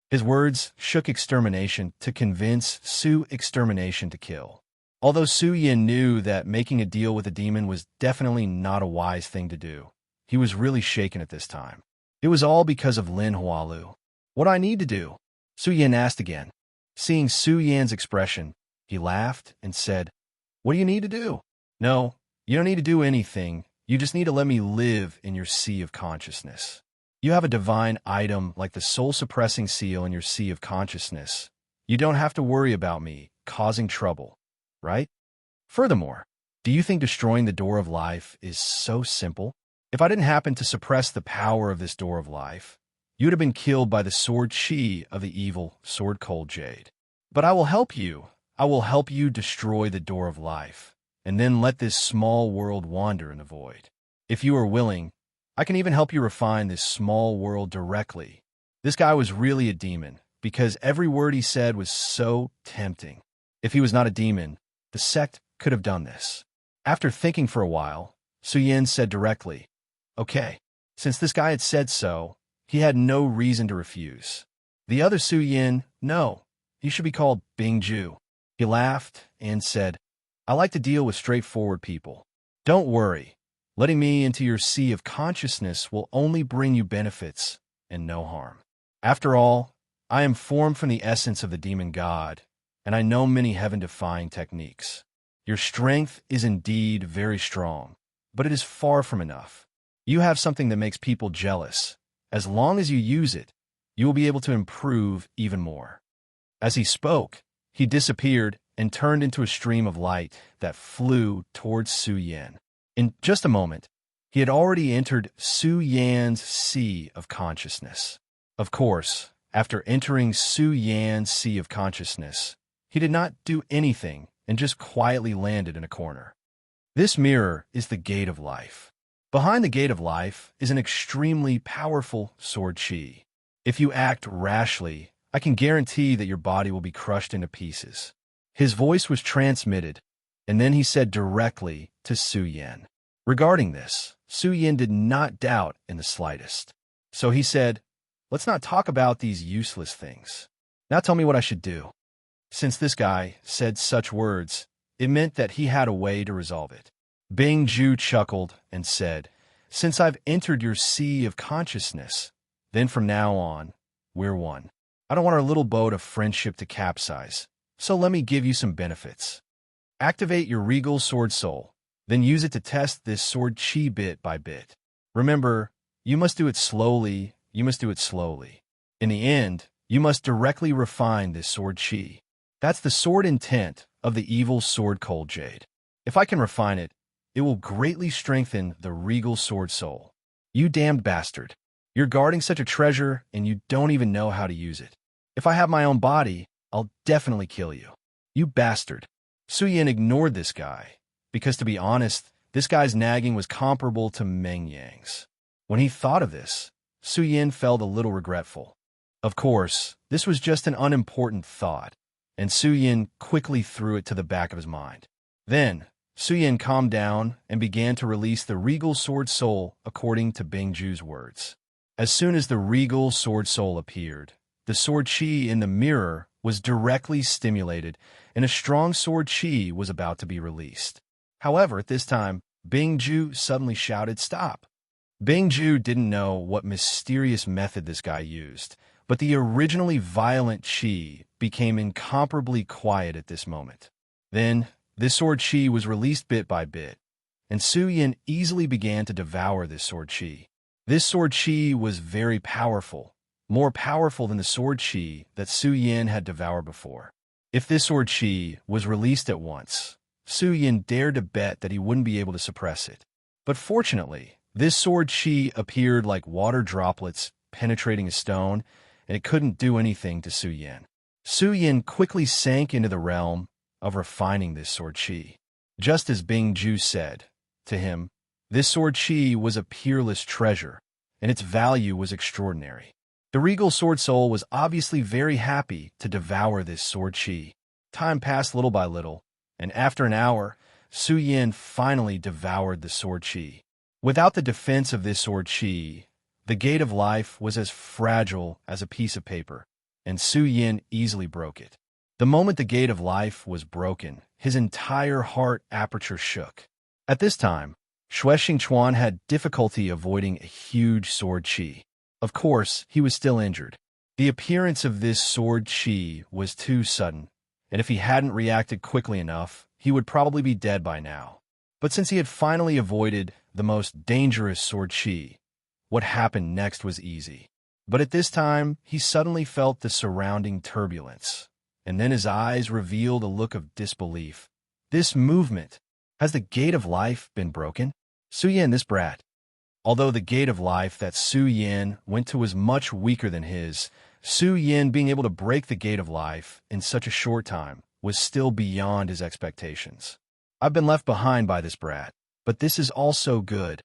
His words shook Extermination to convince Su Extermination to kill. Although Su Yin knew that making a deal with a demon was definitely not a wise thing to do, he was really shaken at this time. It was all because of Lin Hualu. What do I need to do? Su Yin asked again. Seeing Su Yan's expression, he laughed and said, What do you need to do? No, you don't need to do anything. You just need to let me live in your sea of consciousness. You have a divine item like the soul-suppressing seal in your sea of consciousness. You don't have to worry about me causing trouble, right? Furthermore, do you think destroying the door of life is so simple? If I didn't happen to suppress the power of this door of life, you would have been killed by the sword chi of the evil sword cold jade. But I will help you. I will help you destroy the door of life, and then let this small world wander in the void. If you are willing, I can even help you refine this small world directly. This guy was really a demon, because every word he said was so tempting. If he was not a demon, the sect could have done this. After thinking for a while, Su Yin said directly, Okay, since this guy had said so, he had no reason to refuse. The other Su Yin, no, he should be called Bing Ju. He laughed and said, I like to deal with straightforward people. Don't worry, letting me into your sea of consciousness will only bring you benefits and no harm. After all, I am formed from the essence of the demon god, and I know many heaven-defying techniques. Your strength is indeed very strong, but it is far from enough. You have something that makes people jealous. As long as you use it, you will be able to improve even more. As he spoke, he disappeared and turned into a stream of light that flew towards Su Yan. In just a moment, he had already entered Su Yan's sea of consciousness. Of course, after entering Su Yan's sea of consciousness, he did not do anything and just quietly landed in a corner. This mirror is the gate of life. Behind the gate of life is an extremely powerful sword chi. If you act rashly, I can guarantee that your body will be crushed into pieces. His voice was transmitted, and then he said directly to Su Yin. Regarding this, Su Yin did not doubt in the slightest. So he said, Let's not talk about these useless things. Now tell me what I should do. Since this guy said such words, it meant that he had a way to resolve it. Bing Ju chuckled and said, Since I've entered your sea of consciousness, then from now on, we're one. I don't want our little boat of friendship to capsize, so let me give you some benefits. Activate your regal sword soul, Then use it to test this sword chi bit by bit. Remember, you must do it slowly, you must do it slowly. In the end, you must directly refine this sword chi. That's the sword intent of the evil sword cold jade. If I can refine it, it will greatly strengthen the regal sword soul. You damned bastard. You're guarding such a treasure and you don't even know how to use it. If I have my own body, I'll definitely kill you. You bastard. Su Yin ignored this guy, because to be honest, this guy's nagging was comparable to Meng Yang's. When he thought of this, Su Yin felt a little regretful. Of course, this was just an unimportant thought, and Su Yin quickly threw it to the back of his mind. Then, Su Yin calmed down and began to release the regal sword soul according to Bingju's words. As soon as the regal sword soul appeared, the sword chi in the mirror was directly stimulated, and a strong sword chi was about to be released. However, at this time, Bingju suddenly shouted, "Stop!" Bingju didn't know what mysterious method this guy used, but the originally violent chi became incomparably quiet at this moment. Then, this sword chi was released bit by bit, and Su Yin easily began to devour this sword chi. This sword chi was very powerful, more powerful than the sword chi that Su Yin had devoured before. If this sword chi was released at once, Su Yin dared to bet that he wouldn't be able to suppress it. But fortunately, this sword chi appeared like water droplets penetrating a stone, and it couldn't do anything to Su Yin. Su Yin quickly sank into the realm of refining this sword chi. Just as Bingju said to him, this sword chi was a peerless treasure, and its value was extraordinary. The regal sword soul was obviously very happy to devour this sword chi. Time passed little by little, and after an hour, Su Yin finally devoured the sword chi. Without the defense of this sword chi, the gate of life was as fragile as a piece of paper, and Su Yin easily broke it. The moment the gate of life was broken, his entire heart aperture shook. At this time, Xue Xingchuan had difficulty avoiding a huge sword chi. Of course, he was still injured. The appearance of this sword chi was too sudden, and if he hadn't reacted quickly enough, he would probably be dead by now. But since he had finally avoided the most dangerous sword chi, what happened next was easy. But at this time, he suddenly felt the surrounding turbulence, and then his eyes revealed a look of disbelief. This movement! Has the gate of life been broken? Su Yin, this brat. Although the gate of life that Su Yin went to was much weaker than his, Su Yin being able to break the gate of life in such a short time was still beyond his expectations. I've been left behind by this brat, but this is also good.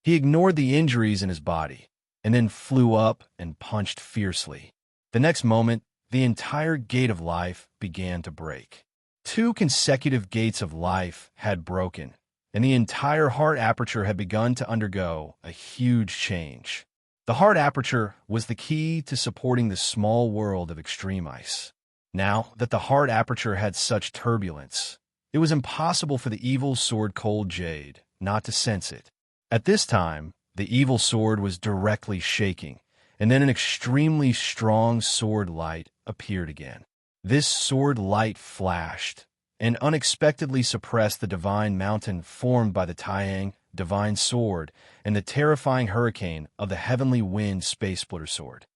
He ignored the injuries in his body, and then flew up and punched fiercely. The next moment, the entire gate of life began to break. 2 consecutive gates of life had broken, and the entire heart aperture had begun to undergo a huge change. The heart aperture was the key to supporting the small world of extreme ice. Now that the heart aperture had such turbulence, it was impossible for the evil sword cold jade not to sense it. At this time, the evil sword was directly shaking, and then an extremely strong sword light appeared again. This sword light flashed and unexpectedly suppressed the divine mountain formed by the Taiyang divine sword and the terrifying hurricane of the heavenly wind space splitter sword.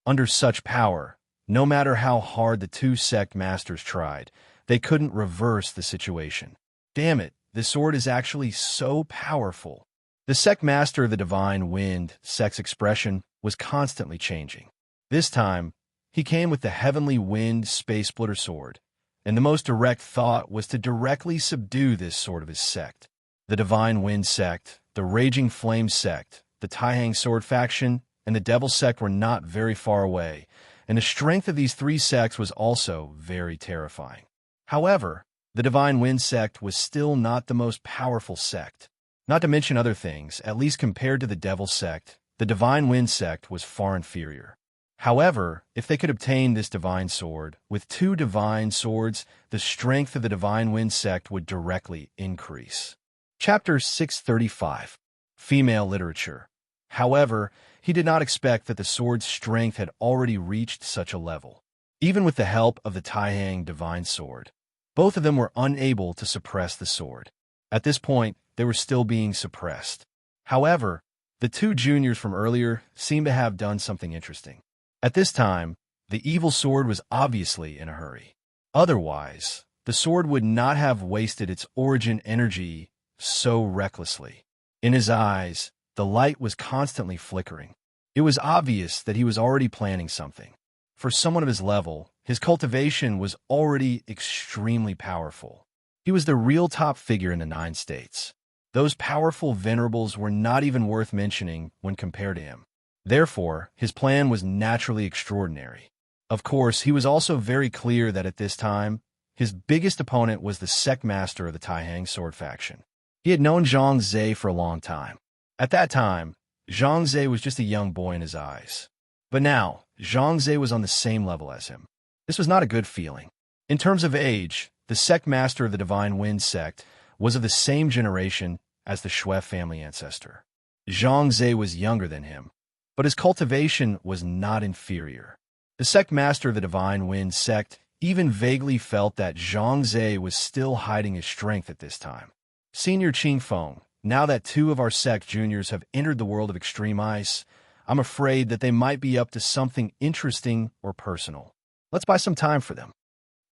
Under such power, no matter how hard the 2 sect masters tried, they couldn't reverse the situation. Damn it, this sword is actually so powerful. The sect master of the divine wind sect's expression was constantly changing. This time, he came with the heavenly wind space splitter sword, and the most direct thought was to directly subdue this sword of his sect. The divine wind sect, the raging flame sect, the Taihang sword faction, and the devil sect were not very far away, and the strength of these 3 sects was also very terrifying. However, the divine wind sect was still not the most powerful sect. Not to mention other things, at least compared to the devil sect, the divine wind sect was far inferior. However, if they could obtain this divine sword, with 2 divine swords, the strength of the divine wind sect would directly increase. Chapter 635. Female Literature. However, he did not expect that the sword's strength had already reached such a level. Even with the help of the Taihang divine sword, both of them were unable to suppress the sword. At this point, they were still being suppressed. However, the two juniors from earlier seemed to have done something interesting. At this time, the evil sword was obviously in a hurry. Otherwise, the sword would not have wasted its origin energy so recklessly. In his eyes, the light was constantly flickering. It was obvious that he was already planning something. For someone of his level, his cultivation was already extremely powerful. He was the real top figure in the 9 states. Those powerful venerables were not even worth mentioning when compared to him. Therefore, his plan was naturally extraordinary. Of course, he was also very clear that at this time, his biggest opponent was the sect master of the Taihang sword faction. He had known Zhang Zhe for a long time. At that time, Zhang Zhe was just a young boy in his eyes. But now, Zhang Zhe was on the same level as him. This was not a good feeling. In terms of age, the sect master of the Divine Wind sect was of the same generation as the Shui family ancestor. Zhang Zhe was younger than him, but his cultivation was not inferior. The sect master of the Divine Wind sect even vaguely felt that Zhang Zhe was still hiding his strength at this time. Senior Qingfeng, now that 2 of our sect juniors have entered the world of extreme ice, I'm afraid that they might be up to something interesting or personal. Let's buy some time for them.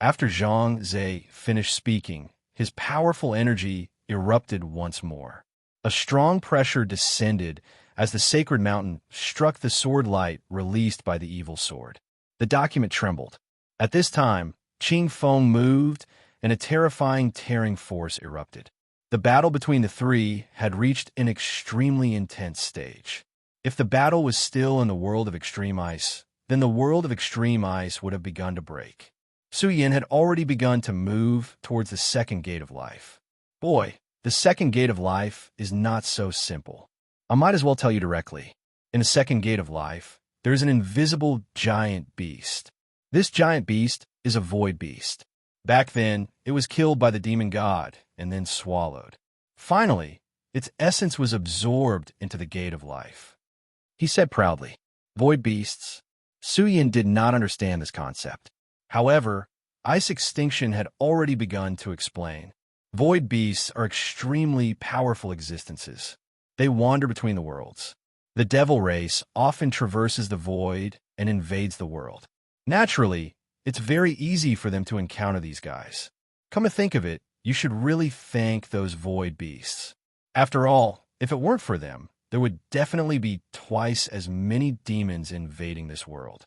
After Zhang Zhe finished speaking, his powerful energy erupted once more. A strong pressure descended as the sacred mountain struck the sword light released by the evil sword. The document trembled. At this time, Qingfeng moved, and a terrifying tearing force erupted. The battle between the 3 had reached an extremely intense stage. If the battle was still in the world of extreme ice, then the world of extreme ice would have begun to break. Su Yin had already begun to move towards the second gate of life. Boy, the second gate of life is not so simple. I might as well tell you directly. In the second gate of life, there is an invisible giant beast. This giant beast is a void beast. Back then, it was killed by the demon god and then swallowed. Finally, its essence was absorbed into the gate of life. He said proudly, "Void beasts." Su Yin did not understand this concept. However, ice extinction had already begun to explain. Void beasts are extremely powerful existences. They wander between the worlds. The devil race often traverses the void and invades the world. Naturally, it's very easy for them to encounter these guys. Come to think of it, you should really thank those void beasts. After all, if it weren't for them, there would definitely be twice as many demons invading this world.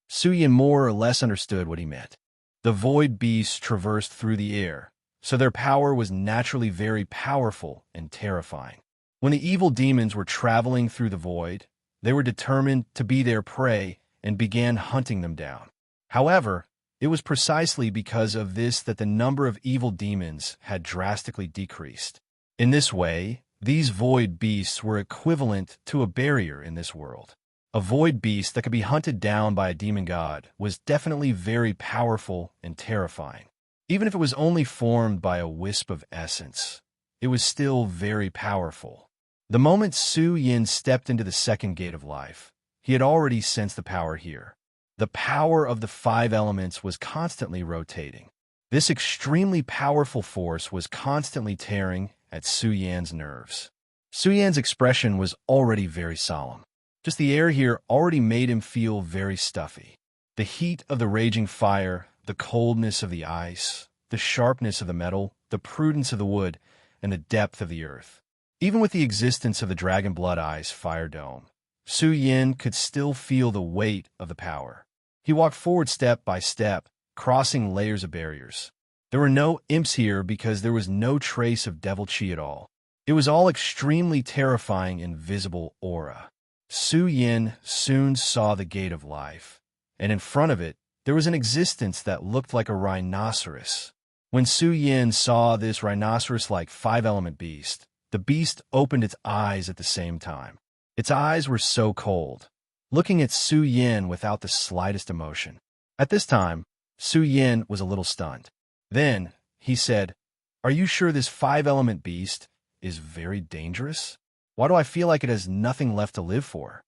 Su Yin more or less understood what he meant. The void beasts traversed through the air, so their power was naturally very powerful and terrifying. When the evil demons were traveling through the void, they were determined to be their prey and began hunting them down. However, it was precisely because of this that the number of evil demons had drastically decreased. In this way, these void beasts were equivalent to a barrier in this world. A void beast that could be hunted down by a demon god was definitely very powerful and terrifying. Even if it was only formed by a wisp of essence, it was still very powerful. The moment Su Yin stepped into the second gate of life, he had already sensed the power here. The power of the 5 elements was constantly rotating. This extremely powerful force was constantly tearing at Su Yan's nerves. Su Yan's expression was already very solemn. Just the air here already made him feel very stuffy. The heat of the raging fire, the coldness of the ice, the sharpness of the metal, the prudence of the wood, and the depth of the earth. Even with the existence of the Dragon Blood Eyes fire dome, Su Yin could still feel the weight of the power. He walked forward step by step, crossing layers of barriers. There were no imps here because there was no trace of devil chi at all. It was all extremely terrifying invisible aura. Su Yin soon saw the gate of life, and in front of it, there was an existence that looked like a rhinoceros. When Su Yin saw this rhinoceros-like 5-element beast, the beast opened its eyes at the same time. Its eyes were so cold, looking at Su Yin without the slightest emotion. At this time, Su Yin was a little stunned. Then, he said, "Are you sure this 5-element beast is very dangerous? Why do I feel like it has nothing left to live for?"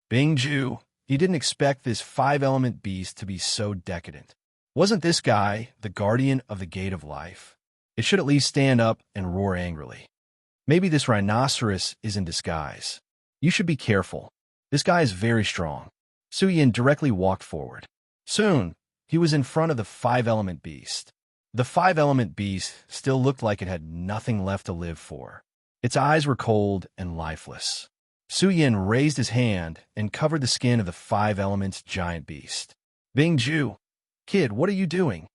Bing Ju, he didn't expect this 5-element beast to be so decadent. Wasn't this guy the guardian of the Gate of Life? It should at least stand up and roar angrily. Maybe this rhinoceros is in disguise. You should be careful. This guy is very strong. Su Yin directly walked forward. Soon, he was in front of the five-element beast. The five-element beast still looked like it had nothing left to live for. Its eyes were cold and lifeless. Su Yin raised his hand and covered the skin of the five-elements giant beast. Bing Ju, kid, what are you doing?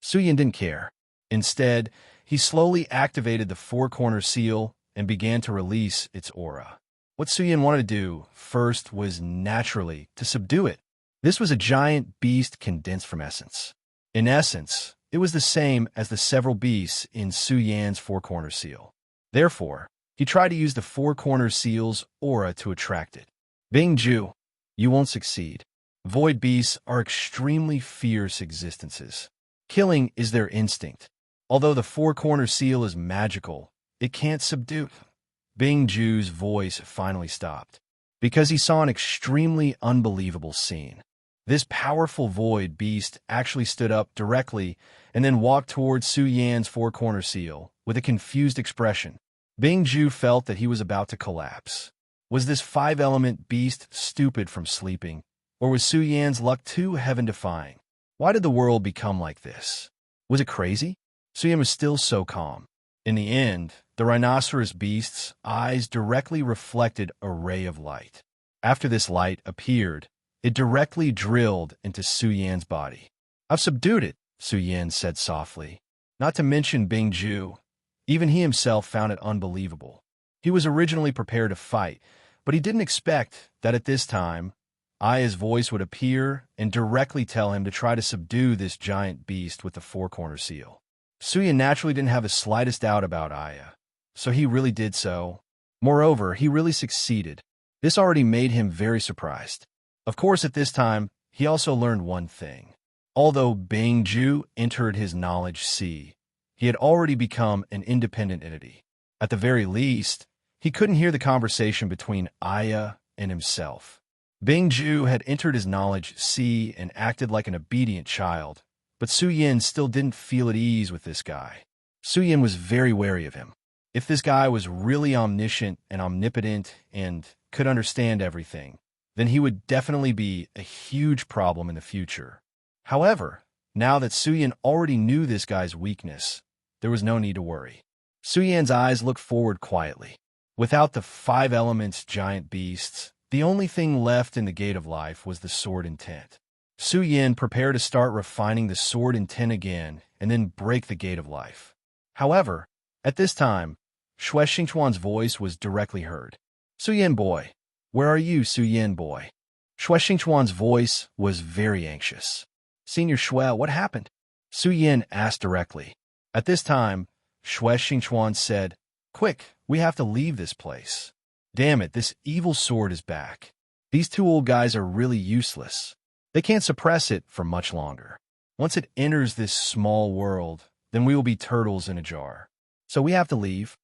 Su Yin didn't care. Instead, he slowly activated the four-corner seal and began to release its aura. What Su Yin wanted to do first was naturally to subdue it. This was a giant beast condensed from essence. In essence, it was the same as the several beasts in Su Yan's four-corner seal. Therefore, he tried to use the four-corner seal's aura to attract it. Bing Ju, you won't succeed. Void beasts are extremely fierce existences. Killing is their instinct. Although the four-corner seal is magical, it can't subdue. Bing Ju's voice finally stopped, because he saw an extremely unbelievable scene. This powerful void beast actually stood up directly and then walked towards Su Yan's four-corner seal with a confused expression. Bing Ju felt that he was about to collapse. Was this five-element beast stupid from sleeping, or was Su Yan's luck too heaven-defying? Why did the world become like this? Was it crazy? Su Yan was still so calm. In the end, the rhinoceros beast's eyes directly reflected a ray of light. After this light appeared, it directly drilled into Su Yan's body. I've subdued it, Su Yan said softly. Not to mention Bing Ju. Even he himself found it unbelievable. He was originally prepared to fight, but he didn't expect that at this time, Aya's voice would appear and directly tell him to try to subdue this giant beast with the four-corner seal. Su Yan naturally didn't have the slightest doubt about Aya, so he really did so. Moreover, he really succeeded. This already made him very surprised. Of course, at this time, he also learned one thing. Although Bing Ju entered his knowledge sea, he had already become an independent entity. At the very least, he couldn't hear the conversation between Aya and himself. Bing Ju had entered his knowledge sea and acted like an obedient child, but Su Yin still didn't feel at ease with this guy. Su Yin was very wary of him. If this guy was really omniscient and omnipotent and could understand everything, then he would definitely be a huge problem in the future. However, now that Su Yin already knew this guy's weakness, there was no need to worry. Su Yan's eyes looked forward quietly. Without the five elements giant beasts, the only thing left in the Gate of Life was the sword intent. Su Yin prepared to start refining the sword intent again and then break the Gate of Life. However, at this time, Xue Xingchuan's voice was directly heard. Su Yin boy, where are you, Su Yin boy? Xue Xingchuan's voice was very anxious. Senior Xue, what happened? Su Yin asked directly. At this time, Xue Xingchuan said, Quick, we have to leave this place. Damn it, this evil sword is back. These two old guys are really useless. They can't suppress it for much longer. Once it enters this small world, then we will be turtles in a jar. So we have to leave.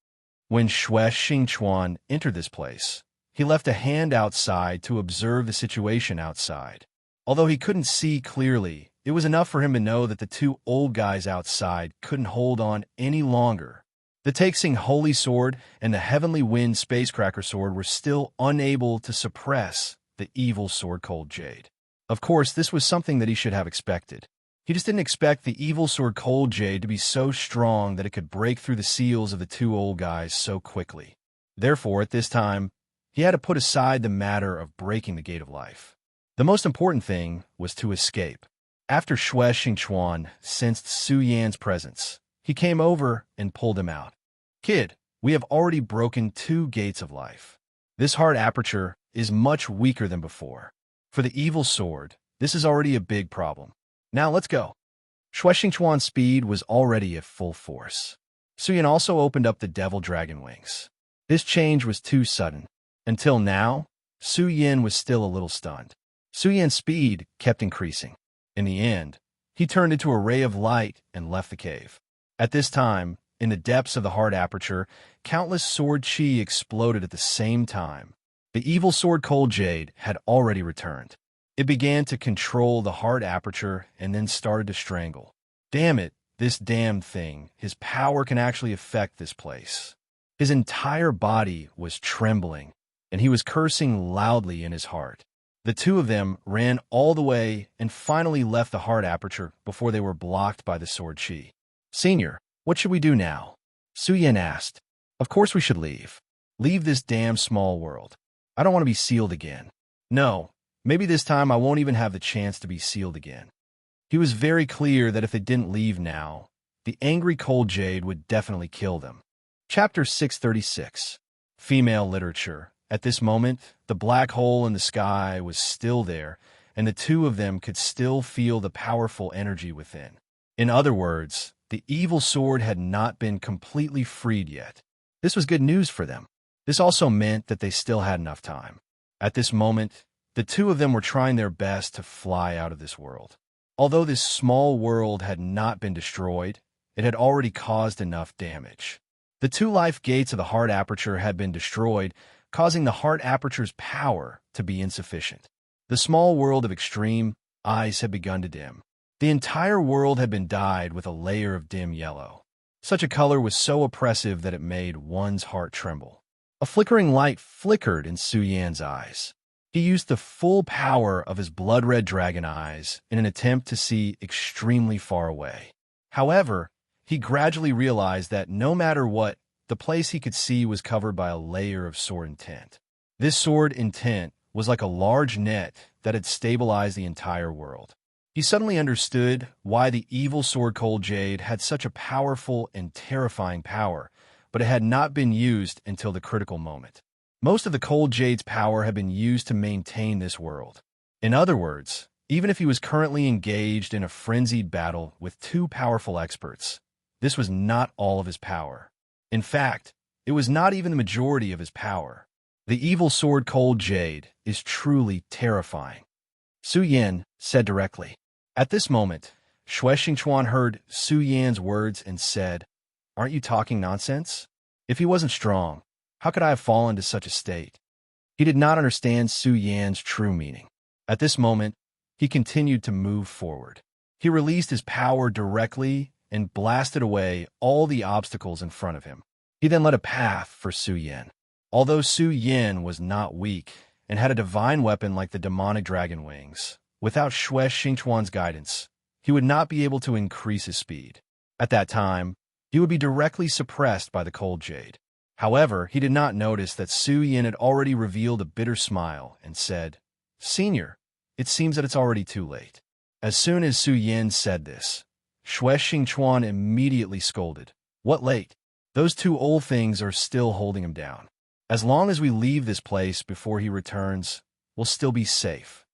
When Xue Xingchuan entered this place, he left a hand outside to observe the situation outside. Although he couldn't see clearly, it was enough for him to know that the two old guys outside couldn't hold on any longer. The Taixing Holy Sword and the Heavenly Wind Spacecracker Sword were still unable to suppress the evil Sword Cold Jade. Of course, this was something that he should have expected. He just didn't expect the evil Sword Cold Jade to be so strong that it could break through the seals of the two old guys so quickly. Therefore, at this time, he had to put aside the matter of breaking the Gate of Life. The most important thing was to escape. After Xue Xingchuan sensed Su Yan's presence, he came over and pulled him out. Kid, we have already broken 2 gates of life. This heart aperture is much weaker than before. For the evil sword, this is already a big problem. Now let's go. Xue Xingchuan's speed was already at full force. Su Yan also opened up the devil dragon wings. This change was too sudden. Until now, Su Yan was still a little stunned. Su Yan's speed kept increasing. In the end, he turned into a ray of light and left the cave. At this time, in the depths of the heart aperture, countless sword chi exploded at the same time. The evil sword Cold Jade had already returned. It began to control the heart aperture and then started to strangle. Damn it, this damn thing, his power can actually affect this place. His entire body was trembling, and he was cursing loudly in his heart. The two of them ran all the way and finally left the heart aperture before they were blocked by the sword chi. "Senior, what should we do now?" Su Yan asked. "Of course we should leave. Leave this damn small world. I don't want to be sealed again. No, maybe this time I won't even have the chance to be sealed again." He was very clear that if they didn't leave now, the angry cold jade would definitely kill them. Chapter 636. Female Literature. At this moment, the black hole in the sky was still there, and the two of them could still feel the powerful energy within. In other words, the evil sword had not been completely freed yet. This was good news for them. This also meant that they still had enough time. At this moment, the two of them were trying their best to fly out of this world. Although this small world had not been destroyed, it had already caused enough damage. The two life gates of the heart aperture had been destroyed, causing the heart aperture's power to be insufficient. The small world of extreme eyes had begun to dim. The entire world had been dyed with a layer of dim yellow. Such a color was so oppressive that it made one's heart tremble. A flickering light flickered in Su Yan's eyes. He used the full power of his blood-red dragon eyes in an attempt to see extremely far away. However, he gradually realized that no matter what, the place he could see was covered by a layer of sword intent. This sword intent was like a large net that had stabilized the entire world. He suddenly understood why the evil sword Cold Jade had such a powerful and terrifying power, but it had not been used until the critical moment. Most of the Cold Jade's power had been used to maintain this world. In other words, even if he was currently engaged in a frenzied battle with two powerful experts, this was not all of his power. In fact, it was not even the majority of his power. The evil sword Cold Jade is truly terrifying, Su Yan said directly. At this moment, Xue Xingchuan heard Su Yan's words and said, "Aren't you talking nonsense? If he wasn't strong, how could I have fallen to such a state?" He did not understand Su Yan's true meaning. At this moment, he continued to move forward. He released his power directly and blasted away all the obstacles in front of him. He then led a path for Su Yan. Although Su Yan was not weak and had a divine weapon like the demonic dragon wings, without Xue Xingchuan's guidance, he would not be able to increase his speed. At that time, he would be directly suppressed by the Cold Jade. However, he did not notice that Su Yan had already revealed a bitter smile and said, "Senior, it seems that it's already too late." As soon as Su Yan said this, Xue Xingchuan immediately scolded. "What late? Those two old things are still holding him down. As long as we leave this place before he returns, we'll still be safe."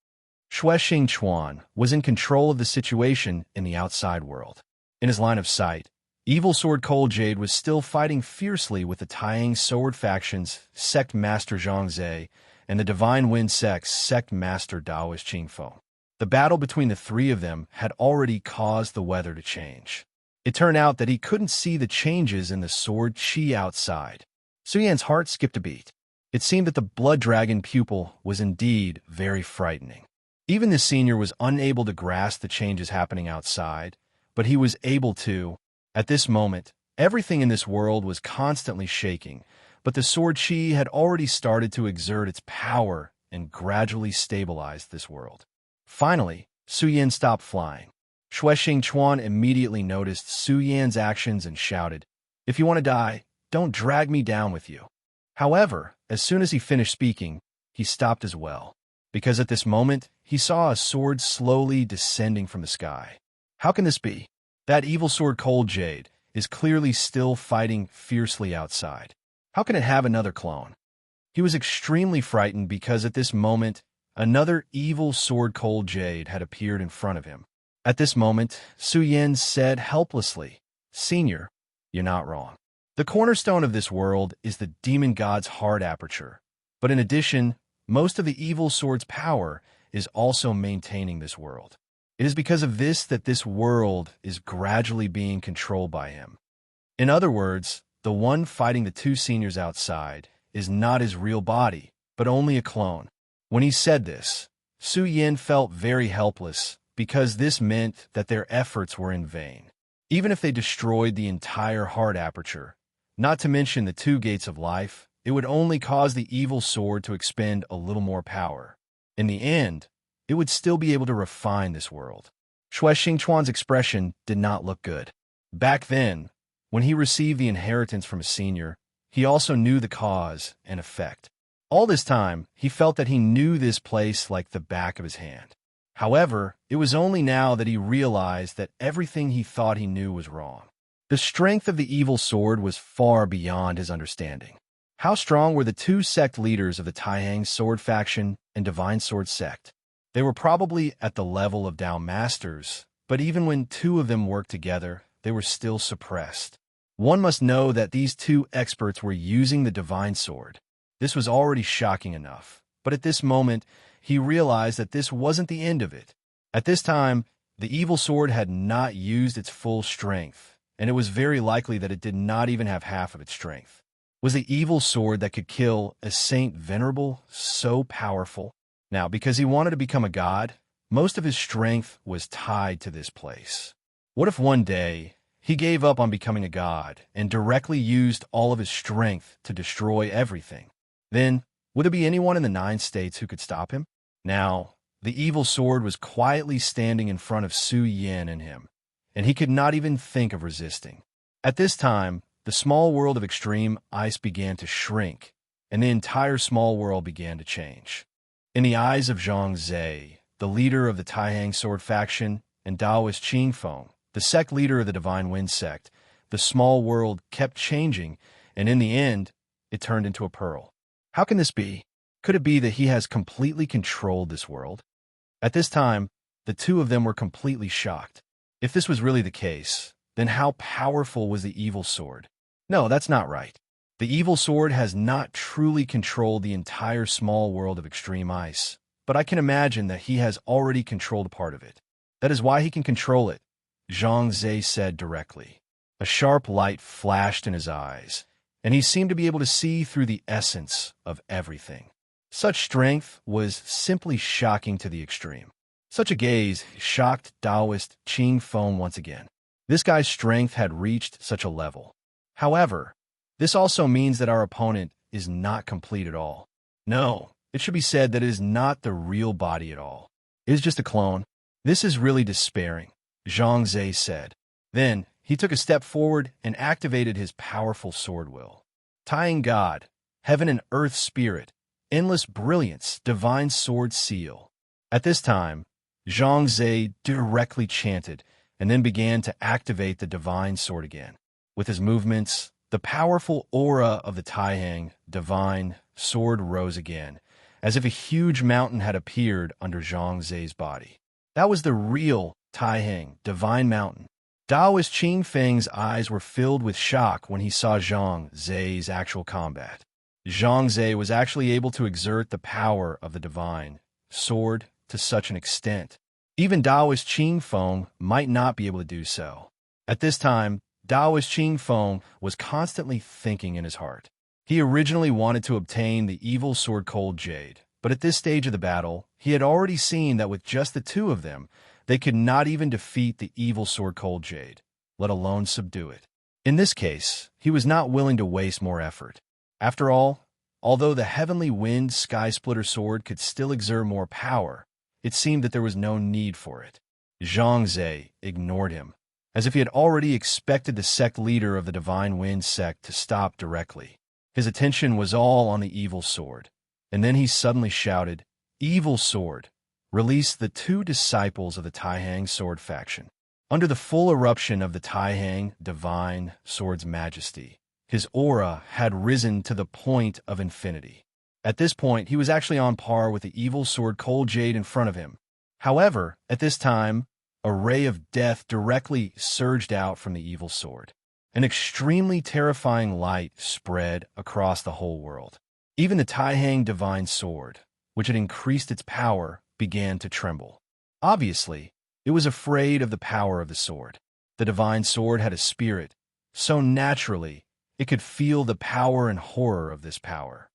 Xue Xingchuan was in control of the situation in the outside world. In his line of sight, Evil Sword Cold Jade was still fighting fiercely with the Taiyang Sword factions Sect Master Zhangze and the Divine Wind Sect's Sect Master Daoist Qingfeng. The battle between the three of them had already caused the weather to change. It turned out that he couldn't see the changes in the sword chi outside. Su Yan's heart skipped a beat. It seemed that the blood dragon pupil was indeed very frightening. Even the senior was unable to grasp the changes happening outside, but he was able to. At this moment, everything in this world was constantly shaking, but the sword chi had already started to exert its power and gradually stabilized this world. Finally, Su Yan stopped flying. Xue Xingchuan immediately noticed Su Yan's actions and shouted, "If you want to die, don't drag me down with you." However, as soon as he finished speaking, he stopped as well, because at this moment, he saw a sword slowly descending from the sky. How can this be? That evil sword Cold Jade is clearly still fighting fiercely outside. How can it have another clone? He was extremely frightened because at this moment, another evil sword Cold Jade had appeared in front of him. At this moment, Su Yan said helplessly, "Senior, you're not wrong. The cornerstone of this world is the demon god's heart aperture, but in addition, most of the evil sword's power is also maintaining this world. It is because of this that this world is gradually being controlled by him. In other words, the one fighting the two seniors outside is not his real body, but only a clone." When he said this, Su Yan felt very helpless because this meant that their efforts were in vain. Even if they destroyed the entire heart aperture, not to mention the two gates of life, it would only cause the evil sword to expend a little more power. In the end, it would still be able to refine this world. Shui Xingchuan's expression did not look good. Back then, when he received the inheritance from a senior, he also knew the cause and effect. All this time, he felt that he knew this place like the back of his hand. However, it was only now that he realized that everything he thought he knew was wrong. The strength of the evil sword was far beyond his understanding. How strong were the two sect leaders of the Taihang sword faction and Divine Sword sect? They were probably at the level of Dao masters, but even when two of them worked together, they were still suppressed. One must know that these two experts were using the Divine Sword. This was already shocking enough, but at this moment, he realized that this wasn't the end of it. At this time, the evil sword had not used its full strength, and it was very likely that it did not even have half of its strength. Was the evil sword that could kill a Saint Venerable so powerful? Now, because he wanted to become a god, most of his strength was tied to this place. What if one day he gave up on becoming a god and directly used all of his strength to destroy everything? Then, would there be anyone in the 9 states who could stop him? Now, the evil sword was quietly standing in front of Su Yin and him, and he could not even think of resisting. At this time, the small world of extreme ice began to shrink, and the entire small world began to change. In the eyes of Zhang Zhe, the leader of the Taihang sword faction, and Taoist Qingfeng, the sect leader of the Divine Wind sect, the small world kept changing, and in the end, it turned into a pearl. How can this be? Could it be that he has completely controlled this world? At this time, the two of them were completely shocked. If this was really the case, then how powerful was the evil sword? No, that's not right. The evil sword has not truly controlled the entire small world of extreme ice, but I can imagine that he has already controlled a part of it. That is why he can control it, Zhang Zhe said directly. A sharp light flashed in his eyes, and he seemed to be able to see through the essence of everything. Such strength was simply shocking to the extreme. Such a gaze shocked Taoist Qingfeng once again. This guy's strength had reached such a level. However, this also means that our opponent is not complete at all. No, it should be said that it is not the real body at all. It is just a clone. This is really despairing, Zhang Zhe said. Then, he took a step forward and activated his powerful sword will. Tying God, Heaven and Earth Spirit, Endless Brilliance, Divine Sword Seal. At this time, Zhang Zhe directly chanted and then began to activate the Divine Sword again. With his movements, the powerful aura of the Taihang Divine Sword rose again, as if a huge mountain had appeared under Zhang Zhe's body. That was the real Taihang Divine Mountain. Taoist Qingfeng's eyes were filled with shock when he saw Zhang Zhe's actual combat. Zhang Zhe was actually able to exert the power of the divine sword to such an extent. Even Taoist Qingfeng might not be able to do so. At this time, Taoist Qingfeng was constantly thinking in his heart. He originally wanted to obtain the evil sword Cold Jade, but at this stage of the battle, he had already seen that with just the two of them, they could not even defeat the evil sword Cold Jade, let alone subdue it. In this case, he was not willing to waste more effort. After all, although the Heavenly Wind Sky Splitter sword could still exert more power, it seemed that there was no need for it. Zhang Zhe ignored him, as if he had already expected the sect leader of the Divine Wind sect to stop directly. His attention was all on the evil sword, and then he suddenly shouted, "Evil sword! Release the two disciples of the Taihang sword faction." Under the full eruption of the Taihang Divine Sword's majesty, his aura had risen to the point of infinity. At this point, he was actually on par with the evil sword Cold Jade in front of him. However, at this time, a ray of death directly surged out from the evil sword. An extremely terrifying light spread across the whole world. Even the Taihang Divine Sword, which had increased its power, began to tremble. Obviously, it was afraid of the power of the sword. The Divine Sword had a spirit, so naturally, it could feel the power and horror of this power.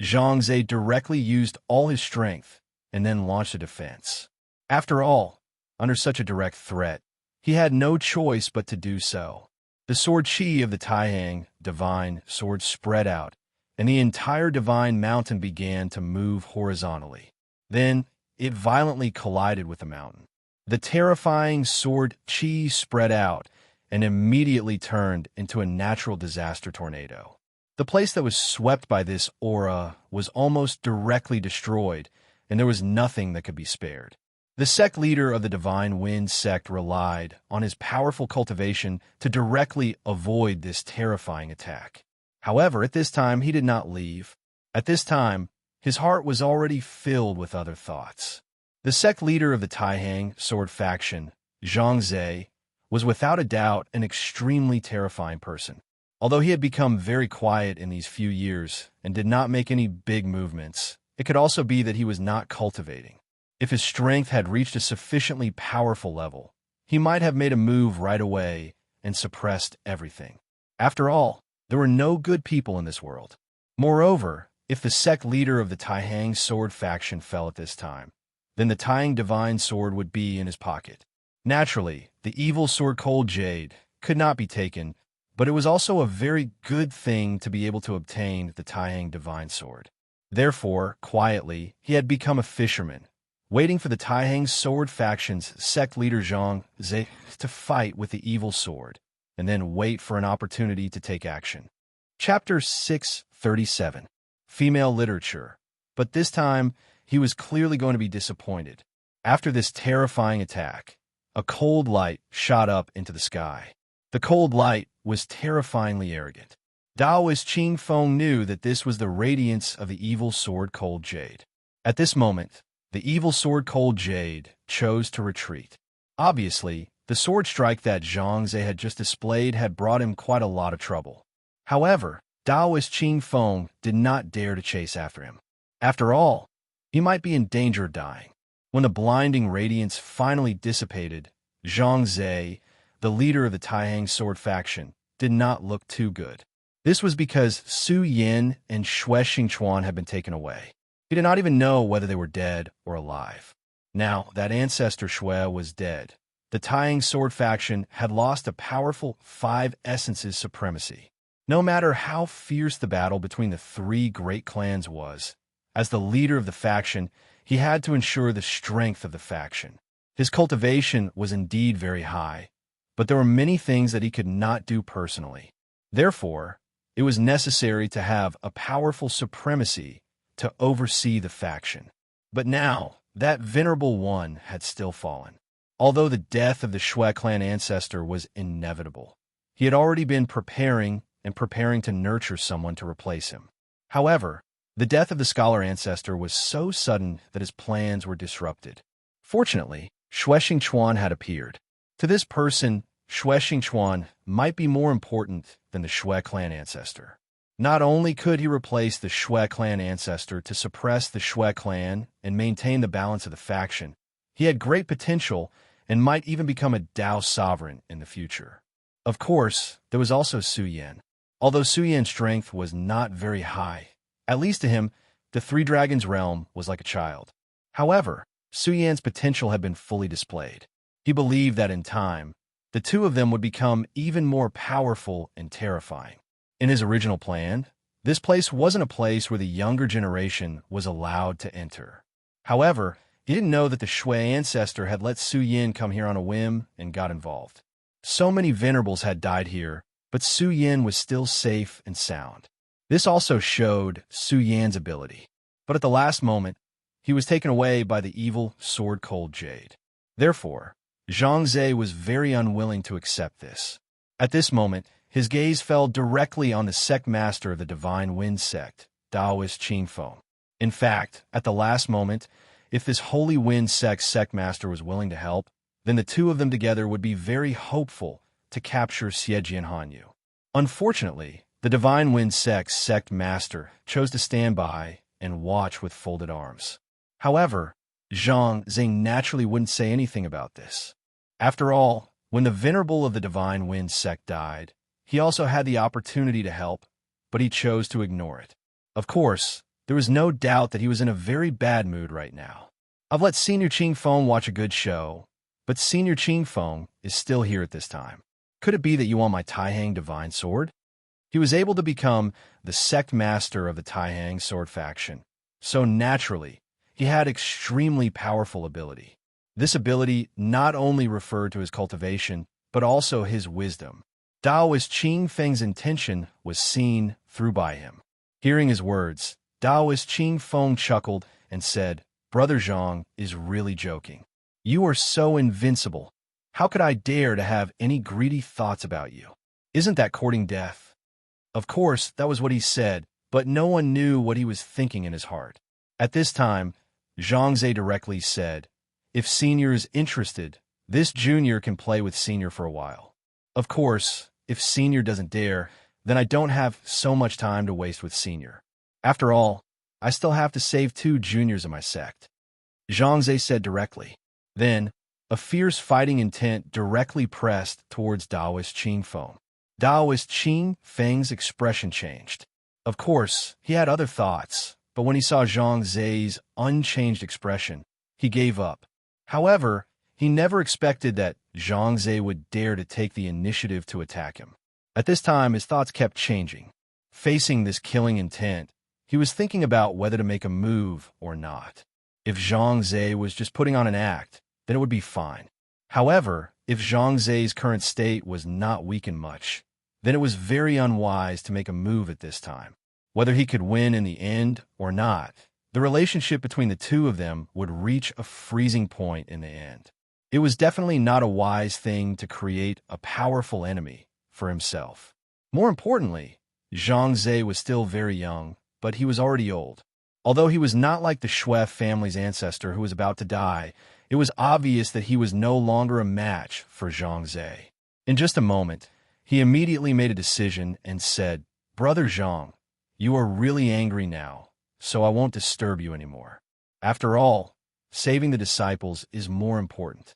Zhang Zhe directly used all his strength and then launched a defense. After all, under such a direct threat, he had no choice but to do so. The sword chi of the Taihang divine sword spread out, and the entire divine mountain began to move horizontally. Then, it violently collided with the mountain. The terrifying sword chi spread out and immediately turned into a natural disaster tornado. The place that was swept by this aura was almost directly destroyed, and there was nothing that could be spared. The sect leader of the Divine Wind sect relied on his powerful cultivation to directly avoid this terrifying attack. However, at this time, he did not leave. At this time, his heart was already filled with other thoughts. The sect leader of the Taihang sword faction, Zhang Zhe, was without a doubt an extremely terrifying person. Although he had become very quiet in these few years and did not make any big movements, it could also be that he was not cultivating. If his strength had reached a sufficiently powerful level, he might have made a move right away and suppressed everything. After all, there were no good people in this world. Moreover, if the sect leader of the Taihang sword faction fell at this time, then the Taihang divine sword would be in his pocket. Naturally, the evil sword Cold Jade could not be taken, but it was also a very good thing to be able to obtain the Taihang divine sword. Therefore, quietly, he had become a fisherman, waiting for the Taihang sword faction's sect leader Zhang Zhe to fight with the evil sword, and then wait for an opportunity to take action. Chapter 637. Female Literature. But this time, he was clearly going to be disappointed. After this terrifying attack, a cold light shot up into the sky. The cold light was terrifyingly arrogant. Taoist Qing Feng knew that this was the radiance of the evil sword Cold Jade. At this moment, the evil sword Cold Jade chose to retreat. Obviously, the sword strike that Zhang Zhe had just displayed had brought him quite a lot of trouble. However, Taoist Qing Feng did not dare to chase after him. After all, he might be in danger of dying. When the blinding radiance finally dissipated, Zhang Zhe, the leader of the Taihang sword faction, did not look too good. This was because Su Yin and Xue Xingchuan had been taken away. He did not even know whether they were dead or alive. Now that ancestor Xue was dead, the Taihang sword faction had lost a powerful 5 essences supremacy. No matter how fierce the battle between the 3 great clans was, as the leader of the faction, he had to ensure the strength of the faction. His cultivation was indeed very high, but there were many things that he could not do personally. Therefore, it was necessary to have a powerful supremacy to oversee the faction. But now, that venerable one had still fallen. Although the death of the Xue clan ancestor was inevitable, he had already been preparing to nurture someone to replace him. However, the death of the scholar ancestor was so sudden that his plans were disrupted. Fortunately, Xue Xingchuan had appeared. To this person, Xue Xingchuan might be more important than the Xue clan ancestor. Not only could he replace the Xue clan ancestor to suppress the Xue clan and maintain the balance of the faction, he had great potential and might even become a Dao sovereign in the future. Of course, there was also Su Yan. Although Su Yan's strength was not very high, at least to him, the Three Dragons realm was like a child. However, Su Yan's potential had been fully displayed. He believed that in time, the two of them would become even more powerful and terrifying. In his original plan, this place wasn't a place where the younger generation was allowed to enter. However, he didn't know that the Xue ancestor had let Su Yan come here on a whim and got involved. So many venerables had died here, but Su Yan was still safe and sound. This also showed Su Yan's ability. But at the last moment, he was taken away by the evil sword Cold Jade. Therefore, Zhang Zhe was very unwilling to accept this. At this moment, his gaze fell directly on the sect master of the Divine Wind sect, Taoist Qing Feng. In fact, at the last moment, if this Holy Wind sect master was willing to help, then the two of them together would be very hopeful to capture Xiejian Hanyu. Unfortunately, the Divine Wind sect master chose to stand by and watch with folded arms. However, Zhang Zhe naturally wouldn't say anything about this. After all, when the Venerable of the Divine Wind sect died, he also had the opportunity to help, but he chose to ignore it. Of course, there was no doubt that he was in a very bad mood right now. I've let Senior Qing Feng watch a good show, But Senior Qing Feng is still here at this time. Could it be that you want my Taihang Divine Sword? He was able to become the sect master of the Taihang sword faction. So naturally, he had extremely powerful ability. This ability not only referred to his cultivation, but also his wisdom. Daoist Qing Feng's intention was seen through by him. Hearing his words, Daoist Qing Feng chuckled and said, "Brother Zhang is really joking. You are so invincible. How could I dare to have any greedy thoughts about you? Isn't that courting death?" Of course, that was what he said, but no one knew what he was thinking in his heart. At this time, Zhangze directly said, "If Senior is interested, this Junior can play with Senior for a while. Of course, if Senior doesn't dare, then I don't have so much time to waste with Senior. After all, I still have to save 2 juniors in my sect," Zhangze said directly. Then, a fierce fighting intent directly pressed towards Daoist Qing Feng. Daoist Qing Feng's expression changed. Of course, he had other thoughts, but when he saw Zhangze's unchanged expression, he gave up. However, he never expected that Zhangze would dare to take the initiative to attack him. At this time, his thoughts kept changing. Facing this killing intent, he was thinking about whether to make a move or not. If Zhangze was just putting on an act, then it would be fine. However, if Zhangze's current state was not weakened much, then it was very unwise to make a move at this time. Whether he could win in the end or not, the relationship between the two of them would reach a freezing point in the end. It was definitely not a wise thing to create a powerful enemy for himself. More importantly, Zhangze was still very young, but he was already old. Although he was not like the Shui family's ancestor who was about to die, it was obvious that he was no longer a match for Zhangze. In just a moment, he immediately made a decision and said, "Brother Zhang, you are really angry now, so I won't disturb you anymore. After all, saving the disciples is more important."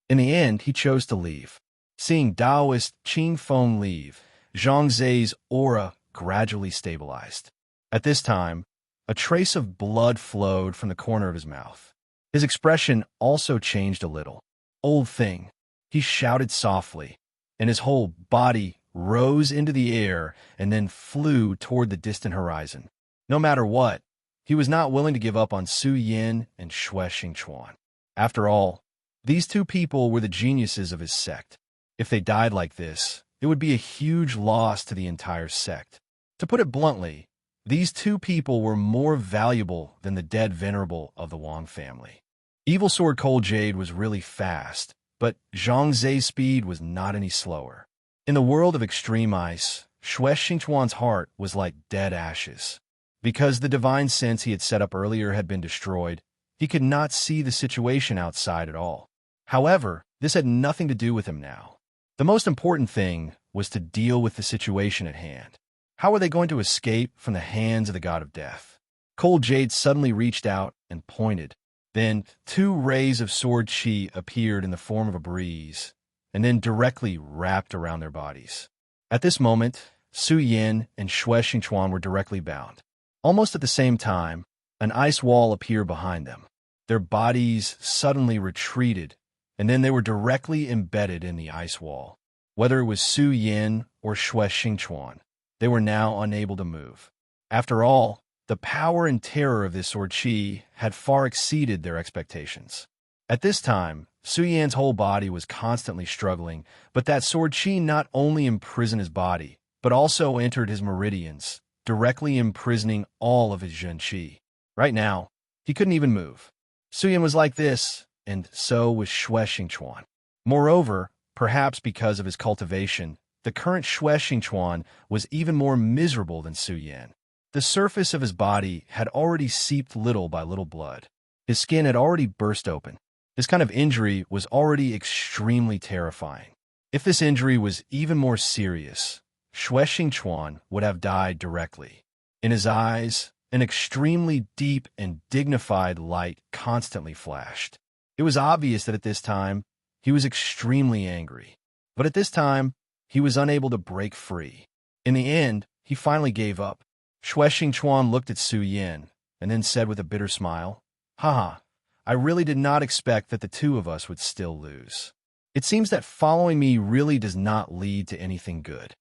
In the end, he chose to leave. Seeing Daoist Qing Feng leave, Zhangze's aura gradually stabilized. At this time, a trace of blood flowed from the corner of his mouth. His expression also changed a little. "Old thing," he shouted softly, and his whole body rose into the air and then flew toward the distant horizon. No matter what, he was not willing to give up on Su Yin and Shui Xingchuan. After all, these 2 people were the geniuses of his sect. If they died like this, it would be a huge loss to the entire sect. To put it bluntly, these 2 people were more valuable than the dead venerable of the Wang family. Evil Sword Cold Jade was really fast, but Zhangze's speed was not any slower. In the world of extreme ice, Shui Xingchuan's heart was like dead ashes. Because the divine sense he had set up earlier had been destroyed, he could not see the situation outside at all. However, this had nothing to do with him now. The most important thing was to deal with the situation at hand. How were they going to escape from the hands of the god of death? Cold Jade suddenly reached out and pointed. Then 2 rays of sword chi appeared in the form of a breeze, and then directly wrapped around their bodies. At this moment, Su Yin and Shui Xingchuan were directly bound. Almost at the same time, an ice wall appeared behind them. Their bodies suddenly retreated, and then they were directly embedded in the ice wall. Whether it was Su Yin or Shui Xingchuan, they were now unable to move. After all, the power and terror of this sword chi had far exceeded their expectations. At this time, Su Yan's whole body was constantly struggling, but that sword chi not only imprisoned his body, but also entered his meridians, directly imprisoning all of his Zhen Qi. Right now, he couldn't even move. Su Yan was like this, and so was Shui Xingchuan. Moreover, perhaps because of his cultivation, the current Shui Xingchuan was even more miserable than Su Yan. The surface of his body had already seeped little by little blood. His skin had already burst open. This kind of injury was already extremely terrifying. If this injury was even more serious, Shui Xingchuan would have died directly. In his eyes, an extremely deep and dignified light constantly flashed. It was obvious that at this time, he was extremely angry. But at this time, he was unable to break free. In the end, he finally gave up. Shui Xingchuan looked at Su Yin, and then said with a bitter smile, "Haha, I really did not expect that the two of us would still lose. It seems that following me really does not lead to anything good.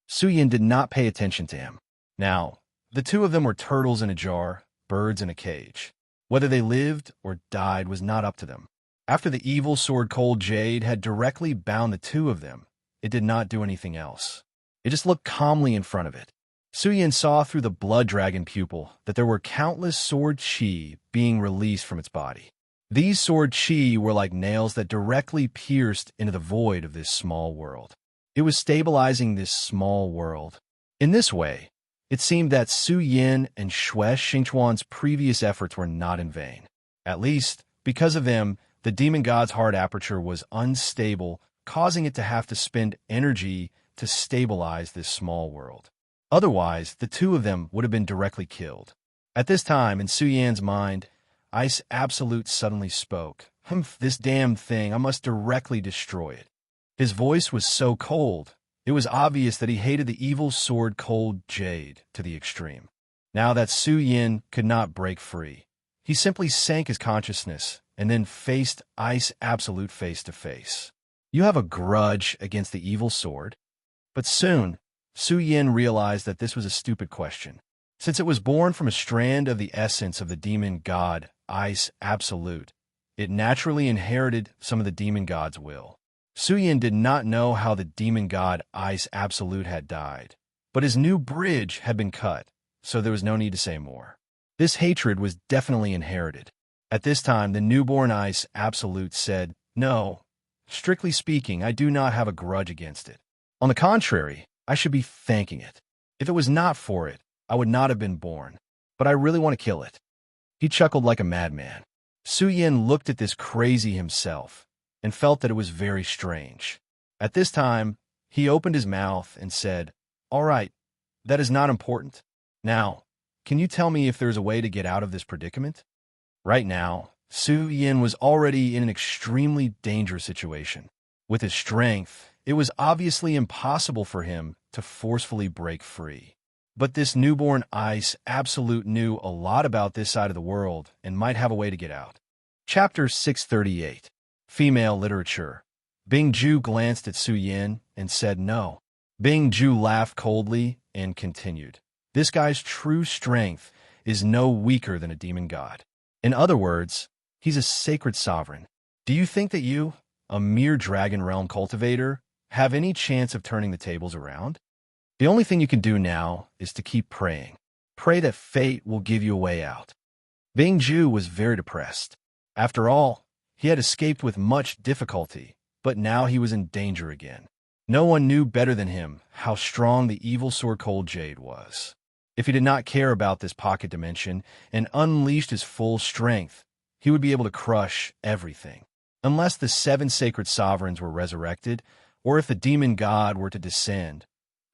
Suyin did not pay attention to him. Now, the two of them were turtles in a jar, birds in a cage. Whether they lived or died was not up to them. After the evil sword Cold Jade had directly bound the two of them, it did not do anything else. It just looked calmly in front of it. Suyin saw through the blood dragon pupil that there were countless sword chi being released from its body. These sword chi were like nails that directly pierced into the void of this small world. It was stabilizing this small world. In this way, it seemed that Su Yin and Xue Xingchuan's previous efforts were not in vain. At least, because of them, the demon god's heart aperture was unstable, causing it to have to spend energy to stabilize this small world. Otherwise, the two of them would have been directly killed. At this time, in Su Yan's mind, Ice Absolute suddenly spoke. This damn thing, I must directly destroy it. His voice was so cold, it was obvious that he hated the evil sword Cold Jade to the extreme. Now that Su Yin could not break free, he simply sank his consciousness and then faced Ice Absolute face to face. You have a grudge against the evil sword? But soon, Su Yin realized that this was a stupid question. Since it was born from a strand of the essence of the demon god, Ice Absolute, it naturally inherited some of the demon god's will. Su Yin did not know how the demon god Ice Absolute had died, but his new bridge had been cut, so there was no need to say more. This hatred was definitely inherited. At this time, the newborn Ice Absolute said, "No, strictly speaking, I do not have a grudge against it. On the contrary, I should be thanking it. If it was not for it, I would not have been born, but I really want to kill it." He chuckled like a madman. Su Yin looked at this crazy himself and felt that it was very strange. At this time, he opened his mouth and said, "All right, that is not important. Now, can you tell me if there's a way to get out of this predicament?" Right now, Su Yin was already in an extremely dangerous situation. With his strength, it was obviously impossible for him to forcefully break free. But this newborn Ice Absolute knew a lot about this side of the world and might have a way to get out. Chapter 638. Female Literature. Bing Ju glanced at Su Yin and said no. Bing Ju laughed coldly and continued. This guy's true strength is no weaker than a demon god. In other words, he's a sacred sovereign. Do you think that you, a mere dragon realm cultivator, have any chance of turning the tables around? The only thing you can do now is to keep praying. Pray that fate will give you a way out. Bing Ju was very depressed. After all, he had escaped with much difficulty, but now he was in danger again. No one knew better than him how strong the evil sword Cold Jade was. If he did not care about this pocket dimension and unleashed his full strength, he would be able to crush everything. Unless the 7 sacred sovereigns were resurrected, or if the demon god were to descend,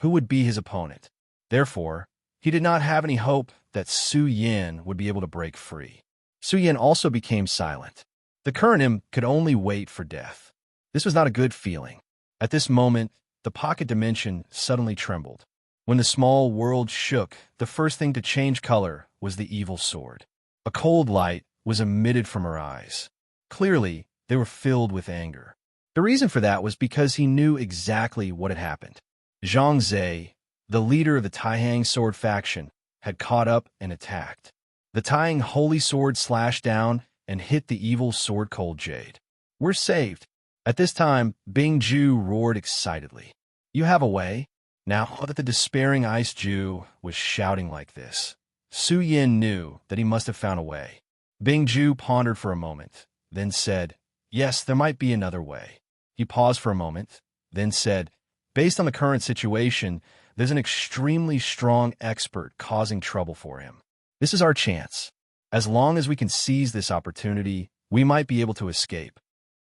who would be his opponent? Therefore, he did not have any hope that Su Yin would be able to break free. Su Yin also became silent. The current him could only wait for death. This was not a good feeling. At this moment, the pocket dimension suddenly trembled. When the small world shook, the first thing to change color was the evil sword. A cold light was emitted from her eyes. Clearly, they were filled with anger. The reason for that was because he knew exactly what had happened. Zhang Zhe, the leader of the Taihang sword faction, had caught up and attacked. The Taihang holy sword slashed down and hit the evil sword Cold Jade. "We're saved." At this time, Bing Ju roared excitedly. "You have a way?" Now that the despairing Ice Ju was shouting like this, Su Yin knew that he must have found a way. Bing Ju pondered for a moment, then said, "Yes, there might be another way." He paused for a moment, then said, "Based on the current situation, there's an extremely strong expert causing trouble for him. This is our chance. As long as we can seize this opportunity, we might be able to escape.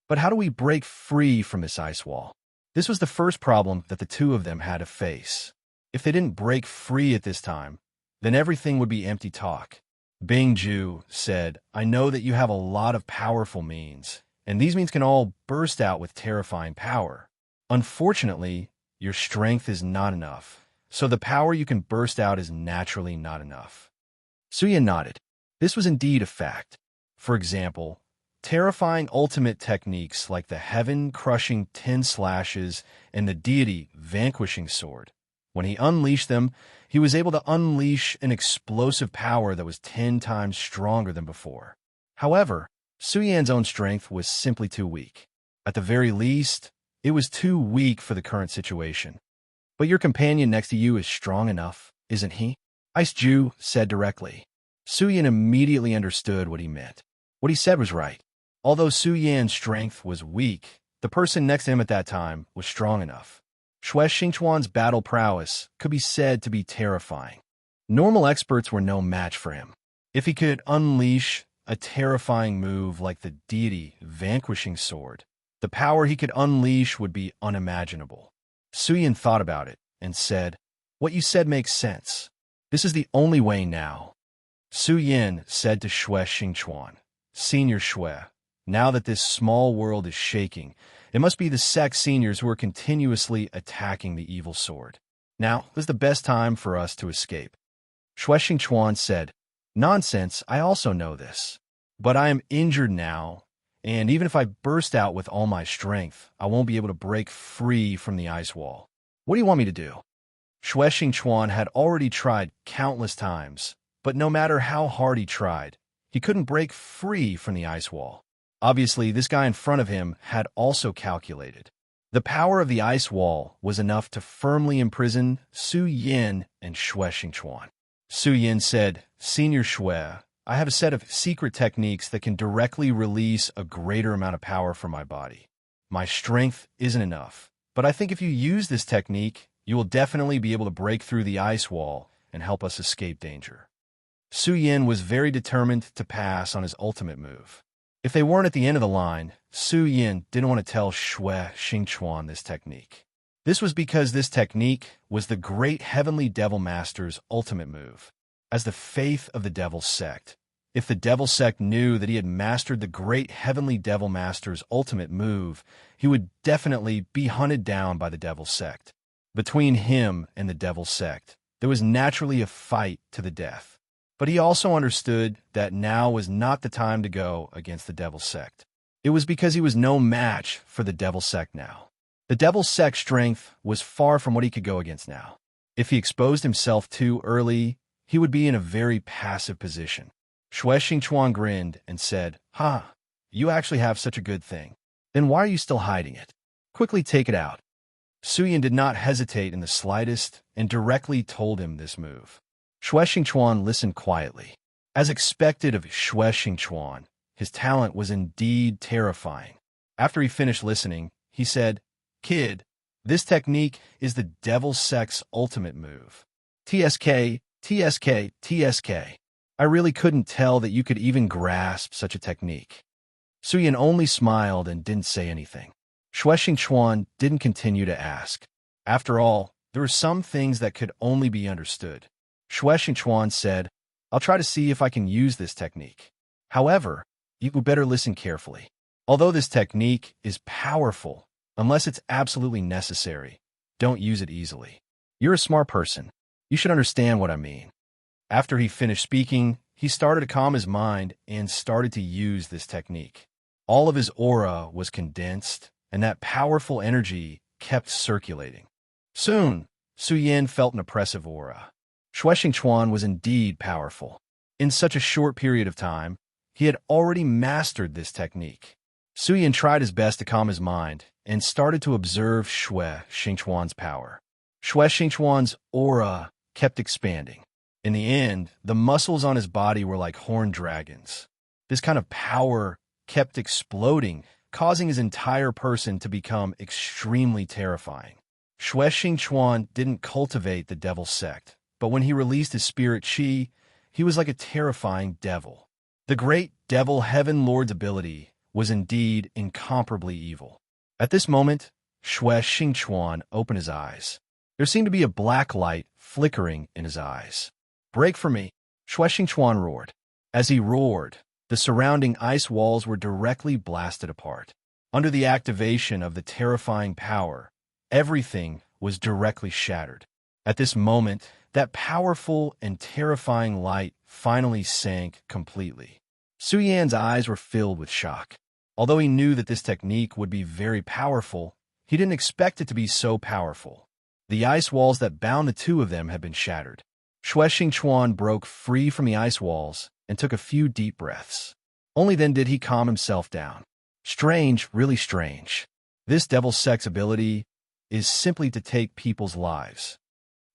But how do we break free from this ice wall?" This was the first problem that the two of them had to face. If they didn't break free at this time, then everything would be empty talk. Bing Ju said, "I know that you have a lot of powerful means, and these means can all burst out with terrifying power. Unfortunately, your strength is not enough, so the power you can burst out is naturally not enough." Su Yin nodded. This was indeed a fact. For example, Terrifying ultimate techniques like the heaven-crushing 10 slashes and the deity vanquishing sword. When he unleashed them, he was able to unleash an explosive power that was 10 times stronger than before. However, Su Yan's own strength was simply too weak. At the very least, it was too weak for the current situation. But your companion next to you is strong enough, isn't he? Ice Ju said directly. Su Yan immediately understood what he meant. What he said was right. Although Su Yan's strength was weak, the person next to him at that time was strong enough. Xue Xingchuan's battle prowess could be said to be terrifying. Normal experts were no match for him. If he could unleash a terrifying move like the deity vanquishing sword, the power he could unleash would be unimaginable. Su Yan thought about it and said, "What you said makes sense. This is the only way now." Su Yan said to Xue Xingchuan, "Senior Xue, now that this small world is shaking, it must be the sect seniors who are continuously attacking the evil sword. Now is the best time for us to escape." Xue Xingchuan said, "Nonsense, I also know this. But I am injured now, and even if I burst out with all my strength, I won't be able to break free from the ice wall. What do you want me to do?" Xue Xingchuan had already tried countless times, but no matter how hard he tried, he couldn't break free from the ice wall. Obviously, this guy in front of him had also calculated. The power of the ice wall was enough to firmly imprison Su Yan and Xue Xingchuan. Su Yan said, "Senior Xue, I have a set of secret techniques that can directly release a greater amount of power from my body. My strength isn't enough, but I think if you use this technique, you will definitely be able to break through the ice wall and help us escape danger." Su Yan was very determined to pass on his ultimate move. If they weren't at the end of the line, Su Yan didn't want to tell Xue Xingchuan this technique. This was because this technique was the great Heavenly Devil Master's ultimate move. As the faith of the Devil Sect, if the Devil Sect knew that he had mastered the great Heavenly Devil Master's ultimate move, he would definitely be hunted down by the Devil Sect. Between him and the Devil Sect, there was naturally a fight to the death. But he also understood that now was not the time to go against the Devil Sect. It was because he was no match for the Devil Sect now. The Devil Sect's strength was far from what he could go against now. If he exposed himself too early, he would be in a very passive position. Xue Xingchuan grinned and said, "Ha, you actually have such a good thing. Then why are you still hiding it? Quickly take it out." Su Yan did not hesitate in the slightest and directly told him this move. Xue Xingchuan listened quietly. As expected of Xue Xingchuan, his talent was indeed terrifying. After he finished listening, he said, "Kid, this technique is the Devil Sect's ultimate move. TSK, TSK, TSK. I really couldn't tell that you could even grasp such a technique." Su Yan only smiled and didn't say anything. Xue Xingchuan didn't continue to ask. After all, there were some things that could only be understood. Xue Xingchuan said, "I'll try to see if I can use this technique. However, you better listen carefully. Although this technique is powerful, unless it's absolutely necessary, don't use it easily. You're a smart person. You should understand what I mean." After he finished speaking, he started to calm his mind and started to use this technique. All of his aura was condensed, and that powerful energy kept circulating. Soon, Su Yan felt an oppressive aura. Xue Xingchuan was indeed powerful. In such a short period of time, he had already mastered this technique. Su Yan tried his best to calm his mind and started to observe Xue Xingchuan's power. Xue Xingchuan's aura kept expanding. In the end, the muscles on his body were like horned dragons. This kind of power kept exploding, causing his entire person to become extremely terrifying. Xue Xingchuan didn't cultivate the Devil Sect, but when he released his spirit chi, he was like a terrifying devil. The great Devil Heaven Lord's ability was indeed incomparably evil. At this moment, Xue Xingchuan opened his eyes. There seemed to be a black light flickering in his eyes. "Break for me!" Xue Xingchuan roared. As he roared, the surrounding ice walls were directly blasted apart. Under the activation of the terrifying power, everything was directly shattered. At this moment, that powerful and terrifying light finally sank completely. Su Yan's eyes were filled with shock. Although he knew that this technique would be very powerful, he didn't expect it to be so powerful. The ice walls that bound the two of them had been shattered. Xue Xingchuan broke free from the ice walls and took a few deep breaths. Only then did he calm himself down. Strange, really strange. This devil's sex ability is simply to take people's lives.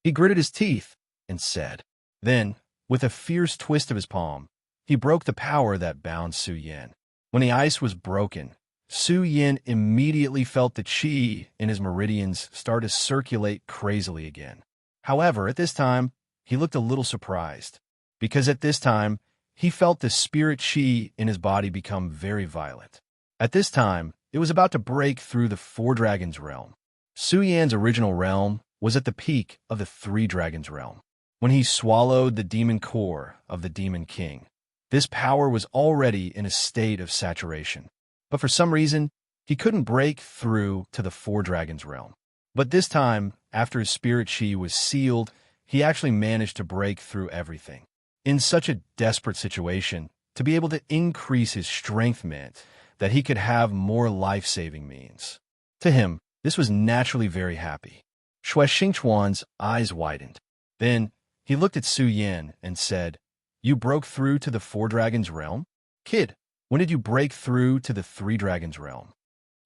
He gritted his teeth and said. Then, with a fierce twist of his palm, he broke the power that bound Su Yan. When the ice was broken, Su Yan immediately felt the qi in his meridians start to circulate crazily again. However, at this time, he looked a little surprised, because at this time, he felt the spirit qi in his body become very violent. At this time, it was about to break through the Four Dragons realm. Su Yan's original realm was at the peak of the Three Dragons realm. When he swallowed the demon core of the Demon King, this power was already in a state of saturation. But for some reason, he couldn't break through to the Four Dragons realm. But this time, after his spirit qi was sealed, he actually managed to break through everything. In such a desperate situation, to be able to increase his strength meant that he could have more life-saving means. To him, this was naturally very happy. Xue Xingchuan's eyes widened. Then, he looked at Su Yan and said, "You broke through to the Four Dragons realm? Kid, when did you break through to the Three Dragons realm?"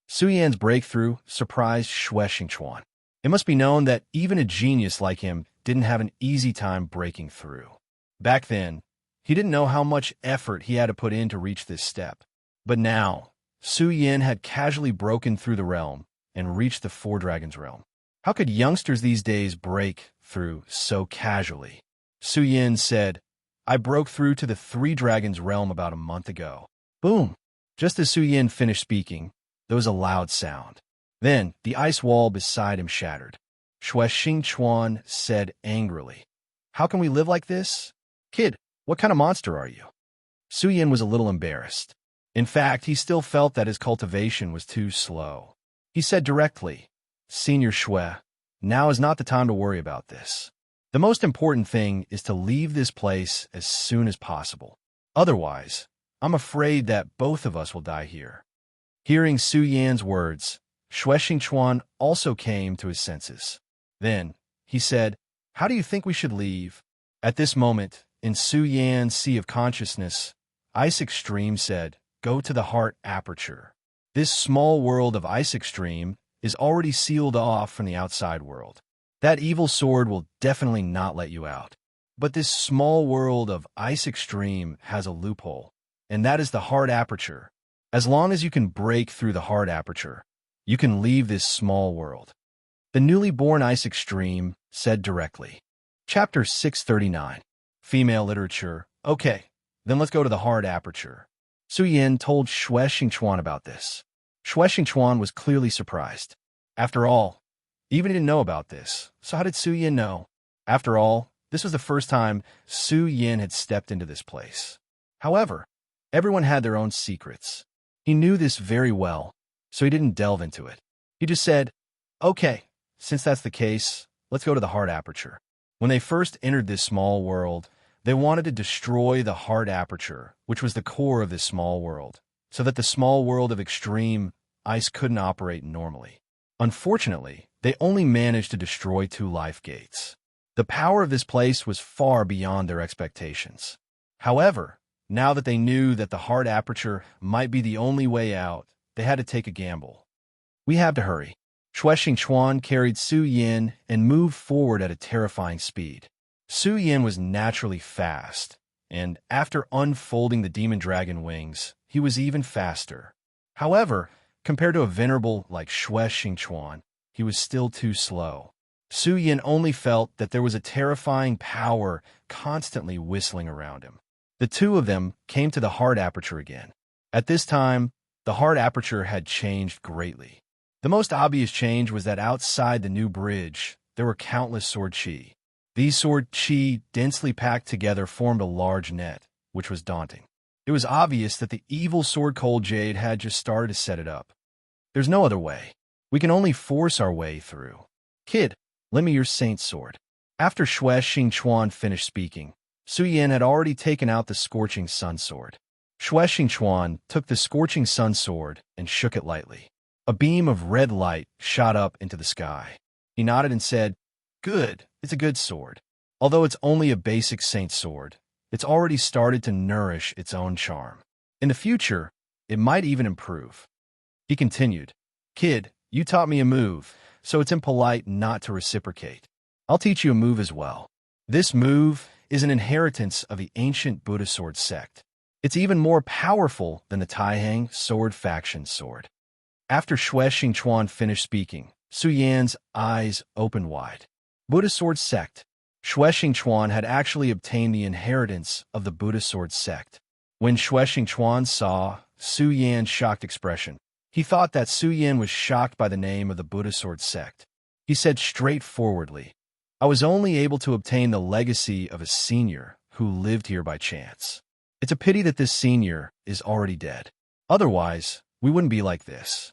Su Yan's breakthrough surprised Xue Xingchuan. It must be known that even a genius like him didn't have an easy time breaking through. Back then, he didn't know how much effort he had to put in to reach this step. But now, Su Yan had casually broken through the realm and reached the Four Dragons realm. How could youngsters these days break through so casually? Su Yan said, "I broke through to the Three Dragons realm about a month ago." Boom! Just as Su Yan finished speaking, there was a loud sound. Then, the ice wall beside him shattered. Xue Xingchuan said angrily, "How can we live like this? Kid, what kind of monster are you?" Su Yan was a little embarrassed. In fact, he still felt that his cultivation was too slow. He said directly, "Senior Xue, now is not the time to worry about this. The most important thing is to leave this place as soon as possible. Otherwise, I'm afraid that both of us will die here." Hearing Su Yan's words, Xue Xingchuan also came to his senses. Then, he said, "How do you think we should leave?" At this moment, in Su Yan's sea of consciousness, Ice Extreme said, "Go to the heart aperture. This small world of Ice Extreme is already sealed off from the outside world. That evil sword will definitely not let you out. But this small world of Ice Extreme has a loophole, and that is the heart aperture. As long as you can break through the heart aperture, you can leave this small world." The newly born Ice Extreme said directly. Chapter 639. Female Literature. Okay, then let's go to the heart aperture. Su Yan told Xue Xingchuan about this. Xue Xingchuan was clearly surprised. After all, even he didn't know about this, so how did Su Yan know? After all, this was the first time Su Yan had stepped into this place. However, everyone had their own secrets. He knew this very well, so he didn't delve into it. He just said, "Okay, since that's the case, let's go to the heart aperture." When they first entered this small world, they wanted to destroy the heart aperture, which was the core of this small world, so that the small world of extreme ice couldn't operate normally. Unfortunately, they only managed to destroy 2 life gates. The power of this place was far beyond their expectations. However, now that they knew that the heart aperture might be the only way out, they had to take a gamble. "We have to hurry." Xue Xingchuan carried Su Yan and moved forward at a terrifying speed. Su Yan was naturally fast, and after unfolding the demon dragon wings, he was even faster. However, compared to a venerable like Xue Xingchuan, he was still too slow. Su Yan only felt that there was a terrifying power constantly whistling around him. The two of them came to the heart aperture again. At this time, the heart aperture had changed greatly. The most obvious change was that outside the new bridge, there were countless sword qi. These sword qi, densely packed together, formed a large net, which was daunting. It was obvious that the evil sword cold jade had just started to set it up. "There's no other way. We can only force our way through. Kid, lend me your saint's sword." After Xue Xingchuan finished speaking, Su Yan had already taken out the scorching sun sword. Xue Xingchuan took the scorching sun sword and shook it lightly. A beam of red light shot up into the sky. He nodded and said, "Good, it's a good sword. Although it's only a basic saint sword, it's already started to nourish its own charm. In the future, it might even improve." He continued, "Kid, you taught me a move, so it's impolite not to reciprocate. I'll teach you a move as well. This move is an inheritance of the ancient Buddha sword sect. It's even more powerful than the Taihang sword faction sword." After Xue Xingchuan finished speaking, Su Yan's eyes opened wide. Buddha sword sect. Xue Xingchuan had actually obtained the inheritance of the Buddha sword sect. When Xue Xingchuan saw Su Yan's shocked expression, he thought that Su Yan was shocked by the name of the Buddha sword sect. He said straightforwardly, "I was only able to obtain the legacy of a senior who lived here by chance. It's a pity that this senior is already dead. Otherwise, we wouldn't be like this."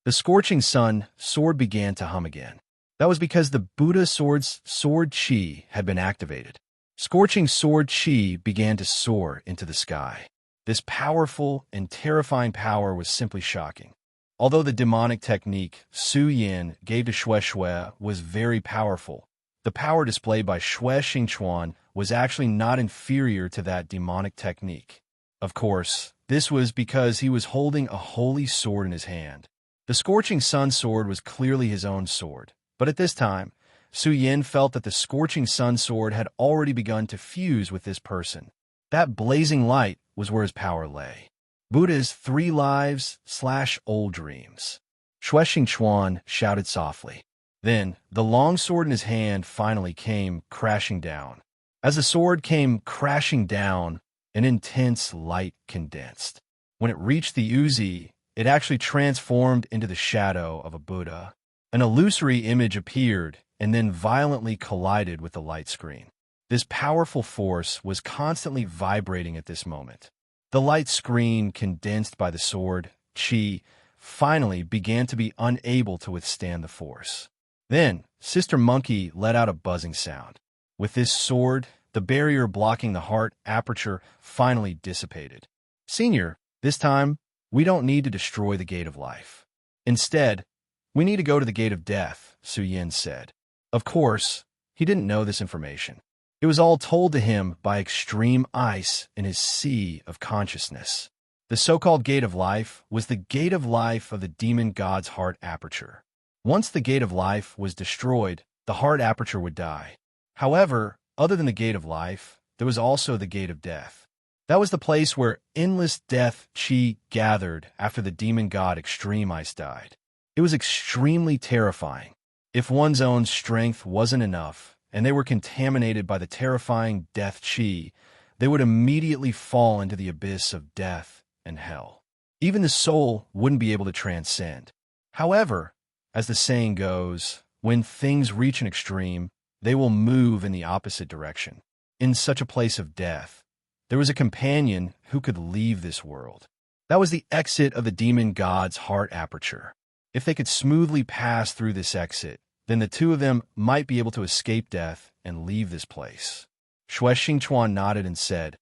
The scorching sun sword began to hum again. That was because the Buddha sword's sword chi had been activated. Scorching sword chi began to soar into the sky. This powerful and terrifying power was simply shocking. Although the demonic technique Su Yan gave to Xue was very powerful, the power displayed by Xue Xingchuan was actually not inferior to that demonic technique. Of course, this was because he was holding a holy sword in his hand. The scorching sun sword was clearly his own sword, but at this time, Su Yan felt that the scorching sun sword had already begun to fuse with this person. That blazing light was where his power lay. Buddha's 3 lives/old dreams. Xue Xingchuan shouted softly. Then, the long sword in his hand finally came crashing down. As the sword came crashing down, an intense light condensed. When it reached the Uzi, it actually transformed into the shadow of a Buddha. An illusory image appeared and then violently collided with the light screen. This powerful force was constantly vibrating at this moment. The light screen, condensed by the sword, chi, finally began to be unable to withstand the force. Then, Sister Monkey let out a buzzing sound. With this sword, the barrier blocking the heart aperture finally dissipated. "Senior, this time, we don't need to destroy the gate of life. Instead, we need to go to the gate of death," Su Yan said. Of course, he didn't know this information. It was all told to him by extreme ice in his sea of consciousness. The so-called gate of life was the gate of life of the demon god's heart aperture. Once the gate of life was destroyed, the heart aperture would die. However, other than the gate of life, there was also the gate of death. That was the place where endless death chi gathered after the demon god Extreme Ice died. It was extremely terrifying. If one's own strength wasn't enough, and they were contaminated by the terrifying death chi, they would immediately fall into the abyss of death and hell. Even the soul wouldn't be able to transcend. However, as the saying goes, when things reach an extreme, they will move in the opposite direction. In such a place of death, there was a companion who could leave this world. That was the exit of the demon god's heart aperture. If they could smoothly pass through this exit, then the two of them might be able to escape death and leave this place. Xue Xingchuan nodded and said,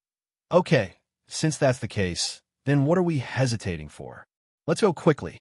"Okay, since that's the case, then what are we hesitating for? Let's go quickly."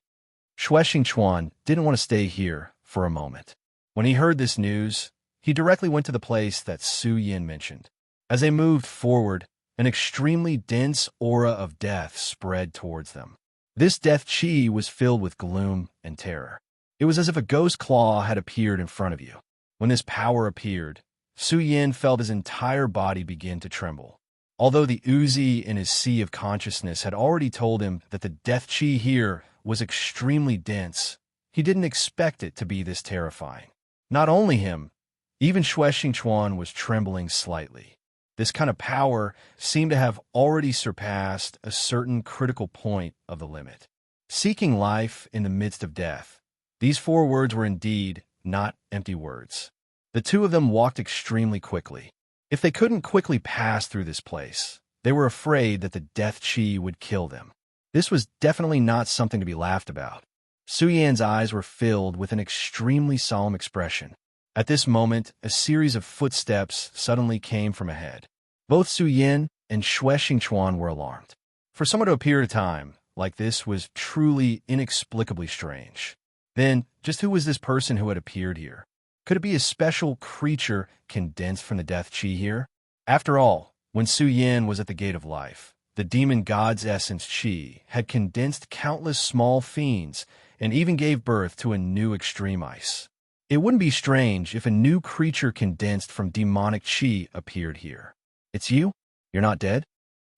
Xue Xingchuan didn't want to stay here for a moment. When he heard this news, he directly went to the place that Su Yan mentioned. As they moved forward, an extremely dense aura of death spread towards them. This death chi was filled with gloom and terror. It was as if a ghost claw had appeared in front of you. When this power appeared, Su Yan felt his entire body begin to tremble. Although the Uzi in his sea of consciousness had already told him that the death chi here was extremely dense, he didn't expect it to be this terrifying. Not only him, even Xue Xingchuan was trembling slightly. This kind of power seemed to have already surpassed a certain critical point of the limit. Seeking life in the midst of death. These 4 words were indeed not empty words. The two of them walked extremely quickly. If they couldn't quickly pass through this place, they were afraid that the death chi would kill them. This was definitely not something to be laughed about. Su Yan's eyes were filled with an extremely solemn expression. At this moment, a series of footsteps suddenly came from ahead. Both Su Yan and Xue Xingchuan were alarmed. For someone to appear at a time like this was truly inexplicably strange. Then, just who was this person who had appeared here? Could it be a special creature condensed from the death chi here? After all, when Su Yin was at the gate of life, the demon god's essence chi had condensed countless small fiends and even gave birth to a new extreme ice. It wouldn't be strange if a new creature condensed from demonic chi appeared here. It's you? You're not dead?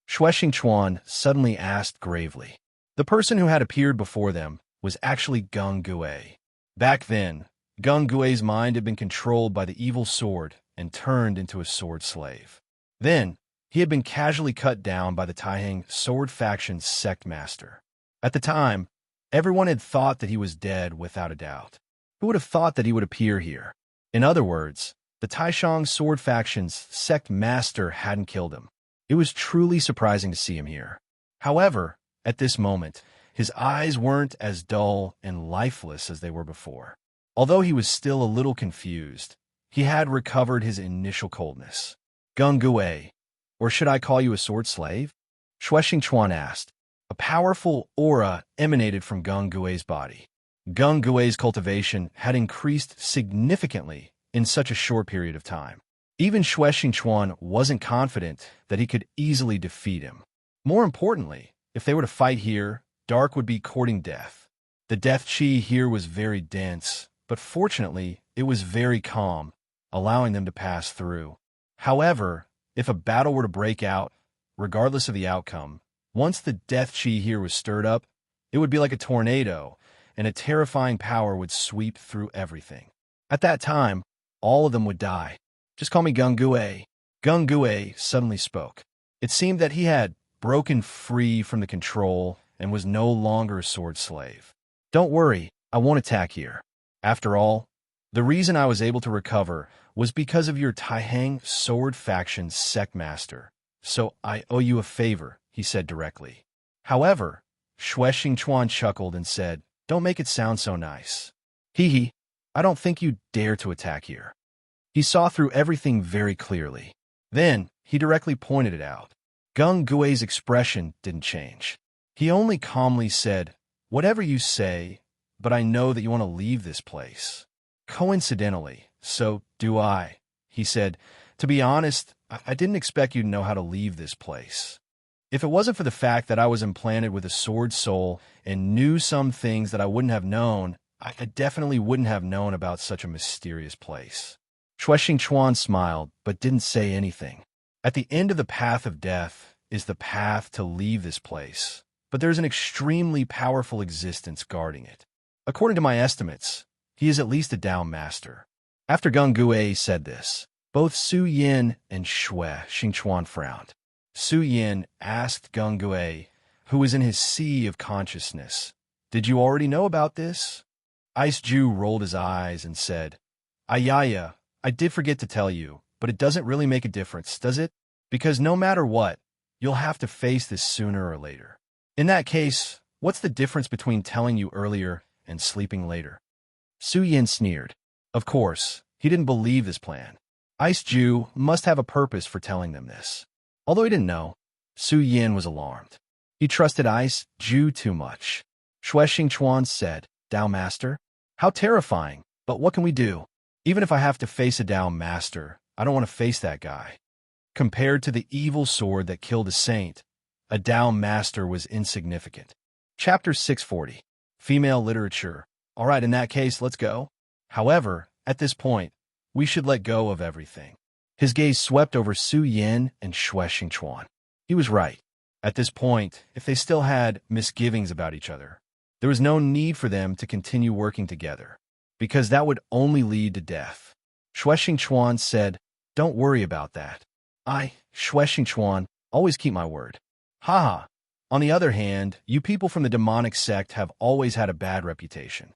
Xue Xingchuan suddenly asked gravely. The person who had appeared before them was actually Gung Gue. Back then, Gung Gue's mind had been controlled by the evil sword and turned into a sword slave. Then, he had been casually cut down by the Taihang sword faction's sect master. At the time, everyone had thought that he was dead without a doubt. Who would have thought that he would appear here? In other words, the Taishang sword faction's sect master hadn't killed him. It was truly surprising to see him here. However, at this moment, his eyes weren't as dull and lifeless as they were before. Although he was still a little confused, he had recovered his initial coldness. Gung Gue, or should I call you a sword slave? Xue Xingchuan asked. A powerful aura emanated from Gung Gue's body. Gung Gue's cultivation had increased significantly in such a short period of time. Even Xue Xingchuan wasn't confident that he could easily defeat him. More importantly, if they were to fight here, Dark would be courting death. The death chi here was very dense, but fortunately, it was very calm, allowing them to pass through. However, if a battle were to break out, regardless of the outcome, once the death chi here was stirred up, it would be like a tornado, and a terrifying power would sweep through everything. At that time, all of them would die. Just call me Gung Gue. Gung Gue suddenly spoke. It seemed that he had broken free from the control and was no longer a sword slave. Don't worry, I won't attack here. After all, the reason I was able to recover was because of your Taihang sword faction's sect master. So I owe you a favor, he said directly. However, Xue Xingchuan chuckled and said, Don't make it sound so nice. Hee, I don't think you dare to attack here. He saw through everything very clearly. Then, he directly pointed it out. Gung Gue's expression didn't change. He only calmly said, Whatever you say, but I know that you want to leave this place. Coincidentally, so do I, he said. To be honest, I didn't expect you to know how to leave this place. If it wasn't for the fact that I was implanted with a sword soul and knew some things that I wouldn't have known, I definitely wouldn't have known about such a mysterious place. Xue Xingchuan smiled, but didn't say anything. At the end of the path of death is the path to leave this place, but there's an extremely powerful existence guarding it. According to my estimates, he is at least a Dao master. After Gung Gue said this, both Su Yin and Xue Xingchuan frowned. Su Yin asked Gung Gue, who was in his sea of consciousness, Did you already know about this? Ice Ju rolled his eyes and said, Ayaya, I did forget to tell you, but it doesn't really make a difference, does it? Because no matter what, you'll have to face this sooner or later. In that case, what's the difference between telling you earlier and sleeping later? Su Yin sneered. Of course, he didn't believe this plan. Ice Ju must have a purpose for telling them this. Although he didn't know, Su Yin was alarmed. He trusted Ice Ju too much. Xue Xingchuan said, Dao Master? How terrifying, but what can we do? Even if I have to face a Dao Master, I don't want to face that guy. Compared to the evil sword that killed a saint, a Dao Master was insignificant. Chapter 640. Female Literature. All right, in that case, let's go. However, at this point, we should let go of everything. His gaze swept over Su Yin and Xue Xingchuan. He was right. At this point, if they still had misgivings about each other, there was no need for them to continue working together, because that would only lead to death. Xue Xingchuan said, Don't worry about that. I, Xue Xingchuan, always keep my word. Haha. On the other hand, you people from the demonic sect have always had a bad reputation.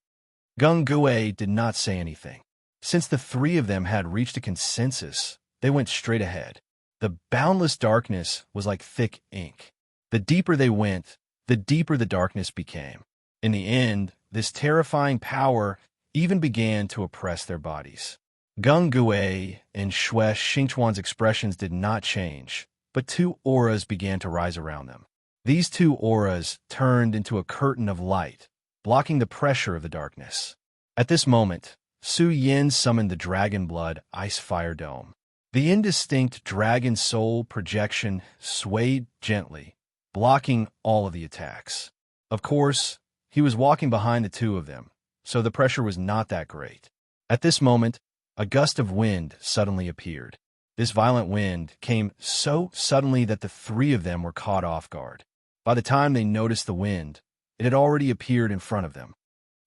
Gung Gue did not say anything. Since the three of them had reached a consensus, they went straight ahead. The boundless darkness was like thick ink. The deeper they went, the deeper the darkness became. In the end, this terrifying power even began to oppress their bodies. Gung Gue and Xue Xingchuan's expressions did not change, but two auras began to rise around them. These two auras turned into a curtain of light, blocking the pressure of the darkness. At this moment, Su Yin summoned the Dragon Blood Ice Fire Dome. The indistinct dragon soul projection swayed gently, blocking all of the attacks. Of course, he was walking behind the two of them, so the pressure was not that great. At this moment, a gust of wind suddenly appeared. This violent wind came so suddenly that the three of them were caught off guard. By the time they noticed the wind, it had already appeared in front of them.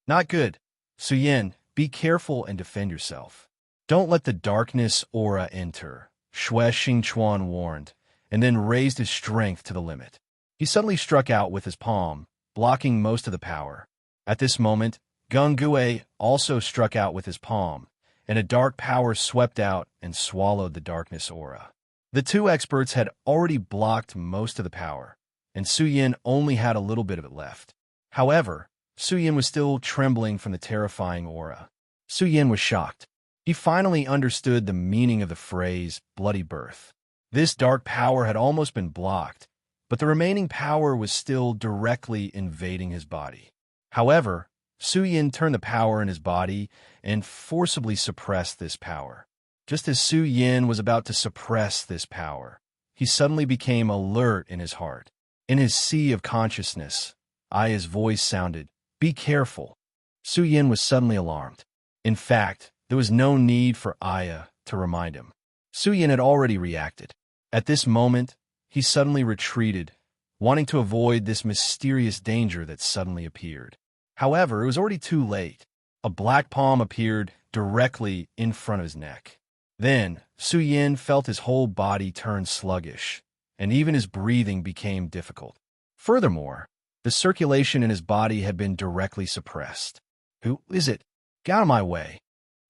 Not good. Su Yin, be careful and defend yourself. Don't let the darkness aura enter, Xue Xingchuan warned, and then raised his strength to the limit. He suddenly struck out with his palm, blocking most of the power. At this moment, Gung Gue also struck out with his palm, and a dark power swept out and swallowed the darkness aura. The two experts had already blocked most of the power, and Su Yin only had a little bit of it left. However, Su Yin was still trembling from the terrifying aura. Su Yin was shocked. He finally understood the meaning of the phrase, bloody birth. This dark power had almost been blocked, but the remaining power was still directly invading his body. However, Su Yin turned the power in his body and forcibly suppressed this power. Just as Su Yin was about to suppress this power, he suddenly became alert in his heart. In his sea of consciousness, Aya's voice sounded, "Be careful." Su Yin was suddenly alarmed. In fact, there was no need for Aya to remind him. Su Yin had already reacted. At this moment, he suddenly retreated, wanting to avoid this mysterious danger that suddenly appeared. However, it was already too late. A black palm appeared directly in front of his neck. Then, Su Yin felt his whole body turn sluggish, and even his breathing became difficult. Furthermore, the circulation in his body had been directly suppressed. "Who is it? Get out of my way."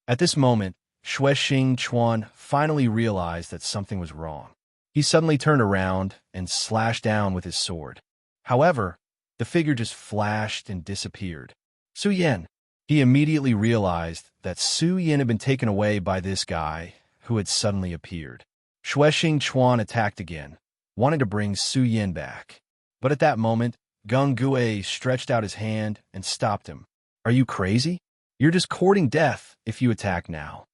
At this moment, Xue Xingchuan finally realized that something was wrong. He suddenly turned around and slashed down with his sword. However, the figure just flashed and disappeared. Su Yin. He immediately realized that Su Yin had been taken away by this guy who had suddenly appeared. Xue Xingchuan attacked again, wanting to bring Su Yin back. But at that moment, Gung Gue stretched out his hand and stopped him. "Are you crazy? You're just courting death if you attack now."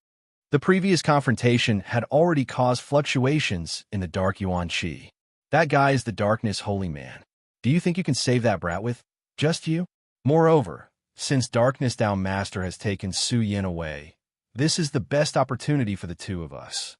The previous confrontation had already caused fluctuations in the Dark Yuan Qi. That guy is the Darkness Holy Man. Do you think you can save that brat with just you? Moreover, since Darkness Dao Master has taken Su Yin away, this is the best opportunity for the two of us.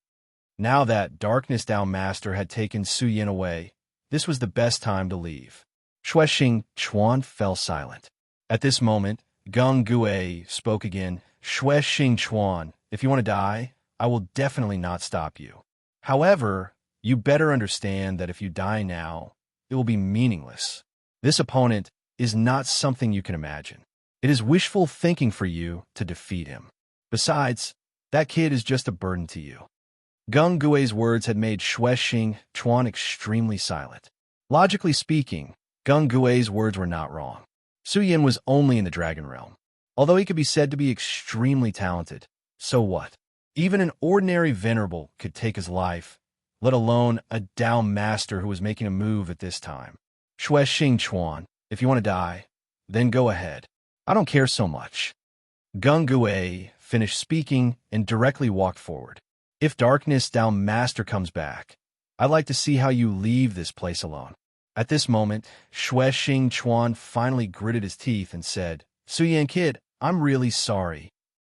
Now that Darkness Dao Master had taken Su Yin away, this was the best time to leave. Xue Xingchuan fell silent. At this moment, Gung Gue spoke again. "Xue Xingchuan, if you want to die, I will definitely not stop you. However, you better understand that if you die now, it will be meaningless. This opponent is not something you can imagine. It is wishful thinking for you to defeat him. Besides, that kid is just a burden to you." Gung Gue's words had made Xue Xingchuan extremely silent. Logically speaking, Gung Gue's words were not wrong. Su Yin was only in the Dragon Realm. Although he could be said to be extremely talented, so what? Even an ordinary venerable could take his life, let alone a Dao Master who was making a move at this time. "Xue Xingchuan, if you want to die, then go ahead. I don't care so much." Gung Gue finished speaking and directly walked forward. "If Darkness Dao Master comes back, I'd like to see how you leave this place alone." At this moment, Xue Xingchuan finally gritted his teeth and said, "Su Yin kid, I'm really sorry."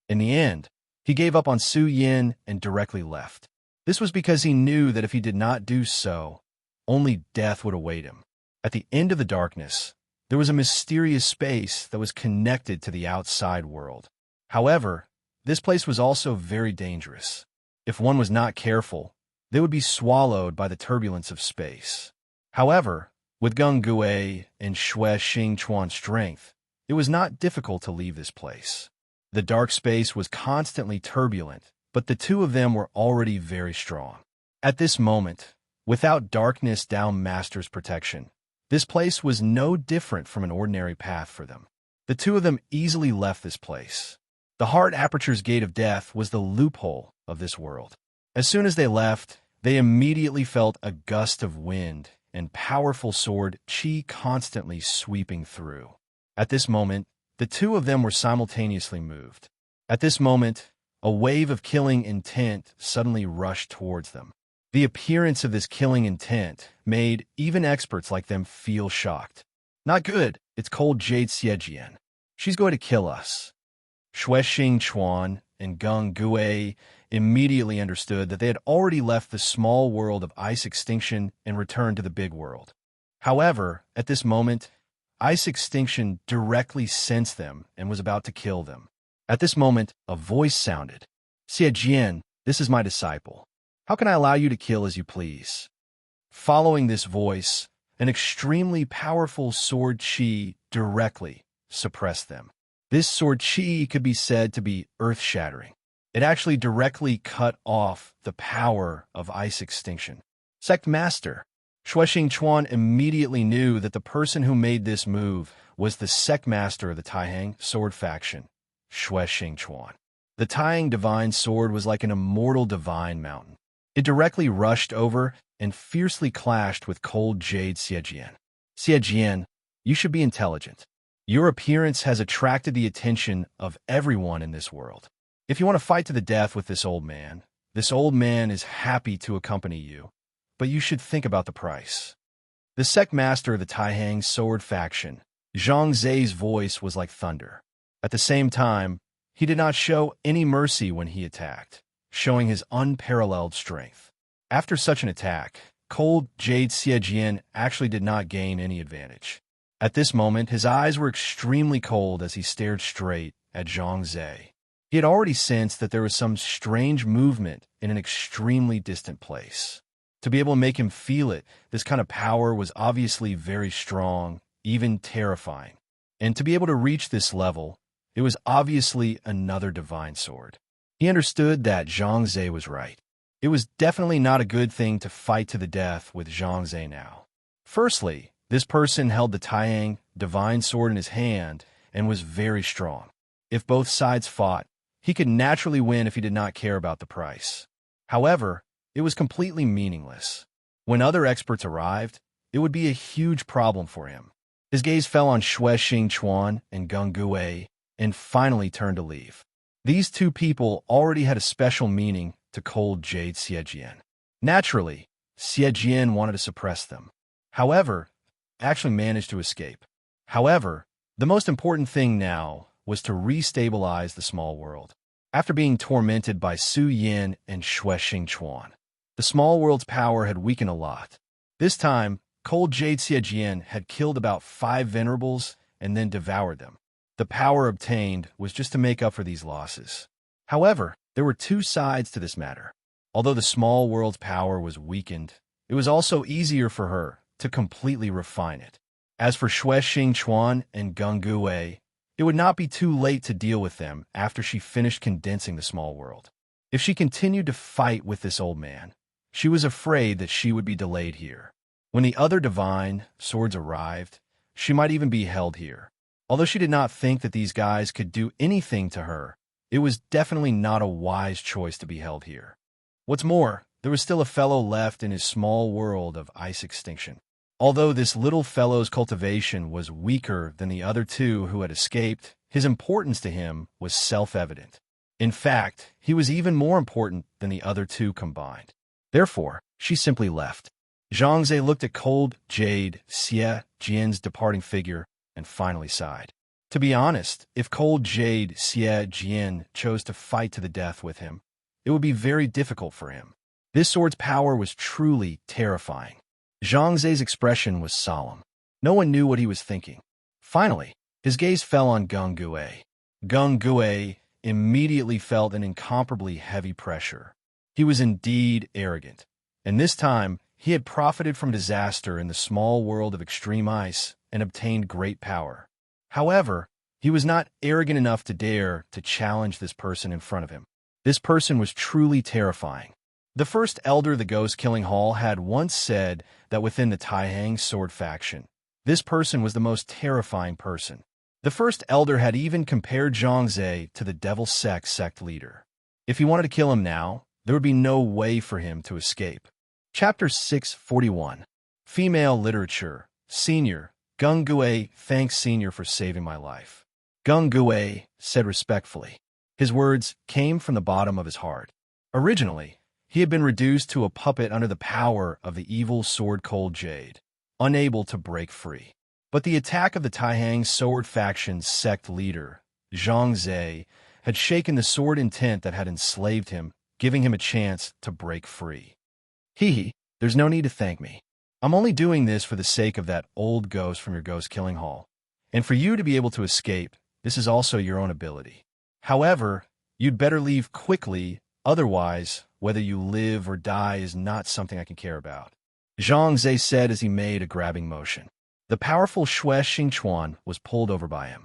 In the end, he gave up on Su Yin and directly left. This was because he knew that if he did not do so, only death would await him. At the end of the darkness, there was a mysterious space that was connected to the outside world. However, this place was also very dangerous. If one was not careful, they would be swallowed by the turbulence of space. However, with Gung Gue and Xue Xingchuan's strength, it was not difficult to leave this place. The dark space was constantly turbulent, but the two of them were already very strong. At this moment, without Darkness Dao Master's protection, this place was no different from an ordinary path for them. The two of them easily left this place. The Heart Aperture's Gate of Death was the loophole of this world. As soon as they left, they immediately felt a gust of wind and powerful sword qi constantly sweeping through. At this moment, the two of them were simultaneously moved. At this moment, a wave of killing intent suddenly rushed towards them. The appearance of this killing intent made even experts like them feel shocked. Not good, it's cold Jade Xiejian. She's going to kill us. Xuexing Chuan and Gung Gue immediately understood that they had already left the small world of ice extinction and returned to the big world. However, at this moment, ice extinction directly sensed them and was about to kill them. At this moment, a voice sounded. Xiejian, this is my disciple. How can I allow you to kill as you please? Following this voice, an extremely powerful sword qi directly suppressed them. This sword qi could be said to be earth-shattering. It actually directly cut off the power of ice extinction. Sect Master. Xuexing Chuan immediately knew that the person who made this move was the Sect Master of the Taihang sword faction, Xuexing Chuan. The Taihang divine sword was like an immortal divine mountain. It directly rushed over and fiercely clashed with cold Jade Xiejian. Xiejian, you should be intelligent. Your appearance has attracted the attention of everyone in this world. If you want to fight to the death with this old man is happy to accompany you, but you should think about the price. The Sect Master of the Taihang sword faction, Zhang Zhe's voice was like thunder. At the same time, he did not show any mercy when he attacked, showing his unparalleled strength. After such an attack, cold Jade Xiejian actually did not gain any advantage. At this moment, his eyes were extremely cold as he stared straight at Zhang Zhe. He had already sensed that there was some strange movement in an extremely distant place. To be able to make him feel it, this kind of power was obviously very strong, even terrifying. And to be able to reach this level, it was obviously another divine sword. He understood that Zhang Zhe was right. It was definitely not a good thing to fight to the death with Zhang Zhe now. Firstly, this person held the Taihang divine sword in his hand and was very strong. If both sides fought, he could naturally win if he did not care about the price. However, it was completely meaningless. When other experts arrived, it would be a huge problem for him. His gaze fell on Xuexing Chuan and Gung Gue and finally turned to leave. These two people already had a special meaning to cold Jade Xiejian. Naturally, Xiejian wanted to suppress them. However, actually managed to escape. However, the most important thing now was to restabilize the small world. After being tormented by Su Yin and Xuexing Chuan, the small world's power had weakened a lot. This time, cold Jade Xiejian had killed about 5 venerables and then devoured them. The power obtained was just to make up for these losses. However, there were two sides to this matter. Although the small world's power was weakened, it was also easier for her to completely refine it. As for Xuexing Chuan and Gung Gue, it would not be too late to deal with them after she finished condensing the small world. If she continued to fight with this old man, she was afraid that she would be delayed here. When the other divine swords arrived, she might even be held here. Although she did not think that these guys could do anything to her, it was definitely not a wise choice to be held here. What's more, there was still a fellow left in his small world of ice extinction. Although this little fellow's cultivation was weaker than the other two who had escaped, his importance to him was self-evident. In fact, he was even more important than the other two combined. Therefore, she simply left. Zhang Zhe looked at cold Jade Xiejian's departing figure and finally sighed. To be honest, if cold Jade Xiejian chose to fight to the death with him, it would be very difficult for him. This sword's power was truly terrifying. Zhang Zhe's expression was solemn. No one knew what he was thinking. Finally, his gaze fell on Gung Gue. Gung Gue immediately felt an incomparably heavy pressure. He was indeed arrogant, and this time he had profited from disaster in the small world of extreme ice and obtained great power. However, he was not arrogant enough to dare to challenge this person in front of him. This person was truly terrifying. The first elder of the Ghost-Killing Hall had once said that within the Taihang sword faction, this person was the most terrifying person. The first elder had even compared Zhang Zhe to the Devil sect leader. If he wanted to kill him now, there would be no way for him to escape. Chapter 641. Female literature. Senior. Gung Gue, thanks Senior for saving my life. Gung Gue said respectfully. His words came from the bottom of his heart. Originally, he had been reduced to a puppet under the power of the evil sword Cold Jade, unable to break free. But the attack of the Taihang sword faction's sect leader, Zhang Zhe, had shaken the sword intent that had enslaved him, giving him a chance to break free. There's no need to thank me. I'm only doing this for the sake of that old ghost from your ghost killing hall. And for you to be able to escape, this is also your own ability. However, you'd better leave quickly, otherwise, whether you live or die is not something I can care about. Zhang Zhe said as he made a grabbing motion. The powerful Xue Xingchuan was pulled over by him.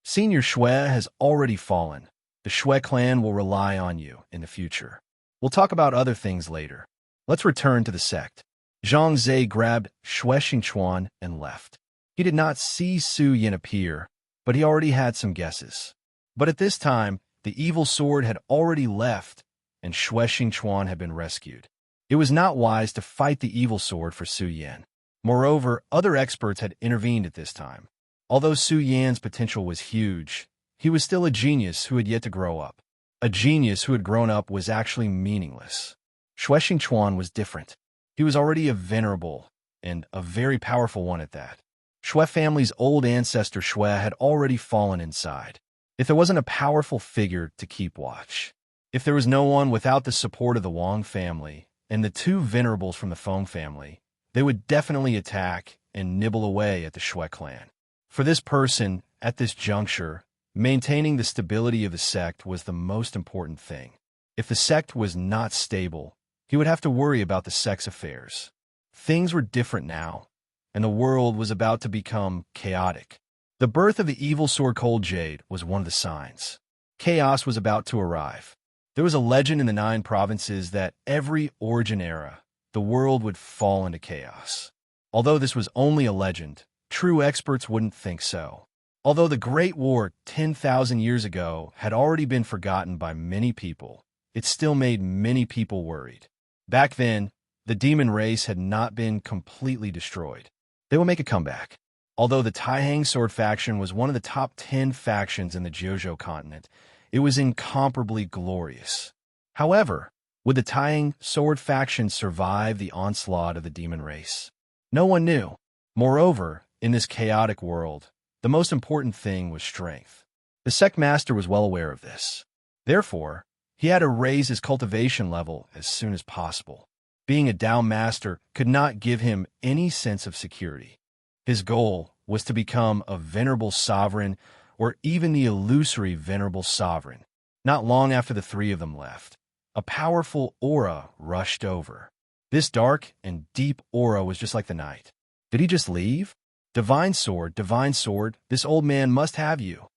Senior Xue has already fallen. The Xue clan will rely on you in the future. We'll talk about other things later. Let's return to the sect. Zhang Zhe grabbed Xue Xingchuan and left. He did not see Su Yin appear, but he already had some guesses. But at this time, the evil sword had already left, and Xue Xingchuan had been rescued. It was not wise to fight the evil sword for Su Yan. Moreover, other experts had intervened at this time. Although Su Yan's potential was huge, he was still a genius who had yet to grow up. A genius who had grown up was actually meaningless. Xue Xingchuan was different. He was already a venerable, and a very powerful one at that. Xue family's old ancestor Xue had already fallen inside. If there wasn't a powerful figure to keep watch, if there was no one without the support of the Wang family and the two venerables from the Feng family, they would definitely attack and nibble away at the Xue clan. For this person, at this juncture, maintaining the stability of the sect was the most important thing. If the sect was not stable, he would have to worry about the sect's affairs. Things were different now, and the world was about to become chaotic. The birth of the evil sword Cold Jade was one of the signs. Chaos was about to arrive. There was a legend in the 9 provinces that every origin era, the world would fall into chaos. Although this was only a legend, true experts wouldn't think so. Although the Great War 10,000 years ago had already been forgotten by many people, it still made many people worried. Back then, the demon race had not been completely destroyed. They would make a comeback. Although the Taihang sword faction was one of the top 10 factions in the Jiuzhou continent, it was incomparably glorious. However, would the Taihang sword faction survive the onslaught of the demon race? No one knew. Moreover, in this chaotic world, the most important thing was strength. The sect master was well aware of this. Therefore, he had to raise his cultivation level as soon as possible. Being a Dao master could not give him any sense of security. His goal was to become a venerable sovereign or even the illusory venerable sovereign. Not long after the 3 of them left, a powerful aura rushed over. This dark and deep aura was just like the night. Did he just leave? Divine sword, this old man must have you.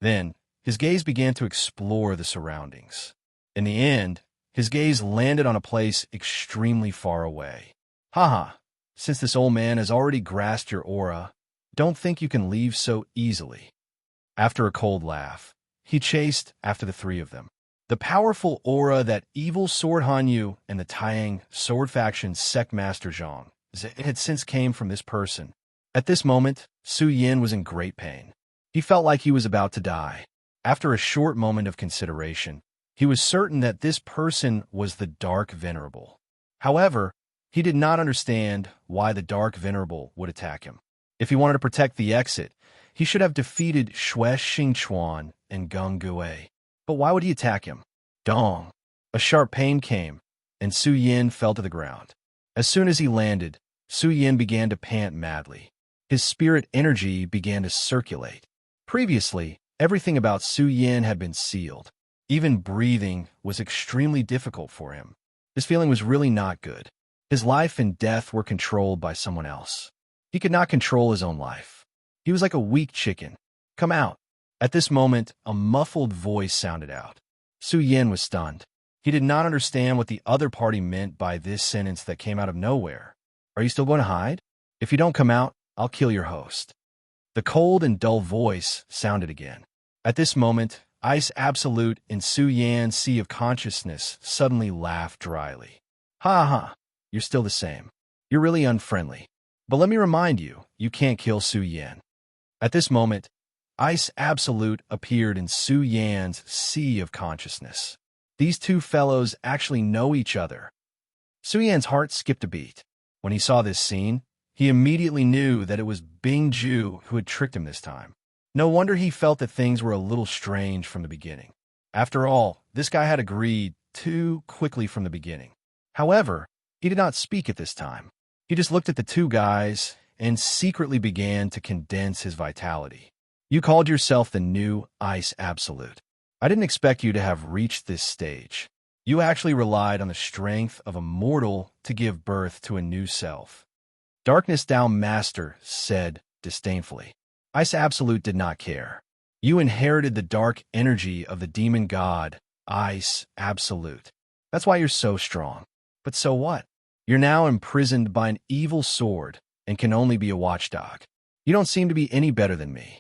Then, his gaze began to explore the surroundings. In the end, his gaze landed on a place extremely far away. Since this old man has already grasped your aura, don't think you can leave so easily. After a cold laugh, he chased after the 3 of them. The powerful aura that evil sword Hanyu and the Taiyang sword faction's sect master Zhang had since came from this person. At this moment, Su Yin was in great pain. He felt like he was about to die. After a short moment of consideration, he was certain that this person was the Dark Venerable. However, he did not understand why the Dark Venerable would attack him. If he wanted to protect the exit, he should have defeated Xue Xingchuan and Gung Gue. But why would he attack him? Dong! A sharp pain came, and Su Yin fell to the ground. As soon as he landed, Su Yin began to pant madly. His spirit energy began to circulate. Previously, everything about Su Yin had been sealed. Even breathing was extremely difficult for him. His feeling was really not good. His life and death were controlled by someone else. He could not control his own life. He was like a weak chicken. Come out. At this moment, a muffled voice sounded out. Su Yin was stunned. He did not understand what the other party meant by this sentence that came out of nowhere. Are you still going to hide? If you don't come out, I'll kill your host. The cold and dull voice sounded again. At this moment, Ice Absolute in Su Yan's sea of consciousness suddenly laughed dryly. Ha! You're still the same. You're really unfriendly. But let me remind you, you can't kill Su Yan. At this moment, Ice Absolute appeared in Su Yan's sea of consciousness. These two fellows actually know each other. Su Yan's heart skipped a beat. When he saw this scene, he immediately knew that it was Bing Ju who had tricked him this time. No wonder he felt that things were a little strange from the beginning. After all, this guy had agreed too quickly from the beginning. However, he did not speak at this time. He just looked at the two guys and secretly began to condense his vitality. You called yourself the new Ice Absolute. I didn't expect you to have reached this stage. You actually relied on the strength of a mortal to give birth to a new self. Darkness Down Master said disdainfully. Ice Absolute did not care. You inherited the dark energy of the demon god, Ice Absolute. That's why you're so strong. But so what? You're now imprisoned by an evil sword and can only be a watchdog. You don't seem to be any better than me.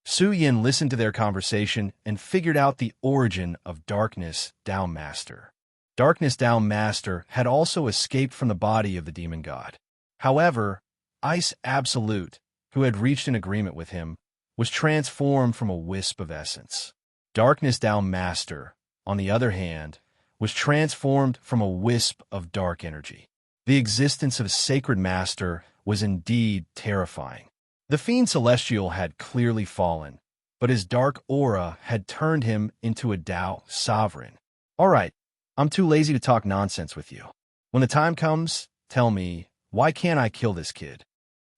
Su Yan listened to their conversation and figured out the origin of Darkness Down Master. Darkness Down Master had also escaped from the body of the demon god. However, Ice Absolute, who had reached an agreement with him, was transformed from a wisp of essence. Darkness Down Master, on the other hand, was transformed from a wisp of dark energy. The existence of a sacred master was indeed terrifying. The Fiend Celestial had clearly fallen, but his dark aura had turned him into a Tao sovereign. All right, I'm too lazy to talk nonsense with you. When the time comes, tell me, why can't I kill this kid?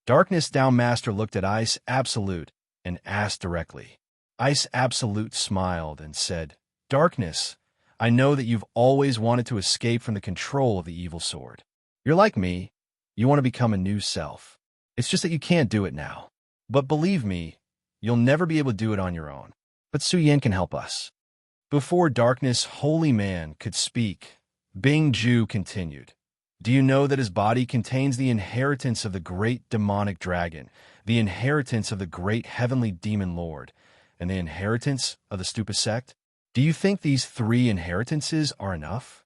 Darkness Down Master looked at Ice Absolute and asked directly. Ice Absolute smiled and said, Darkness, I know that you've always wanted to escape from the control of the evil sword. You're like me. You want to become a new self. It's just that you can't do it now. But believe me, you'll never be able to do it on your own. But Su Yan can help us. Before Darkness Holy Man could speak, Bing Ju continued. Do you know that his body contains the inheritance of the great demonic dragon, the inheritance of the great heavenly demon lord, and the inheritance of the stupid sect? Do you think these three inheritances are enough?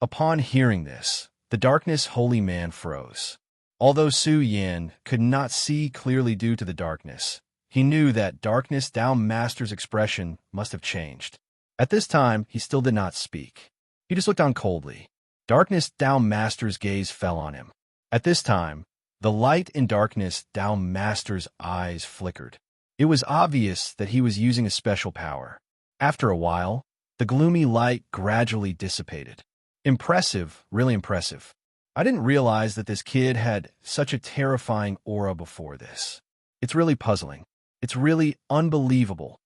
Upon hearing this, the Darkness Holy Man froze. Although Su Yan could not see clearly due to the darkness, he knew that Darkness Down Master's expression must have changed. At this time, he still did not speak. He just looked on coldly. Darkness Down Master's gaze fell on him. At this time, the light in Darkness Down Master's eyes flickered. It was obvious that he was using a special power. After a while, the gloomy light gradually dissipated. Impressive, really impressive. I didn't realize that this kid had such a terrifying aura before this. It's really puzzling. It's really unbelievable.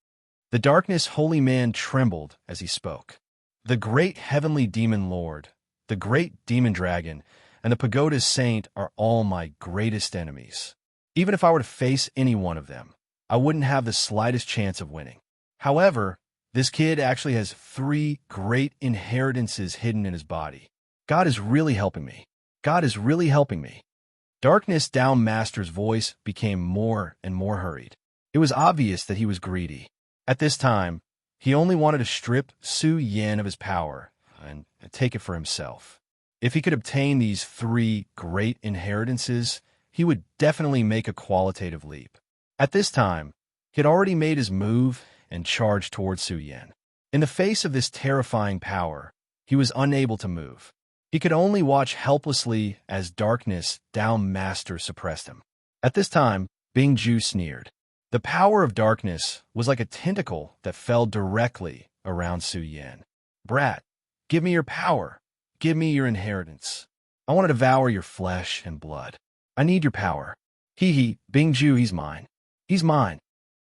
The Darkness Holy Man trembled as he spoke. The great heavenly demon lord, the great demon dragon, and the pagoda's saint are all my greatest enemies. Even if I were to face any one of them, I wouldn't have the slightest chance of winning. However, this kid actually has three great inheritances hidden in his body. God is really helping me. God is really helping me. Darkness Down Master's voice became more and more hurried. It was obvious that he was greedy. At this time, he only wanted to strip Su Yan of his power and take it for himself. If he could obtain these three great inheritances, he would definitely make a qualitative leap. At this time, he had already made his move and charged towards Su Yan. In the face of this terrifying power, he was unable to move. He could only watch helplessly as Darkness Down Master suppressed him. At this time, Bing Ju sneered. The power of darkness was like a tentacle that fell directly around Su Yan. Brat, give me your power. Give me your inheritance. I want to devour your flesh and blood. I need your power. Bing Ju, he's mine. He's mine.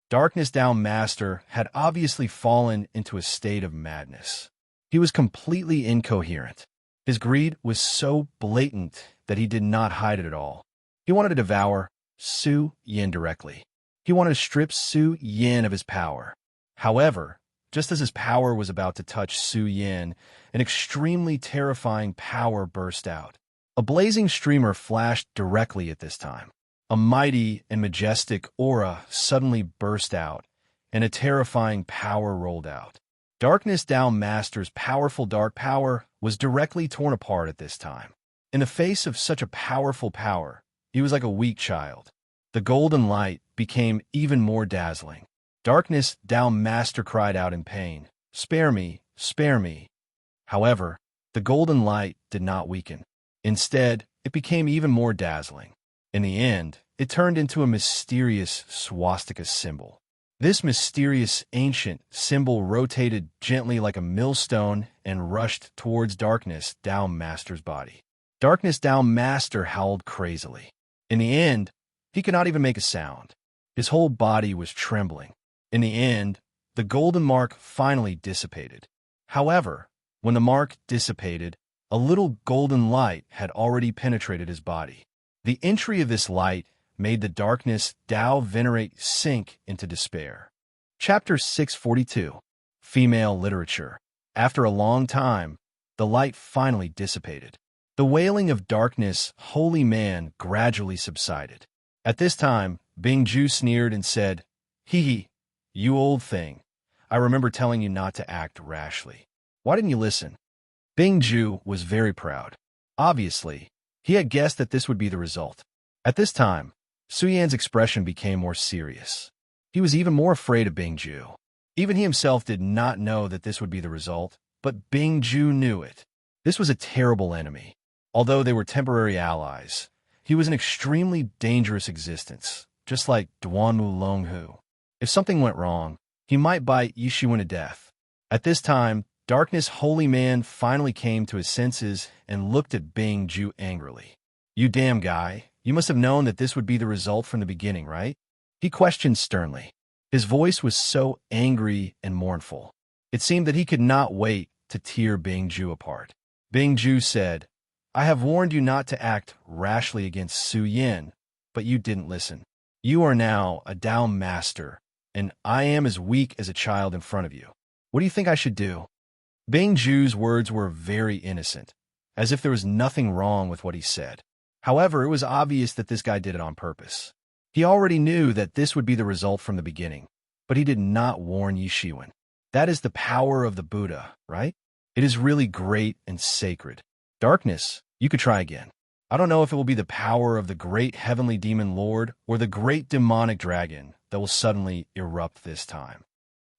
Darkness Down Master had obviously fallen into a state of madness. He was completely incoherent. His greed was so blatant that he did not hide it at all. He wanted to devour Su Yan directly. He wanted to strip Su Yan of his power. However, just as his power was about to touch Su Yan, an extremely terrifying power burst out. A blazing streamer flashed directly at this time. A mighty and majestic aura suddenly burst out, and a terrifying power rolled out. Darkness Down Master's powerful dark power was directly torn apart at this time. In the face of such a powerful power, He was like a weak child. The golden light became even more dazzling. Darkness, Tao Master cried out in pain. Spare me, spare me. However, the golden light did not weaken. Instead, it became even more dazzling. In the end, it turned into a mysterious swastika symbol. This mysterious ancient symbol rotated gently like a millstone and rushed towards Darkness, Tao Master's body. Darkness, Tao Master howled crazily. In the end, he could not even make a sound. His whole body was trembling. In the end, the golden mark finally dissipated. However, when the mark dissipated, a little golden light had already penetrated his body. The entry of this light made the Darkness Tao Venerate sink into despair. Chapter 642. Female Literature. After a long time, the light finally dissipated. The wailing of Darkness' holy man gradually subsided. At this time, Bingju sneered and said, "Hee hee, you old thing. I remember telling you not to act rashly. Why didn't you listen?" Bingju was very proud. Obviously, he had guessed that this would be the result. At this time, Suyan's expression became more serious. He was even more afraid of Bingju. Even he himself did not know that this would be the result, but Bingju knew it. This was a terrible enemy. Although they were temporary allies, he was an extremely dangerous existence, just like Duanmu Longhu. If something went wrong, he might bite Yishuan to death. At this time, Darkness' holy man finally came to his senses and looked at Bingju angrily. "You damn guy, you must have known that this would be the result from the beginning, right?" He questioned sternly. His voice was so angry and mournful. It seemed that he could not wait to tear Bingju apart. Bingju said, "I have warned you not to act rashly against Su Yin, but you didn't listen. You are now a Tao Master, and I am as weak as a child in front of you. What do you think I should do?" Bingju's words were very innocent, as if there was nothing wrong with what he said. However, it was obvious that this guy did it on purpose. He already knew that this would be the result from the beginning, but he did not warn Yishuan. That is the power of the Buddha, right? It is really great and sacred. Darkness, you could try again. I don't know if it will be the power of the great heavenly demon lord or the great demonic dragon that will suddenly erupt this time.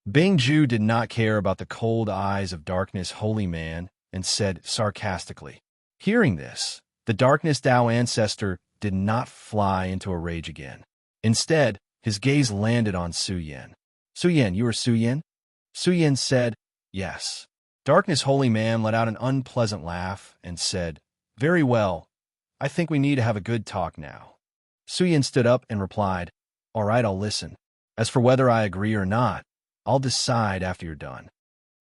Bingju did not care about the cold eyes of Darkness' holy man and said sarcastically. Hearing this, the Darkness Tao ancestor did not fly into a rage again. Instead, his gaze landed on Su Yin. "Su Yin, you are Su Yin?" Su Yin said, "Yes." Darkness' holy man let out an unpleasant laugh and said, "Very well. I think we need to have a good talk now." Su Yin stood up and replied, "All right, I'll listen. As for whether I agree or not, I'll decide after you're done."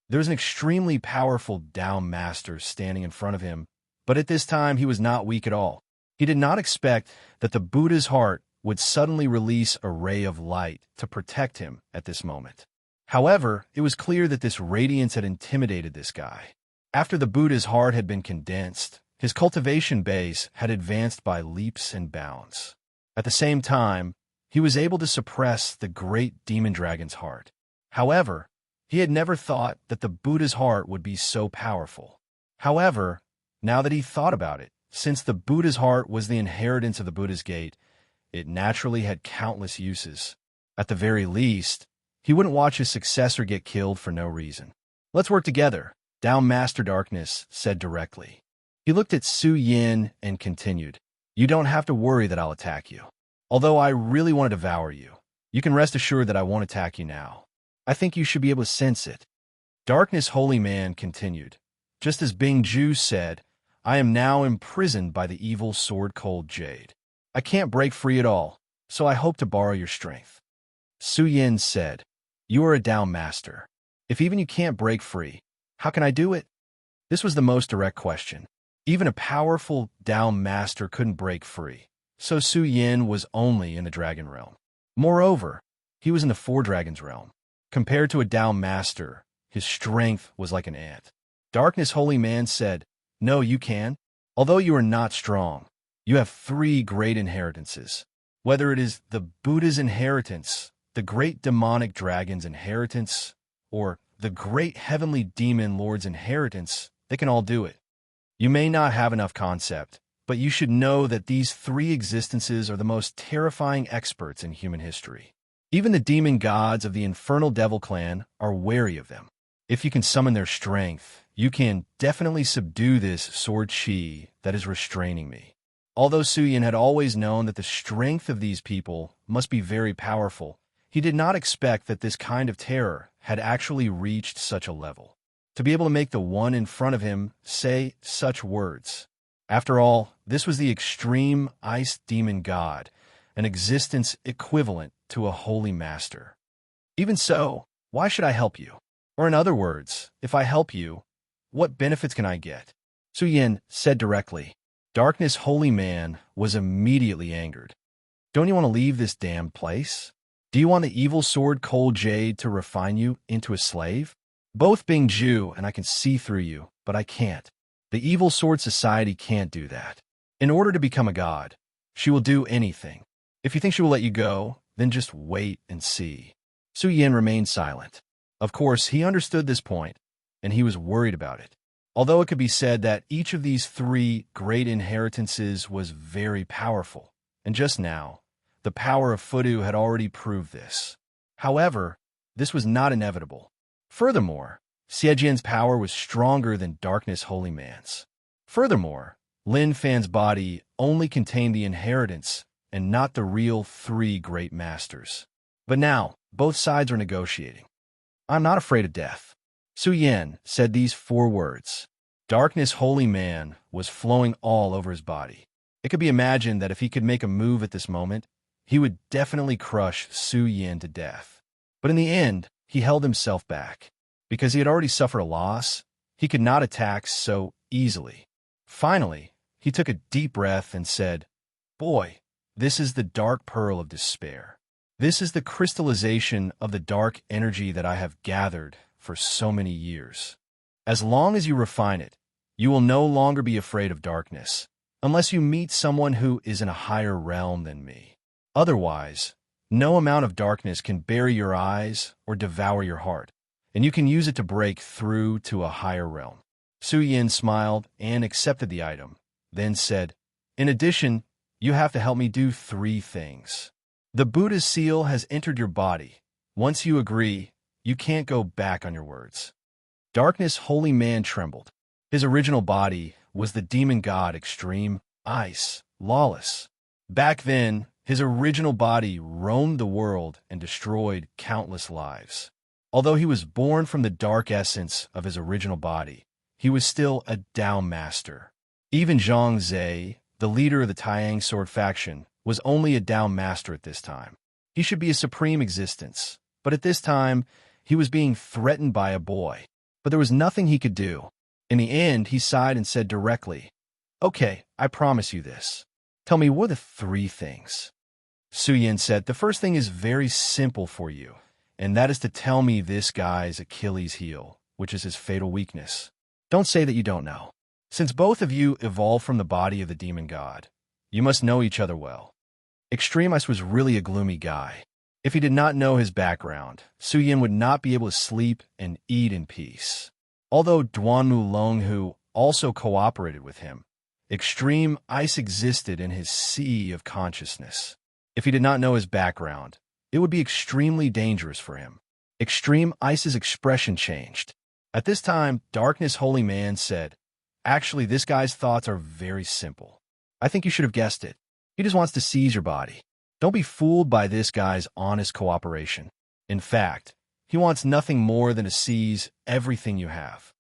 There was an extremely powerful Tao Master standing in front of him, but at this time he was not weak at all. He did not expect that the Buddha's heart would suddenly release a ray of light to protect him at this moment. However, it was clear that this radiance had intimidated this guy. After the Buddha's heart had been condensed, his cultivation base had advanced by leaps and bounds. At the same time, he was able to suppress the great demon dragon's heart. However, he had never thought that the Buddha's heart would be so powerful. However, now that he thought about it, since the Buddha's heart was the inheritance of the Buddha's gate, it naturally had countless uses. At the very least, he wouldn't watch his successor get killed for no reason. "Let's work together," Tao Master Darkness said directly. He looked at Su Yin and continued, "You don't have to worry that I'll attack you. Although I really want to devour you, you can rest assured that I won't attack you now. I think you should be able to sense it." Darkness Holy Man continued, "Just as Bingju said, I am now imprisoned by the evil sword cold jade. I can't break free at all, so I hope to borrow your strength." Su Yin said, "You are a Tao Master. If even you can't break free, how can I do it?" This was the most direct question. Even a powerful Tao Master couldn't break free, so Su Yin was only in the Dragon Realm. Moreover, he was in the Four Dragons Realm. Compared to a Tao Master, his strength was like an ant. Darkness Holy Man said, "No, you can. Although you are not strong, you have three great inheritances. Whether it is the Buddha's inheritance, the great demonic dragon's inheritance, or the great heavenly demon lord's inheritance, they can all do it. You may not have enough concept, but you should know that these three existences are the most terrifying experts in human history. Even the demon gods of the infernal devil clan are wary of them. If you can summon their strength, you can definitely subdue this sword chi that is restraining me. Although Suyin had always known that the strength of these people must be very powerful, he did not expect that this kind of terror had actually reached such a level. To be able to make the one in front of him say such words. After all, this was the extreme ice demon god, an existence equivalent to a holy master. Even so, why should I help you? Or in other words, if I help you, what benefits can I get? Suyin said directly. Darkness Holy Man was immediately angered. Don't you want to leave this damned place? Do you want the evil sword Cold Jade to refine you into a slave? Both being Jew and I can see through you, but I can't. The evil sword society can't do that. In order to become a god, she will do anything. If you think she will let you go, then just wait and see. Suyin remained silent. Of course, he understood this point, and he was worried about it. Although it could be said that each of these three great inheritances was very powerful, and just now, the power of Fudu had already proved this. However, this was not inevitable. Furthermore, Xiejian's power was stronger than Darkness Holy Man's. Furthermore, Lin Fan's body only contained the inheritance and not the real three great masters. But now, both sides are negotiating. I'm not afraid of death. Suyin said these 4 words. Darkness Holy Man was flowing all over his body. It could be imagined that if he could make a move at this moment, he would definitely crush Suyin to death. But in the end, he held himself back. Because he had already suffered a loss, he could not attack so easily. Finally, he took a deep breath and said, Boy, this is the dark pearl of despair. This is the crystallization of the dark energy that I have gathered for so many years. As long as you refine it, you will no longer be afraid of darkness, unless you meet someone who is in a higher realm than me. Otherwise, no amount of darkness can bury your eyes or devour your heart, and you can use it to break through to a higher realm. Suyin smiled and accepted the item, then said, In addition, you have to help me do 3 things. The Buddha's seal has entered your body. Once you agree, you can't go back on your words. Darkness Holy Man trembled. His original body was the demon god Extreme, Ice, Lawless. Back then, his original body roamed the world and destroyed countless lives. Although he was born from the dark essence of his original body, he was still a Dao master. Even Zhang Zhe, the leader of the Taiyang sword faction, was only a Dao master at this time. He should be a supreme existence, but at this time, he was being threatened by a boy. But there was nothing he could do. In the end, he sighed and said directly, Okay, I promise you this. Tell me, what are the 3 things? Suyin said, The first thing is very simple for you, and that is to tell me this guy's Achilles heel, which is his fatal weakness. Don't say that you don't know. Since both of you evolved from the body of the demon god, you must know each other well. Extreme Ice was really a gloomy guy. If he did not know his background, Suyin would not be able to sleep and eat in peace. Although Duanmu Longhu also cooperated with him, Extreme Ice existed in his sea of consciousness. If he did not know his background, it would be extremely dangerous for him. Extreme Ice's expression changed. At this time, Darkness Holy Man said, Actually, this guy's thoughts are very simple. I think you should have guessed it. He just wants to seize your body. Don't be fooled by this guy's honest cooperation. In fact, he wants nothing more than to seize everything you have.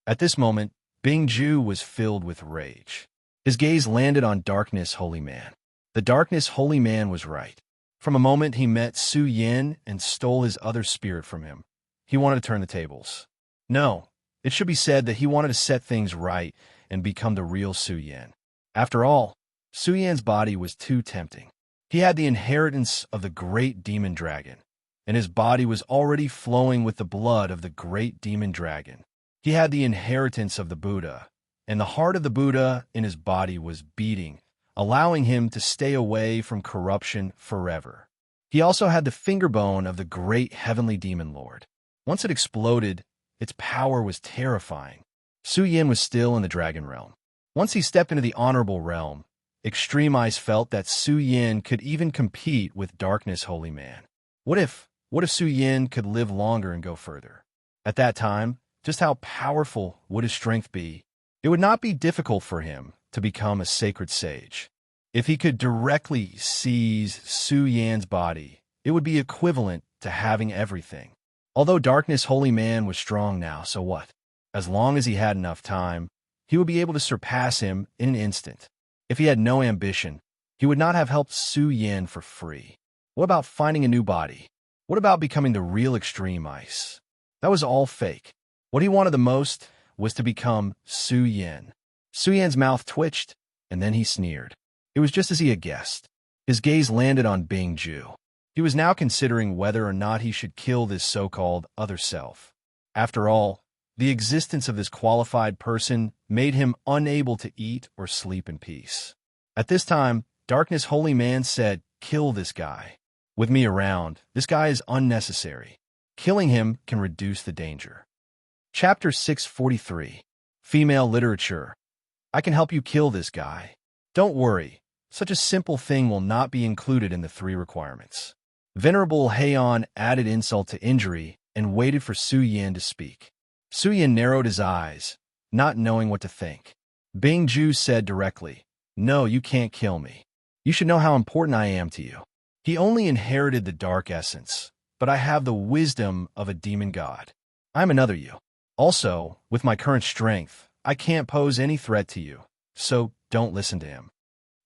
At this moment, Bing Ju was filled with rage. His gaze landed on Darkness Holy Man. The Darkness Holy Man was right. From a moment he met Su Yin and stole his other spirit from him, he wanted to turn the tables. No, it should be said that he wanted to set things right and become the real Su Yin. After all, Su Yin's body was too tempting. He had the inheritance of the great demon dragon, and his body was already flowing with the blood of the great demon dragon. He had the inheritance of the Buddha, and the heart of the Buddha in his body was beating, allowing him to stay away from corruption forever. He also had the finger bone of the great heavenly demon lord. Once it exploded, its power was terrifying. Su Yin was still in the dragon realm. Once he stepped into the honorable realm, Extreme Ice felt that Su Yin could even compete with Darkness Holy Man. What if Su Yin could live longer and go further? At that time, just how powerful would his strength be? It would not be difficult for him to become a sacred sage. If he could directly seize Su Yan's body, it would be equivalent to having everything. Although Darkness Holy Man was strong now, so what? As long as he had enough time, he would be able to surpass him in an instant. If he had no ambition, he would not have helped Su Yin for free. What about finding a new body? What about becoming the real Extreme Ice? That was all fake. What he wanted the most was to become Su Yin. Su Yan's mouth twitched, and then he sneered. It was just as he had guessed. His gaze landed on Bing Ju. He was now considering whether or not he should kill this so-called other self. After all, the existence of this qualified person made him unable to eat or sleep in peace. At this time, Darkness Holy Man said, "Kill this guy. With me around, this guy is unnecessary. Killing him can reduce the danger." Chapter 643. Female Literature. I can help you kill this guy. Don't worry, such a simple thing will not be included in the 3 requirements. Venerable Heian added insult to injury and waited for Su Yin to speak. Su Yin narrowed his eyes, not knowing what to think. Bing Ju said directly, "No, you can't kill me. You should know how important I am to you. He only inherited the dark essence, but I have the wisdom of a demon god. I'm another you. Also, with my current strength, I can't pose any threat to you, so don't listen to him."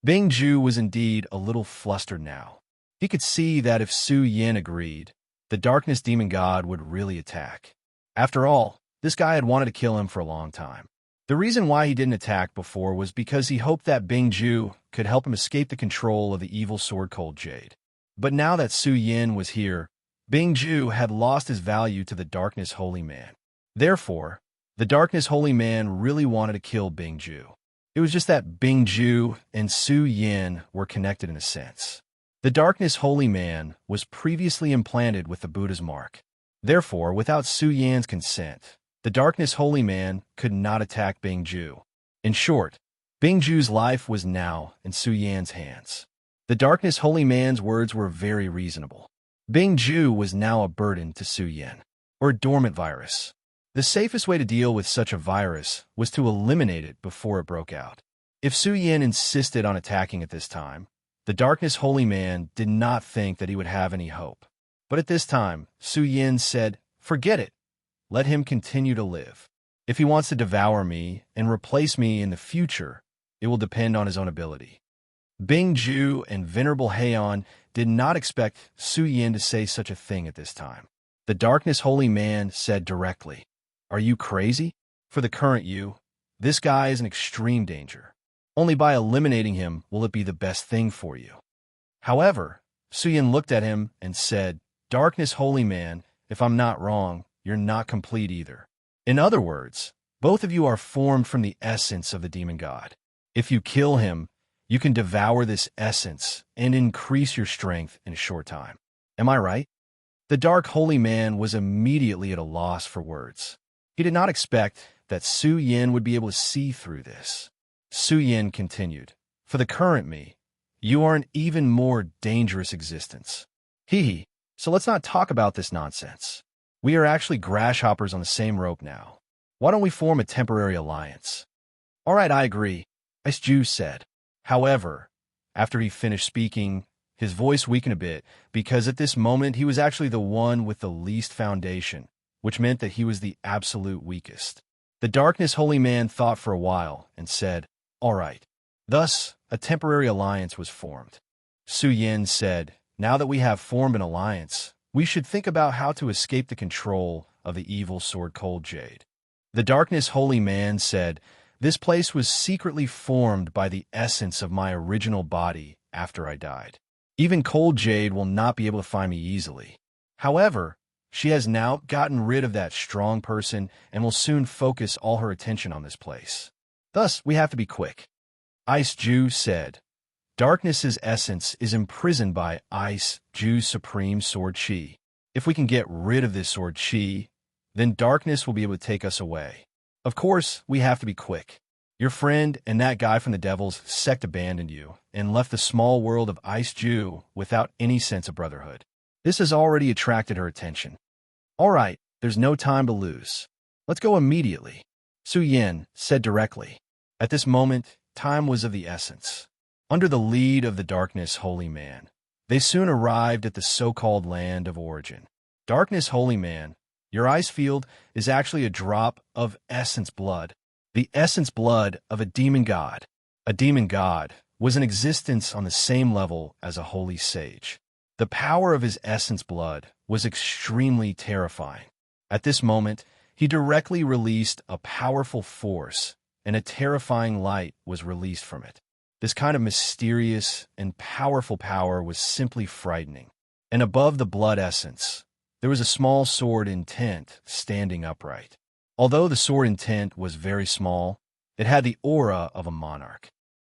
Bing Ju was indeed a little flustered now. He could see that if Su Yin agreed, the darkness demon god would really attack. After all, this guy had wanted to kill him for a long time. The reason why he didn't attack before was because he hoped that Bing Ju could help him escape the control of the evil sword Cold Jade. But now that Su Yin was here, Bing Ju had lost his value to the Darkness Holy Man. Therefore, the Darkness Holy Man really wanted to kill Bing Ju. It was just that Bing Ju and Su Yin were connected in a sense. The Darkness Holy Man was previously implanted with the Buddha's mark. Therefore, without Su Yan's consent, the Darkness Holy Man could not attack Bing Ju. In short, Bing Ju's life was now in Su Yan's hands. The Darkness Holy Man's words were very reasonable. Bing Ju was now a burden to Su Yin, or a dormant virus. The safest way to deal with such a virus was to eliminate it before it broke out. If Su Yin insisted on attacking at this time, the Darkness Holy Man did not think that he would have any hope. But at this time, Su Yin said, "Forget it. Let him continue to live. If he wants to devour me and replace me in the future, it will depend on his own ability." Bing Ju and Venerable Heian did not expect Su Yin to say such a thing at this time. The Darkness Holy Man said directly, "Are you crazy? For the current you, this guy is in extreme danger. Only by eliminating him will it be the best thing for you." However, Su Yin looked at him and said, "Darkness Holy Man, if I'm not wrong, you're not complete either. In other words, both of you are formed from the essence of the demon god. If you kill him, you can devour this essence and increase your strength in a short time. Am I right?" The Dark Holy Man was immediately at a loss for words. He did not expect that Su Yin would be able to see through this. Su Yin continued, "For the current me, you are an even more dangerous existence. Hee, so let's not talk about this nonsense. We are actually grasshoppers on the same rope now. Why don't we form a temporary alliance?" "All right, I agree," Ice Ju said. However, after he finished speaking, his voice weakened a bit because at this moment he was actually the one with the least foundation, which meant that he was the absolute weakest. The Darkness Holy Man thought for a while and said, "All right." Thus, a temporary alliance was formed. Su Yin said, "Now that we have formed an alliance, we should think about how to escape the control of the evil sword Cold Jade." The Darkness Holy Man said, "This place was secretly formed by the essence of my original body after I died. Even Cold Jade will not be able to find me easily. However, she has now gotten rid of that strong person and will soon focus all her attention on this place. Thus, we have to be quick." Ice Ju said, "Darkness's essence is imprisoned by Ice Ju's supreme sword chi. If we can get rid of this sword chi, then darkness will be able to take us away. Of course, we have to be quick. Your friend and that guy from the Devil's sect abandoned you and left the small world of Ice Jew without any sense of brotherhood. This has already attracted her attention. All right, there's no time to lose. Let's go immediately, Su Yin said directly. At this moment, time was of the essence. Under the lead of the Darkness Holy Man, they soon arrived at the so-called land of origin. Darkness Holy Man, your ice field is actually a drop of essence blood. The essence blood of a demon god. A demon god was in existence on the same level as a holy sage. The power of his essence blood was extremely terrifying. At this moment, he directly released a powerful force, and a terrifying light was released from it. This kind of mysterious and powerful power was simply frightening. And above the blood essence, there was a small sword intent standing upright. Although the sword intent was very small, it had the aura of a monarch.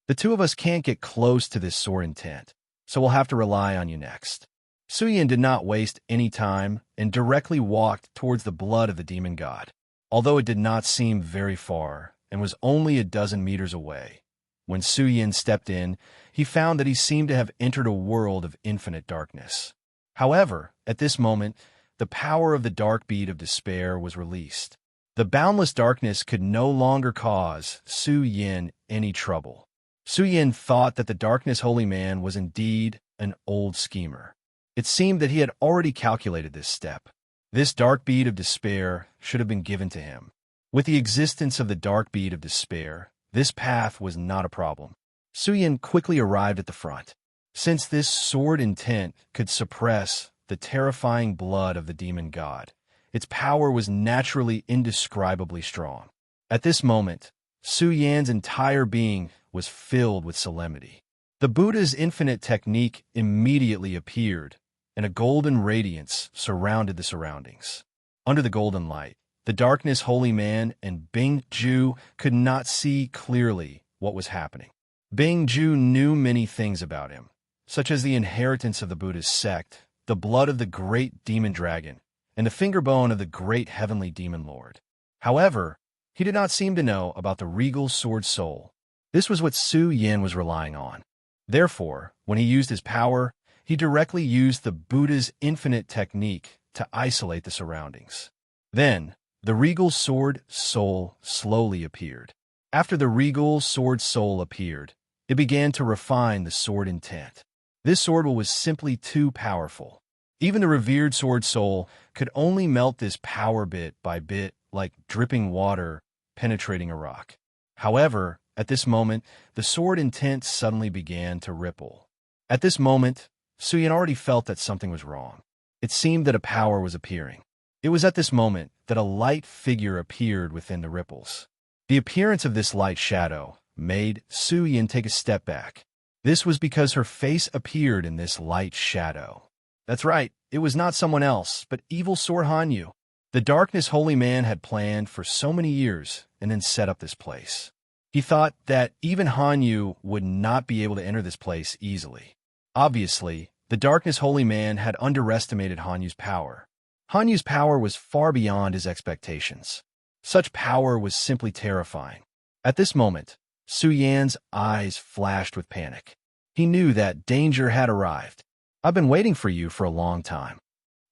The two of us can't get close to this sword intent, so we'll have to rely on you next. Su Yin did not waste any time and directly walked towards the blood of the demon god. Although it did not seem very far and was only a dozen meters away, when Su Yin stepped in, he found that he seemed to have entered a world of infinite darkness. However, at this moment, the power of the dark bead of despair was released. The boundless darkness could no longer cause Su Yin any trouble. Su Yin thought that the Darkness Holy Man was indeed an old schemer. It seemed that he had already calculated this step. This dark bead of despair should have been given to him. With the existence of the dark bead of despair, this path was not a problem. Su Yin quickly arrived at the front. Since this sword intent could suppress the terrifying blood of the demon god, its power was naturally indescribably strong. At this moment, Su Yan's entire being was filled with solemnity. The Buddha's infinite technique immediately appeared, and a golden radiance surrounded the surroundings. Under the golden light, the Darkness Holy Man and Bing Ju could not see clearly what was happening. Bing Ju knew many things about him, such as the inheritance of the Buddha's sect, the blood of the great demon dragon, and the finger bone of the great heavenly demon lord. However, he did not seem to know about the regal sword soul. This was what Su Yin was relying on. Therefore, when he used his power, he directly used the Buddha's infinite technique to isolate the surroundings. Then, the regal sword soul slowly appeared. After the regal sword soul appeared, it began to refine the sword intent. This sword was simply too powerful. Even the revered sword soul could only melt this power bit by bit, like dripping water penetrating a rock. However, at this moment, the sword intent suddenly began to ripple. At this moment, Su Yin already felt that something was wrong. It seemed that a power was appearing. It was at this moment that a light figure appeared within the ripples. The appearance of this light shadow made Su Yin take a step back. This was because her face appeared in this light shadow. That's right, it was not someone else, but evil Sword Hanyu. The Darkness Holy Man had planned for so many years and then set up this place. He thought that even Hanyu would not be able to enter this place easily. Obviously, the Darkness Holy Man had underestimated Hanyu's power. Hanyu's power was far beyond his expectations. Such power was simply terrifying. At this moment, Su Yan's eyes flashed with panic. He knew that danger had arrived. I've been waiting for you for a long time.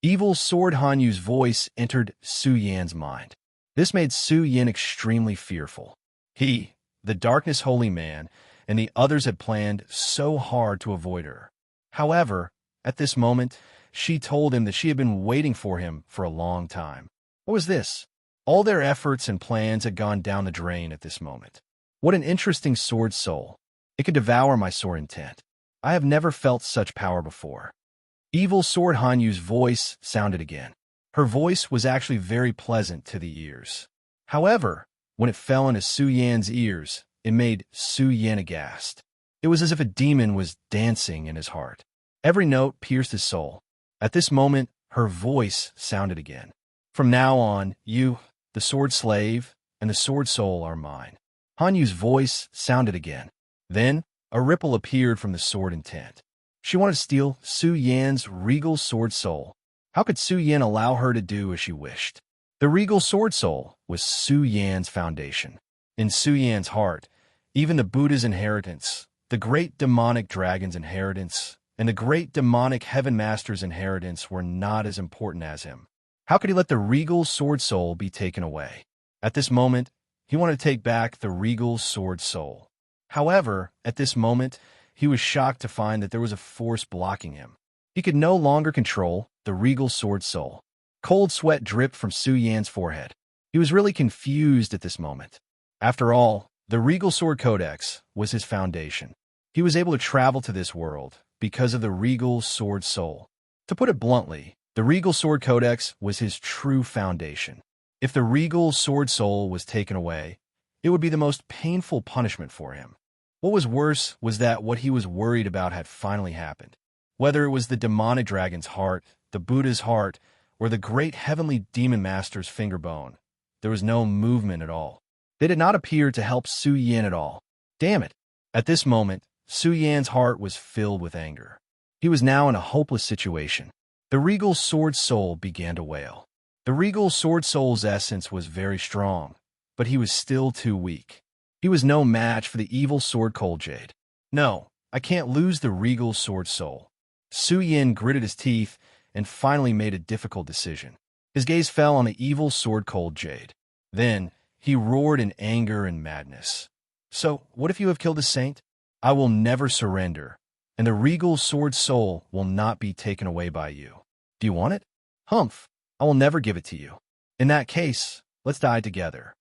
Evil Sword Hanyu's voice entered Su Yan's mind. This made Su Yan extremely fearful. He, the Darkness Holy Man, and the others had planned so hard to avoid her. However, at this moment, she told him that she had been waiting for him for a long time. What was this? All their efforts and plans had gone down the drain at this moment. What an interesting sword soul. It could devour my sword intent. I have never felt such power before. Evil Sword Hanyu's voice sounded again. Her voice was actually very pleasant to the ears. However, when it fell into Su Yan's ears, it made Su Yan aghast. It was as if a demon was dancing in his heart. Every note pierced his soul. At this moment, her voice sounded again. From now on, you, the sword slave, and the sword soul are mine. Hanyu's voice sounded again. Then, a ripple appeared from the sword intent. She wanted to steal Su Yan's regal sword soul. How could Su Yan allow her to do as she wished? The regal sword soul was Su Yan's foundation. In Su Yan's heart, even the Buddha's inheritance, the great demonic dragon's inheritance, and the great demonic heaven master's inheritance were not as important as him. How could he let the regal sword soul be taken away? At this moment, he wanted to take back the regal sword soul. However, at this moment, he was shocked to find that there was a force blocking him. He could no longer control the regal sword soul. Cold sweat dripped from Su Yan's forehead. He was really confused at this moment. After all, the regal sword codex was his foundation. He was able to travel to this world because of the regal sword soul. To put it bluntly, the regal sword codex was his true foundation. If the regal sword soul was taken away, it would be the most painful punishment for him. What was worse was that what he was worried about had finally happened. Whether it was the demonic dragon's heart, the Buddha's heart, or the great heavenly demon master's finger bone, there was no movement at all. They did not appear to help Su Yan at all. Damn it! At this moment, Su Yan's heart was filled with anger. He was now in a hopeless situation. The regal sword soul began to wail. The regal sword soul's essence was very strong, but he was still too weak. He was no match for the evil sword cold jade. No, I can't lose the regal sword soul. Su Yan gritted his teeth and finally made a difficult decision. His gaze fell on the evil sword cold jade. Then, he roared in anger and madness. So, what if you have killed a saint? I will never surrender, and the regal sword soul will not be taken away by you. Do you want it? Humph, I will never give it to you. In that case, let's die together.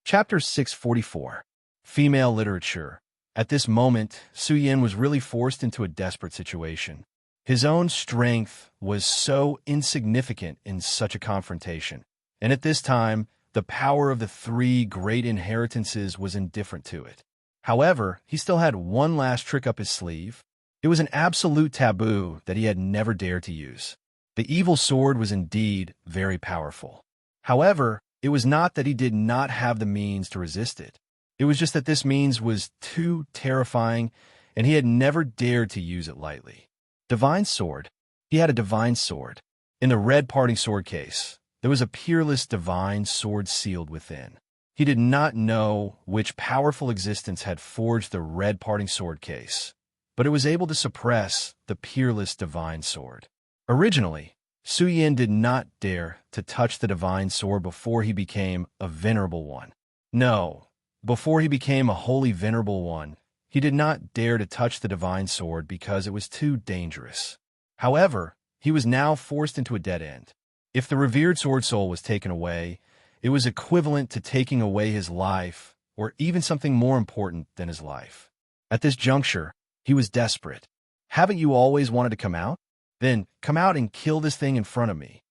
Chapter 644. Female Literature. At this moment, Su Yan was really forced into a desperate situation. His own strength was so insignificant in such a confrontation, and at this time, the power of the three great inheritances was indifferent to it. However, he still had one last trick up his sleeve. It was an absolute taboo that he had never dared to use. The evil sword was indeed very powerful. However, it was not that he did not have the means to resist it. It was just that this means was too terrifying, and he had never dared to use it lightly. Divine sword. He had a divine sword. In the red parting sword case, there was a peerless divine sword sealed within. He did not know which powerful existence had forged the red parting sword case, but it was able to suppress the peerless divine sword. Originally, Su Yan did not dare to touch the divine sword before he became a venerable one. No, before he became a holy venerable one, he did not dare to touch the divine sword because it was too dangerous. However, he was now forced into a dead end. If the revered sword soul was taken away, it was equivalent to taking away his life, or even something more important than his life. At this juncture, he was desperate. Haven't you always wanted to come out? Then come out and kill this thing in front of me.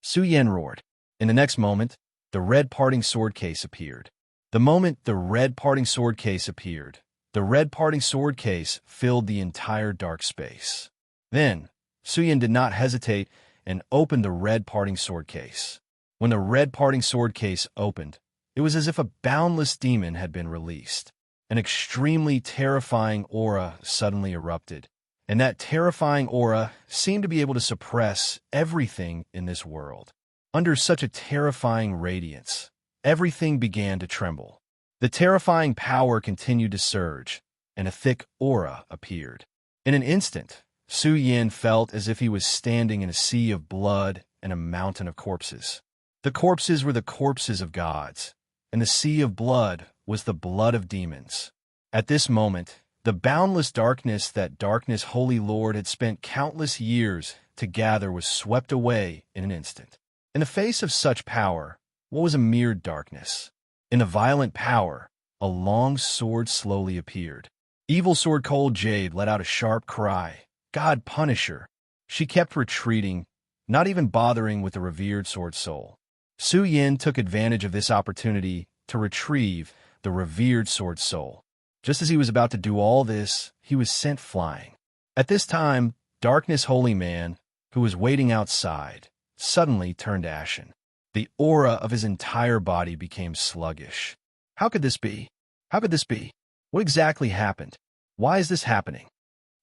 Su Yan roared. In the next moment, the red parting sword case appeared. The moment the red parting sword case appeared, the red parting sword case filled the entire dark space. Then, Su Yan did not hesitate and opened the red parting sword case. When the red parting sword case opened, it was as if a boundless demon had been released. An extremely terrifying aura suddenly erupted, and that terrifying aura seemed to be able to suppress everything in this world. Under such a terrifying radiance, everything began to tremble. The terrifying power continued to surge, and a thick aura appeared. In an instant, Su Yan felt as if he was standing in a sea of blood and a mountain of corpses. The corpses were the corpses of gods, and the sea of blood was the blood of demons. At this moment, the boundless darkness that Darkness Holy Lord had spent countless years to gather was swept away in an instant. In the face of such power, what was a mere darkness? In the violent power, a long sword slowly appeared. Evil Sword Cold Jade let out a sharp cry. God punish her. She kept retreating, not even bothering with the revered sword soul. Su Yan took advantage of this opportunity to retrieve the revered sword soul. Just as he was about to do all this, he was sent flying. At this time, Darkness Holy Man, who was waiting outside, suddenly turned ashen. The aura of his entire body became sluggish. How could this be? How could this be? What exactly happened? Why is this happening?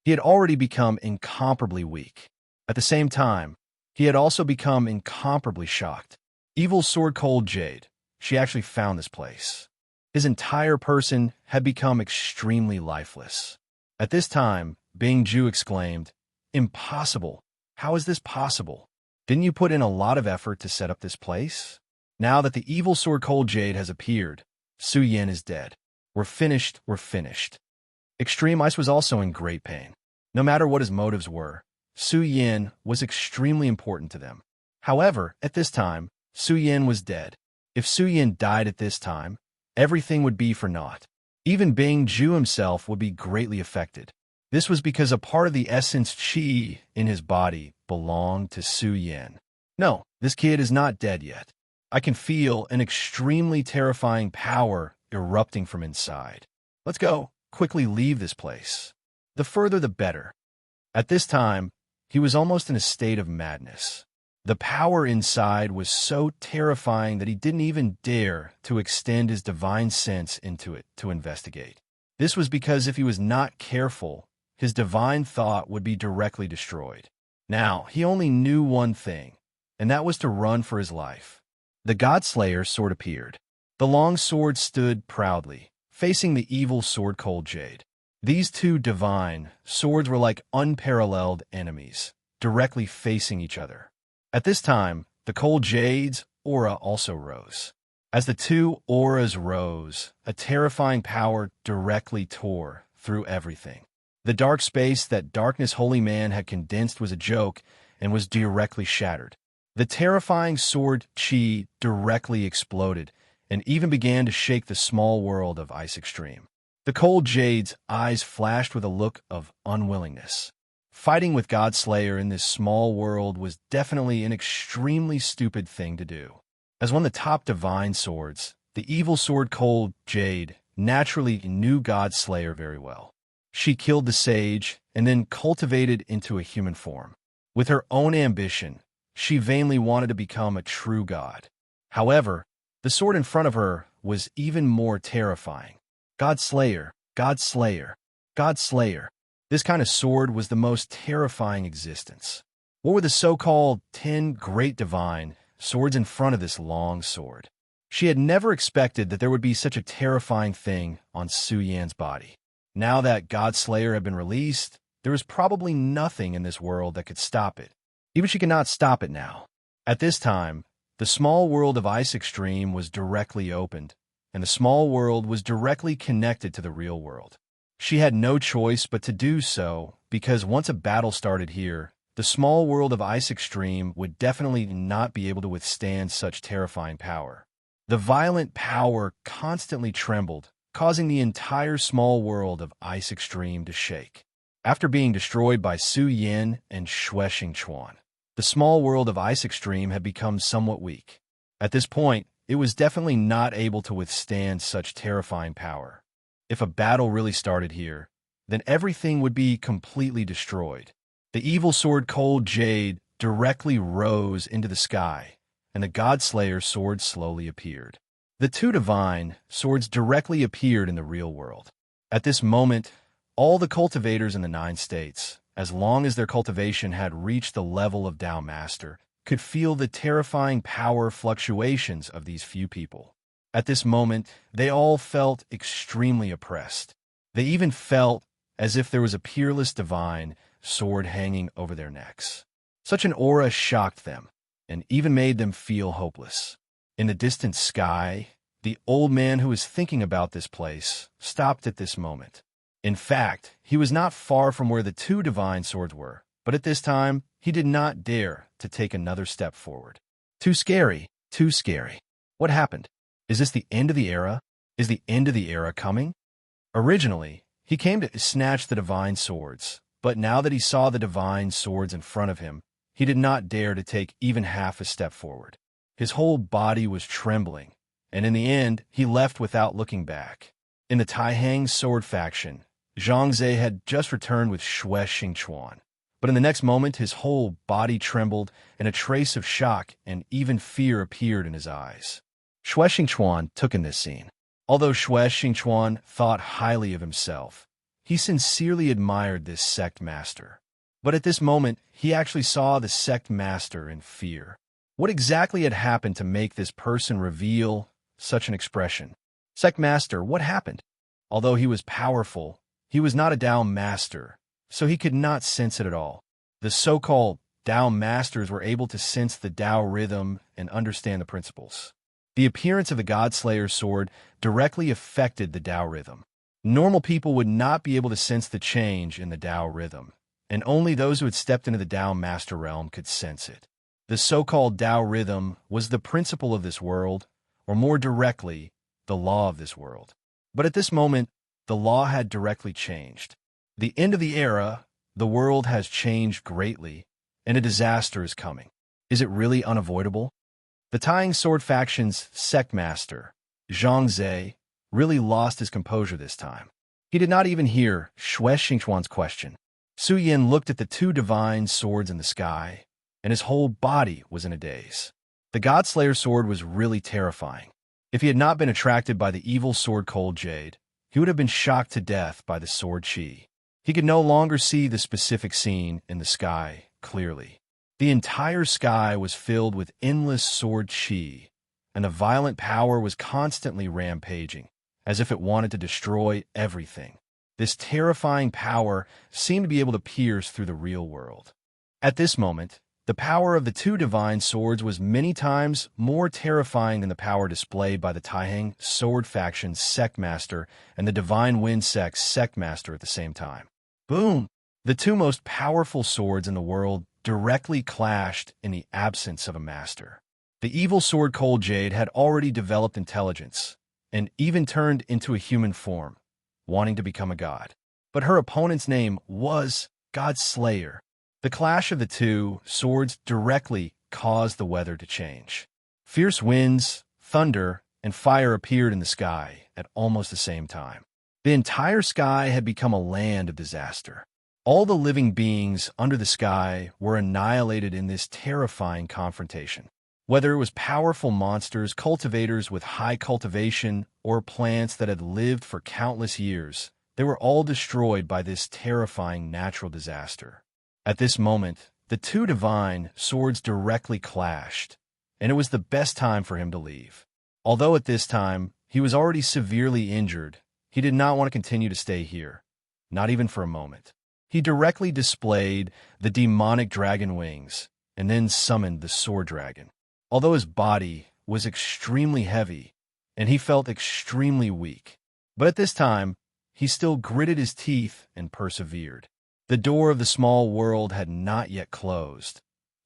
He had already become incomparably weak. At the same time, he had also become incomparably shocked. Evil Sword Cold Jade. She actually found this place. His entire person had become extremely lifeless. At this time, Bing-ju exclaimed, "Impossible! How is this possible? Didn't you put in a lot of effort to set up this place?" Now that the evil sword Cold Jade has appeared, Su Yin is dead. We're finished, we're finished. Extreme Ice was also in great pain. No matter what his motives were, Su Yin was extremely important to them. However, at this time, Su Yin was dead. If Su Yin died at this time, everything would be for naught. Even Bing-ju himself would be greatly affected. This was because a part of the essence qi in his body belonged to Su Yin. No, this kid is not dead yet. I can feel an extremely terrifying power erupting from inside. Let's go, quickly leave this place. The further the better. At this time, he was almost in a state of madness. The power inside was so terrifying that he didn't even dare to extend his divine sense into it to investigate. This was because if he was not careful, his divine thought would be directly destroyed. Now, he only knew one thing, and that was to run for his life. The God-Slayer sword appeared. The long sword stood proudly, facing the evil sword Cold Jade. These two divine swords were like unparalleled enemies, directly facing each other. At this time, the Cold Jade's aura also rose. As the two auras rose, a terrifying power directly tore through everything. The dark space that Darkness Holy Man had condensed was a joke and was directly shattered. The terrifying sword Qi directly exploded and even began to shake the small world of Ice Extreme. The Cold Jade's eyes flashed with a look of unwillingness. Fighting with God-Slayer in this small world was definitely an extremely stupid thing to do. As one of the top divine swords, the evil sword Cold Jade naturally knew God-Slayer very well. She killed the sage and then cultivated into a human form. With her own ambition, she vainly wanted to become a true god. However, the sword in front of her was even more terrifying. God-Slayer, God-Slayer, God-Slayer. This kind of sword was the most terrifying existence. What were the so-called 10 great divine swords in front of this long sword? She had never expected that there would be such a terrifying thing on Su Yan's body. Now that God-Slayer had been released, there was probably nothing in this world that could stop it. Even she could not stop it now. At this time, the small world of Ice Extreme was directly opened, and the small world was directly connected to the real world. She had no choice but to do so, because once a battle started here, the small world of Ice Extreme would definitely not be able to withstand such terrifying power. The violent power constantly trembled, causing the entire small world of Ice Extreme to shake. After being destroyed by Su Yin and Xue Xingchuan, the small world of Ice Extreme had become somewhat weak. At this point, it was definitely not able to withstand such terrifying power. If a battle really started here, then everything would be completely destroyed. The evil sword Cold Jade directly rose into the sky, and the God-Slayer sword slowly appeared. The two divine swords directly appeared in the real world. At this moment, all the cultivators in the 9 states, as long as their cultivation had reached the level of Tao Master, could feel the terrifying power fluctuations of these few people. At this moment, they all felt extremely oppressed. They even felt as if there was a peerless divine sword hanging over their necks. Such an aura shocked them, and even made them feel hopeless. In the distant sky, the old man who was thinking about this place stopped at this moment. In fact, he was not far from where the two divine swords were, but at this time, he did not dare to take another step forward. Too scary, too scary. What happened? Is this the end of the era? Is the end of the era coming? Originally, he came to snatch the divine swords, but now that he saw the divine swords in front of him, he did not dare to take even half a step forward. His whole body was trembling, and in the end, he left without looking back. In the Taihang sword faction, Zhang Ze had just returned with Xue Xingchuan, but in the next moment, his whole body trembled, and a trace of shock and even fear appeared in his eyes. Xue Xingchuan took in this scene. Although Xue Xingchuan thought highly of himself, he sincerely admired this sect master. But at this moment, he actually saw the sect master in fear. What exactly had happened to make this person reveal such an expression? Sect Master, what happened? Although he was powerful, he was not a Tao Master, so he could not sense it at all. The so-called Tao Masters were able to sense the Tao rhythm and understand the principles. The appearance of the Godslayer's sword directly affected the Tao rhythm. Normal people would not be able to sense the change in the Tao rhythm, and only those who had stepped into the Tao Master realm could sense it. The so-called Tao rhythm was the principle of this world, or more directly, the law of this world. But at this moment, the law had directly changed. The end of the era, the world has changed greatly, and a disaster is coming. Is it really unavoidable? The Tying Sword faction's sect master, Zhang Zhe, really lost his composure this time. He did not even hear Xue Xingchuan's question. Su Yin looked at the two divine swords in the sky, and his whole body was in a daze. The Godslayer sword was really terrifying. If he had not been attracted by the evil sword Cold Jade, he would have been shocked to death by the sword Qi. He could no longer see the specific scene in the sky clearly. The entire sky was filled with endless sword Qi, and the violent power was constantly rampaging, as if it wanted to destroy everything. This terrifying power seemed to be able to pierce through the real world. At this moment, the power of the two divine swords was many times more terrifying than the power displayed by the Taihang Sword faction's sect master and the Divine Wind sect's sect master at the same time. Boom! The two most powerful swords in the world directly clashed in the absence of a master. The evil sword Cold Jade had already developed intelligence, and even turned into a human form, wanting to become a god. But her opponent's name was Godslayer. The clash of the two swords directly caused the weather to change. Fierce winds, thunder, and fire appeared in the sky at almost the same time. The entire sky had become a land of disaster. All the living beings under the sky were annihilated in this terrifying confrontation. Whether it was powerful monsters, cultivators with high cultivation, or plants that had lived for countless years, they were all destroyed by this terrifying natural disaster. At this moment, the two divine swords directly clashed, and it was the best time for him to leave. Although at this time, he was already severely injured, he did not want to continue to stay here, not even for a moment. He directly displayed the demonic dragon wings, and then summoned the sword dragon. Although his body was extremely heavy, and he felt extremely weak, but at this time, he still gritted his teeth and persevered. The door of the small world had not yet closed,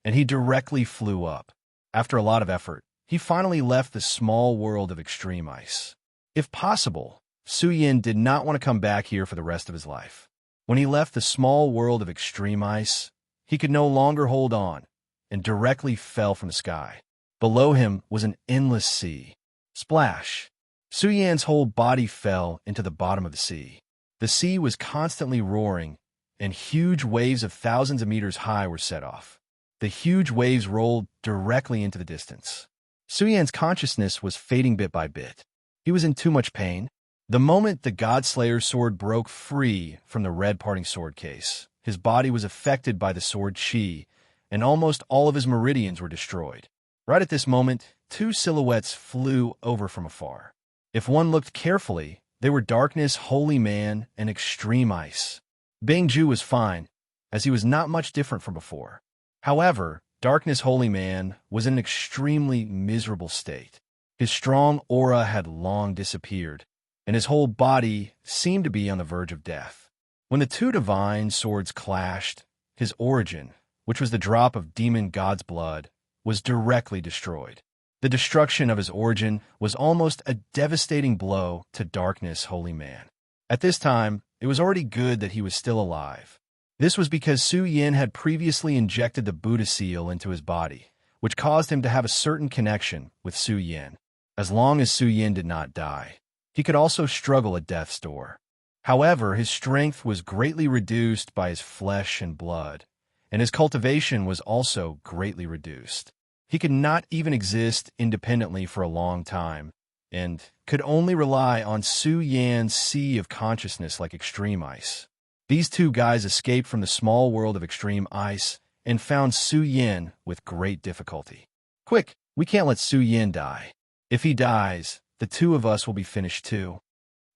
and he directly flew up. After a lot of effort, he finally left the small world of extreme ice. If possible, Su Yin did not want to come back here for the rest of his life. When he left the small world of extreme ice, he could no longer hold on, and directly fell from the sky. Below him was an endless sea. Splash! Su Yan's whole body fell into the bottom of the sea. The sea was constantly roaring, and huge waves of thousands of meters high were set off. The huge waves rolled directly into the distance. Su Yan's consciousness was fading bit by bit. He was in too much pain. The moment the Godslayer's sword broke free from the red parting sword case, his body was affected by the sword Qi, and almost all of his meridians were destroyed. Right at this moment, two silhouettes flew over from afar. If one looked carefully, they were Darkness, Holy Man, and Extreme Ice. Bingju was fine, as he was not much different from before. However, Darkness Holy Man was in an extremely miserable state. His strong aura had long disappeared, and his whole body seemed to be on the verge of death. When the two divine swords clashed, his origin, which was the drop of demon god's blood, was directly destroyed. The destruction of his origin was almost a devastating blow to Darkness Holy Man. At this time, it was already good that he was still alive. This was because Su Yin had previously injected the Buddha seal into his body, which caused him to have a certain connection with Su Yin. As long as Su Yin did not die, he could also struggle at death's door. However, his strength was greatly reduced by his flesh and blood, and his cultivation was also greatly reduced. He could not even exist independently for a long time, and could only rely on Su Yan's sea of consciousness like extreme ice. These two guys escaped from the small world of extreme ice and found Su Yin with great difficulty. Quick, we can't let Su Yin die. If he dies, the two of us will be finished too."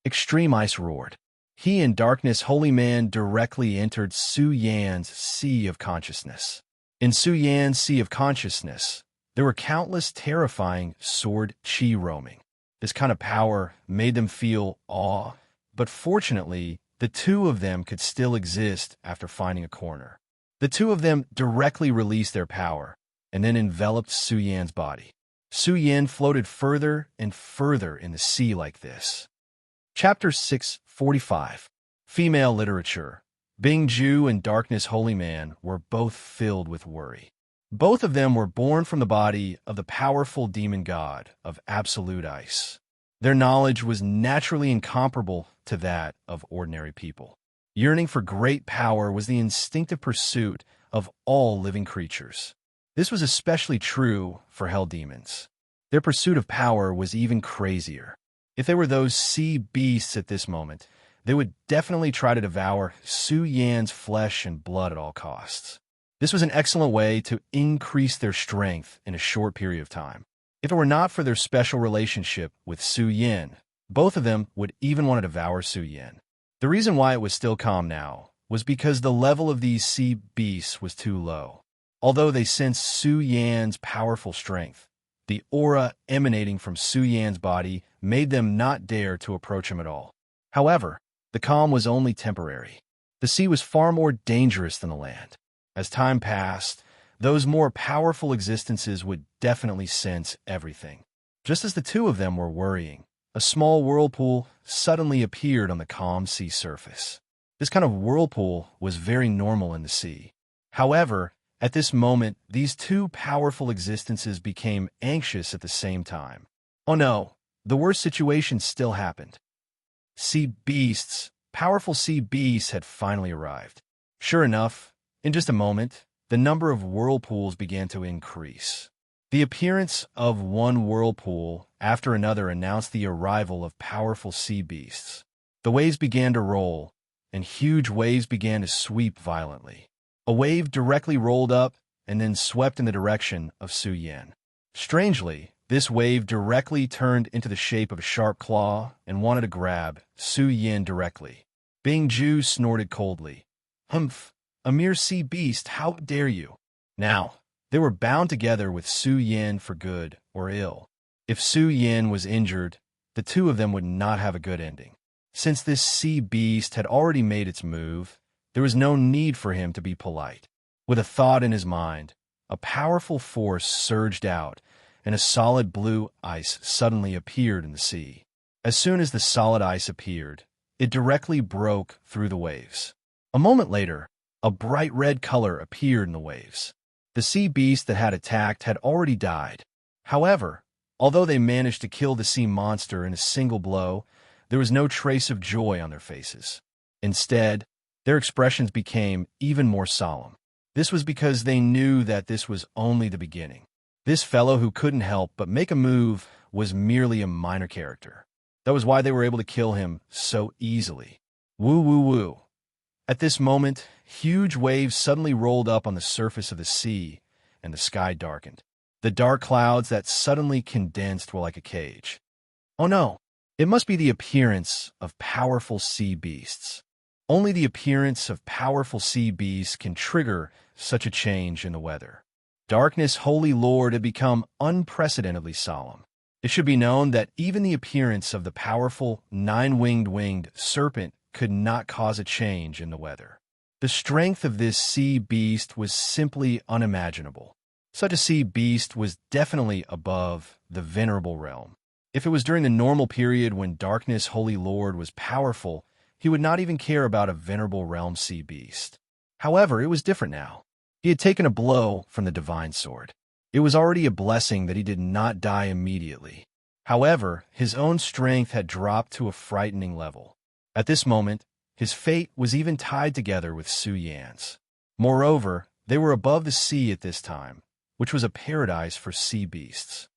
Extreme Ice roared. He and Darkness Holy Man directly entered Su Yan's Sea of Consciousness. In Su Yan's Sea of Consciousness, there were countless terrifying sword chi roaming. This kind of power made them feel awe, but fortunately, the two of them could still exist after finding a corner. The two of them directly released their power, and then enveloped Su Yan's body. Su Yan floated further and further in the sea like this. Chapter 645. Female Literature. Bing Ju and Darkness Holy Man were both filled with worry. Both of them were born from the body of the powerful demon god of absolute ice. Their knowledge was naturally incomparable to that of ordinary people. Yearning for great power was the instinctive pursuit of all living creatures. This was especially true for hell demons. Their pursuit of power was even crazier. If they were those sea beasts at this moment, they would definitely try to devour Su Yan's flesh and blood at all costs. This was an excellent way to increase their strength in a short period of time. If it were not for their special relationship with Su Yan, both of them would even want to devour Su Yan. The reason why it was still calm now was because the level of these sea beasts was too low. Although they sensed Su Yan's powerful strength, the aura emanating from Su Yan's body made them not dare to approach him at all. However, the calm was only temporary. The sea was far more dangerous than the land. As time passed, those more powerful existences would definitely sense everything. Just as the two of them were worrying, a small whirlpool suddenly appeared on the calm sea surface. This kind of whirlpool was very normal in the sea. However, at this moment, these two powerful existences became anxious at the same time. Oh no, the worst situation still happened. Powerful sea beasts had finally arrived. Sure enough, in just a moment, the number of whirlpools began to increase. The appearance of one whirlpool after another announced the arrival of powerful sea beasts. The waves began to roll, and huge waves began to sweep violently. A wave directly rolled up and then swept in the direction of Su Yan. Strangely, this wave directly turned into the shape of a sharp claw and wanted to grab Su Yan directly. Bing Ju snorted coldly. "Humph, a mere sea beast, how dare you?" Now, they were bound together with Su Yan for good or ill. If Su Yan was injured, the two of them would not have a good ending. Since this sea beast had already made its move, there was no need for him to be polite. With a thought in his mind, a powerful force surged out, and a solid blue ice suddenly appeared in the sea. As soon as the solid ice appeared, it directly broke through the waves. A moment later, a bright red color appeared in the waves. The sea beast that had attacked had already died. However, although they managed to kill the sea monster in a single blow, there was no trace of joy on their faces. Instead, their expressions became even more solemn. This was because they knew that this was only the beginning. This fellow who couldn't help but make a move was merely a minor character. That was why they were able to kill him so easily. Woo woo woo. At this moment, huge waves suddenly rolled up on the surface of the sea, and the sky darkened. The dark clouds that suddenly condensed were like a cage. Oh no, it must be the appearance of powerful sea beasts. Only the appearance of powerful sea beasts can trigger such a change in the weather. Darkness Holy Lord had become unprecedentedly solemn. It should be known that even the appearance of the powerful nine-winged serpent could not cause a change in the weather. The strength of this sea beast was simply unimaginable. Such a sea beast was definitely above the venerable realm. If it was during the normal period when Darkness Holy Lord was powerful, he would not even care about a venerable realm sea beast. However, it was different now. He had taken a blow from the divine sword. It was already a blessing that he did not die immediately. However, his own strength had dropped to a frightening level. At this moment, his fate was even tied together with Su Yan's. Moreover, they were above the sea at this time, which was a paradise for sea beasts.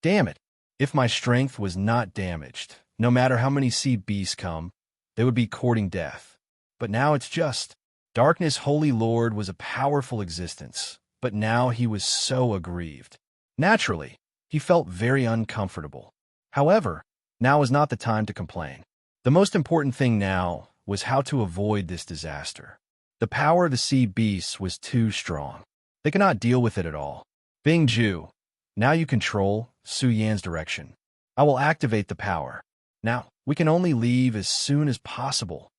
Damn it! If my strength was not damaged, no matter how many sea beasts come, they would be courting death. But now it's just. Darkness Holy Lord was a powerful existence, but now he was so aggrieved. Naturally, he felt very uncomfortable. However, Now was not the time to complain. The most important thing now was how to avoid this disaster. The power of the sea beasts was too strong. They could not deal with it at all. Bingju, now you control Su Yan's direction. I will activate the power. Now, we can only leave as soon as possible.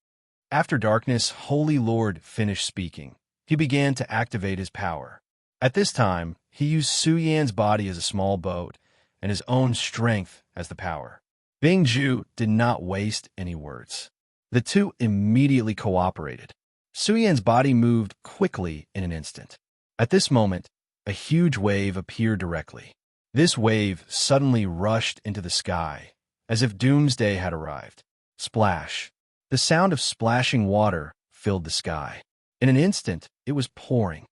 After Darkness, Holy Lord finished speaking. He began to activate his power. At this time, he used Su Yan's body as a small boat and his own strength as the power. Bingju did not waste any words. The two immediately cooperated. Su Yan's body moved quickly in an instant. At this moment, a huge wave appeared directly. This wave suddenly rushed into the sky, as if doomsday had arrived. Splash! The sound of splashing water filled the sky. In an instant, it was pouring.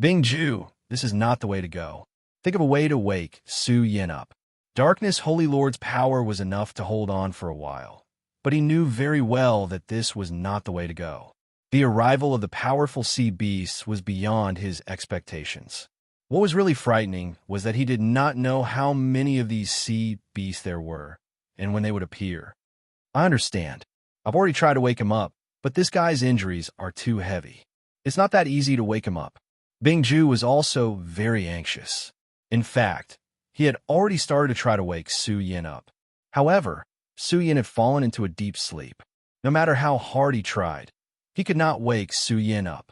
Bingju, this is not the way to go. Think of a way to wake Su Yan up. Darkness Holy Lord's power was enough to hold on for a while, but he knew very well that this was not the way to go. The arrival of the powerful sea beasts was beyond his expectations. What was really frightening was that he did not know how many of these sea beasts there were, and when they would appear. I understand. I've already tried to wake him up, but this guy's injuries are too heavy. It's not that easy to wake him up. Bingju was also very anxious. In fact, he had already started to try to wake Su Yan up. However, Su Yan had fallen into a deep sleep. No matter how hard he tried, he could not wake Su Yan up.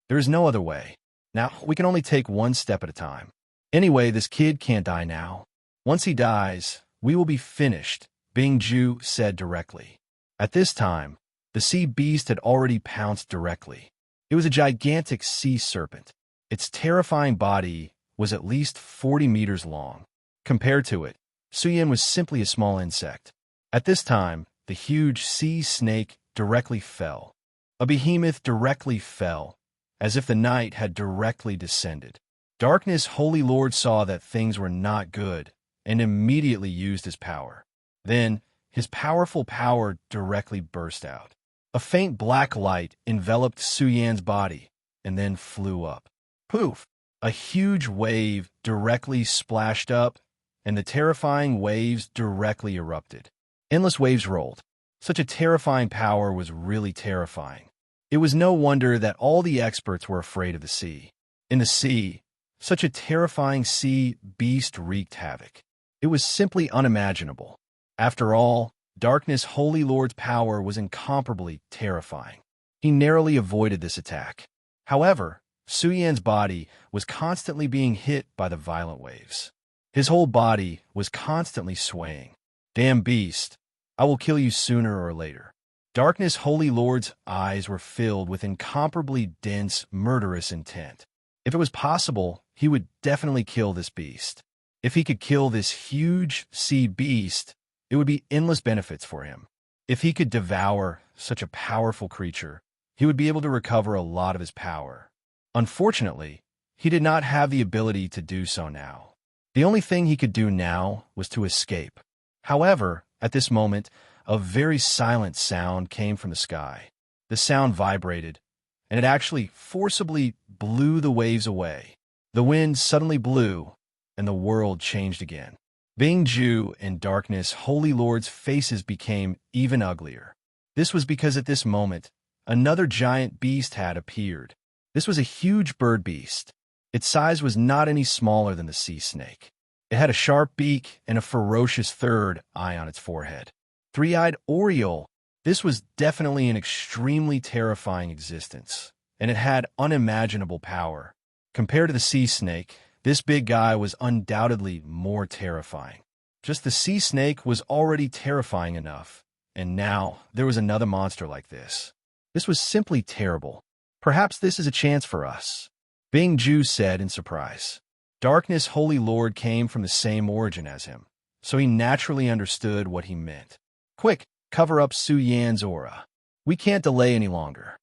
There is no other way. Now, we can only take one step at a time. Anyway, this kid can't die now. Once he dies, we will be finished, Bingju said directly. At this time, the sea beast had already pounced directly. It was a gigantic sea serpent. Its terrifying body was at least 40 meters long. Compared to it, Su Yan was simply a small insect. At this time, the huge sea snake directly fell. A behemoth directly fell, as if the night had directly descended. Darkness Holy Lord saw that things were not good, and immediately used his power. Then, his powerful power directly burst out. A faint black light enveloped Su Yan's body, and then flew up. Poof! A huge wave directly splashed up, and the terrifying waves directly erupted. Endless waves rolled. Such a terrifying power was really terrifying. It was no wonder that all the experts were afraid of the sea. In the sea, such a terrifying sea beast wreaked havoc. It was simply unimaginable. After all, Darkness Holy Lord's power was incomparably terrifying. He narrowly avoided this attack. However, Su Yan's body was constantly being hit by the violent waves. His whole body was constantly swaying. Damn beast, I will kill you sooner or later. Darkness Holy Lord's eyes were filled with incomparably dense, murderous intent. If it was possible, he would definitely kill this beast. If he could kill this huge sea beast, it would be endless benefits for him. If he could devour such a powerful creature, he would be able to recover a lot of his power. Unfortunately, he did not have the ability to do so now. The only thing he could do now was to escape. However, at this moment, a very silent sound came from the sky. The sound vibrated, and it actually forcibly blew the waves away. The wind suddenly blew, and the world changed again. Bingju and Darkness Holy Lord's faces became even uglier. This was because at this moment, another giant beast had appeared. This was a huge bird beast. Its size was not any smaller than the sea snake. It had a sharp beak and a ferocious third eye on its forehead. Three-eyed Oriole. This was definitely an extremely terrifying existence, and it had unimaginable power. Compared to the sea snake, this big guy was undoubtedly more terrifying. Just the sea snake was already terrifying enough, and now there was another monster like this. This was simply terrible. Perhaps this is a chance for us, Bingju said in surprise. Darkness Holy Lord came from the same origin as him, so he naturally understood what he meant. Quick, cover up Su Yan's aura. We can't delay any longer.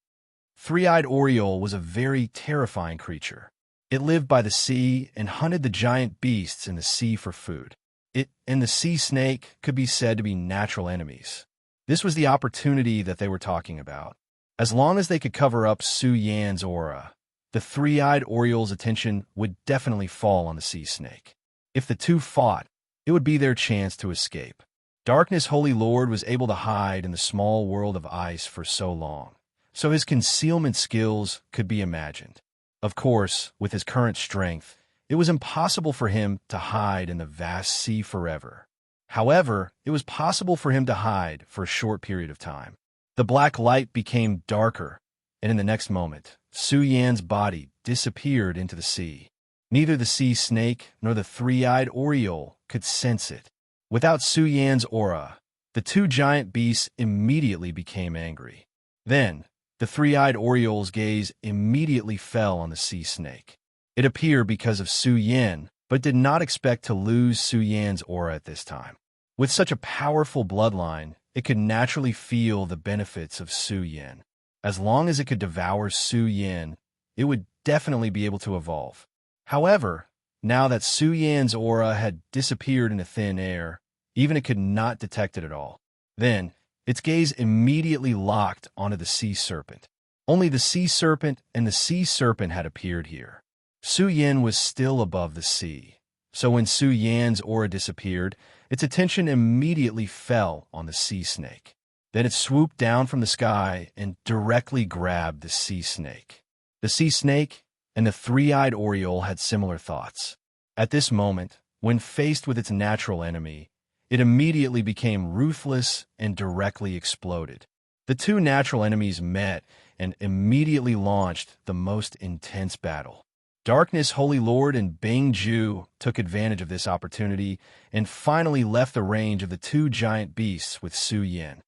Three-eyed Oriole was a very terrifying creature. It lived by the sea and hunted the giant beasts in the sea for food. It and the sea snake could be said to be natural enemies. This was the opportunity that they were talking about. As long as they could cover up Su Yan's aura, the three-eyed Oriole's attention would definitely fall on the sea snake. If the two fought, it would be their chance to escape. Darkness Holy Lord was able to hide in the small world of ice for so long, so his concealment skills could be imagined. Of course, with his current strength, it was impossible for him to hide in the vast sea forever. However, it was possible for him to hide for a short period of time. The black light became darker, and in the next moment, Su Yan's body disappeared into the sea. Neither the sea snake nor the three-eyed oriole could sense it. Without Su Yan's aura, the two giant beasts immediately became angry. Then, the three-eyed oriole's gaze immediately fell on the sea snake. It appeared because of Su Yan, but did not expect to lose Su Yan's aura at this time. With such a powerful bloodline, it could naturally feel the benefits of Su Yan. As long as it could devour Su Yan, it would definitely be able to evolve. However, now that Su Yan's aura had disappeared into thin air, even it could not detect it at all. Then, its gaze immediately locked onto the sea serpent. Only the sea serpent and the sea serpent had appeared here. Su Yan was still above the sea, so when Su Yan's aura disappeared, its attention immediately fell on the sea snake. Then it swooped down from the sky and directly grabbed the sea snake. The sea snake and the three-eyed oriole had similar thoughts. At this moment, when faced with its natural enemy, it immediately became ruthless and directly exploded. The two natural enemies met and immediately launched the most intense battle. Darkness Holy Lord and Bing Ju took advantage of this opportunity and finally left the range of the two giant beasts with Su Yan.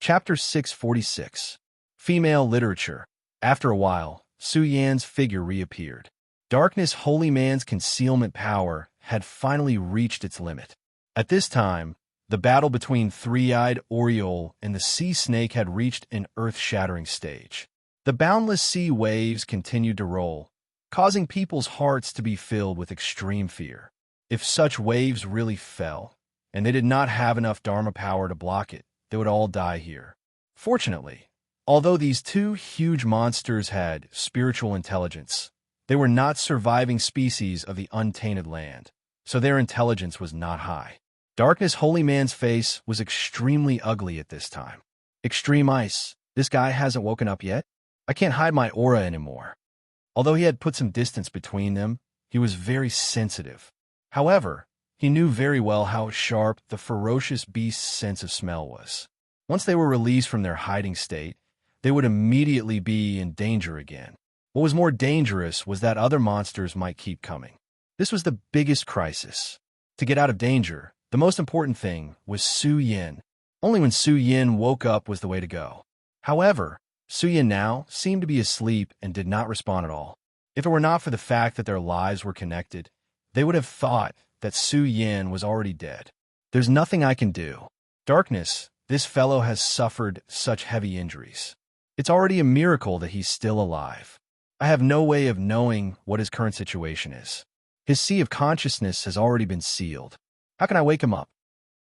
Chapter 646. Female Literature. After a while, Su Yan's figure reappeared. Darkness Holy Man's concealment power had finally reached its limit. At this time, the battle between Three-Eyed Oriole and the Sea Snake had reached an earth-shattering stage. The boundless sea waves continued to roll, causing people's hearts to be filled with extreme fear. If such waves really fell, and they did not have enough Dharma power to block it, they would all die here. Fortunately, although these two huge monsters had spiritual intelligence, they were not surviving species of the untainted land, so their intelligence was not high. Darkness Holy Man's face was extremely ugly at this time. Extreme ice. This guy hasn't woken up yet? I can't hide my aura anymore. Although he had put some distance between them, he was very sensitive. However, he knew very well how sharp the ferocious beast's sense of smell was. Once they were released from their hiding state, they would immediately be in danger again. What was more dangerous was that other monsters might keep coming. This was the biggest crisis. To get out of danger, the most important thing was Su Yan. Only when Su Yan woke up was the way to go. However, Su Yan now seemed to be asleep and did not respond at all. If it were not for the fact that their lives were connected, they would have thought that Su Yan was already dead. There's nothing I can do. Darkness, this fellow has suffered such heavy injuries. It's already a miracle that he's still alive. I have no way of knowing what his current situation is. His sea of consciousness has already been sealed. How can I wake him up?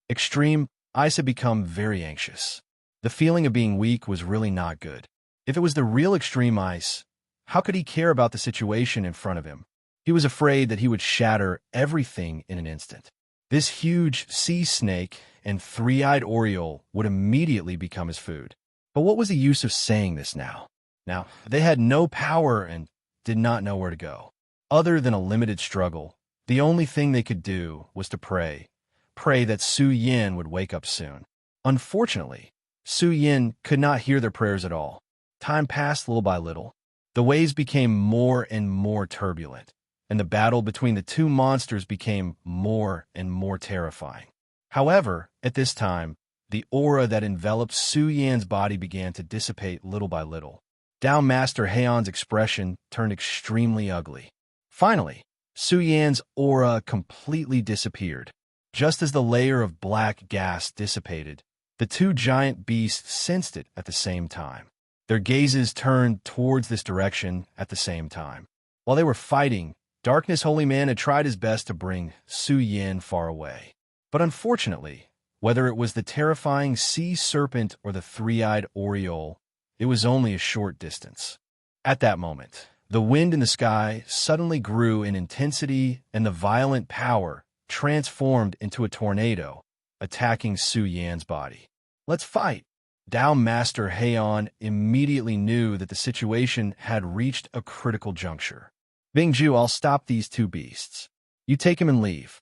Extreme ice had become very anxious. The feeling of being weak was really not good. If it was the real extreme ice, how could he care about the situation in front of him? He was afraid that he would shatter everything in an instant. This huge sea snake and three-eyed oriole would immediately become his food. But what was the use of saying this now? Now, they had no power and did not know where to go. Other than a limited struggle, the only thing they could do was to pray. Pray that Su Yan would wake up soon. Unfortunately, Su Yan could not hear their prayers at all. Time passed little by little. The waves became more and more turbulent, and the battle between the two monsters became more and more terrifying. However, at this time, the aura that enveloped Su Yan's body began to dissipate little by little. Down Master Heon's expression turned extremely ugly. Finally, Su Yan's aura completely disappeared. Just as the layer of black gas dissipated, the two giant beasts sensed it at the same time. Their gazes turned towards this direction at the same time. While they were fighting, Darkness Holy Man had tried his best to bring Su Yan far away. But unfortunately, whether it was the terrifying sea serpent or the three-eyed oriole, it was only a short distance. At that moment, the wind in the sky suddenly grew in intensity and the violent power transformed into a tornado. attacking Su Yan's body. "Let's fight!" Dao Master Heian immediately knew that the situation had reached a critical juncture. "Bingju, I'll stop these two beasts. You take him and leave."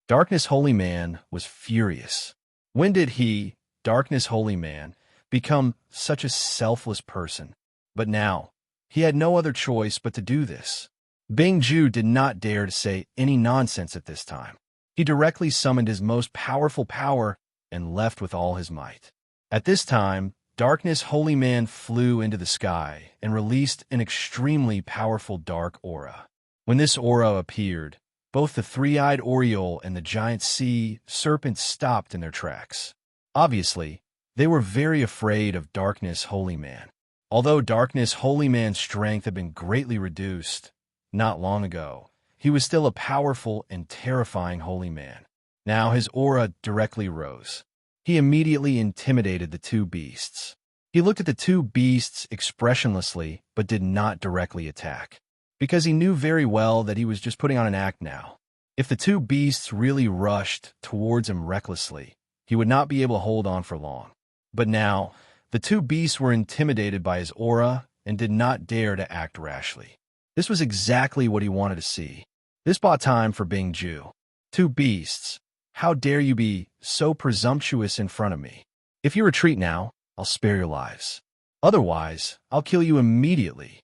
Darkness Holy Man was furious. When did he, Darkness Holy Man, become such a selfless person? But now, he had no other choice but to do this. Bingju did not dare to say any nonsense at this time. He directly summoned his most powerful power and left with all his might. At this time, Darkness Holy Man flew into the sky and released an extremely powerful dark aura. When this aura appeared, both the three-eyed Oriole and the giant sea serpent stopped in their tracks. Obviously, they were very afraid of Darkness Holy Man. Although Darkness Holy Man's strength had been greatly reduced not long ago, he was still a powerful and terrifying holy man. Now his aura directly rose. He immediately intimidated the two beasts. He looked at the two beasts expressionlessly but did not directly attack, because he knew very well that he was just putting on an act now. If the two beasts really rushed towards him recklessly, he would not be able to hold on for long. But now, the two beasts were intimidated by his aura and did not dare to act rashly. This was exactly what he wanted to see. This bought time for Bingju. "Two beasts, how dare you be so presumptuous in front of me? If you retreat now, I'll spare your lives. Otherwise, I'll kill you immediately,"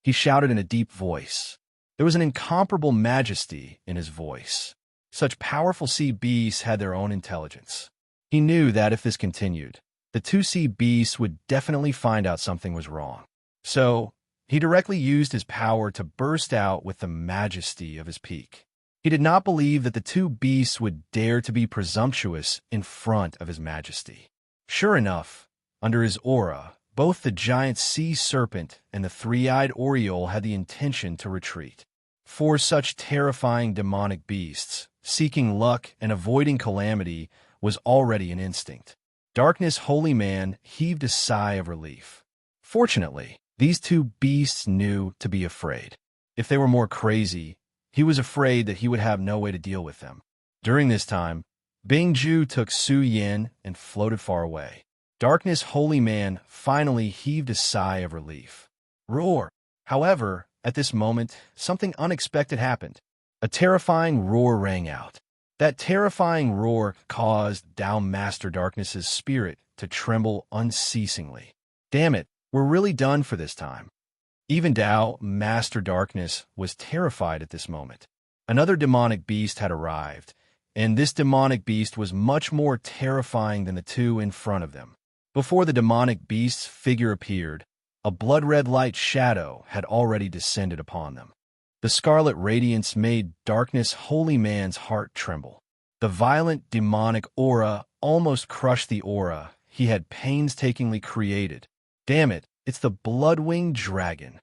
he shouted in a deep voice. There was an incomparable majesty in his voice. Such powerful sea beasts had their own intelligence. He knew that if this continued, the two sea beasts would definitely find out something was wrong. So, he directly used his power to burst out with the majesty of his peak. He did not believe that the two beasts would dare to be presumptuous in front of his majesty. Sure enough, under his aura, both the giant sea serpent and the three-eyed Oriole had the intention to retreat. For such terrifying demonic beasts, seeking luck and avoiding calamity was already an instinct. Darkness Holy Man heaved a sigh of relief. Fortunately, these two beasts knew to be afraid. If they were more crazy, he was afraid that he would have no way to deal with them. During this time, Bingju took Su Yan and floated far away. Darkness Holy Man finally heaved a sigh of relief. Roar! However, at this moment, something unexpected happened. A terrifying roar rang out. That terrifying roar caused Dao Master Darkness's spirit to tremble unceasingly. Damn it, we're really done for this time. Even Dao Master Darkness was terrified at this moment. Another demonic beast had arrived, and this demonic beast was much more terrifying than the two in front of them. Before the demonic beast's figure appeared, a blood-red light shadow had already descended upon them. The scarlet radiance made Darkness Holy Man's heart tremble. The violent demonic aura almost crushed the aura he had painstakingly created. Damn it, it's the Bloodwing Dragon.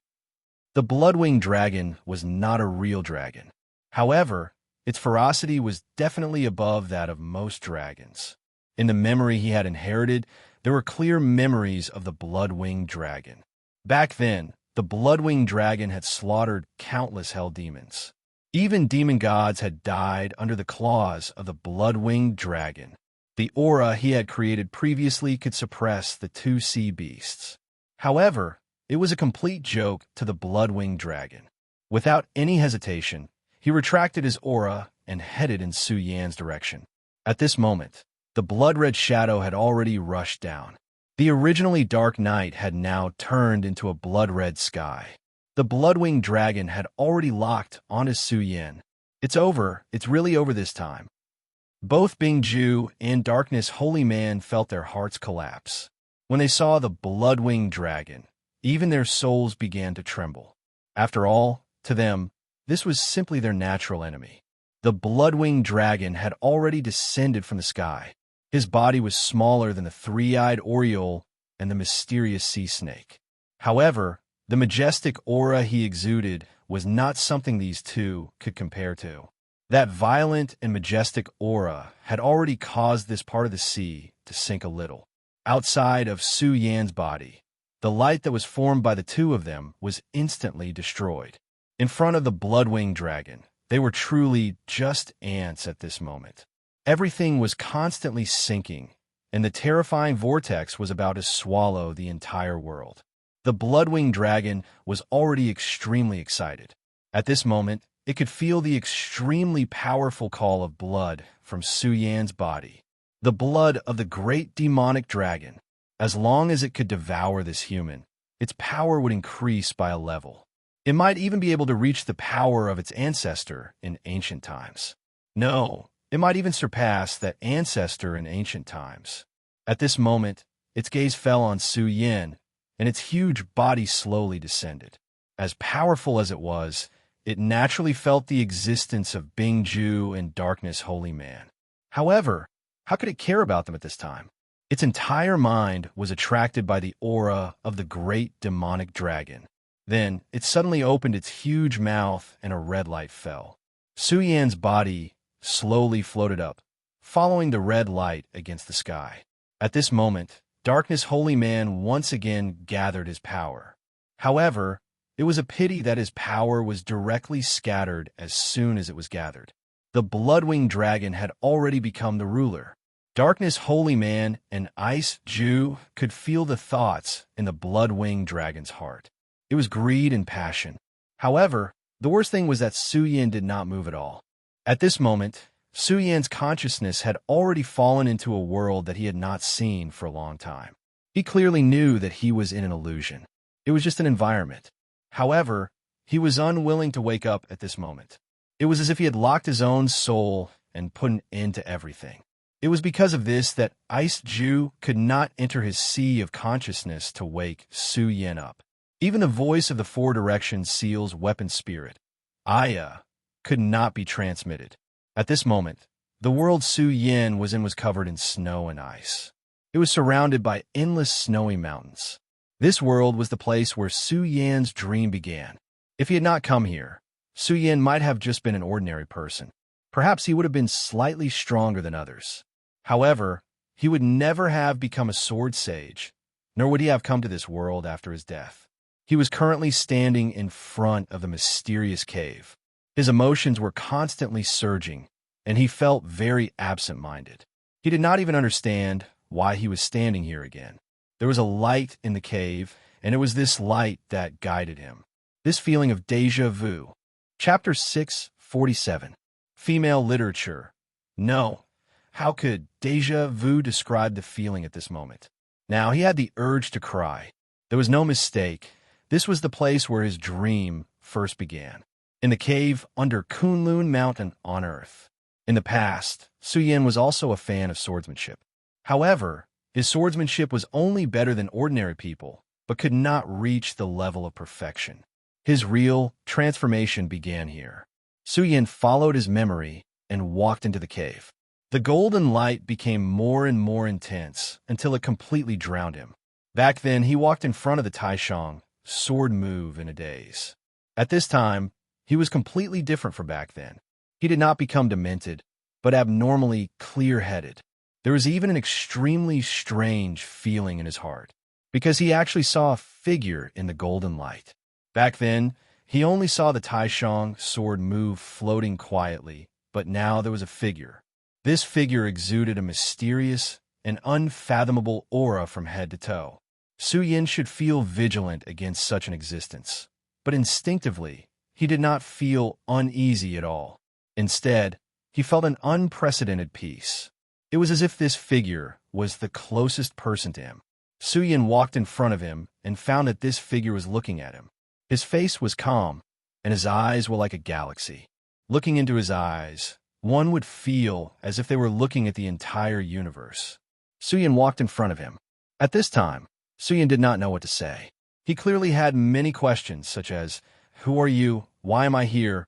The Bloodwing Dragon was not a real dragon. However, its ferocity was definitely above that of most dragons. In the memory he had inherited, there were clear memories of the Bloodwing Dragon. Back then, the Bloodwing Dragon had slaughtered countless hell demons. Even demon gods had died under the claws of the Bloodwing Dragon. The aura he had created previously could suppress the two sea beasts. However, it was a complete joke to the Bloodwing Dragon. Without any hesitation, he retracted his aura and headed in Su Yan's direction. At this moment, the blood-red shadow had already rushed down. The originally dark night had now turned into a blood-red sky. The Bloodwing Dragon had already locked onto Su Yan. It's over. It's really over this time. Both Bingju and Darkness Holy Man felt their hearts collapse. When they saw the Bloodwing Dragon, even their souls began to tremble. After all, to them, this was simply their natural enemy. The Bloodwing Dragon had already descended from the sky. His body was smaller than the three-eyed Oriole and the mysterious sea snake. However, the majestic aura he exuded was not something these two could compare to. That violent and majestic aura had already caused this part of the sea to sink a little. Outside of Su Yan's body, the light that was formed by the two of them was instantly destroyed. In front of the Bloodwing Dragon, they were truly just ants at this moment. Everything was constantly sinking, and the terrifying vortex was about to swallow the entire world. The blood-winged dragon was already extremely excited. At this moment, it could feel the extremely powerful call of blood from Su Yan's body. The blood of the great demonic dragon. As long as it could devour this human, its power would increase by a level. It might even be able to reach the power of its ancestor in ancient times. No, it might even surpass that ancestor in ancient times. At this moment, its gaze fell on Su Yan, and its huge body slowly descended. As powerful as it was, it naturally felt the existence of Bingju and Darkness Holy Man. However, how could it care about them at this time? Its entire mind was attracted by the aura of the great demonic dragon. Then, it suddenly opened its huge mouth and a red light fell. Su Yan's body slowly floated up, following the red light against the sky. At this moment, Darkness Holy Man once again gathered his power. However, it was a pity that his power was directly scattered as soon as it was gathered. The blood-winged dragon had already become the ruler. Darkness Holy Man and Ice Ju could feel the thoughts in the blood-winged dragon's heart. It was greed and passion. However, the worst thing was that Su Yan did not move at all. At this moment, Su Yan's consciousness had already fallen into a world that he had not seen for a long time. He clearly knew that he was in an illusion. It was just an environment. However, he was unwilling to wake up at this moment. It was as if he had locked his own soul and put an end to everything. It was because of this that Ice Ju could not enter his sea of consciousness to wake Su Yan up. Even the voice of the Four Directions Seal's weapon spirit, Aya, could not be transmitted. At this moment, the world Su Yan was in was covered in snow and ice. It was surrounded by endless snowy mountains. This world was the place where Su Yan's dream began. If he had not come here, Su Yan might have just been an ordinary person. Perhaps he would have been slightly stronger than others. However, he would never have become a sword sage, nor would he have come to this world after his death. He was currently standing in front of the mysterious cave. His emotions were constantly surging, and he felt very absent-minded. He did not even understand why he was standing here again. There was a light in the cave, and it was this light that guided him. This feeling of déjà vu. Chapter 647. Female Literature. No. How could déjà vu describe the feeling at this moment? Now, he had the urge to cry. There was no mistake. This was the place where his dream first began. In the cave under Kunlun Mountain on Earth. In the past, Su Yan was also a fan of swordsmanship. However, his swordsmanship was only better than ordinary people, but could not reach the level of perfection. His real transformation began here. Su Yan followed his memory and walked into the cave. The golden light became more and more intense until it completely drowned him. Back then, he walked in front of the Taishang sword move in a daze. At this time, he was completely different from back then. He did not become demented, but abnormally clear-headed. There was even an extremely strange feeling in his heart, because he actually saw a figure in the golden light. Back then, he only saw the Taishang sword move floating quietly, but now there was a figure. This figure exuded a mysterious and unfathomable aura from head to toe. Su Yan should feel vigilant against such an existence, but instinctively, he did not feel uneasy at all. Instead, he felt an unprecedented peace. It was as if this figure was the closest person to him. Su Yan walked in front of him and found that this figure was looking at him. His face was calm, and his eyes were like a galaxy. Looking into his eyes, one would feel as if they were looking at the entire universe. Su Yan walked in front of him. At this time, Su Yan did not know what to say. He clearly had many questions, such as, "Who are you? Why am I here?"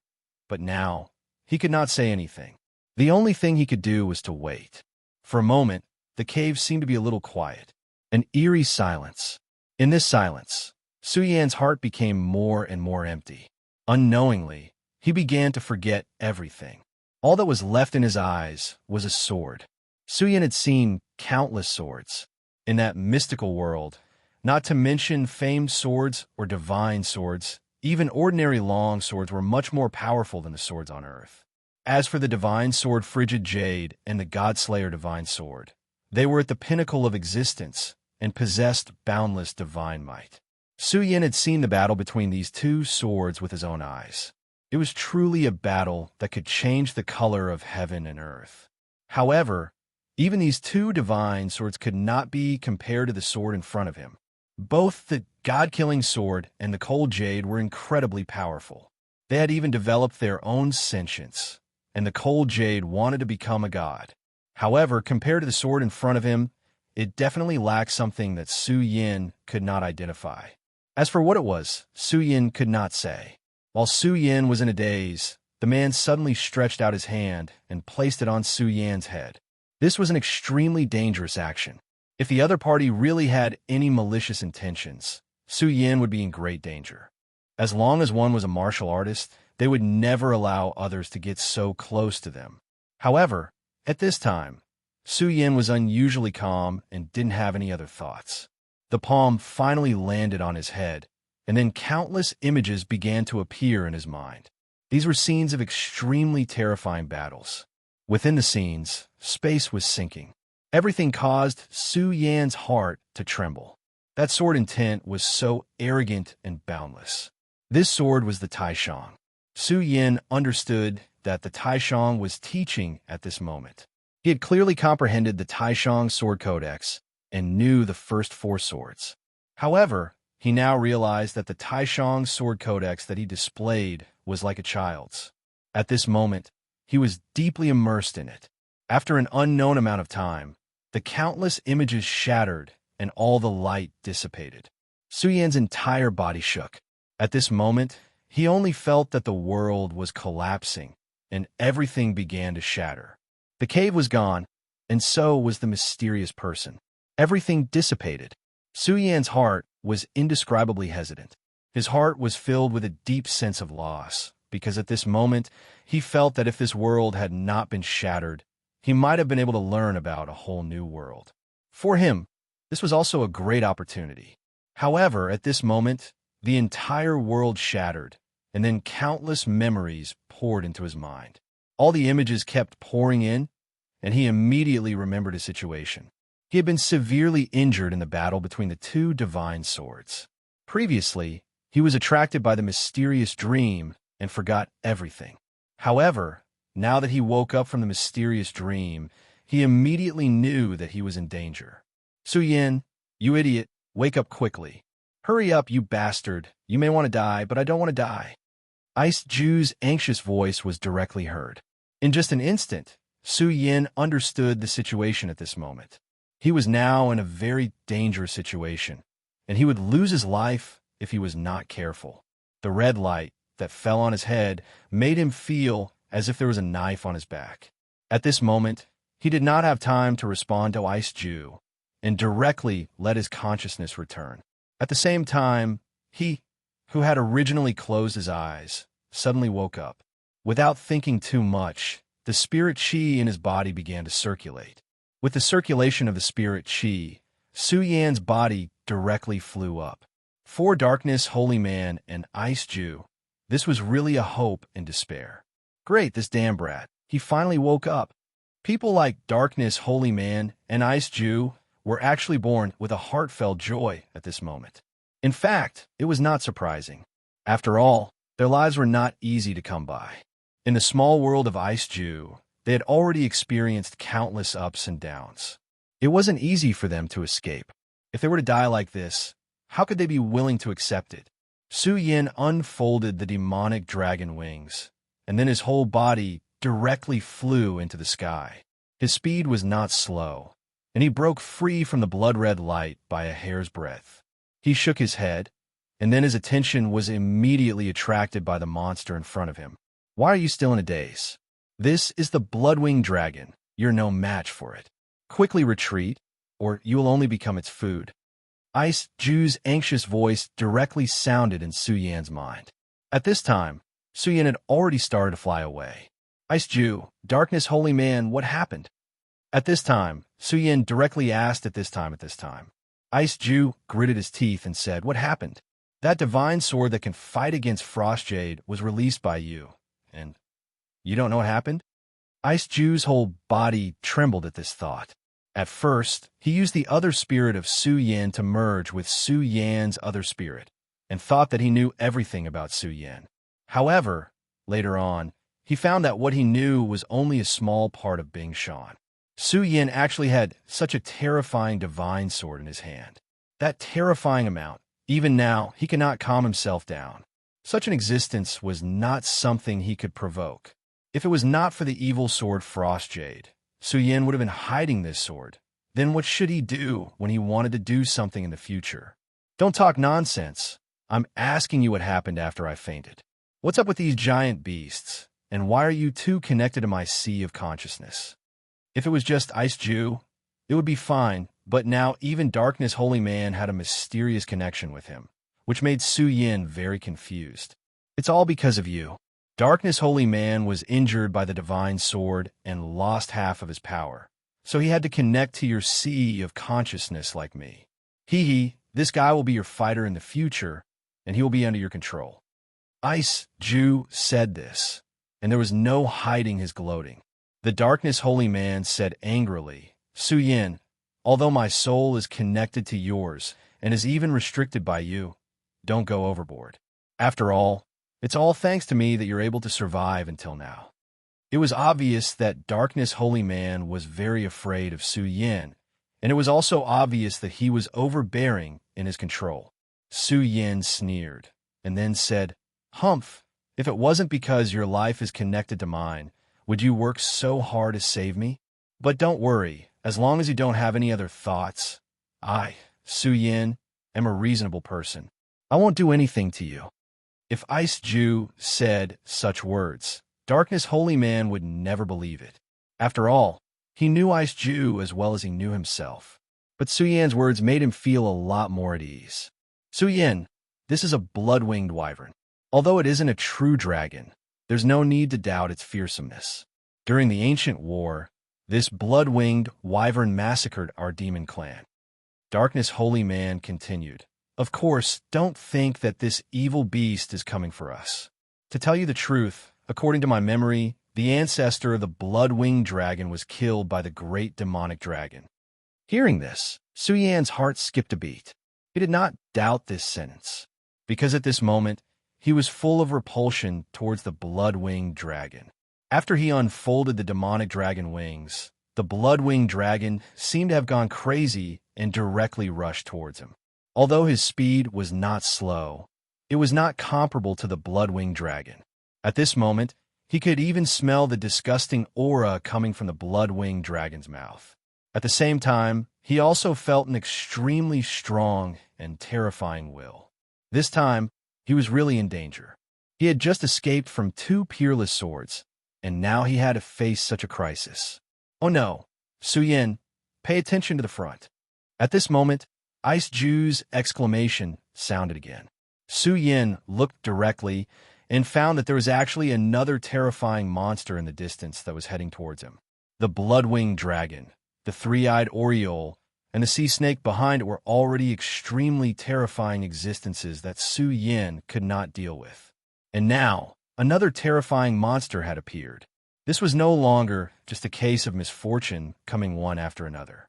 But now, he could not say anything. The only thing he could do was to wait. For a moment, the cave seemed to be a little quiet. An eerie silence. In this silence, Su Yan's heart became more and more empty. Unknowingly, he began to forget everything. All that was left in his eyes was a sword. Su Yan had seen countless swords in that mystical world, not to mention famed swords or divine swords. Even ordinary long swords were much more powerful than the swords on Earth. As for the divine sword Frigid Jade and the Godslayer divine sword, they were at the pinnacle of existence and possessed boundless divine might. Su Yin had seen the battle between these two swords with his own eyes. It was truly a battle that could change the color of heaven and earth. However, even these two divine swords could not be compared to the sword in front of him. Both the God-killing sword and the cold jade were incredibly powerful. They had even developed their own sentience, and the cold jade wanted to become a god. However, compared to the sword in front of him, it definitely lacked something that Su Yin could not identify. As for what it was, Su Yin could not say. While Su Yin was in a daze, the man suddenly stretched out his hand and placed it on Su Yan's head. This was an extremely dangerous action. If the other party really had any malicious intentions, Su Yin would be in great danger. As long as one was a martial artist, they would never allow others to get so close to them. However, at this time, Su Yin was unusually calm and didn't have any other thoughts. The palm finally landed on his head, and then countless images began to appear in his mind. These were scenes of extremely terrifying battles. Within the scenes, space was sinking. Everything caused Su Yan's heart to tremble. That sword intent was so arrogant and boundless. This sword was the Taishang. Su Yin understood that the Taishang was teaching at this moment. He had clearly comprehended the Taishang sword codex and knew the first four swords. However, he now realized that the Taishang sword codex that he displayed was like a child's. At this moment, he was deeply immersed in it. After an unknown amount of time, the countless images shattered and all the light dissipated. Su Yan's entire body shook. At this moment, he only felt that the world was collapsing and everything began to shatter. The cave was gone, and so was the mysterious person. Everything dissipated. Su Yan's heart was indescribably hesitant. His heart was filled with a deep sense of loss, because at this moment, he felt that if this world had not been shattered, he might have been able to learn about a whole new world. For him, this was also a great opportunity. However, at this moment, the entire world shattered, and then countless memories poured into his mind. All the images kept pouring in, and he immediately remembered his situation. He had been severely injured in the battle between the two divine swords. Previously, he was attracted by the mysterious dream and forgot everything. However, now that he woke up from the mysterious dream, he immediately knew that he was in danger. Su Yin, you idiot, wake up quickly. Hurry up, you bastard. You may want to die, but I don't want to die. Ice Ju's anxious voice was directly heard. In just an instant, Su Yin understood the situation at this moment. He was now in a very dangerous situation, and he would lose his life if he was not careful. The red light that fell on his head made him feel as if there was a knife on his back. At this moment, he did not have time to respond to Ice Ju, and directly let his consciousness return. At the same time, he, who had originally closed his eyes, suddenly woke up. Without thinking too much, the spirit qi in his body began to circulate. With the circulation of the spirit qi, Su Yan's body directly flew up. For Darkness, Holy Man, and Ice Ju, this was really a hope and despair. Great, this damn brat. He finally woke up. People like Darkness, Holy Man, and Ice Ju were actually born with a heartfelt joy at this moment. In fact, it was not surprising. After all, their lives were not easy to come by. In the small world of Ice Ju, they had already experienced countless ups and downs. It wasn't easy for them to escape. If they were to die like this, how could they be willing to accept it? Su Yin unfolded the demonic dragon wings, and then his whole body directly flew into the sky. His speed was not slow, and he broke free from the blood-red light by a hair's breadth. He shook his head, and then his attention was immediately attracted by the monster in front of him. Why are you still in a daze? This is the Bloodwing Dragon. You're no match for it. Quickly retreat, or you will only become its food. Ice Ju's anxious voice directly sounded in Su Yan's mind. At this time, Su Yan had already started to fly away. Ice Ju, Darkness, Holy Man, what happened? At this time, Su Yan directly asked at this time. Ice Ju gritted his teeth and said, what happened? That divine sword that can fight against Frost Jade was released by you, and You don't know what happened? Ice Ju's whole body trembled at this thought. At first, he used the other spirit of Su Yan to merge with Su Yan's other spirit, and thought that he knew everything about Su Yan. However, later on, he found that what he knew was only a small part of Bing Shan. Su Yan actually had such a terrifying divine sword in his hand. That terrifying amount, even now, he cannot calm himself down. Such an existence was not something he could provoke. If it was not for the evil sword Frost Jade, Su Yan would have been hiding this sword. Then what should he do when he wanted to do something in the future? Don't talk nonsense. I'm asking you what happened after I fainted. What's up with these giant beasts? And why are you two connected to my sea of consciousness? If it was just Ice Ju, it would be fine, but now even Darkness Holy Man had a mysterious connection with him, which made Su Yan very confused. It's all because of you. Darkness Holy Man was injured by the divine sword and lost half of his power, so he had to connect to your sea of consciousness like me. This guy will be your fighter in the future, and he will be under your control. Ice Ju said this, and there was no hiding his gloating. The Darkness Holy Man said angrily, Su Yan, although my soul is connected to yours and is even restricted by you, don't go overboard. After all, it's all thanks to me that you're able to survive until now. It was obvious that Darkness Holy Man was very afraid of Su Yan, and it was also obvious that he was overbearing in his control. Su Yan sneered, and then said, Humph, if it wasn't because your life is connected to mine, would you work so hard to save me? But don't worry, as long as you don't have any other thoughts. I, Su Yan, am a reasonable person. I won't do anything to you. If Ice Ju said such words, Darkness Holy Man would never believe it. After all, he knew Ice Ju as well as he knew himself. But Su Yan's words made him feel a lot more at ease. Su Yan, this is a blood-winged wyvern. Although it isn't a true dragon, there's no need to doubt its fearsomeness. During the ancient war, this blood-winged wyvern massacred our demon clan. Darkness Holy Man continued, Of course, don't think that this evil beast is coming for us. To tell you the truth, according to my memory, the ancestor of the blood-winged dragon was killed by the great demonic dragon. Hearing this, Su Yan's heart skipped a beat. He did not doubt this sentence, because at this moment, he was full of repulsion towards the blood-winged dragon. After he unfolded the demonic dragon wings, the blood-winged dragon seemed to have gone crazy and directly rushed towards him. Although his speed was not slow, it was not comparable to the blood-winged dragon. At this moment, he could even smell the disgusting aura coming from the blood-winged dragon's mouth. At the same time, he also felt an extremely strong and terrifying will. This time, he was really in danger. He had just escaped from 2 peerless swords, and now he had to face such a crisis. Oh no, Su Yan, pay attention to the front. At this moment, Ice Ju's exclamation sounded again. Su Yan looked directly and found that there was actually another terrifying monster in the distance that was heading towards him. The blood-winged dragon, the 3-eyed Oriole, and the sea snake behind it were already extremely terrifying existences that Su Yan could not deal with. And now, another terrifying monster had appeared. This was no longer just a case of misfortune coming one after another.